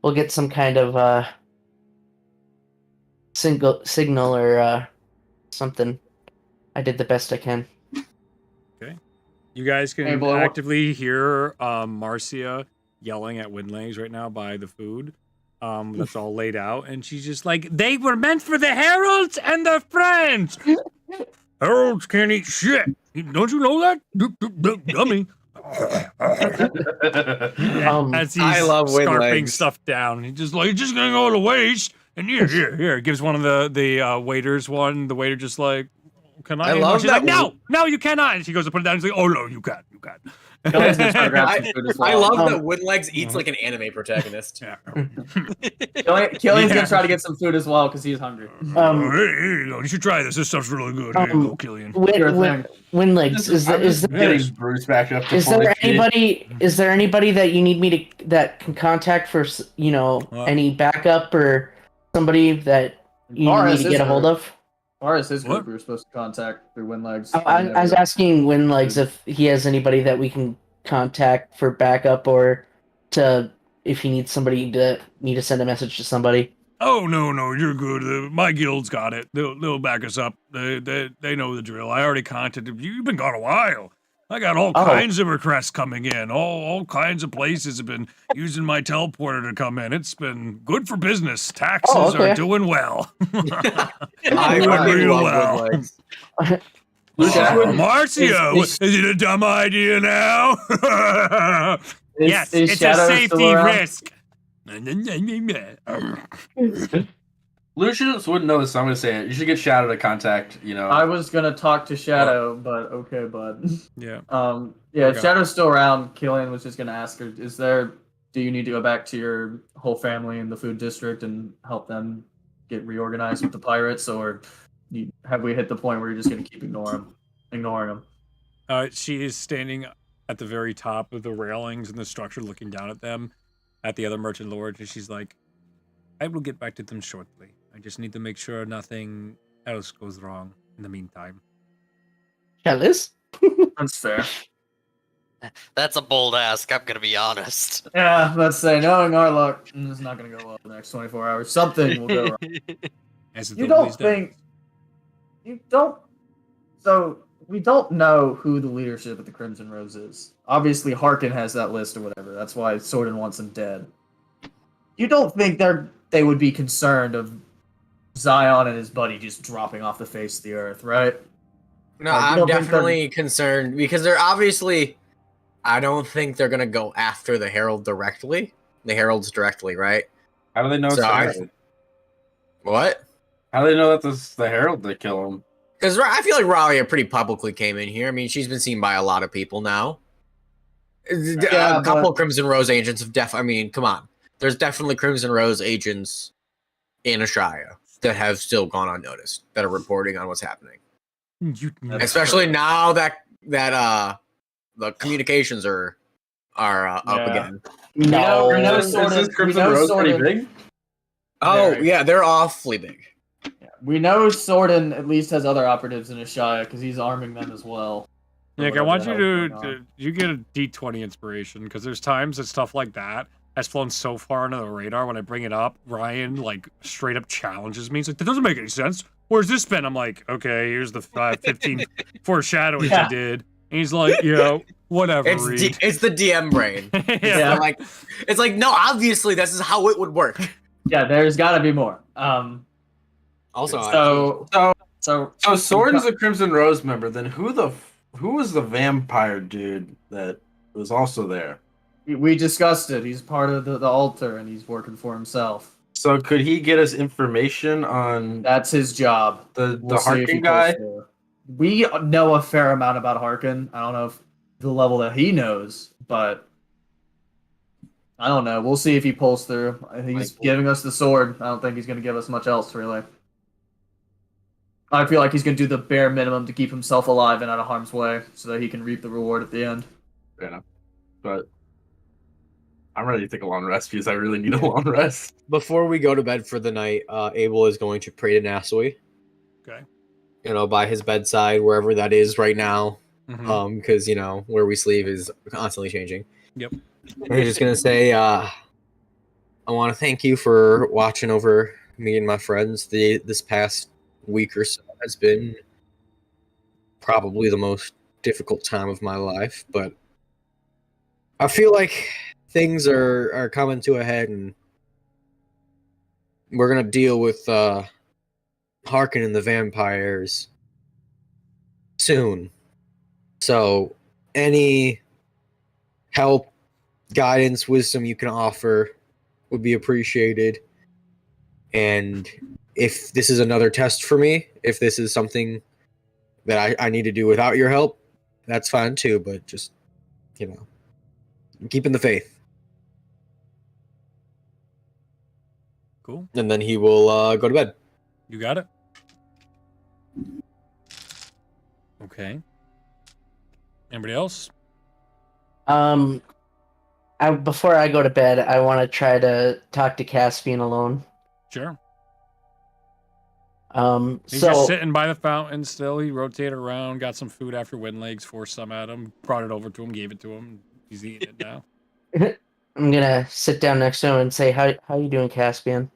Speaker 6: we'll get some kind of signal or something. I did the best I can.
Speaker 2: Okay. You guys can actively hear Marcia yelling at Windlays right now by the food. That's all laid out, and she's just like, they were meant for the heralds and the friends. Heralds can't eat shit. Don't you know that? Dummy. As he's
Speaker 1: I love
Speaker 2: scarfing
Speaker 1: Windlays.
Speaker 2: stuff down, he's just like, just gonna go to waste. And here. Gives one of the waiters one. The waiter just like, can I?
Speaker 1: I love
Speaker 2: She's
Speaker 1: that.
Speaker 2: like, no, you cannot. And she goes to put it down. He's like, oh no, you can.
Speaker 5: Killian's gonna try to grab some food as well.
Speaker 1: I love that Woodlegs eats like an anime protagonist.
Speaker 5: Killian's gonna try to get some food as well because he's hungry.
Speaker 2: Here you go. You should try this. This stuff's really good. Here you go, Killian.
Speaker 6: Windlegs, is
Speaker 7: Getting Bruce back up to
Speaker 6: is there anybody that you need me that can contact for any backup or somebody that you need me to get a hold of?
Speaker 5: As far as his group, we were supposed to contact through Windlegs.
Speaker 6: I was asking Windlegs if he has anybody that we can contact for backup or if he needs somebody to send a message to somebody.
Speaker 2: Oh no, you're good. My guild's got it. They'll back us up. They know the drill. I already contacted you. You've been gone a while. I got all kinds of requests coming in. All kinds of places have been using my teleporter to come in. It's been good for business. Taxes are doing well.
Speaker 1: I really love Woodlegs.
Speaker 2: Marcia, is it a dumb idea now? Yes, it's a safety risk.
Speaker 7: Lucius wouldn't know this, so I'm gonna say it. You should get Shadow to contact,
Speaker 5: I was gonna talk to Shadow, but okay, bud.
Speaker 2: Yeah.
Speaker 5: If Shadow's still around, Killian was just gonna ask her, do you need to go back to your whole family in the food district and help them get reorganized with the pirates, or have we hit the point where you're just gonna keep ignoring them?
Speaker 2: She is standing at the very top of the railings in the structure, looking down at them, at the other merchant lords, and she's like, I will get back to them shortly. I just need to make sure nothing else goes wrong in the meantime.
Speaker 6: Jealous?
Speaker 5: That's fair.
Speaker 3: That's a bold ask, I'm gonna be honest.
Speaker 5: Yeah, let's say, knowing our luck, it's not gonna go well the next 24 hours. Something will go wrong. So, we don't know who the leadership of the Crimson Rose is. Obviously, Harkin has that list or whatever. That's why Sordin wants him dead. You don't think they would be concerned of Zion and his buddy just dropping off the face of the earth, right?
Speaker 1: No, I'm definitely concerned because they're obviously. I don't think they're gonna go after the Herald directly. The Heralds directly, right?
Speaker 7: How do they know it's the Herald?
Speaker 1: What?
Speaker 7: How do they know that this is the Herald that kill him?
Speaker 1: Because I feel like Ralia pretty publicly came in here. I mean, she's been seen by a lot of people now. A couple of Crimson Rose agents have I mean, come on. There's definitely Crimson Rose agents in Ashaya that have still gone unnoticed, that are reporting on what's happening. Especially now that the communications are up again.
Speaker 5: No, we know
Speaker 7: Is this Crimson Rose pretty big?
Speaker 1: Oh, yeah, they're awfully big.
Speaker 5: Yeah. We know Sordin at least has other operatives in Ashaya because he's arming them as well.
Speaker 2: Nick, I want you to you get a D20 inspiration, because there's times that stuff like that has flown so far under the radar. When I bring it up, Ryan like straight up challenges me. He's like, that doesn't make any sense. Where's this been? I'm like, okay, here's the 15 foreshadowing I did. And he's like, whatever.
Speaker 1: It's the DM brain. It's like, no, obviously this is how it would work.
Speaker 5: Yeah, there's got to be more.
Speaker 1: Also,
Speaker 7: so Sordin's a Crimson Rose member. Then who was the vampire dude that was also there?
Speaker 5: We discussed it. He's part of the altar, and he's working for himself.
Speaker 7: So could he get us information on?
Speaker 5: That's his job.
Speaker 7: The Harkin guy.
Speaker 5: we know a fair amount about Harkin. I don't know if the level that he knows, but I don't know. We'll see if he pulls through. He's giving us the sword. I don't think he's going to give us much else, really. I feel like he's going to do the bare minimum to keep himself alive and out of harm's way so that he can reap the reward at the end.
Speaker 7: Fair enough. But I'm ready to take a long rest because I really need a long rest.
Speaker 1: Before we go to bed for the night, Abel is going to pray to Nasui.
Speaker 2: Okay.
Speaker 1: You know, by his bedside, wherever that is right now.
Speaker 2: Mhm.
Speaker 1: Because, you know, where we sleep is constantly changing.
Speaker 2: Yep.
Speaker 1: And he's just going to say, I want to thank you for watching over me and my friends. This past week or so has been probably the most difficult time of my life, but I feel like things are coming to a head, and we're gonna deal with Harkin and the vampires soon. So any help, guidance, wisdom you can offer would be appreciated. And if this is another test for me, if this is something that I need to do without your help, that's fine too, but just, you know, keeping the faith.
Speaker 2: Cool.
Speaker 1: And then he will go to bed.
Speaker 2: You got it? Okay. Anybody else?
Speaker 6: Before I go to bed, I want to try to talk to Caspian alone.
Speaker 2: Sure. He's
Speaker 6: So
Speaker 2: just sitting by the fountain still. He rotated around, got some food after Wind Legs, forced some at him, brought it over to him, gave it to him. He's eating it now.
Speaker 6: I'm gonna sit down next to him and say, "How you doing, Caspian?"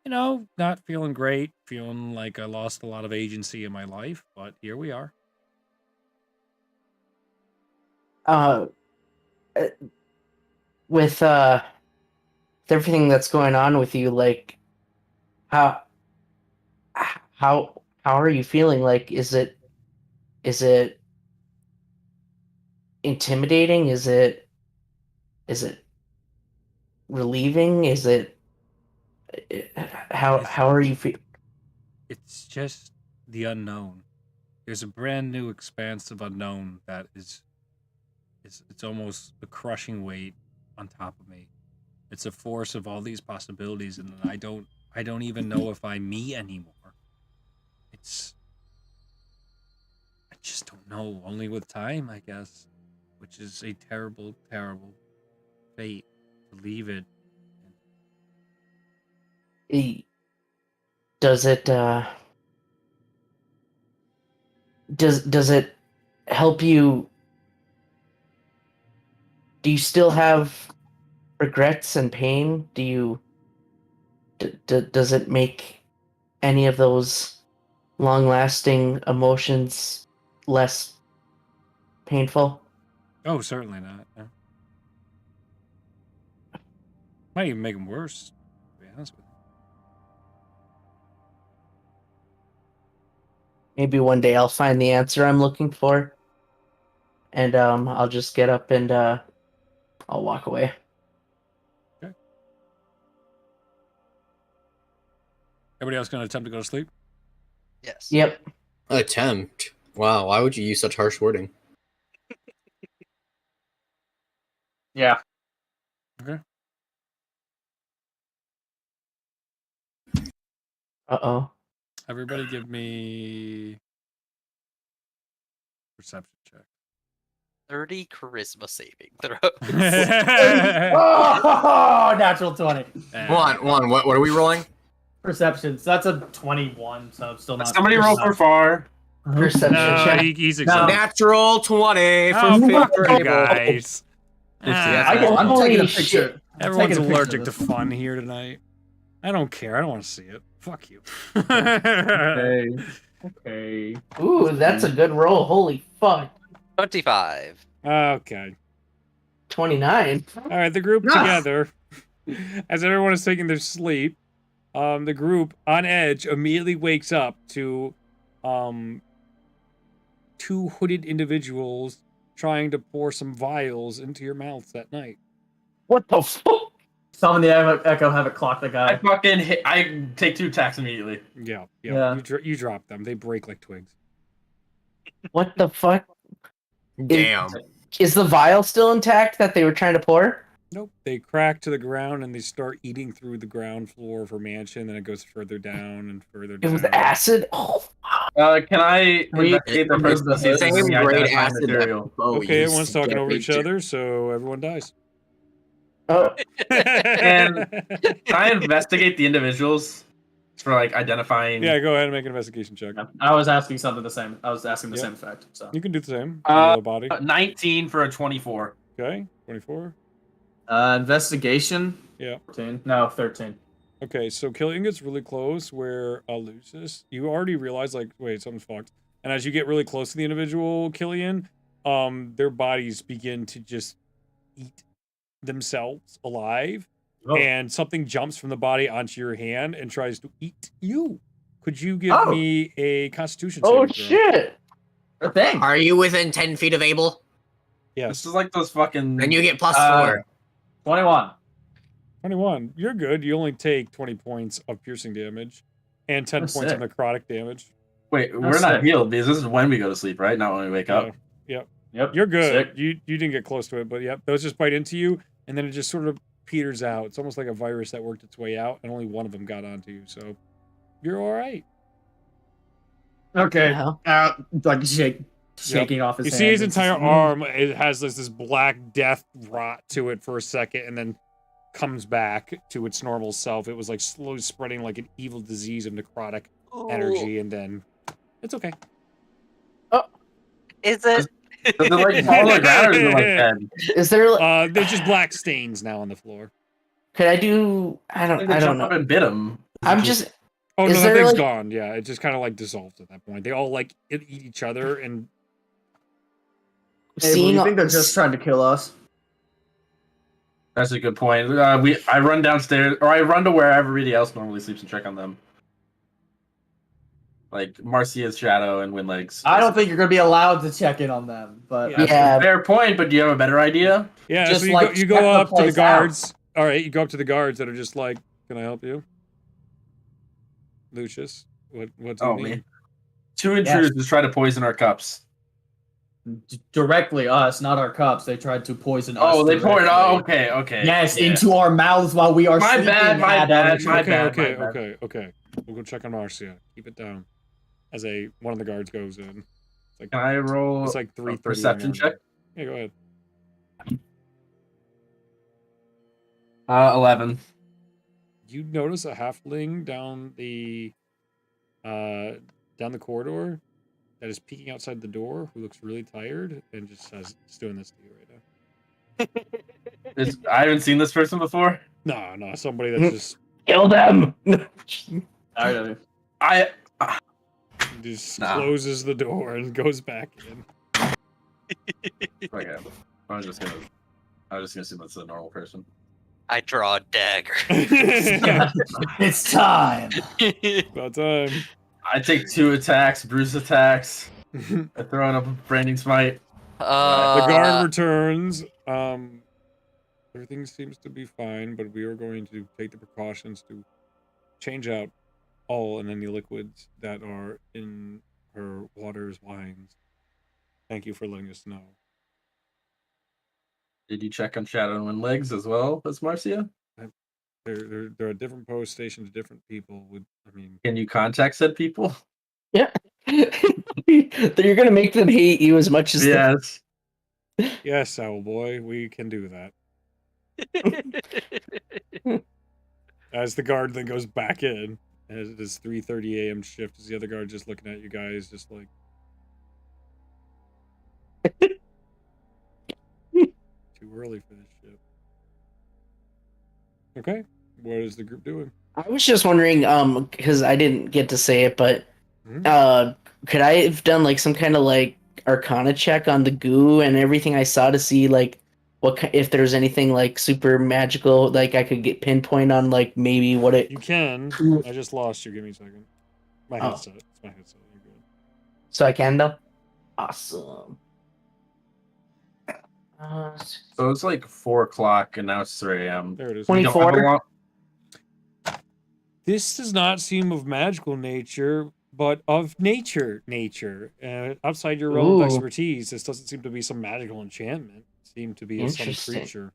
Speaker 2: You know, not feeling great, feeling like I lost a lot of agency in my life, but here we are.
Speaker 6: With everything that's going on with you, like, how are you feeling? Like, is it intimidating? Is it relieving? Is it how are you feeling?
Speaker 2: It's just the unknown. There's a brand new expanse of unknown that is it's almost a crushing weight on top of me. It's a force of all these possibilities, and I don't even know if I'm me anymore. I just don't know. Only with time, I guess, which is a terrible, terrible fate to leave it.
Speaker 6: Does it does it help you? Do you still have regrets and pain? Do you does it make any of those long-lasting emotions less painful?
Speaker 2: Oh, certainly not. No. Might even make them worse, to be honest with you.
Speaker 6: Maybe one day I'll find the answer I'm looking for, and I'll just get up and I'll walk away.
Speaker 2: Okay. Everybody else gonna attempt to go to sleep?
Speaker 3: Yes.
Speaker 6: Yep.
Speaker 1: Attempt? Wow, why would you use such harsh wording?
Speaker 5: Yeah.
Speaker 2: Okay.
Speaker 6: Uh-oh.
Speaker 2: Everybody give me perception check.
Speaker 3: 30 charisma saving throw.
Speaker 5: Oh, natural 20.
Speaker 1: One. What are we rolling?
Speaker 5: Perception. So that's a 21, so I'm still not.
Speaker 7: Somebody roll for far.
Speaker 6: Perception
Speaker 2: No,
Speaker 6: check.
Speaker 2: he's
Speaker 5: No.
Speaker 2: exempt.
Speaker 1: Natural 20
Speaker 2: Oh,
Speaker 1: for
Speaker 2: fuck
Speaker 1: Fifth
Speaker 2: you
Speaker 1: Able.
Speaker 2: guys.
Speaker 5: I'm
Speaker 6: Holy
Speaker 5: taking a
Speaker 6: shit.
Speaker 5: picture. I'm
Speaker 2: Everyone's
Speaker 5: taking a picture
Speaker 2: allergic
Speaker 5: of
Speaker 2: to
Speaker 5: this.
Speaker 2: fun here tonight. I don't care. I don't want to see it. Fuck you.
Speaker 5: Okay.
Speaker 6: Ooh, that's a good roll. Holy fuck.
Speaker 3: 25.
Speaker 2: Okay.
Speaker 6: 29.
Speaker 2: All right, the group together, as everyone is taking their sleep, the group on edge immediately wakes up to two hooded individuals trying to pour some vials into your mouths at night.
Speaker 6: What the fuck?
Speaker 5: Summon the Echo, have it clock the
Speaker 7: I
Speaker 5: guy.
Speaker 7: fucking hit. I take 2 attacks immediately.
Speaker 2: Yeah.
Speaker 5: Yeah.
Speaker 2: You drop them. They break like twigs.
Speaker 6: What the fuck?
Speaker 1: Damn.
Speaker 6: Is the vial still intact that they were trying to pour?
Speaker 2: Nope. They crack to the ground and they start eating through the ground floor of her mansion. Then it goes further down and further
Speaker 6: It
Speaker 2: down.
Speaker 6: was acid. Oh,
Speaker 7: Can I investigate the person to see if
Speaker 1: Same
Speaker 7: there's any
Speaker 1: grade
Speaker 7: identifying
Speaker 1: acid that
Speaker 7: material?
Speaker 1: Bo
Speaker 2: Okay,
Speaker 1: used
Speaker 2: everyone's
Speaker 1: to
Speaker 2: talking
Speaker 1: get
Speaker 2: over each
Speaker 1: me to-
Speaker 2: other, so everyone dies.
Speaker 6: oh.
Speaker 7: Can I investigate the individuals for like identifying?
Speaker 2: Yeah, go ahead and make an investigation check.
Speaker 5: Yeah, I was asking something the same. I was asking the
Speaker 2: Yeah.
Speaker 5: same effect. So
Speaker 2: You can do the same.
Speaker 7: Uh,
Speaker 2: The body.
Speaker 7: 19 for a 24.
Speaker 2: Okay, 24.
Speaker 5: investigation.
Speaker 2: Yeah.
Speaker 5: 14. No, 13.
Speaker 2: Okay, so Killian gets really close where Lucius, you already realize, like, wait, something's fucked. And as you get really close to the individual, Killian, their bodies begin to just eat themselves alive.
Speaker 5: Oh.
Speaker 2: And something jumps from the body onto your hand and tries to eat you. Could you give
Speaker 5: Oh.
Speaker 2: me a Constitution
Speaker 6: Oh
Speaker 2: saving throw?
Speaker 6: shit!
Speaker 5: A thing.
Speaker 1: Are you within 10 feet of Abel?
Speaker 2: Yes.
Speaker 7: This is like those fucking.
Speaker 1: Then you get plus 4.
Speaker 5: 21.
Speaker 2: 21. You're good. You only take 20 points of piercing damage and 10
Speaker 5: That's
Speaker 2: points of
Speaker 5: sick.
Speaker 2: necrotic damage.
Speaker 7: Wait, we're
Speaker 5: That's
Speaker 7: not
Speaker 5: sick.
Speaker 7: healed because this is when we go to sleep, right? Not when we wake up.
Speaker 2: Yep.
Speaker 5: Yep.
Speaker 2: You're good.
Speaker 5: Sick.
Speaker 2: You didn't get close to it, but yep, those just bite into you, and then it just sort of peters out. It's almost like a virus that worked its way out, and only one of them got onto you. So you're all right.
Speaker 5: Okay.
Speaker 6: Yeah.
Speaker 5: Like shaking off his
Speaker 2: You
Speaker 5: hand.
Speaker 2: see his
Speaker 5: It's
Speaker 2: entire
Speaker 5: just-
Speaker 2: arm. It has this black death rot to it for a second, and then comes back to its normal self. It was like slowly spreading like an evil disease of necrotic energy, and then it's okay.
Speaker 3: Is it?
Speaker 7: Does it like fall on the ground or is it like dead?
Speaker 6: Is there?
Speaker 2: There's just black stains now on the floor.
Speaker 6: Could I do? I don't
Speaker 7: They
Speaker 6: know.
Speaker 7: jumped up and bit him.
Speaker 6: I'm just.
Speaker 2: Oh
Speaker 6: Is
Speaker 2: no, that
Speaker 6: there,
Speaker 2: thing's
Speaker 6: like-
Speaker 2: gone. Yeah, it just kind of like dissolves at that point. They all like eat each other, and
Speaker 5: Hey, well,
Speaker 6: Seeing.
Speaker 5: you think they're just trying to kill us?
Speaker 7: That's a good point. I run downstairs, or I run to where everybody else normally sleeps and check on them. Like Marcia's shadow and Windlegs.
Speaker 5: I don't think you're gonna be allowed to check in on them, but
Speaker 2: Yeah.
Speaker 6: Yeah.
Speaker 7: Fair point, but do you have a better idea?
Speaker 2: yeah,
Speaker 5: Just,
Speaker 2: so you
Speaker 5: like,
Speaker 2: go, you
Speaker 5: check
Speaker 2: go
Speaker 5: the
Speaker 2: up to the
Speaker 5: place out.
Speaker 2: guards. All right, you go up to the guards that are just like, "Can I help you, Lucius? What do you
Speaker 7: Oh,
Speaker 2: need?"
Speaker 7: man. 2 intruders just try to poison our cups.
Speaker 5: directly us, not our cups. They tried to poison us.
Speaker 7: Oh, they poured. Oh,
Speaker 5: directly.
Speaker 7: okay.
Speaker 5: Yes,
Speaker 7: yeah.
Speaker 5: into our mouths while we are
Speaker 7: My
Speaker 5: sleeping.
Speaker 7: bad, my
Speaker 5: Had
Speaker 7: bad,
Speaker 5: energy.
Speaker 7: my
Speaker 2: Okay,
Speaker 7: bad,
Speaker 2: okay,
Speaker 7: my bad.
Speaker 2: okay. We'll go check on Marcia. Keep it down. As one of the guards goes in. It's
Speaker 7: Can I roll
Speaker 2: it's like
Speaker 7: a
Speaker 2: 3:30.
Speaker 7: perception check?
Speaker 2: Yeah, go ahead.
Speaker 7: 11.
Speaker 2: You notice a halfling down the corridor that is peeking outside the door, who looks really tired and just doing this to you right now.
Speaker 7: I haven't seen this person before.
Speaker 2: No, somebody that's just
Speaker 6: Kill them.
Speaker 7: I Nah.
Speaker 2: closes the door and goes back in.
Speaker 7: okay. I was just gonna assume that's a normal person.
Speaker 3: I draw a dagger.
Speaker 5: It's time.
Speaker 2: About time.
Speaker 7: I take 2 attacks, Bruce attacks. I throw in a branding smite.
Speaker 2: The guard
Speaker 3: Uh,
Speaker 2: returns. Everything seems to be fine, but we are going to take the precautions to change out all and any liquids that are in her waters, wines. Thank you for letting us know.
Speaker 7: Did you check on Shadow and Windlegs as well as Marcia?
Speaker 2: They're at different post stations, different people.
Speaker 7: Can you contact said people?
Speaker 6: Yeah. You're gonna make them hate you as much as
Speaker 7: Yes.
Speaker 2: Yes, owl boy, we can do that. As the guard then goes back in, as it is 3:30 a.m. shift, is the other guard just looking at you guys, just like too early for this shit. Okay, what is the group doing?
Speaker 6: I was just wondering, because I didn't get to say it, but could I have done like some kind of like Arcana check on the goo and everything I saw to see like if there's anything like super magical, like I could get pinpoint on like maybe what it.
Speaker 2: You can. I just lost you. Give me a second. My
Speaker 6: Oh.
Speaker 2: headset. It's my headset. You're good.
Speaker 6: So I can though. Awesome.
Speaker 7: So it's like 4 o'clock, and now it's 3 a.m.
Speaker 2: There it is.
Speaker 7: We don't have a
Speaker 6: 24?
Speaker 7: lot-
Speaker 2: This does not seem of magical nature, but of nature. Outside your realm of
Speaker 6: Ooh.
Speaker 2: expertise, this doesn't seem to be some magical enchantment. It seemed to be some
Speaker 6: Interesting.
Speaker 2: creature.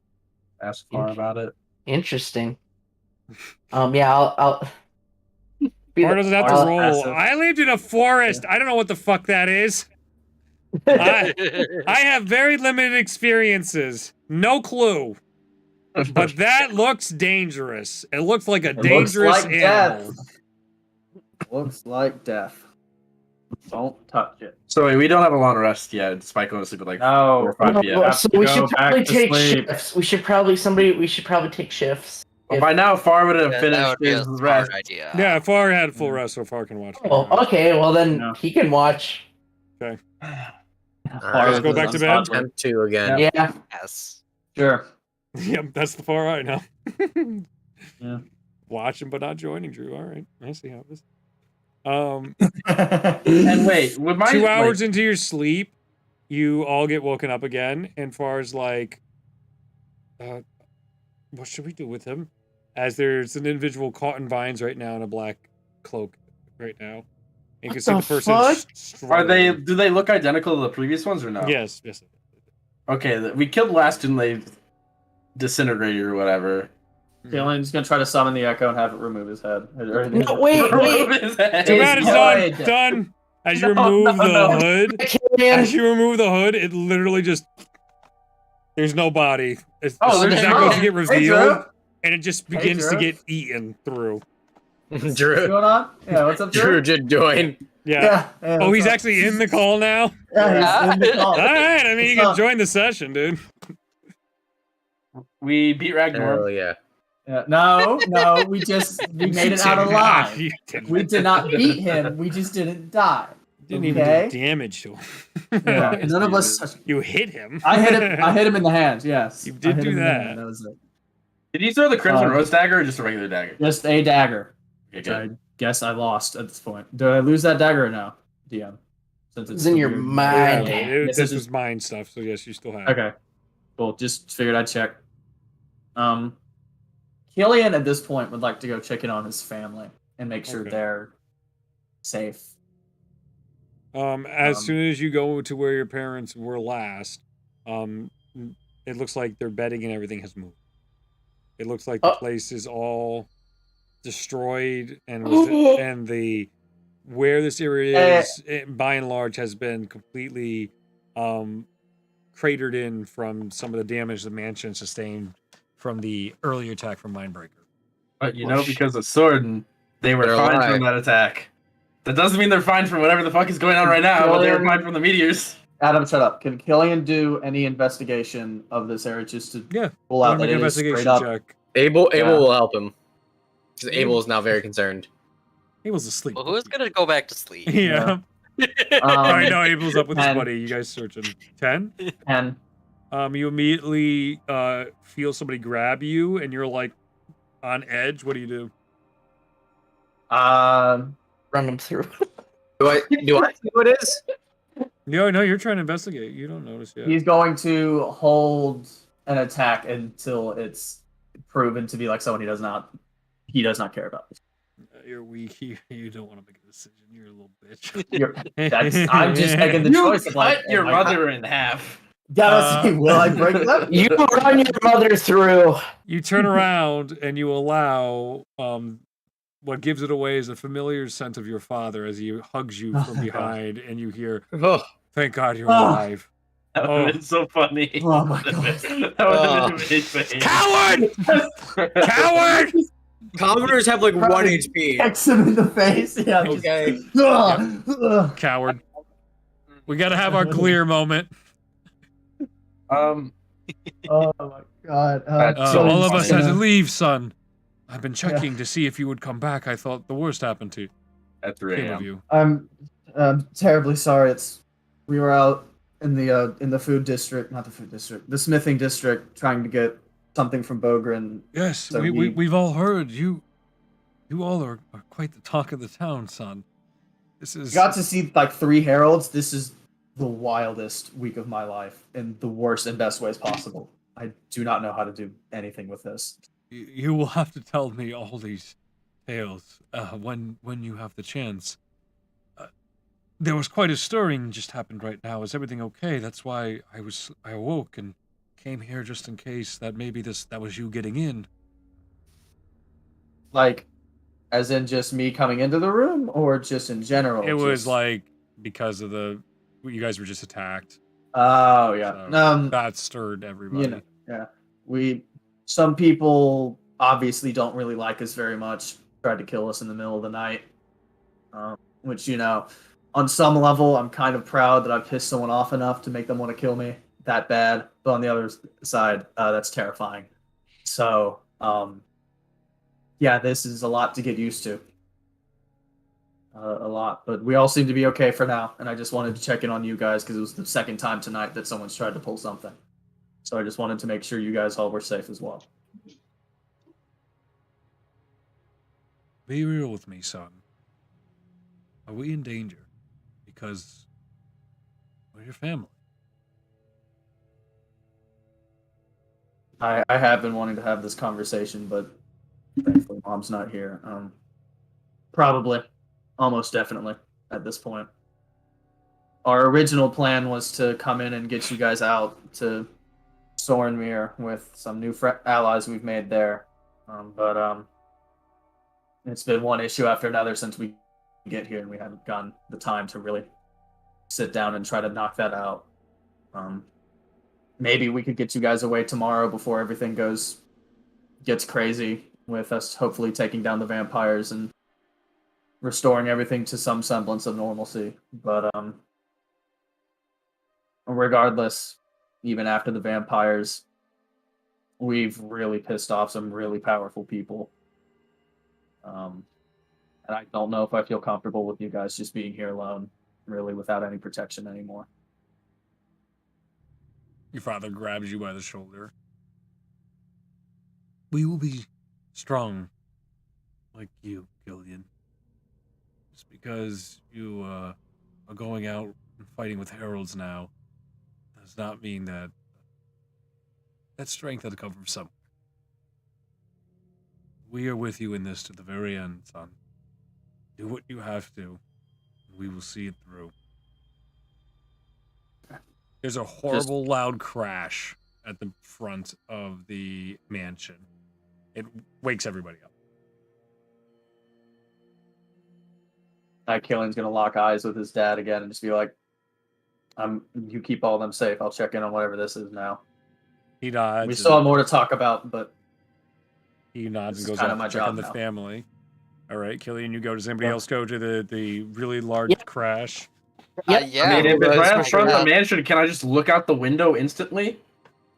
Speaker 7: Ask Far about it.
Speaker 6: Interesting. Yeah, I'll be
Speaker 2: Or
Speaker 6: the-
Speaker 2: doesn't have to
Speaker 6: I'll-
Speaker 2: roll.
Speaker 5: passive.
Speaker 2: I lived in a forest. I don't know what the fuck that is. I have very limited experiences. No clue. But that looks dangerous. It looks like a
Speaker 5: It looks
Speaker 2: dangerous
Speaker 5: like
Speaker 2: animal.
Speaker 5: death. Looks like death. Don't touch it.
Speaker 7: So wait, we don't have a long rest yet. Spike going to sleep at like 4
Speaker 5: No.
Speaker 7: or 5 p.m.
Speaker 5: have
Speaker 6: So
Speaker 5: to
Speaker 6: we
Speaker 5: go
Speaker 6: should probably
Speaker 5: back to
Speaker 6: take
Speaker 5: sleep.
Speaker 6: shifts. We should probably take shifts.
Speaker 7: Well, by now, Far would have
Speaker 3: That
Speaker 7: finished
Speaker 3: would be a
Speaker 7: his
Speaker 3: smart
Speaker 7: rest.
Speaker 3: idea.
Speaker 2: Yeah, Far had full rest, so Far can watch.
Speaker 6: Oh, okay. Well then
Speaker 5: No.
Speaker 6: he can watch.
Speaker 1: Alright,
Speaker 2: Let's go back to bed.
Speaker 1: Attempt 2 again.
Speaker 6: Yeah.
Speaker 3: Yes.
Speaker 5: Sure.
Speaker 2: Yep, that's the Far right now.
Speaker 5: Yeah.
Speaker 2: Watching but not joining, Drew. All right, I see how it is.
Speaker 7: And wait, would my
Speaker 2: 2 hours into your sleep, you all get woken up again, and Far's like, what should we do with him? As there's an individual caught in vines right now in a black cloak right now. And you can see the
Speaker 6: What the
Speaker 2: person
Speaker 6: fuck?
Speaker 7: Are they?
Speaker 2: struggling.
Speaker 7: Do they look identical to the previous ones or no?
Speaker 2: Yes, yes.
Speaker 7: Okay, we killed last and they disintegrated or whatever.
Speaker 5: Dylan's gonna try to summon the echo and have it remove his head.
Speaker 6: No, wait.
Speaker 2: Too bad it's
Speaker 5: void.
Speaker 2: done. As you
Speaker 5: No,
Speaker 2: remove
Speaker 5: no,
Speaker 2: the
Speaker 5: no.
Speaker 2: hood,
Speaker 6: Man,
Speaker 2: as you remove the hood, it literally just there's no body. As
Speaker 7: Oh,
Speaker 2: soon as
Speaker 7: there's
Speaker 2: that
Speaker 7: no-
Speaker 2: goes to get
Speaker 5: Hey,
Speaker 2: revealed,
Speaker 5: Drew.
Speaker 2: and it just
Speaker 5: Hey,
Speaker 2: begins to
Speaker 5: Drew.
Speaker 2: get eaten through.
Speaker 5: What's
Speaker 1: Drew,
Speaker 5: going on? Yeah, what's up, Drew?
Speaker 1: Drew did join.
Speaker 2: Yeah.
Speaker 5: Yeah,
Speaker 2: Oh,
Speaker 5: what's
Speaker 2: he's
Speaker 5: up?
Speaker 2: actually in the call now.
Speaker 5: Yeah, he's in the call.
Speaker 2: All right. I mean, you
Speaker 5: What's
Speaker 2: can
Speaker 5: up?
Speaker 2: join the session, dude.
Speaker 7: We beat Ragnar.
Speaker 1: Hell yeah.
Speaker 5: Yeah, no, we made it out alive.
Speaker 2: You didn't,
Speaker 5: We did not beat him. We just didn't die.
Speaker 2: didn't even
Speaker 5: Okay.
Speaker 2: do damage to him.
Speaker 5: Yeah, none of us.
Speaker 2: You hit him.
Speaker 5: I hit him. I hit him in the hand. Yes,
Speaker 2: You
Speaker 5: I
Speaker 2: did
Speaker 5: hit
Speaker 2: do
Speaker 5: him in the
Speaker 2: that.
Speaker 5: hand, That was it.
Speaker 7: Did you throw the Crimson
Speaker 5: Uh,
Speaker 7: Rose dagger or just a regular dagger?
Speaker 5: Just a dagger.
Speaker 7: Okay,
Speaker 5: Which
Speaker 7: good.
Speaker 5: I guess I lost at this point. Did I lose that dagger or no, DM? Since
Speaker 6: It's in your
Speaker 5: weird-
Speaker 6: mind.
Speaker 2: Yeah,
Speaker 5: Yes,
Speaker 2: this
Speaker 5: it
Speaker 2: was
Speaker 5: is.
Speaker 2: mine stuff, so yes, you still have. it.
Speaker 5: Okay. Cool. Just figured I'd check. Killian at this point would like to go check in on his family and make sure
Speaker 2: Okay.
Speaker 5: they're safe.
Speaker 2: As
Speaker 5: Um,
Speaker 2: soon as you go to where your parents were last, it looks like their bedding and everything has moved. It looks like the
Speaker 6: Oh.
Speaker 2: place is all destroyed, and the where this area is, by and large, has been completely cratered in from some of the damage the mansion sustained from the earlier attack from Mindbreaker.
Speaker 7: But you know, because of Sword, they were
Speaker 1: They're
Speaker 7: fine
Speaker 1: alive.
Speaker 7: from that attack. That doesn't mean they're fine from whatever the fuck is going on right now, but they were fine from the meteors.
Speaker 5: Adam, shut up. Can Killian do any investigation of this area just to
Speaker 2: Yeah,
Speaker 5: pull
Speaker 2: I'll
Speaker 5: out
Speaker 2: make
Speaker 5: that
Speaker 2: an
Speaker 5: it is straight
Speaker 2: investigation
Speaker 5: up?
Speaker 2: check.
Speaker 1: Abel
Speaker 5: Yeah.
Speaker 1: will help him. Because Abel is now very concerned.
Speaker 2: He was asleep.
Speaker 3: Well, who's gonna go back to sleep?
Speaker 2: Yeah. All right, no, Abel's up with his
Speaker 5: 10.
Speaker 2: buddy. You guys searching? 10?
Speaker 5: And
Speaker 2: You immediately feel somebody grab you, and you're like on edge. What do you do?
Speaker 6: Run them through.
Speaker 1: Do I see who it is?
Speaker 2: No, you're trying to investigate. You don't notice yet.
Speaker 5: he's going to hold an attack until it's proven to be like someone he does not care about.
Speaker 2: You're weak. You don't want to make a decision. You're a little bitch.
Speaker 5: I'm just making the
Speaker 7: You
Speaker 5: choice. Of like,
Speaker 7: cut your
Speaker 5: am I-
Speaker 7: mother in half.
Speaker 5: Gotta see, will I break them?
Speaker 6: You run your mother through.
Speaker 2: You turn around and you allow what gives it away is a familiar scent of your father as he hugs you
Speaker 5: Oh,
Speaker 2: from
Speaker 5: thank God.
Speaker 2: behind, and you hear,
Speaker 1: Oh,
Speaker 2: "Thank God you're
Speaker 5: Oh.
Speaker 2: alive."
Speaker 7: That would have been so funny.
Speaker 5: Oh my God.
Speaker 7: That would have been amazing.
Speaker 2: Coward! Coward!
Speaker 1: commoners have like 1
Speaker 5: Probably
Speaker 1: HP.
Speaker 5: Kicks him in the face. Yeah. just-
Speaker 1: Okay.
Speaker 5: Ugh.
Speaker 2: Coward. We gotta have our clear moment.
Speaker 5: Oh my God.
Speaker 7: So
Speaker 2: All of us had to
Speaker 5: yeah.
Speaker 2: leave, son. I've been checking to see if you would come back. I thought the worst happened to you.
Speaker 7: At 3
Speaker 2: Shame of
Speaker 7: a.m.
Speaker 2: you.
Speaker 5: I'm terribly sorry. We were out in the food district, not the food district, the smithing district, trying to get something from Bogren.
Speaker 2: Yes,
Speaker 5: So
Speaker 2: we've all heard you. You all are quite the talk of the town, son. This is
Speaker 5: Got to see like 3 heralds. This is the wildest week of my life in the worst and best ways possible. I do not know how to do anything with this.
Speaker 9: You will have to tell me all these tales when you have the chance. There was quite a stirring just happened right now. Is everything okay? That's why I awoke and came here just in case that maybe that was you getting in.
Speaker 5: Like, as in just me coming into the room, or just in general?
Speaker 9: It was like because of you guys were just attacked.
Speaker 5: Oh yeah,
Speaker 9: So that stirred everybody.
Speaker 5: You know, yeah. Some people obviously don't really like us very much. Tried to kill us in the middle of the night, which on some level, I'm kind of proud that I pissed someone off enough to make them want to kill me that bad. But on the other side, that's terrifying. So, yeah, this is a lot to get used to. A lot. But we all seem to be okay for now. And I just wanted to check in on you guys because it was the second time tonight that someone's tried to pull something. So I just wanted to make sure you guys all were safe as well.
Speaker 9: Be real with me, son. Are we in danger? Because we're your family.
Speaker 5: I have been wanting to have this conversation, but thankfully Mom's not here. Probably. Almost definitely at this point. Our original plan was to come in and get you guys out to Sorenmere with some new allies we've made there. But it's been one issue after another since we get here, and we haven't gotten the time to really sit down and try to knock that out. Maybe we could get you guys away tomorrow before everything gets crazy with us hopefully taking down the vampires and restoring everything to some semblance of normalcy. But regardless, even after the vampires, we've really pissed off some really powerful people. And I don't know if I feel comfortable with you guys just being here alone, really, without any protection anymore.
Speaker 9: Your father grabs you by the shoulder. We will be strong like you, Gillian. Just because you are going out and fighting with heralds now does not mean that strength had to come from somewhere. We are with you in this to the very end, son. Do what you have to, and we will see it through. There's a horrible loud crash at the front of the mansion. It wakes everybody up.
Speaker 5: Killian's gonna lock eyes with his dad again and just be like, you keep all of them safe. I'll check in on whatever this is now.
Speaker 9: He nods.
Speaker 5: We still have more to talk about, but
Speaker 9: he nods and goes off to check on the family. All right, Killian, you go. Does anybody else go to the really large crash?
Speaker 3: Yeah.
Speaker 7: I mean, if it's right in front of the mansion, can I just look out the window instantly?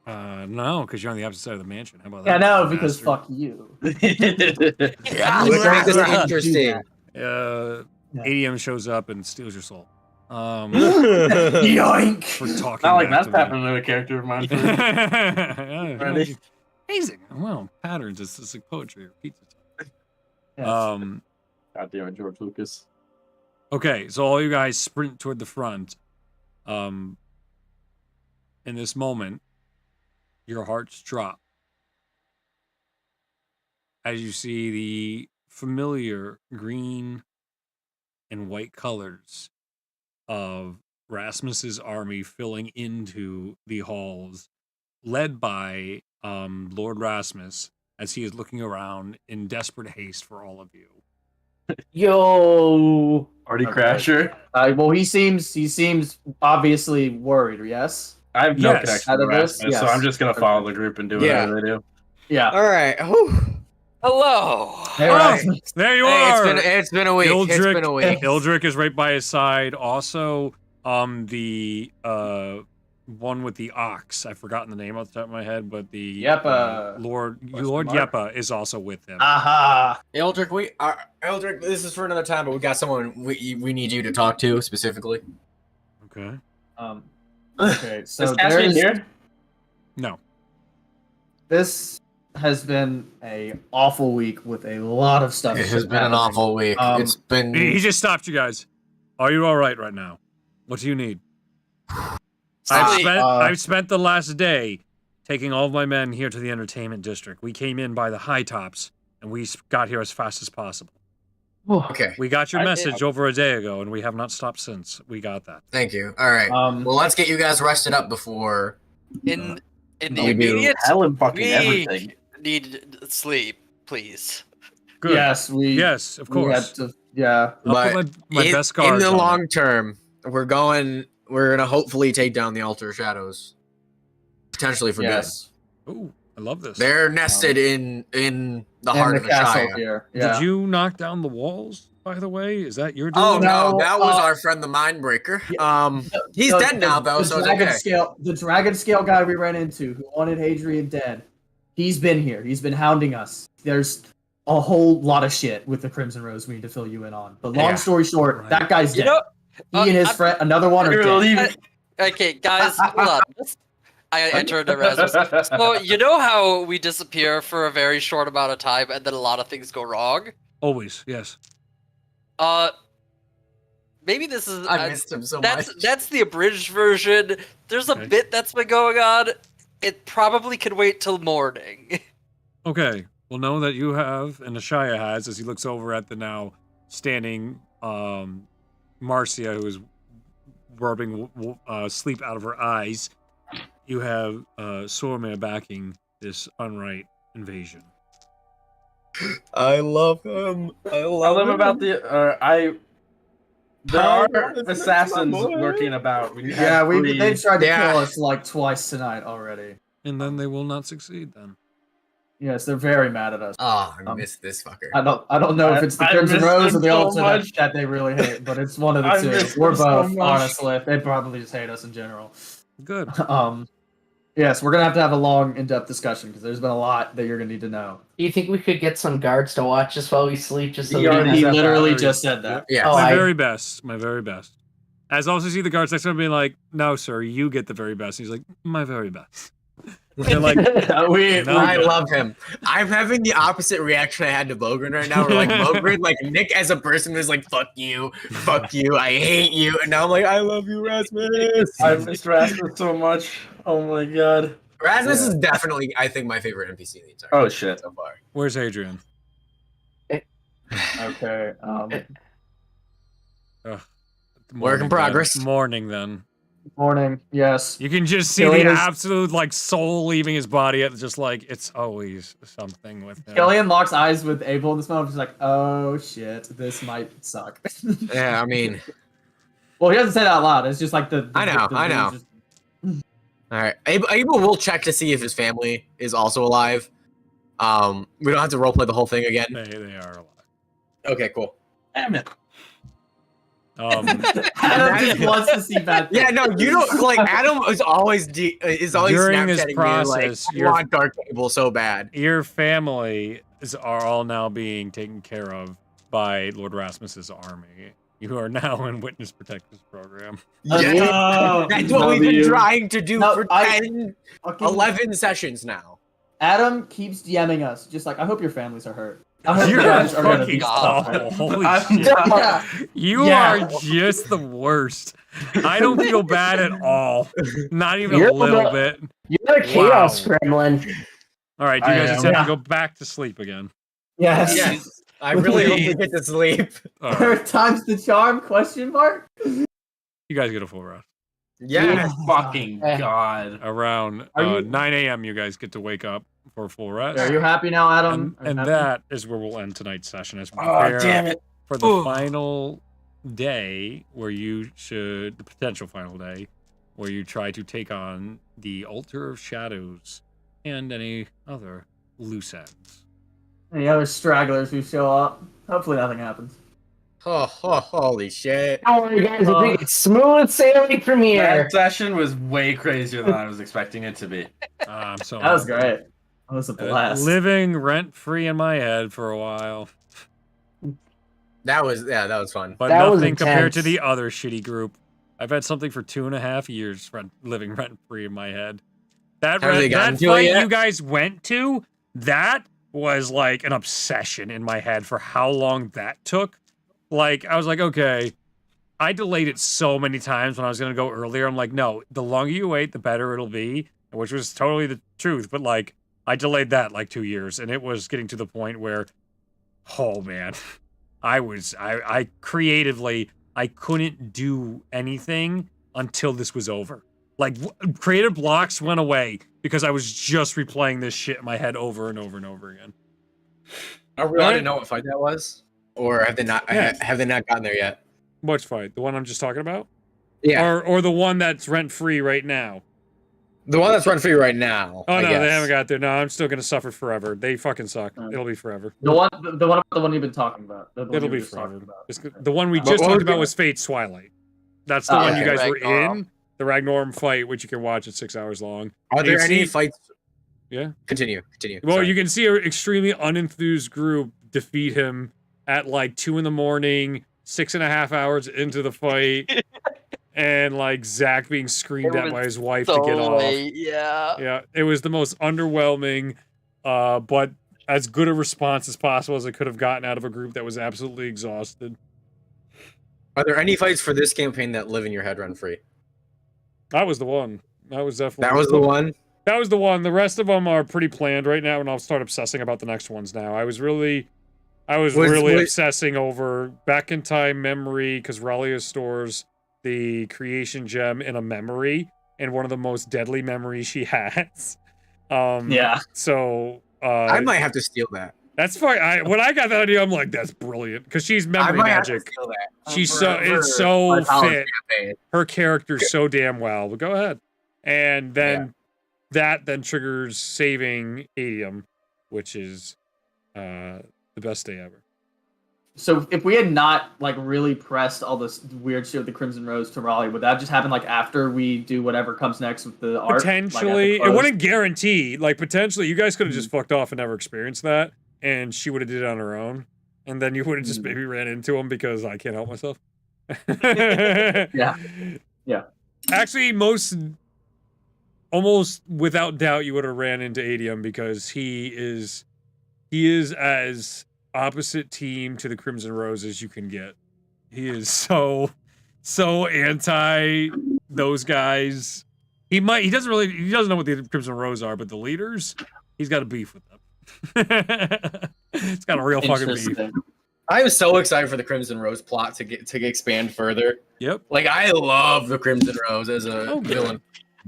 Speaker 9: No, because you're on the opposite side of the mansion. How about
Speaker 5: Yeah,
Speaker 9: that?
Speaker 5: no, because fuck you.
Speaker 1: Yeah, let's make this interesting.
Speaker 9: ADM shows up and steals your soul.
Speaker 5: Yoink!
Speaker 9: For talking.
Speaker 7: Not like that's happening to a character of mine.
Speaker 9: Amazing. Well, patterns. It's just like poetry or pizza.
Speaker 5: Yes.
Speaker 7: God damn it, George Lucas.
Speaker 9: Okay, so all you guys sprint toward the front. In this moment, your hearts drop as you see the familiar green and white colors of Rasmus's army filling into the halls, led by Lord Rasmus, as he is looking around in desperate haste for all of you.
Speaker 6: Yo,
Speaker 7: Party Crasher.
Speaker 5: Well, he seems obviously worried. Yes.
Speaker 7: I have no connection to Rasmus,
Speaker 5: yes.
Speaker 7: so I'm just gonna follow the group and do whatever they do.
Speaker 5: Yeah.
Speaker 1: All right.
Speaker 3: Hello.
Speaker 5: Hey,
Speaker 9: Rasmus. There you are.
Speaker 1: It's been a week. It's been a week.
Speaker 9: Ildrick is right by his side. Also, the one with the ox. I've forgotten the name off the top of my head, but the
Speaker 5: Yepa.
Speaker 9: Lord Yepa is also with him.
Speaker 5: Aha.
Speaker 1: Eldrick, Eldrick, this is for another time, but we got someone we need you to talk to specifically.
Speaker 9: Okay.
Speaker 5: Okay. So
Speaker 7: Is Cassian here?
Speaker 9: No.
Speaker 5: This has been a awful week with a lot of stuff.
Speaker 1: It has been an awful week. It's been.
Speaker 9: He just stopped you guys. Are you all right now? What do you need? I've spent the last day taking all of my men here to the entertainment district. We came in by the high tops, and we got here as fast as possible.
Speaker 1: Okay.
Speaker 9: We got your message over a day ago, and we have not stopped since. We got that.
Speaker 1: Thank you. All right. Well, let's get you guys rested up before.
Speaker 3: In the immediate, we need sleep, please.
Speaker 9: Good. Yes, of course.
Speaker 5: Yeah.
Speaker 9: I'll put my best guard
Speaker 1: in the
Speaker 9: on
Speaker 1: long term, we're gonna hopefully take down the Altar of Shadows, potentially for good.
Speaker 9: Ooh, I love this.
Speaker 1: They're nested in the heart of the castle
Speaker 5: here. Yeah.
Speaker 9: Did you knock down the walls, by the way? Is that your doing?
Speaker 1: Oh no, that was our friend the Mindbreaker. He's dead now though, so it's okay.
Speaker 5: The dragon scale guy we ran into who wanted Hadrian dead. He's been here. He's been hounding us. There's a whole lot of shit with the Crimson Rose we need to fill you in on. But long story short, that guy's dead. He and his friend, another one, are dead.
Speaker 3: Okay, guys, hold on. I entered Erasmus. So you know how we disappear for a very short amount of time and then a lot of things go wrong?
Speaker 9: Always, yes.
Speaker 3: Maybe this is.
Speaker 1: I missed him so much.
Speaker 3: That's the abridged version. There's a bit that's been going on. It probably can wait till morning.
Speaker 9: Okay. Well, know that you have, and Ashaya has, as he looks over at the now standing Marcia, who is rubbing sleep out of her eyes. You have Sorme backing this unright invasion.
Speaker 1: I love him. I
Speaker 7: love him about the. There are assassins lurking about.
Speaker 5: They tried to kill us like twice tonight already.
Speaker 9: And then they will not succeed. Then.
Speaker 5: Yes, they're very mad at us.
Speaker 1: Oh, I missed this fucker.
Speaker 5: I don't know if it's the Crimson Rose or the Altar that they really hate, but it's one of the two. We're both, honestly. They probably just hate us in general.
Speaker 9: Good.
Speaker 5: Yes, we're gonna have to have a long, in-depth discussion because there's been a lot that you're gonna need to know.
Speaker 6: Do you think we could get some guards to watch us while we sleep? Just so
Speaker 5: he literally just said that.
Speaker 1: Yeah,
Speaker 9: my very best. My very best. As I also see the guards next to him being like, "No, sir, you get the very best." And he's like, "My very best." They're like,
Speaker 1: I love him. I'm having the opposite reaction I had to Bogren right now. We're like Bogren, like Nick as a person is like, fuck you, I hate you. And now I'm like, I love you, Rasmus.
Speaker 7: I miss Rasmus so much. Oh my god.
Speaker 1: Rasmus is definitely, I think, my favorite NPC in the entire
Speaker 7: shit
Speaker 1: so far.
Speaker 9: Where's Adrian?
Speaker 5: Okay.
Speaker 1: Work in progress.
Speaker 9: Morning then.
Speaker 5: Morning, yes.
Speaker 9: You can just see the absolute like soul leaving his body. It's just like it's always something with him.
Speaker 5: Killian locks eyes with Abel in this moment. He's like, "Oh shit, this might suck."
Speaker 1: Yeah, I mean,
Speaker 5: well, he doesn't say that out loud. It's just like
Speaker 1: I know.
Speaker 5: Just...
Speaker 1: All right, Abel will check to see if his family is also alive. We don't have to roleplay the whole thing again.
Speaker 9: They are alive.
Speaker 1: Okay, cool.
Speaker 7: Damn it.
Speaker 5: Adam just wants to see bad things.
Speaker 1: Yeah, no, you don't like. Adam is always during
Speaker 9: this process.
Speaker 1: Me, like, I want Dark Abel so bad.
Speaker 9: Your family are all now being taken care of by Lord Rasmus's army. You are now in Witness Protectors program.
Speaker 1: Yeah, that's what we've been trying to do for 11 sessions now.
Speaker 5: Adam keeps DMing us, just like, I hope your families are hurt. I hope
Speaker 9: You're
Speaker 5: guys are gonna
Speaker 9: fucking
Speaker 5: be
Speaker 9: awful. Holy shit. You are just the worst. I don't feel bad at all. Not even a little bit.
Speaker 6: You're a chaos gremlin.
Speaker 9: All right, do you guys just have to go back to sleep again?
Speaker 5: Yes.
Speaker 1: I really hope we get to sleep.
Speaker 5: Third time's the charm? Question mark.
Speaker 9: You guys get a full rest.
Speaker 1: Yeah.
Speaker 7: Oh, fucking god.
Speaker 9: Around 9 a.m. you guys get to wake up for a full rest.
Speaker 5: Are you happy now, Adam?
Speaker 9: And that is where we'll end tonight's session as we prepare for the final day where you should, the potential final day, where you try to take on the Altar of Shadows and any other loose ends.
Speaker 5: Any other stragglers who show up? Hopefully nothing happens.
Speaker 1: Oh, holy shit.
Speaker 6: How are you guys? I think it's smooth sailing from here.
Speaker 7: That session was way crazier than I was expecting it to be.
Speaker 9: I'm so
Speaker 5: that was great. That was a blast.
Speaker 9: Living rent-free in my head for a while.
Speaker 1: That was fun.
Speaker 9: But that nothing compared to the other shitty group. I've had something for 2.5 years living rent-free in my head. That fight you guys went to, that was like an obsession in my head for how long that took. Like, I was like, okay,
Speaker 2: I delayed it so many times when I was gonna go earlier. I'm like, no, the longer you wait, the better it'll be, which was totally the truth. But like, I delayed that like 2 years, and it was getting to the point where, oh man, I creatively, I couldn't do anything until this was over. Like, creative blocks went away because I was just replaying this shit in my head over and over and over again.
Speaker 1: Are we allowed to know what fight that was, or have they not?
Speaker 2: Yeah.
Speaker 1: Have they not gotten there yet?
Speaker 2: Which fight? The one I'm just talking about?
Speaker 1: Yeah.
Speaker 2: Or the one that's rent free right now?
Speaker 1: The one that's run free right now.
Speaker 2: Oh no, they haven't got there. No, I'm still gonna suffer forever. They fucking suck. It'll be forever.
Speaker 5: The one about the one you've been talking about.
Speaker 2: It'll be forever. The one we just talked about was Fate's Twilight. That's the one you guys were in. The Ragnorum fight, which you can watch. It's 6 hours long.
Speaker 1: Are there any fights?
Speaker 2: Yeah.
Speaker 1: Continue.
Speaker 2: Well, you can see an extremely unenthused group defeat him at like 2 a.m, 6.5 hours into the fight. And like Zach being screamed at by his wife to get off. Yeah, it was the most underwhelming, but as good a response as possible as it could have gotten out of a group that was absolutely exhausted.
Speaker 1: Are there any fights for this campaign that live in your head run free?
Speaker 2: That was the one. That was definitely.
Speaker 1: That was the one.
Speaker 2: That was the one. The rest of them are pretty planned right now, and I'll start obsessing about the next ones now. I was really obsessing over back in time memory because Ralia stores the creation gem in a memory, and one of the most deadly memories she has.
Speaker 5: Yeah.
Speaker 2: So
Speaker 1: I might have to steal that.
Speaker 2: That's fine. When I got that idea, I'm like, that's brilliant because she's memory magic. She's it's so fit. Her character's so damn well. But go ahead, and then that triggers saving Adium, which is the best day ever.
Speaker 5: So if we had not like really pressed all this weird shit with the Crimson Rose to Raleigh, would that just happen like after we do whatever comes next with the art?
Speaker 2: Potentially, it wouldn't guarantee. Like potentially, you guys could have just fucked off and never experienced that, and she would have did it on her own, and then you would have just maybe ran into him because I can't help myself.
Speaker 5: Yeah.
Speaker 2: Actually, almost without doubt, you would have ran into Adium because he is as opposite team to the Crimson Rose as you can get. He is so anti those guys. He doesn't know what the Crimson Rose are, but the leaders, he's got a beef with them. It's got a real fucking beef.
Speaker 1: I am so excited for the Crimson Rose plot to expand further.
Speaker 2: Yep.
Speaker 1: Like I love the Crimson Rose as a villain.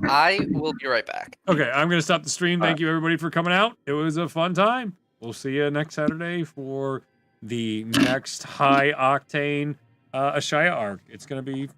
Speaker 3: I will be right back.
Speaker 2: Okay, I'm gonna stop the stream. Thank you everybody for coming out. It was a fun time. We'll see you next Saturday for the next high octane Ashaya arc. It's gonna be